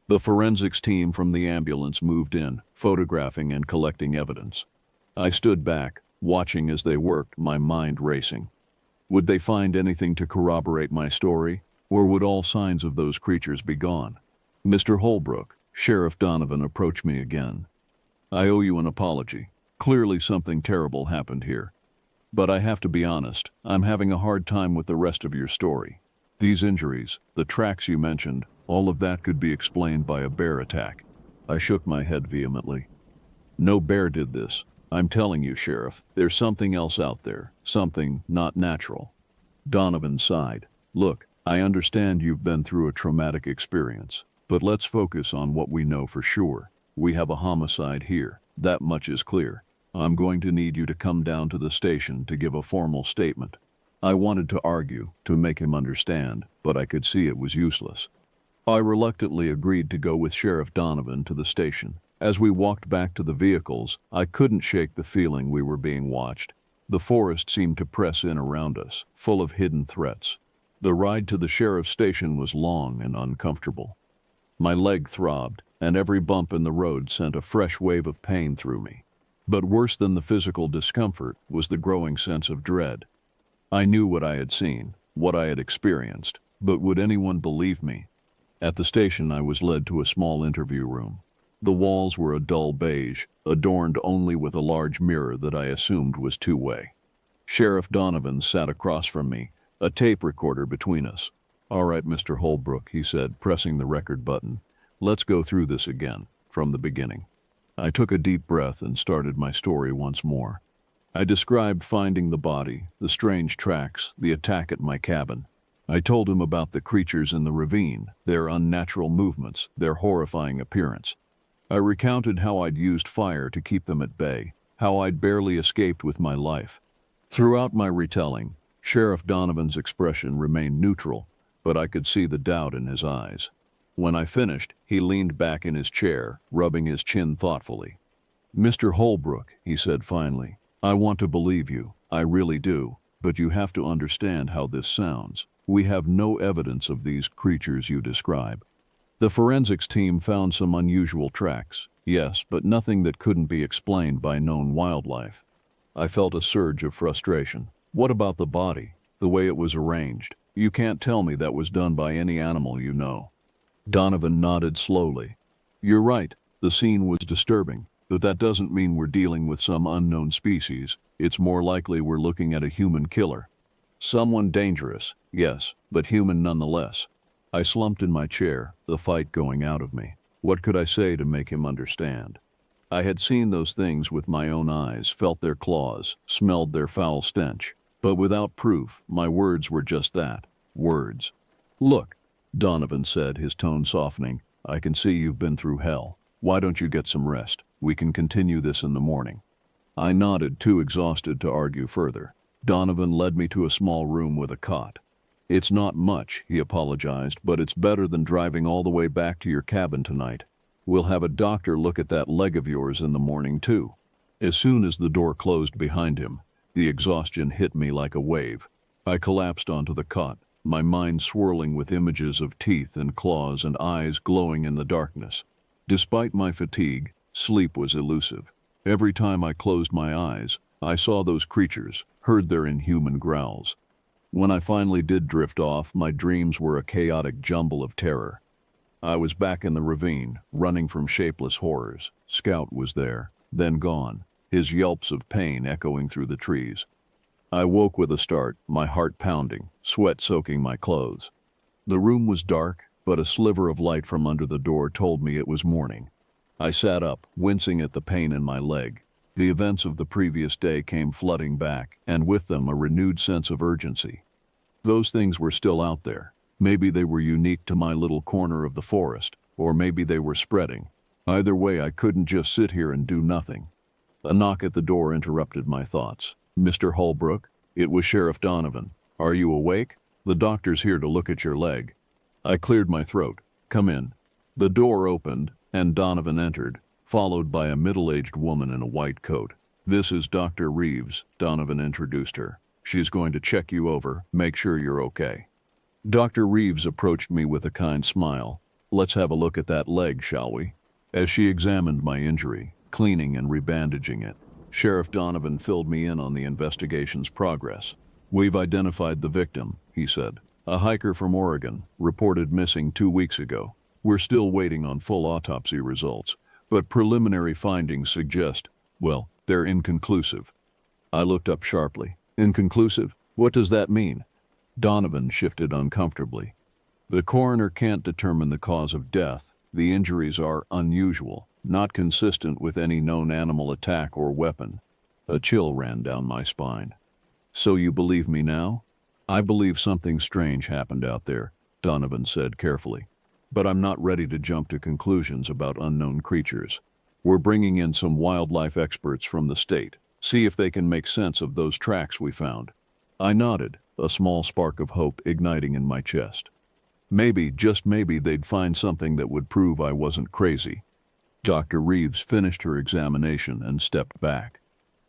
The forensics team from the ambulance moved in, photographing and collecting evidence. I stood back, watching as they worked, my mind racing. Would they find anything to corroborate my story, or would all signs of those creatures be gone? "Mr. Holbrook," Sheriff Donovan approached me again. "I owe you an apology. Clearly something terrible happened here. But I have to be honest, I'm having a hard time with the rest of your story. These injuries, the tracks you mentioned, all of that could be explained by a bear attack." I shook my head vehemently. "No bear did this. I'm telling you, Sheriff, there's something else out there, something not natural." Donovan sighed. "Look, I understand you've been through a traumatic experience, but let's focus on what we know for sure. We have a homicide here. That much is clear. I'm going to need you to come down to the station to give a formal statement." I wanted to argue, to make him understand, but I could see it was useless. I reluctantly agreed to go with Sheriff Donovan to the station. As we walked back to the vehicles, I couldn't shake the feeling we were being watched. The forest seemed to press in around us, full of hidden threats. The ride to the sheriff's station was long and uncomfortable. My leg throbbed, and every bump in the road sent a fresh wave of pain through me. But worse than the physical discomfort was the growing sense of dread. I knew what I had seen, what I had experienced, but would anyone believe me? At the station, I was led to a small interview room. The walls were a dull beige, adorned only with a large mirror that I assumed was two-way. Sheriff Donovan sat across from me, a tape recorder between us. "All right, Mr. Holbrook," he said, pressing the record button. "Let's go through this again, from the beginning." I took a deep breath and started my story once more. I described finding the body, the strange tracks, the attack at my cabin. I told him about the creatures in the ravine, their unnatural movements, their horrifying appearance. I recounted how I'd used fire to keep them at bay, how I'd barely escaped with my life. Throughout my retelling, Sheriff Donovan's expression remained neutral, but I could see the doubt in his eyes. When I finished, he leaned back in his chair, rubbing his chin thoughtfully. "Mr. Holbrook," he said finally, "I want to believe you, I really do, but you have to understand how this sounds. We have no evidence of these creatures you describe. The forensics team found some unusual tracks, yes, but nothing that couldn't be explained by known wildlife." I felt a surge of frustration. "What about the body, the way it was arranged? You can't tell me that was done by any animal you know." Donovan nodded slowly. "You're right, the scene was disturbing, but that doesn't mean we're dealing with some unknown species. It's more likely we're looking at a human killer. Someone dangerous, yes, but human nonetheless." I slumped in my chair, the fight going out of me. What could I say to make him understand? I had seen those things with my own eyes, felt their claws, smelled their foul stench. But without proof, my words were just that, words. "Look," Donovan said, his tone softening, "I can see you've been through hell. Why don't you get some rest? We can continue this in the morning." I nodded, too exhausted to argue further. Donovan led me to a small room with a cot. "It's not much," he apologized, "but it's better than driving all the way back to your cabin tonight. We'll have a doctor look at that leg of yours in the morning, too." As soon as the door closed behind him, the exhaustion hit me like a wave. I collapsed onto the cot, my mind swirling with images of teeth and claws and eyes glowing in the darkness. Despite my fatigue, sleep was elusive. Every time I closed my eyes, I saw those creatures, heard their inhuman growls. When I finally did drift off, my dreams were a chaotic jumble of terror. I was back in the ravine, running from shapeless horrors. Scout was there, then gone, his yelps of pain echoing through the trees. I woke with a start, my heart pounding, sweat soaking my clothes. The room was dark, but a sliver of light from under the door told me it was morning. I sat up, wincing at the pain in my leg. The events of the previous day came flooding back, and with them a renewed sense of urgency. Those things were still out there. Maybe they were unique to my little corner of the forest, or maybe they were spreading. Either way, I couldn't just sit here and do nothing. A knock at the door interrupted my thoughts. "Mr. Holbrook?" It was Sheriff Donovan. "Are you awake? The doctor's here to look at your leg." I cleared my throat. "Come in." The door opened, and Donovan entered, followed by a middle-aged woman in a white coat. "This is Dr. Reeves," Donovan introduced her. "She's going to check you over, make sure you're okay." Dr. Reeves approached me with a kind smile. "Let's have a look at that leg, shall we?" As she examined my injury, cleaning and rebandaging it, Sheriff Donovan filled me in on the investigation's progress. "We've identified the victim," he said. "A hiker from Oregon, reported missing 2 weeks ago. We're still waiting on full autopsy results, but preliminary findings suggest, well, they're inconclusive." I looked up sharply. "Inconclusive? What does that mean?" Donovan shifted uncomfortably. "The coroner can't determine the cause of death. The injuries are unusual, not consistent with any known animal attack or weapon." A chill ran down my spine. "So you believe me now?" "I believe something strange happened out there," Donovan said carefully. "But I'm not ready to jump to conclusions about unknown creatures. We're bringing in some wildlife experts from the state. See if they can make sense of those tracks we found." I nodded, a small spark of hope igniting in my chest. Maybe, just maybe, they'd find something that would prove I wasn't crazy. Dr. Reeves finished her examination and stepped back.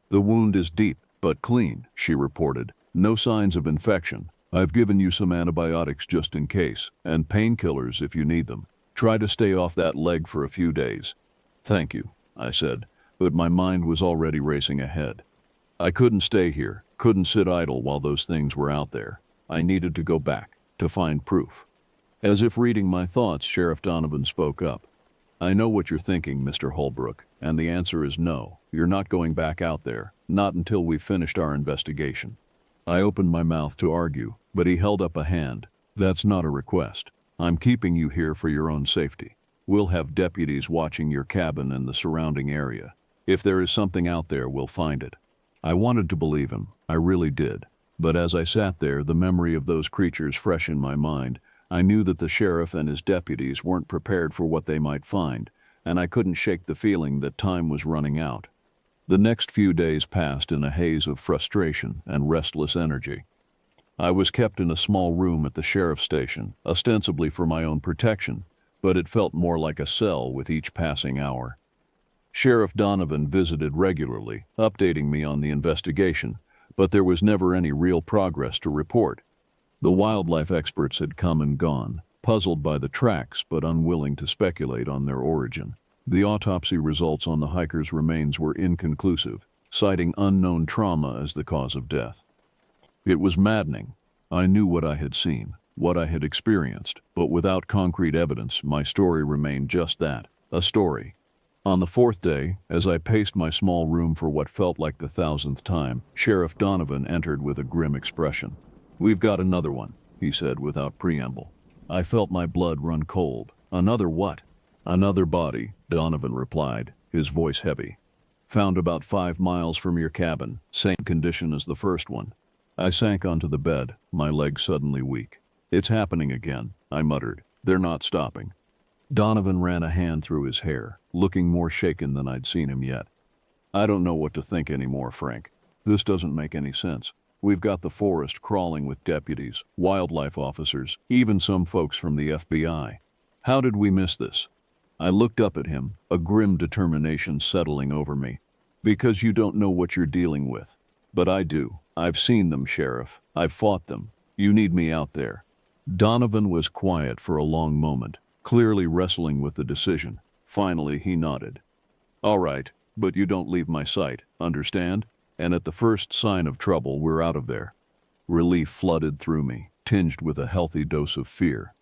"The wound is deep, but clean," she reported. "No signs of infection. I've given you some antibiotics just in case, and painkillers if you need them. Try to stay off that leg for a few days." "Thank you," I said, but my mind was already racing ahead. I couldn't stay here, couldn't sit idle while those things were out there. I needed to go back, to find proof. As if reading my thoughts, Sheriff Donovan spoke up. "I know what you're thinking, Mr. Holbrook, and the answer is no. You're not going back out there, not until we've finished our investigation." I opened my mouth to argue, but he held up a hand. "That's not a request. I'm keeping you here for your own safety. We'll have deputies watching your cabin and the surrounding area. If there is something out there, we'll find it." I wanted to believe him, I really did. But as I sat there, the memory of those creatures fresh in my mind, I knew that the sheriff and his deputies weren't prepared for what they might find, and I couldn't shake the feeling that time was running out. The next few days passed in a haze of frustration and restless energy. I was kept in a small room at the sheriff's station, ostensibly for my own protection, but it felt more like a cell with each passing hour. Sheriff Donovan visited regularly, updating me on the investigation, but there was never any real progress to report. The wildlife experts had come and gone, puzzled by the tracks but unwilling to speculate on their origin. The autopsy results on the hiker's remains were inconclusive, citing unknown trauma as the cause of death. It was maddening. I knew what I had seen, what I had experienced, but without concrete evidence, my story remained just that, a story. On the 4th day, as I paced my small room for what felt like the 1,000th time, Sheriff Donovan entered with a grim expression. "We've got another one," he said without preamble. I felt my blood run cold. "Another what?" "Another body," Donovan replied, his voice heavy. "Found about 5 miles from your cabin, same condition as the first one." I sank onto the bed, my legs suddenly weak. It's happening again, I muttered. They're not stopping. Donovan ran a hand through his hair, looking more shaken than I'd seen him yet. I don't know what to think anymore, Frank. This doesn't make any sense. We've got the forest crawling with deputies, wildlife officers, even some folks from the FBI. How did we miss this? I looked up at him, a grim determination settling over me. Because you don't know what you're dealing with. But I do. I've seen them, Sheriff. I've fought them. You need me out there. Donovan was quiet for a long moment, clearly wrestling with the decision. Finally, he nodded. All right, but you don't leave my sight, understand? And at the first sign of trouble, we're out of there. Relief flooded through me, tinged with a healthy dose of fear.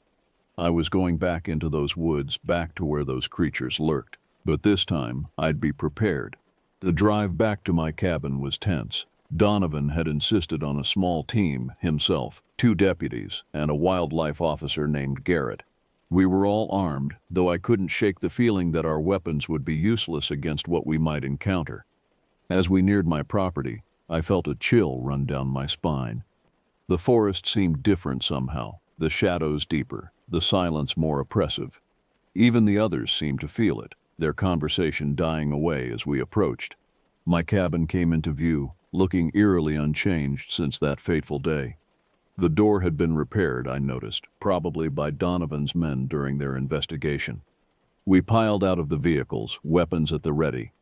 I was going back into those woods, back to where those creatures lurked. But this time, I'd be prepared. The drive back to my cabin was tense. Donovan had insisted on a small team, himself, 2 deputies, and a wildlife officer named Garrett. We were all armed, though I couldn't shake the feeling that our weapons would be useless against what we might encounter. As we neared my property, I felt a chill run down my spine. The forest seemed different somehow, the shadows deeper, the silence more oppressive. Even the others seemed to feel it, their conversation dying away as we approached. My cabin came into view, looking eerily unchanged since that fateful day. The door had been repaired, I noticed, probably by Donovan's men during their investigation. We piled out of the vehicles, weapons at the ready.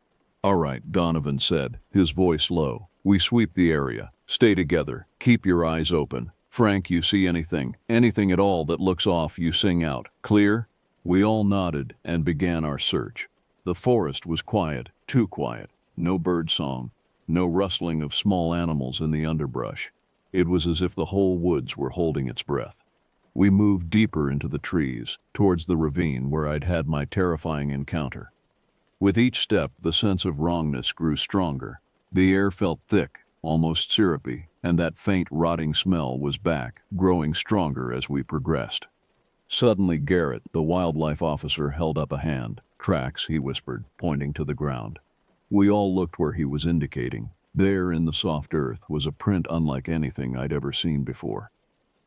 All right, Donovan said, his voice low. We sweep the area. Stay together. Keep your eyes open. Frank, you see anything at all that looks off, you sing out. Clear? We all nodded and began our search. The forest was quiet, too quiet. No bird song, no rustling of small animals in the underbrush. It was as if the whole woods were holding its breath. We moved deeper into the trees, towards the ravine where I'd had my terrifying encounter. With each step, the sense of wrongness grew stronger. The air felt thick, almost syrupy, and that faint rotting smell was back, growing stronger as we progressed. Suddenly Garrett, the wildlife officer, held up a hand. Tracks, he whispered, pointing to the ground. We all looked where he was indicating. There in the soft earth was a print unlike anything I'd ever seen before.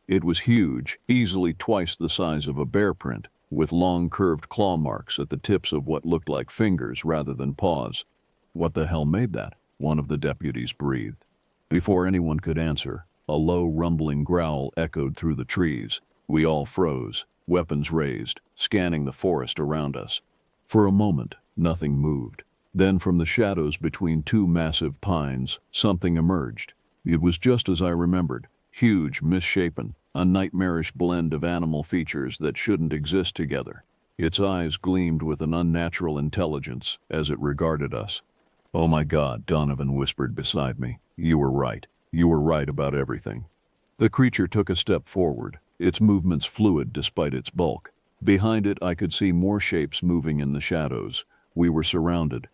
It was huge, easily twice the size of a bear print, with long curved claw marks at the tips of what looked like fingers rather than paws. What the hell made that? One of the deputies breathed. Before anyone could answer, a low rumbling growl echoed through the trees. We all froze, weapons raised, scanning the forest around us. For a moment, nothing moved. Then from the shadows between 2 massive pines, something emerged. It was just as I remembered, huge, misshapen, a nightmarish blend of animal features that shouldn't exist together. Its eyes gleamed with an unnatural intelligence as it regarded us. Oh my God, Donovan whispered beside me. You were right. You were right about everything. The creature took a step forward, its movements fluid despite its bulk. Behind it, I could see more shapes moving in the shadows. We were surrounded.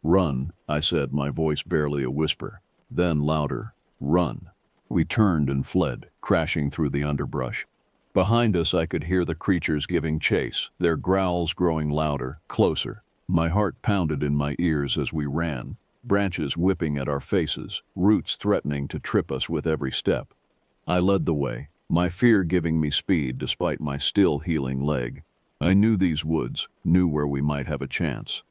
Run, I said, my voice barely a whisper. Then louder, run. We turned and fled, crashing through the underbrush. Behind us, I could hear the creatures giving chase, their growls growing louder, closer. My heart pounded in my ears as we ran, branches whipping at our faces, roots threatening to trip us with every step. I led the way, my fear giving me speed despite my still healing leg. I knew these woods, knew where we might have a chance.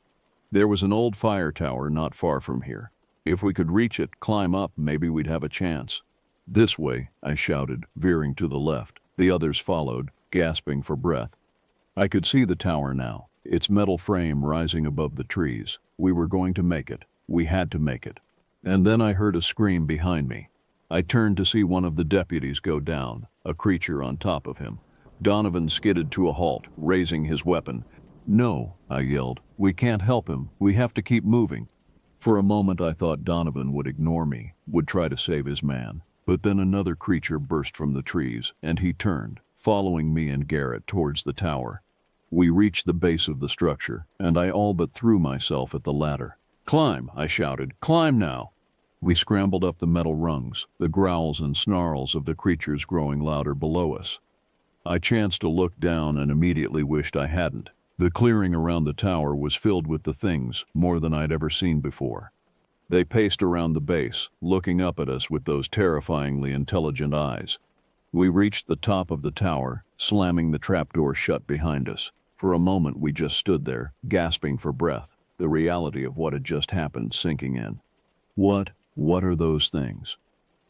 There was an old fire tower not far from here. If we could reach it, climb up, maybe we'd have a chance. This way, I shouted, veering to the left. The others followed, gasping for breath. I could see the tower now, its metal frame rising above the trees. We were going to make it. We had to make it. And then I heard a scream behind me. I turned to see one of the deputies go down, a creature on top of him. Donovan skidded to a halt, raising his weapon. No, I yelled. We can't help him. We have to keep moving. For a moment I thought Donovan would ignore me, would try to save his man. But then another creature burst from the trees, and he turned, following me and Garrett towards the tower. We reached the base of the structure, and I all but threw myself at the ladder. Climb, I shouted. Climb now. We scrambled up the metal rungs, the growls and snarls of the creatures growing louder below us. I chanced to look down and immediately wished I hadn't. The clearing around the tower was filled with the things, more than I'd ever seen before. They paced around the base, looking up at us with those terrifyingly intelligent eyes. We reached the top of the tower, slamming the trapdoor shut behind us. For a moment we just stood there, gasping for breath, the reality of what had just happened sinking in. What are those things?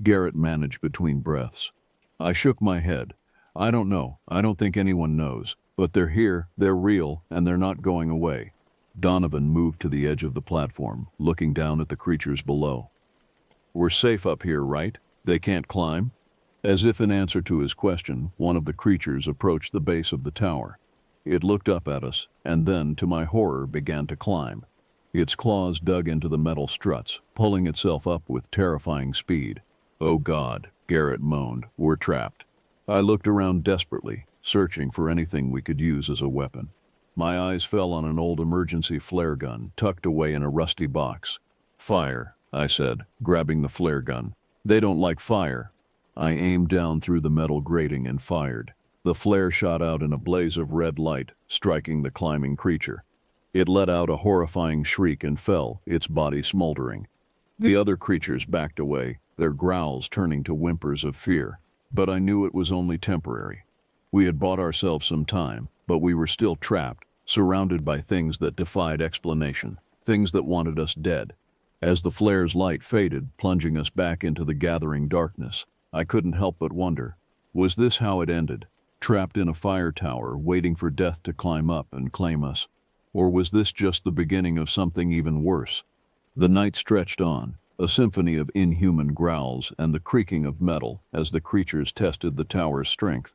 Garrett managed between breaths. I shook my head. I don't know. I don't think anyone knows. But they're here, they're real, and they're not going away. Donovan moved to the edge of the platform, looking down at the creatures below. We're safe up here, right? They can't climb? As if in answer to his question, one of the creatures approached the base of the tower. It looked up at us, and then, to my horror, began to climb. Its claws dug into the metal struts, pulling itself up with terrifying speed. Oh God, Garrett moaned, we're trapped. I looked around desperately, searching for anything we could use as a weapon. My eyes fell on an old emergency flare gun tucked away in a rusty box. Fire, I said, grabbing the flare gun. They don't like fire. I aimed down through the metal grating and fired. The flare shot out in a blaze of red light, striking the climbing creature. It let out a horrifying shriek and fell, its body smoldering. The other creatures backed away, their growls turning to whimpers of fear. But I knew it was only temporary. We had bought ourselves some time, but we were still trapped, surrounded by things that defied explanation, things that wanted us dead. As the flare's light faded, plunging us back into the gathering darkness, I couldn't help but wonder, was this how it ended? Trapped in a fire tower, waiting for death to climb up and claim us? Or was this just the beginning of something even worse? The night stretched on, a symphony of inhuman growls and the creaking of metal as the creatures tested the tower's strength.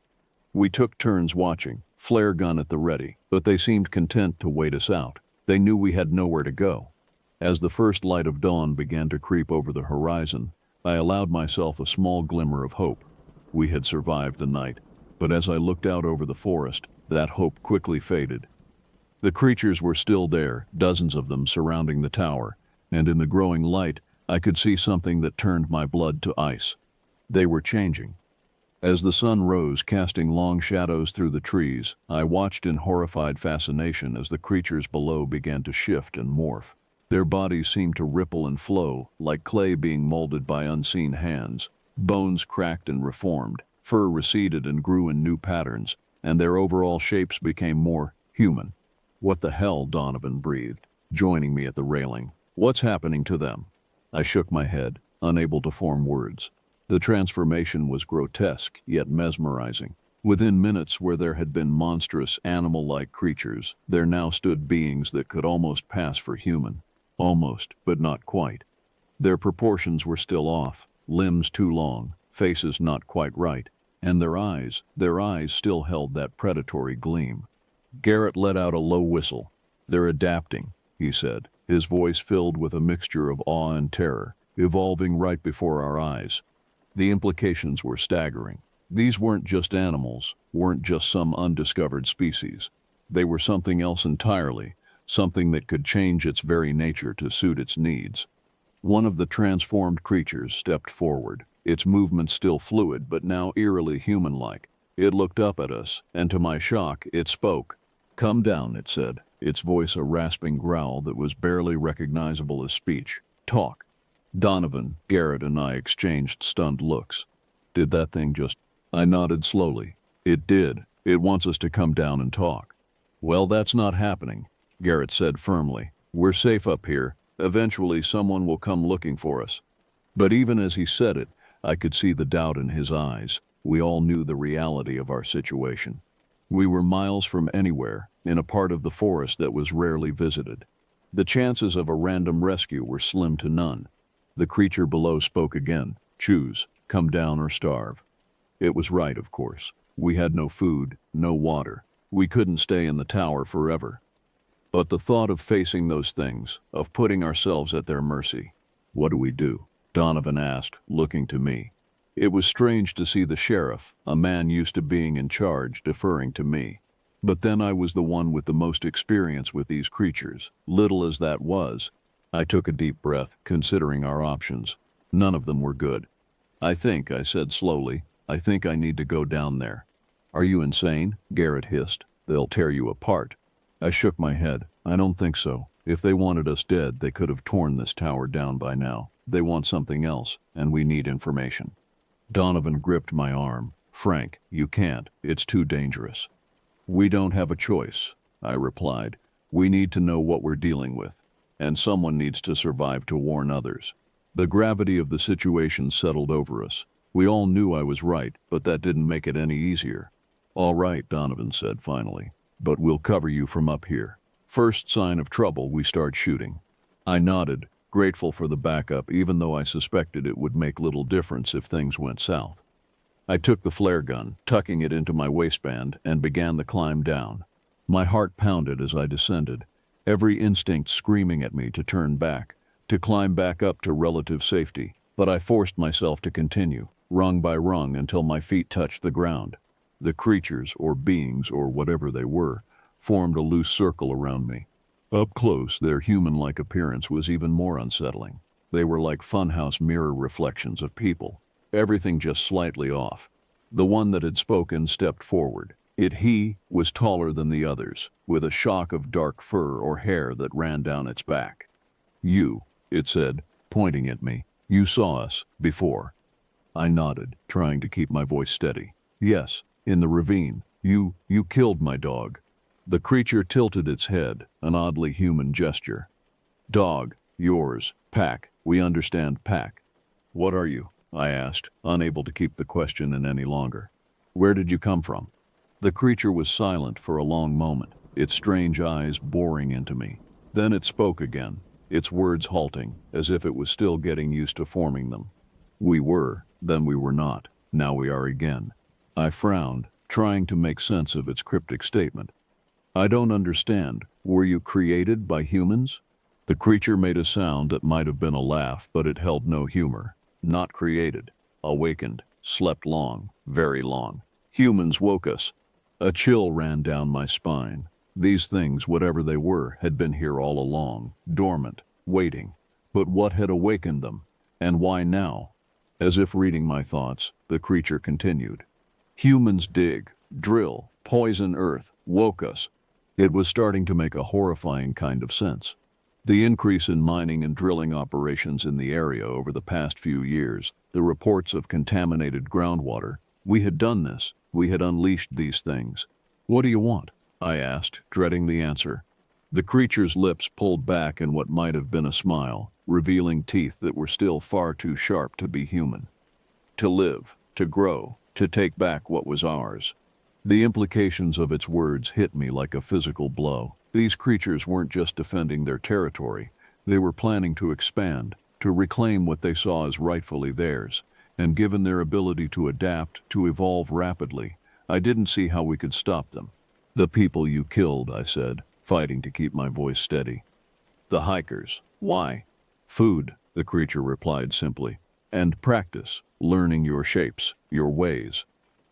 We took turns watching, flare gun at the ready, but they seemed content to wait us out. They knew we had nowhere to go. As the first light of dawn began to creep over the horizon, I allowed myself a small glimmer of hope. We had survived the night, but as I looked out over the forest, that hope quickly faded. The creatures were still there, dozens of them surrounding the tower, and in the growing light, I could see something that turned my blood to ice. They were changing. As the sun rose, casting long shadows through the trees, I watched in horrified fascination as the creatures below began to shift and morph. Their bodies seemed to ripple and flow, like clay being molded by unseen hands. Bones cracked and reformed, fur receded and grew in new patterns, and their overall shapes became more human. What the hell, Donovan breathed, joining me at the railing. What's happening to them? I shook my head, unable to form words. The transformation was grotesque, yet mesmerizing. Within minutes, where there had been monstrous, animal-like creatures, there now stood beings that could almost pass for human. Almost, but not quite. Their proportions were still off, limbs too long, faces not quite right, and their eyes still held that predatory gleam. Garrett let out a low whistle. They're adapting, he said, his voice filled with a mixture of awe and terror, evolving right before our eyes. The implications were staggering. These weren't just animals, weren't just some undiscovered species. They were something else entirely, something that could change its very nature to suit its needs. One of the transformed creatures stepped forward, its movements still fluid but now eerily human-like. It looked up at us, and to my shock, it spoke. "Come down," it said, its voice a rasping growl that was barely recognizable as speech. "Talk." Donovan, Garrett, and I exchanged stunned looks. Did that thing just... I nodded slowly. It did. It wants us to come down and talk. Well, that's not happening, Garrett said firmly. We're safe up here. Eventually someone will come looking for us. But even as he said it, I could see the doubt in his eyes. We all knew the reality of our situation. We were miles from anywhere, in a part of the forest that was rarely visited. The chances of a random rescue were slim to none. The creature below spoke again. Choose, come down or starve. It was right, of course. We had no food, no water. We couldn't stay in the tower forever. But the thought of facing those things, of putting ourselves at their mercy. What do we do? Donovan asked, looking to me. It was strange to see the sheriff, a man used to being in charge, deferring to me. But then I was the one with the most experience with these creatures. Little as that was, I took a deep breath, considering our options. None of them were good. I said slowly, I think I need to go down there. Are you insane? Garrett hissed. They'll tear you apart. I shook my head. I don't think so. If they wanted us dead, they could have torn this tower down by now. They want something else, and we need information. Donovan gripped my arm. Frank, you can't. It's too dangerous. We don't have a choice, I replied. We need to know what we're dealing with, and someone needs to survive to warn others. The gravity of the situation settled over us. We all knew I was right, but that didn't make it any easier. All right, Donovan said finally, but we'll cover you from up here. First sign of trouble, we start shooting. I nodded, grateful for the backup, even though I suspected it would make little difference if things went south. I took the flare gun, tucking it into my waistband, and began the climb down. My heart pounded as I descended, every instinct screaming at me to turn back, to climb back up to relative safety, but I forced myself to continue, rung by rung, until my feet touched the ground. The creatures, or beings, or whatever they were, formed a loose circle around me. Up close, their human-like appearance was even more unsettling. They were like funhouse mirror reflections of people, everything just slightly off. The one that had spoken stepped forward. He was taller than the others, with a shock of dark fur or hair that ran down its back. You, it said, pointing at me, you saw us before. I nodded, trying to keep my voice steady. Yes, in the ravine. You killed my dog. The creature tilted its head, an oddly human gesture. Dog, yours, Pack. We understand Pack. What are you? I asked, unable to keep the question in any longer. Where did you come from? The creature was silent for a long moment, its strange eyes boring into me. Then it spoke again, its words halting, as if it was still getting used to forming them. We were, then we were not, now we are again. I frowned, trying to make sense of its cryptic statement. I don't understand. Were you created by humans? The creature made a sound that might have been a laugh, but it held no humor. Not created. Awakened. Slept long. Very long. Humans woke us. A chill ran down my spine. These things, whatever they were, had been here all along, dormant, waiting. But what had awakened them? And why now? As if reading my thoughts, the creature continued. Humans dig, drill, poison earth, woke us. It was starting to make a horrifying kind of sense. The increase in mining and drilling operations in the area over the past few years, the reports of contaminated groundwater, we had done this, we had unleashed these things. What do you want? I asked, dreading the answer. The creature's lips pulled back in what might have been a smile, revealing teeth that were still far too sharp to be human. To live, to grow, to take back what was ours. The implications of its words hit me like a physical blow. These creatures weren't just defending their territory, they were planning to expand, to reclaim what they saw as rightfully theirs, and given their ability to adapt, to evolve rapidly, I didn't see how we could stop them. The people you killed, I said, fighting to keep my voice steady. The hikers. Why? Food, the creature replied simply. And practice, learning your shapes, your ways.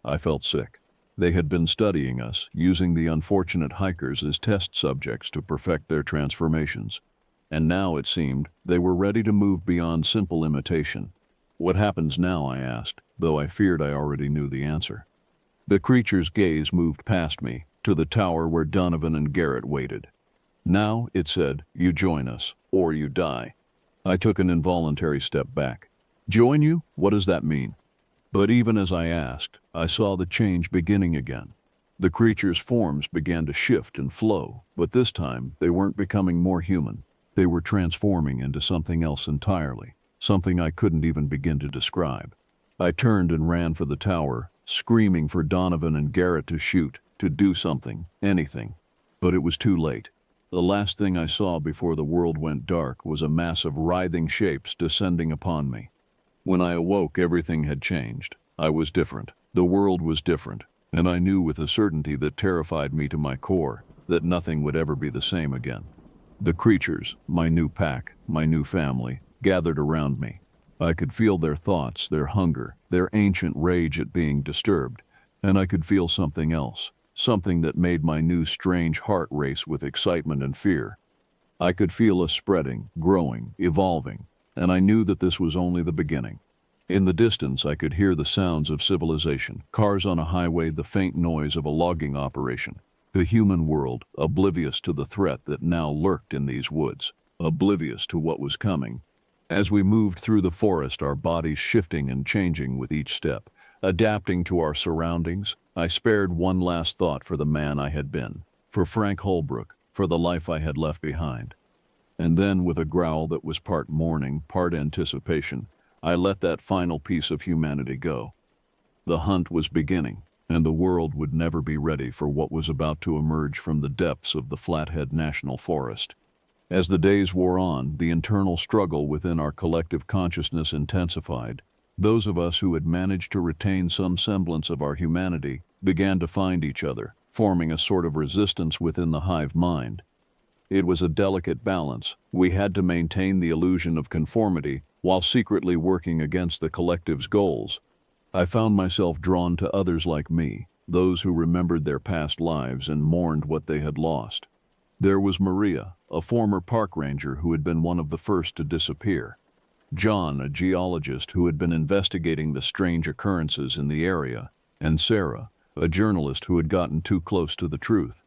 I felt sick. They had been studying us, using the unfortunate hikers as test subjects to perfect their transformations. And now, it seemed, they were ready to move beyond simple imitation. What happens now, I asked, though I feared I already knew the answer. The creature's gaze moved past me, to the tower where Donovan and Garrett waited. Now, it said, you join us, or you die. I took an involuntary step back. Join you? What does that mean? But even as I asked, I saw the change beginning again. The creature's forms began to shift and flow, but this time they weren't becoming more human. They were transforming into something else entirely, something I couldn't even begin to describe. I turned and ran for the tower, screaming for Donovan and Garrett to shoot, to do something, anything. But it was too late. The last thing I saw before the world went dark was a mass of writhing shapes descending upon me. When I awoke, everything had changed. I was different. The world was different. And I knew with a certainty that terrified me to my core that nothing would ever be the same again. The creatures, my new pack, my new family, gathered around me. I could feel their thoughts, their hunger, their ancient rage at being disturbed. And I could feel something else, something that made my new strange heart race with excitement and fear. I could feel us spreading, growing, evolving. And I knew that this was only the beginning. In the distance, I could hear the sounds of civilization, cars on a highway, the faint noise of a logging operation. The human world, oblivious to the threat that now lurked in these woods, oblivious to what was coming. As we moved through the forest, our bodies shifting and changing with each step, adapting to our surroundings, I spared one last thought for the man I had been, for Frank Holbrook, for the life I had left behind. And then, with a growl that was part mourning, part anticipation, I let that final piece of humanity go. The hunt was beginning, and the world would never be ready for what was about to emerge from the depths of the Flathead National Forest. As the days wore on, the internal struggle within our collective consciousness intensified. Those of us who had managed to retain some semblance of our humanity began to find each other, forming a sort of resistance within the hive mind. It was a delicate balance. We had to maintain the illusion of conformity while secretly working against the collective's goals. I found myself drawn to others like me, those who remembered their past lives and mourned what they had lost. There was Maria, a former park ranger who had been one of the first to disappear. John, a geologist who had been investigating the strange occurrences in the area, and Sarah, a journalist who had gotten too close to the truth.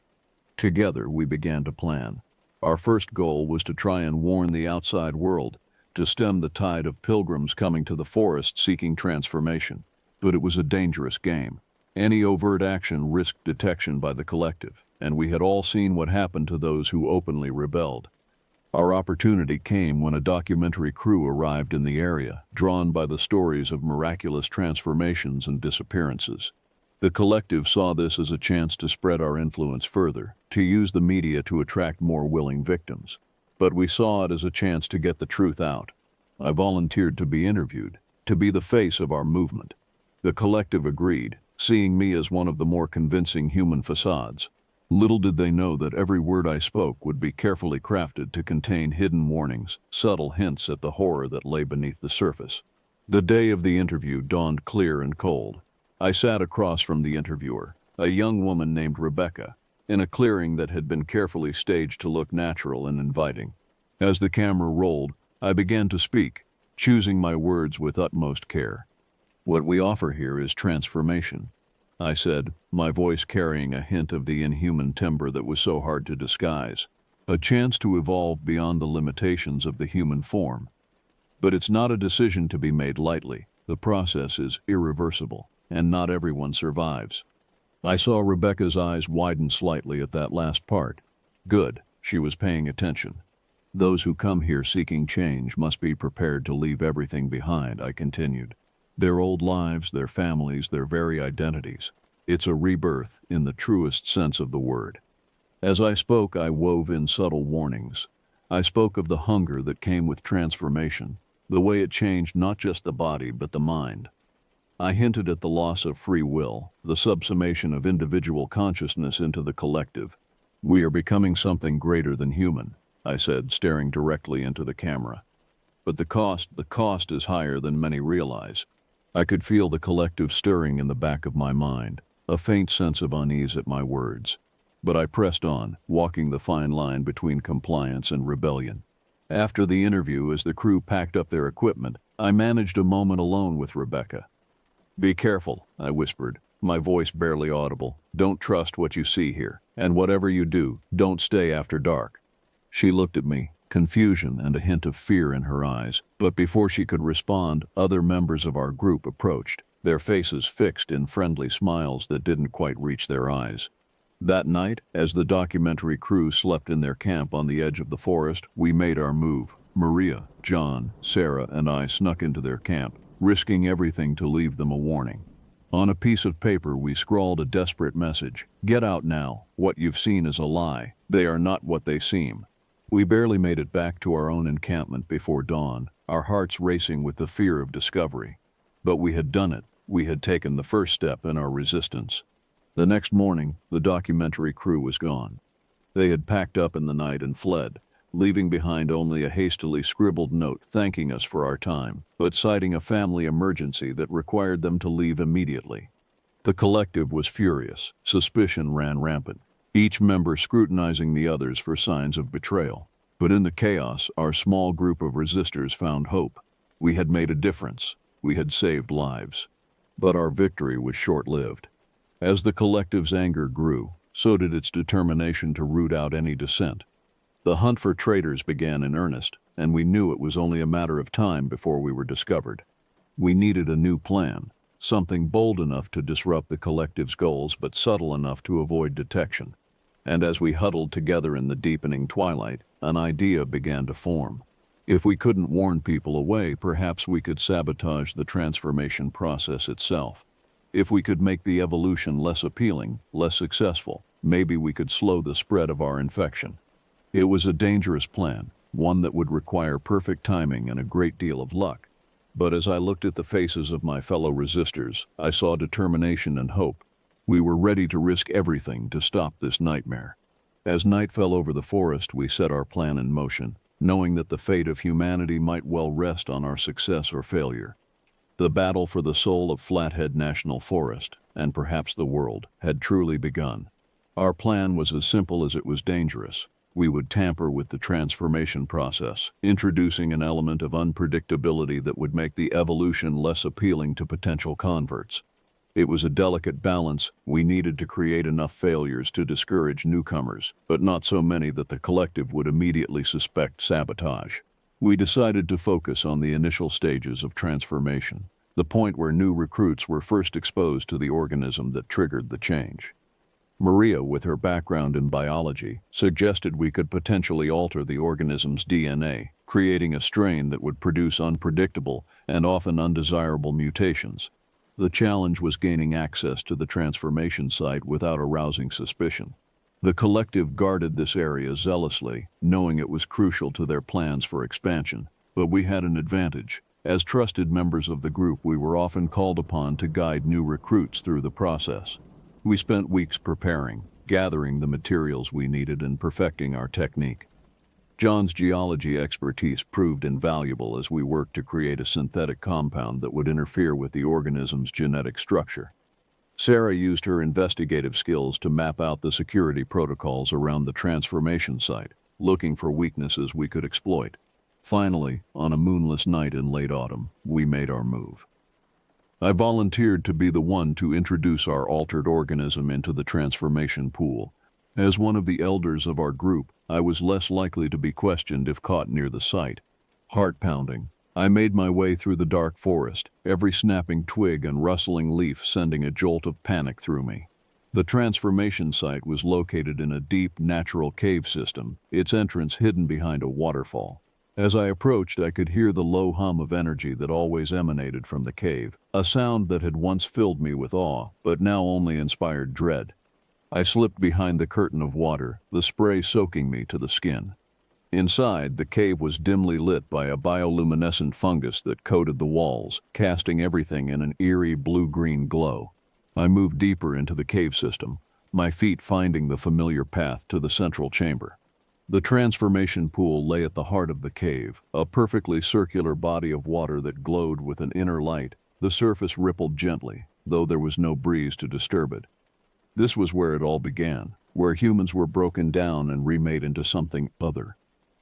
Together, we began to plan. Our first goal was to try and warn the outside world, to stem the tide of pilgrims coming to the forest seeking transformation. But it was a dangerous game. Any overt action risked detection by the collective, and we had all seen what happened to those who openly rebelled. Our opportunity came when a documentary crew arrived in the area, drawn by the stories of miraculous transformations and disappearances. The collective saw this as a chance to spread our influence further, to use the media to attract more willing victims. But we saw it as a chance to get the truth out. I volunteered to be interviewed, to be the face of our movement. The collective agreed, seeing me as one of the more convincing human facades. Little did they know that every word I spoke would be carefully crafted to contain hidden warnings, subtle hints at the horror that lay beneath the surface. The day of the interview dawned clear and cold. I sat across from the interviewer, a young woman named Rebecca, in a clearing that had been carefully staged to look natural and inviting. As the camera rolled, I began to speak, choosing my words with utmost care. "What we offer here is transformation," I said, my voice carrying a hint of the inhuman timbre that was so hard to disguise. "A chance to evolve beyond the limitations of the human form. But it's not a decision to be made lightly. The process is irreversible, and not everyone survives." I saw Rebecca's eyes widen slightly at that last part. Good, she was paying attention. "Those who come here seeking change must be prepared to leave everything behind," I continued. "Their old lives, their families, their very identities. It's a rebirth in the truest sense of the word." As I spoke, I wove in subtle warnings. I spoke of the hunger that came with transformation, the way it changed not just the body but the mind. I hinted at the loss of free will, the subsumation of individual consciousness into the collective. "We are becoming something greater than human," I said, staring directly into the camera. "But the cost is higher than many realize." I could feel the collective stirring in the back of my mind, a faint sense of unease at my words. But I pressed on, walking the fine line between compliance and rebellion. After the interview, as the crew packed up their equipment, I managed a moment alone with Rebecca. "Be careful," I whispered, my voice barely audible. "Don't trust what you see here, and whatever you do, don't stay after dark." She looked at me, confusion and a hint of fear in her eyes, but before she could respond, other members of our group approached, their faces fixed in friendly smiles that didn't quite reach their eyes. That night, as the documentary crew slept in their camp on the edge of the forest, we made our move. Maria, John, Sarah, and I snuck into their camp, risking everything to leave them a warning. On a piece of paper, we scrawled a desperate message. "Get out now. What you've seen is a lie. They are not what they seem." We barely made it back to our own encampment before dawn, our hearts racing with the fear of discovery. But we had done it. We had taken the first step in our resistance. The next morning, the documentary crew was gone. They had packed up in the night and fled, leaving behind only a hastily scribbled note thanking us for our time, but citing a family emergency that required them to leave immediately. The collective was furious. Suspicion ran rampant, each member scrutinizing the others for signs of betrayal. But in the chaos, our small group of resistors found hope. We had made a difference. We had saved lives. But our victory was short-lived. As the collective's anger grew, So did its determination to root out any dissent. The hunt for traitors began in earnest, and we knew it was only a matter of time before we were discovered. We needed a new plan, something bold enough to disrupt the collective's goals but subtle enough to avoid detection. And as we huddled together in the deepening twilight, an idea began to form. If we couldn't warn people away, perhaps we could sabotage the transformation process itself. If we could make the evolution less appealing, less successful, maybe we could slow the spread of our infection. It was a dangerous plan, one that would require perfect timing and a great deal of luck. But as I looked at the faces of my fellow resistors, I saw determination and hope. We were ready to risk everything to stop this nightmare. As night fell over the forest, we set our plan in motion, knowing that the fate of humanity might well rest on our success or failure. The battle for the soul of Flathead National Forest, and perhaps the world, had truly begun. Our plan was as simple as it was dangerous. We would tamper with the transformation process, introducing an element of unpredictability that would make the evolution less appealing to potential converts. It was a delicate balance. We needed to create enough failures to discourage newcomers, but not so many that the collective would immediately suspect sabotage. We decided to focus on the initial stages of transformation, the point where new recruits were first exposed to the organism that triggered the change. Maria, with her background in biology, suggested we could potentially alter the organism's DNA, creating a strain that would produce unpredictable and often undesirable mutations. The challenge was gaining access to the transformation site without arousing suspicion. The collective guarded this area zealously, knowing it was crucial to their plans for expansion. But we had an advantage. As trusted members of the group, we were often called upon to guide new recruits through the process. We spent weeks preparing, gathering the materials we needed and perfecting our technique. John's geology expertise proved invaluable as we worked to create a synthetic compound that would interfere with the organism's genetic structure. Sarah used her investigative skills to map out the security protocols around the transformation site, looking for weaknesses we could exploit. Finally, on a moonless night in late autumn, we made our move. I volunteered to be the one to introduce our altered organism into the transformation pool. As one of the elders of our group, I was less likely to be questioned if caught near the site. Heart pounding, I made my way through the dark forest, every snapping twig and rustling leaf sending a jolt of panic through me. The transformation site was located in a deep, natural cave system, its entrance hidden behind a waterfall. As I approached, I could hear the low hum of energy that always emanated from the cave, a sound that had once filled me with awe, but now only inspired dread. I slipped behind the curtain of water, the spray soaking me to the skin. Inside, the cave was dimly lit by a bioluminescent fungus that coated the walls, casting everything in an eerie blue-green glow. I moved deeper into the cave system, my feet finding the familiar path to the central chamber. The transformation pool lay at the heart of the cave, a perfectly circular body of water that glowed with an inner light. The surface rippled gently, though there was no breeze to disturb it. This was where it all began, where humans were broken down and remade into something other.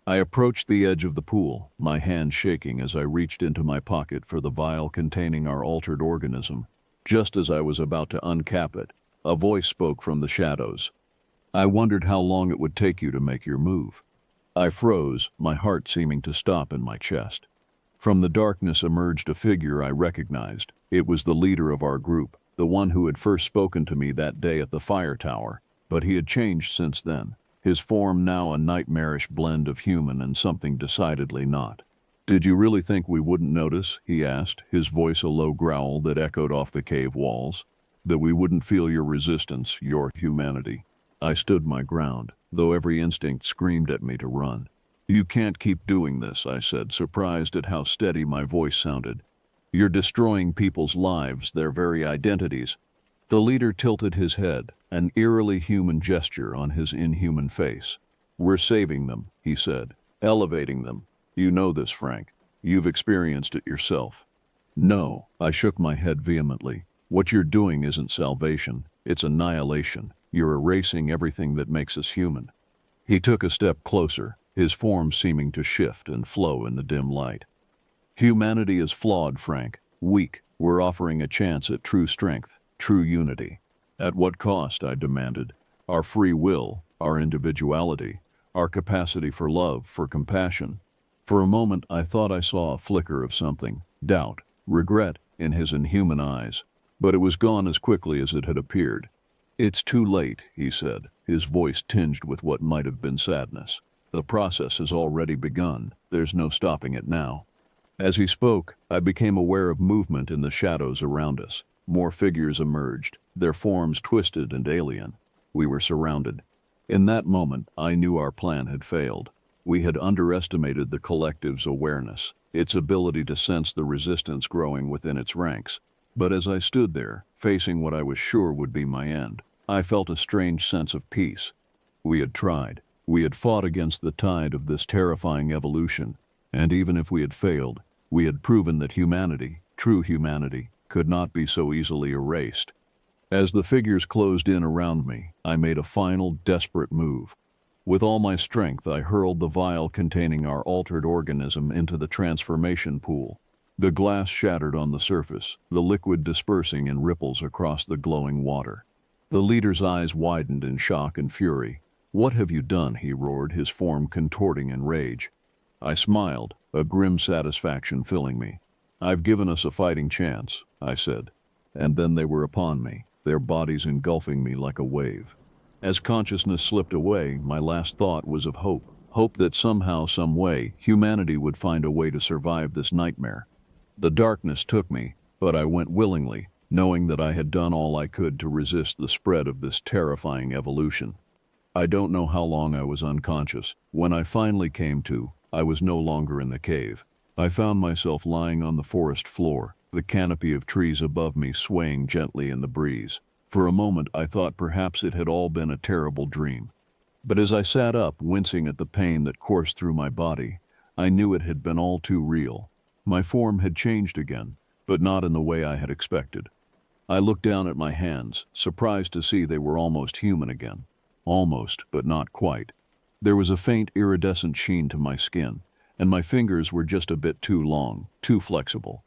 I approached the edge of the pool, my hand shaking as I reached into my pocket for the vial containing our altered organism. Just as I was about to uncap it, a voice spoke from the shadows. I wondered how long it would take you to make your move. I froze, my heart seeming to stop in my chest. From the darkness emerged a figure I recognized. It was the leader of our group, the one who had first spoken to me that day at the fire tower, but he had changed since then, his form now a nightmarish blend of human and something decidedly not. "Did you really think we wouldn't notice?" he asked, his voice a low growl that echoed off the cave walls. "That we wouldn't feel your resistance, your humanity?" I stood my ground, though every instinct screamed at me to run. "You can't keep doing this," I said, surprised at how steady my voice sounded. "You're destroying people's lives, their very identities." The leader tilted his head, an eerily human gesture on his inhuman face. "We're saving them," he said, "elevating them. You know this, Frank. You've experienced it yourself." "No," I shook my head vehemently. "What you're doing isn't salvation, it's annihilation. You're erasing everything that makes us human." He took a step closer, his form seeming to shift and flow in the dim light. "Humanity is flawed, Frank, weak. We're offering a chance at true strength, true unity." "At what cost?" I demanded. our free will, our individuality, our capacity for love, for compassion. For a moment I thought I saw a flicker of something, doubt, regret, in his inhuman eyes, but it was gone as quickly as it had appeared. "It's too late," he said, his voice tinged with what might have been sadness. "The process has already begun. There's no stopping it now." As he spoke, I became aware of movement in the shadows around us. More figures emerged, their forms twisted and alien. We were surrounded. In that moment, I knew our plan had failed. We had underestimated the collective's awareness, its ability to sense the resistance growing within its ranks. But as I stood there, facing what I was sure would be my end, I felt a strange sense of peace. We had tried. We had fought against the tide of this terrifying evolution, and even if we had failed, we had proven that humanity, true humanity, could not be so easily erased. As the figures closed in around me, I made a final, desperate move. With all my strength, I hurled the vial containing our altered organism into the transformation pool. The glass shattered on the surface, the liquid dispersing in ripples across the glowing water. The leader's eyes widened in shock and fury. "What have you done?" he roared, his form contorting in rage. I smiled, a grim satisfaction filling me. "I've given us a fighting chance," I said. And then they were upon me, their bodies engulfing me like a wave. As consciousness slipped away, my last thought was of hope. Hope that somehow, some way, humanity would find a way to survive this nightmare. The darkness took me, but I went willingly, knowing that I had done all I could to resist the spread of this terrifying evolution. I don't know how long I was unconscious. When I finally came to, I was no longer in the cave. I found myself lying on the forest floor, the canopy of trees above me swaying gently in the breeze. For a moment I thought perhaps it had all been a terrible dream. But as I sat up, wincing at the pain that coursed through my body, I knew it had been all too real. My form had changed again, but not in the way I had expected. I looked down at my hands, surprised to see they were almost human again. Almost, but not quite. There was a faint iridescent sheen to my skin, and my fingers were just a bit too long, too flexible.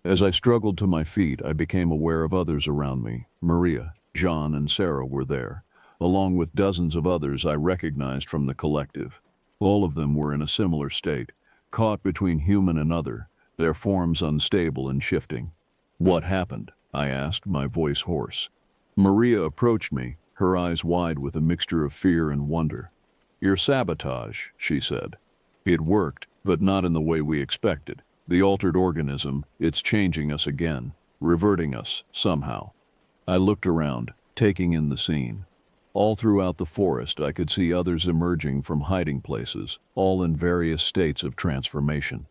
As I struggled to my feet, I became aware of others around me. Maria, John, and Sarah were there, along with dozens of others I recognized from the collective. All of them were in a similar state, caught between human and other, their forms unstable and shifting. "What happened?" I asked, my voice hoarse. Maria approached me, her eyes wide with a mixture of fear and wonder. "Your sabotage," she said. "It worked, but not in the way we expected. The altered organism, it's changing us again, reverting us, somehow." I looked around, taking in the scene. All throughout the forest I could see others emerging from hiding places, all in various states of transformation.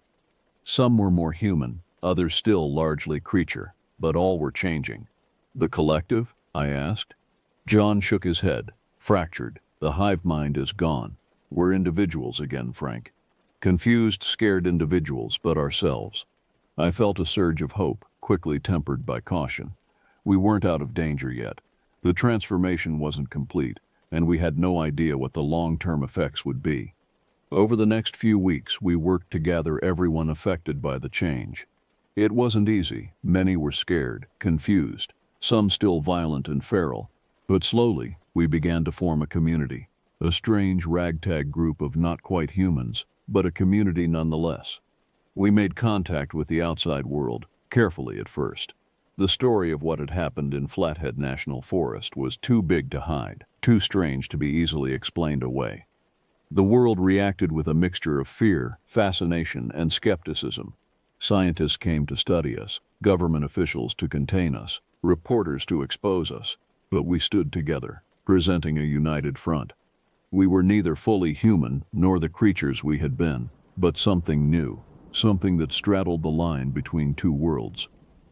Some were more human, others still largely creature, but all were changing. "The collective?" I asked. John shook his head. "Fractured. The hive mind is gone. We're individuals again, Frank. Confused, scared individuals, but ourselves." I felt a surge of hope, quickly tempered by caution. We weren't out of danger yet. The transformation wasn't complete, and we had no idea what the long-term effects would be. Over the next few weeks, we worked to gather everyone affected by the change. It wasn't easy. Many were scared, confused, some still violent and feral. But slowly, we began to form a community, a strange ragtag group of not quite humans, but a community nonetheless. We made contact with the outside world, carefully at first. The story of what had happened in Flathead National Forest was too big to hide, too strange to be easily explained away. The world reacted with a mixture of fear, fascination, and skepticism. Scientists came to study us, government officials to contain us, reporters to expose us, but we stood together, presenting a united front. We were neither fully human nor the creatures we had been, but something new, something that straddled the line between two worlds.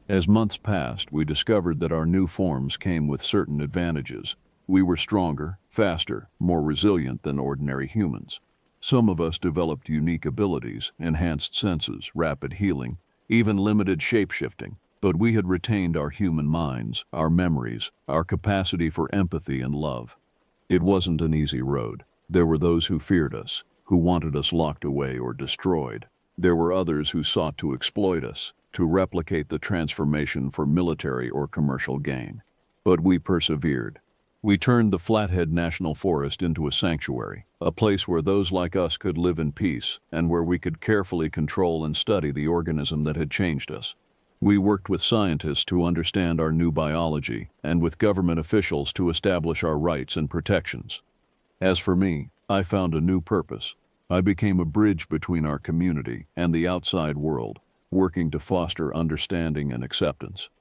As months passed, we discovered that our new forms came with certain advantages. We were stronger, faster, more resilient than ordinary humans. Some of us developed unique abilities, enhanced senses, rapid healing, even limited shape-shifting. But we had retained our human minds, our memories, our capacity for empathy and love. It wasn't an easy road. There were those who feared us, who wanted us locked away or destroyed. There were others who sought to exploit us, to replicate the transformation for military or commercial gain. But we persevered. We turned the Flathead National Forest into a sanctuary, a place where those like us could live in peace and where we could carefully control and study the organism that had changed us. We worked with scientists to understand our new biology and with government officials to establish our rights and protections. As for me, I found a new purpose. I became a bridge between our community and the outside world, working to foster understanding and acceptance.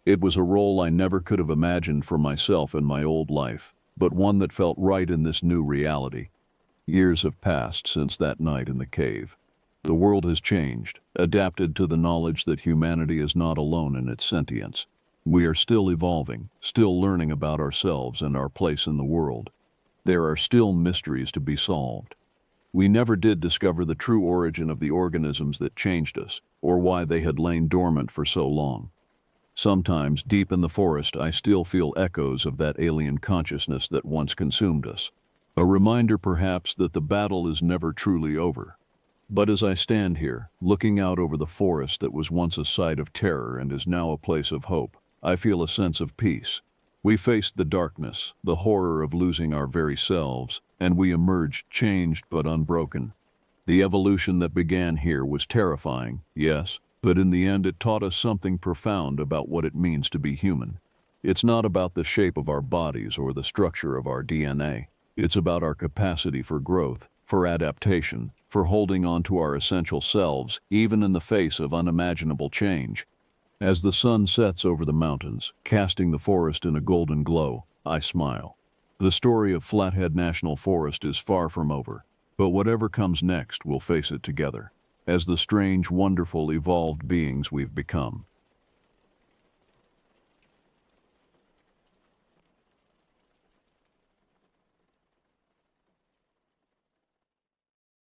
It was a role I never could have imagined for myself in my old life, but one that felt right in this new reality. Years have passed since that night in the cave. The world has changed, adapted to the knowledge that humanity is not alone in its sentience. We are still evolving, still learning about ourselves and our place in the world. There are still mysteries to be solved. We never did discover the true origin of the organisms that changed us, or why they had lain dormant for so long. Sometimes, deep in the forest, I still feel echoes of that alien consciousness that once consumed us. A reminder, perhaps, that the battle is never truly over. But as I stand here, looking out over the forest that was once a site of terror and is now a place of hope, I feel a sense of peace. We faced the darkness, the horror of losing our very selves, and we emerged changed but unbroken. The evolution that began here was terrifying, yes, but in the end it taught us something profound about what it means to be human. It's not about the shape of our bodies or the structure of our DNA. It's about our capacity for growth, for adaptation, for holding on to our essential selves, even in the face of unimaginable change. As the sun sets over the mountains, casting the forest in a golden glow, I smile. The story of Flathead National Forest is far from over, but whatever comes next, we'll face it together, as the strange, wonderful, evolved beings we've become.